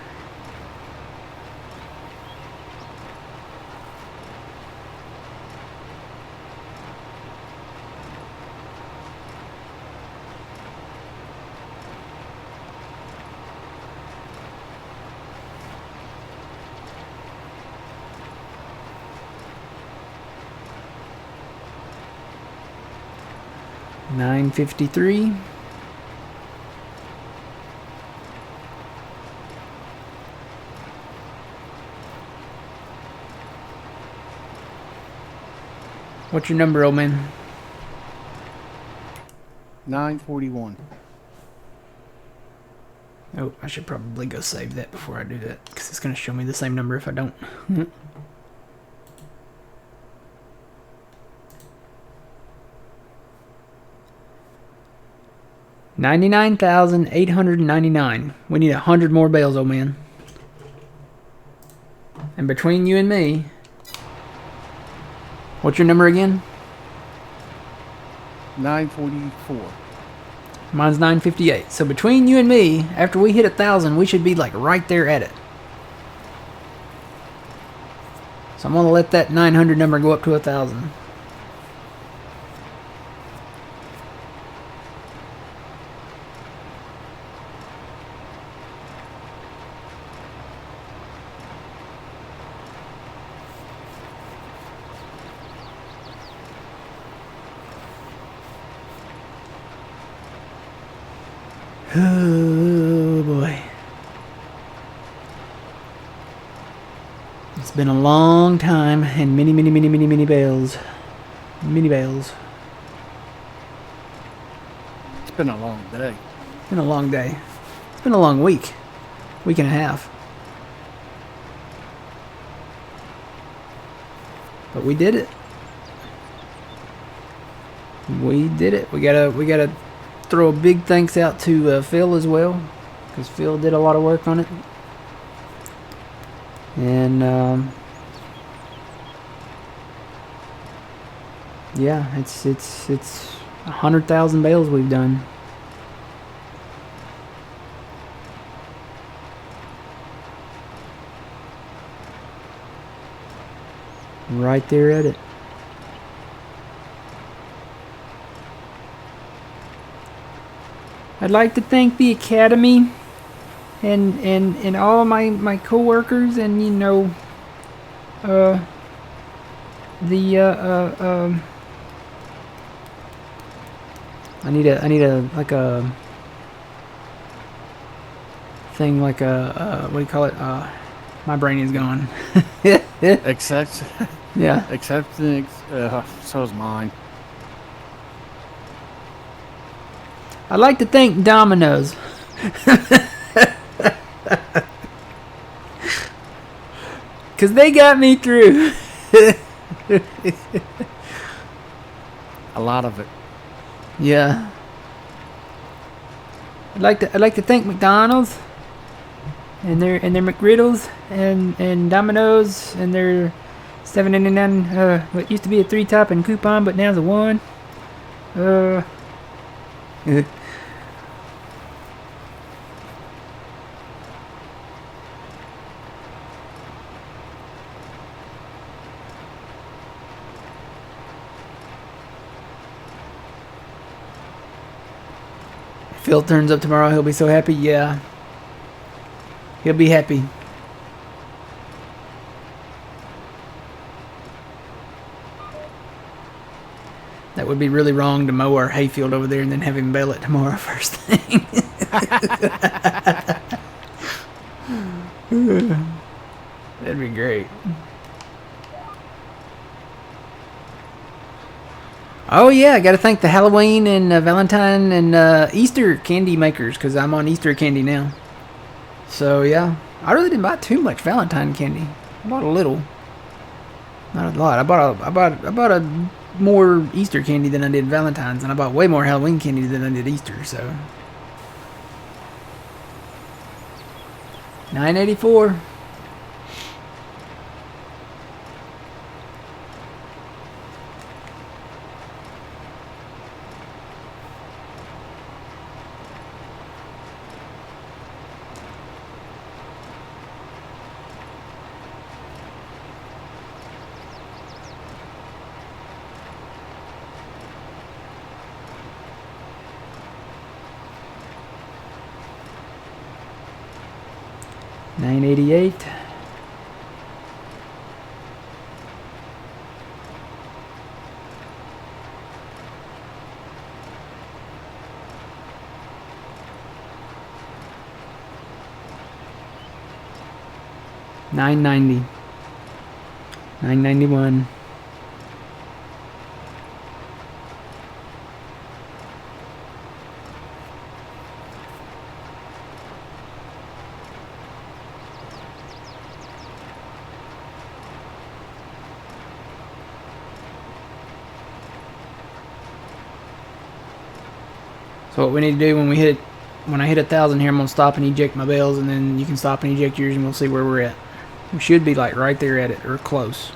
953. What's your number, old man? 941. Oh, I should probably go save that before I do that, because it's going to show me the same number if I don't. 99,899. We need 100 more bales, old man. And between you and me, what's your number again? 944. Mine's 958. So between you and me, after we hit 1,000, we should be like right there at it. So I'm gonna let that 900 number go up to 1,000. Oh boy. It's been a long time and many bales. Many bales. It's been a long day. It's been a long day. It's been a long week. Week and a half. But we did it. We did it. We gotta throw a big thanks out to Phil as well, because Phil did a lot of work on it. And yeah, it's 100,000 bales we've done. Right there at it. I'd like to thank the Academy and all my co-workers, and you know I need a like a thing, like a what do you call it? My brain is gone. Except, Yeah. so is mine. I'd like to thank Domino's. Cause they got me through. A lot of it. Yeah. I'd like to thank McDonald's and their McGriddles and Domino's and their $7.99 what used to be a 3-topping coupon but now it's a 1. Phil turns up tomorrow, he'll be so happy. Yeah. He'll be happy. That would be really wrong to mow our hayfield over there and then have him bale it tomorrow first thing. That'd be great. Oh yeah, I got to thank the Halloween and Valentine and Easter candy makers, because I'm on Easter candy now. So yeah, I really didn't buy too much Valentine candy. I bought a little, not a lot. I bought a more Easter candy than I did Valentine's, and I bought way more Halloween candy than I did Easter. So $9.84. $9.88. 990. 991. So what we need to do when I hit 1,000 here, I'm gonna stop and eject my bells, and then you can stop and eject yours, and we'll see where we're at. We should be like right there at it, or close.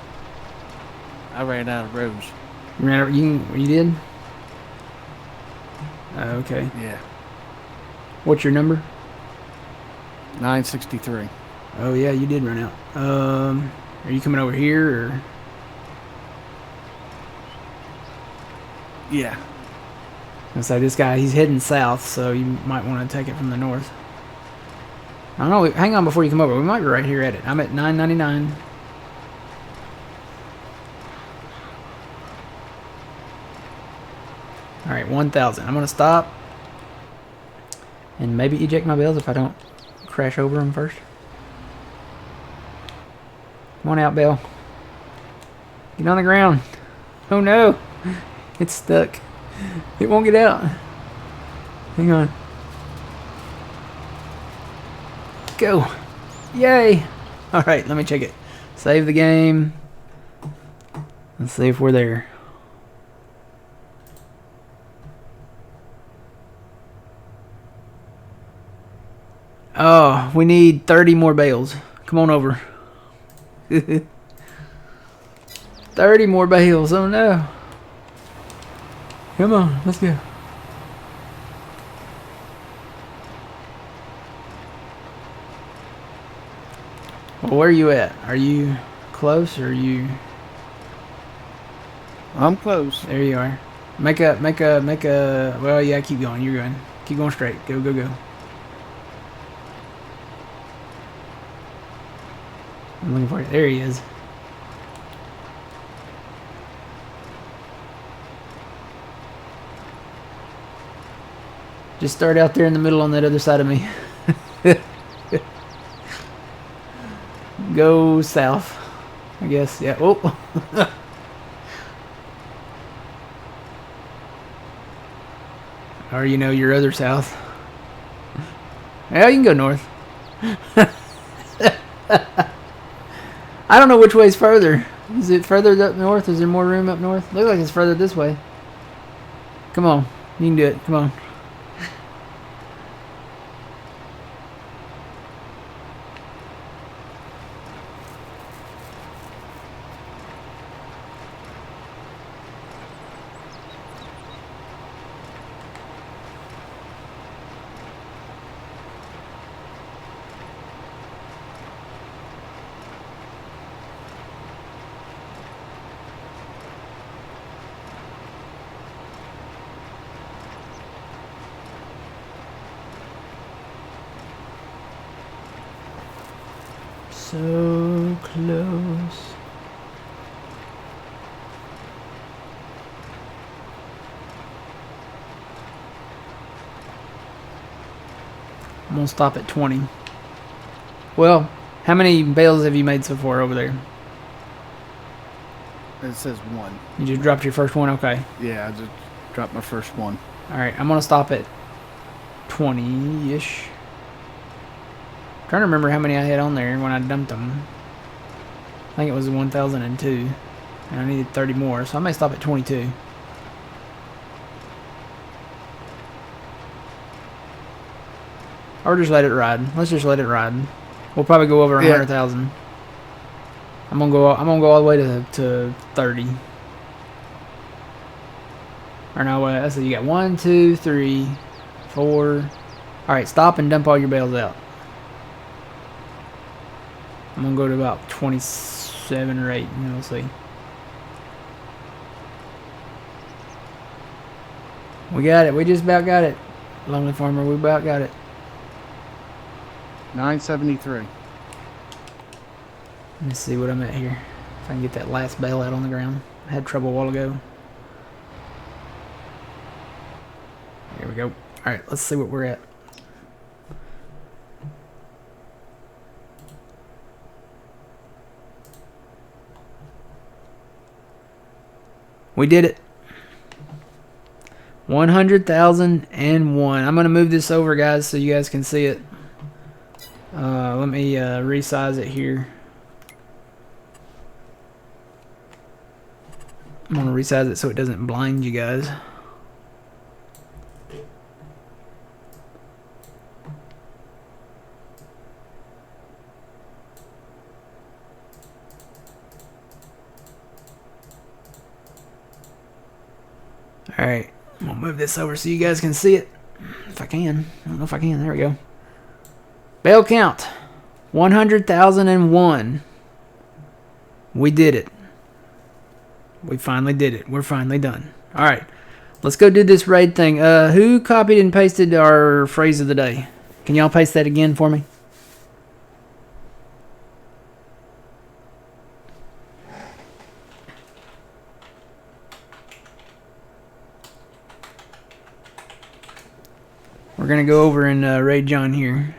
I ran out of rows. You did? Okay. Yeah. What's your number? 963. Oh yeah, you did run out. Are you coming over here or? Yeah. And so this guy, he's heading south, so you might want to take it from the north. I don't know. Hang on before you come over. We might be right here at it. I'm at 999. All right, 1,000. I'm gonna stop and maybe eject my bells if I don't crash over them first. Come on out, Bell. Get on the ground. Oh no, it's stuck. It won't get out. Hang on. Go. Yay. All right, let me check it. Save the game. Let's see if we're there. Oh, we need 30 more bales. Come on over. 30 more bales. Oh no. Come on, let's go. Well, where are you at? Are you close or are you? I'm close. There you are. Make a. Well, yeah, keep going. You're going. Keep going straight. Go, go, go. I'm looking for it. There he is. Just start out there in the middle on that other side of me. Go south, I guess. Yeah. Oh. Or you know your other south. Yeah, you can go north. I don't know which way's further. Is it further up north? Is there more room up north? Looks like it's further this way. Come on. You can do it. Come on. So close. I'm gonna stop at 20. Well, how many bales have you made so far over there? It says 1. You just dropped your first one? Okay. Yeah, I just dropped my first one. Alright, I'm gonna stop at 20-ish. Trying to remember how many I had on there when I dumped them. I think it was 1,002. And I needed 30 more, so I may stop at 22. Or just let it ride. Let's just let it ride. We'll probably go over 100,000. I'm gonna go all the way to 30. Or no, let's see. You got 1, 2, 3, 4. All right, stop and dump all your bales out. I'm gonna go to about 27 or 8, and we'll see. We got it. We just about got it. Lonely Farmer, we about got it. 973. Let me see what I'm at here. If I can get that last bale out on the ground. I had trouble a while ago. There we go. Alright, let's see what we're at. We did it. 100,001. I'm going to move this over, guys, so you guys can see it. Let me resize it here. I'm going to resize it so it doesn't blind you guys. Alright, I'm going to move this over so you guys can see it. If I can. I don't know if I can. There we go. Bale count. 100,001. We did it. We finally did it. We're finally done. Alright. Let's go do this raid thing. Who copied and pasted our phrase of the day? Can y'all paste that again for me? We're going to go over and raid John here.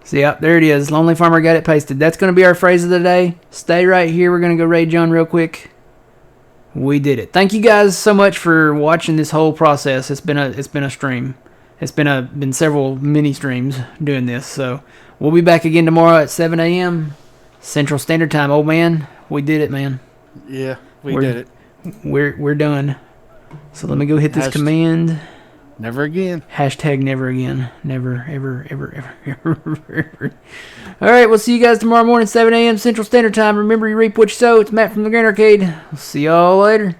See, yep, there it is. Lonely Farmer got it pasted. That's going to be our phrase of the day. Stay right here. We're going to go raid John real quick. We did it. Thank you guys so much for watching this whole process. It's been a stream. It's been several mini streams doing this. So we'll be back again tomorrow at 7 a.m. Central Standard Time. Old man, we did it, man. Yeah, we did it. We're done. So let me go hit this command. Never again. Hashtag never again. Never, ever, ever, ever, ever, ever. All right, we'll see you guys tomorrow morning, 7 a.m. Central Standard Time. Remember, you reap what you sow. It's Matt from the Grand Arcade. We'll see y'all later.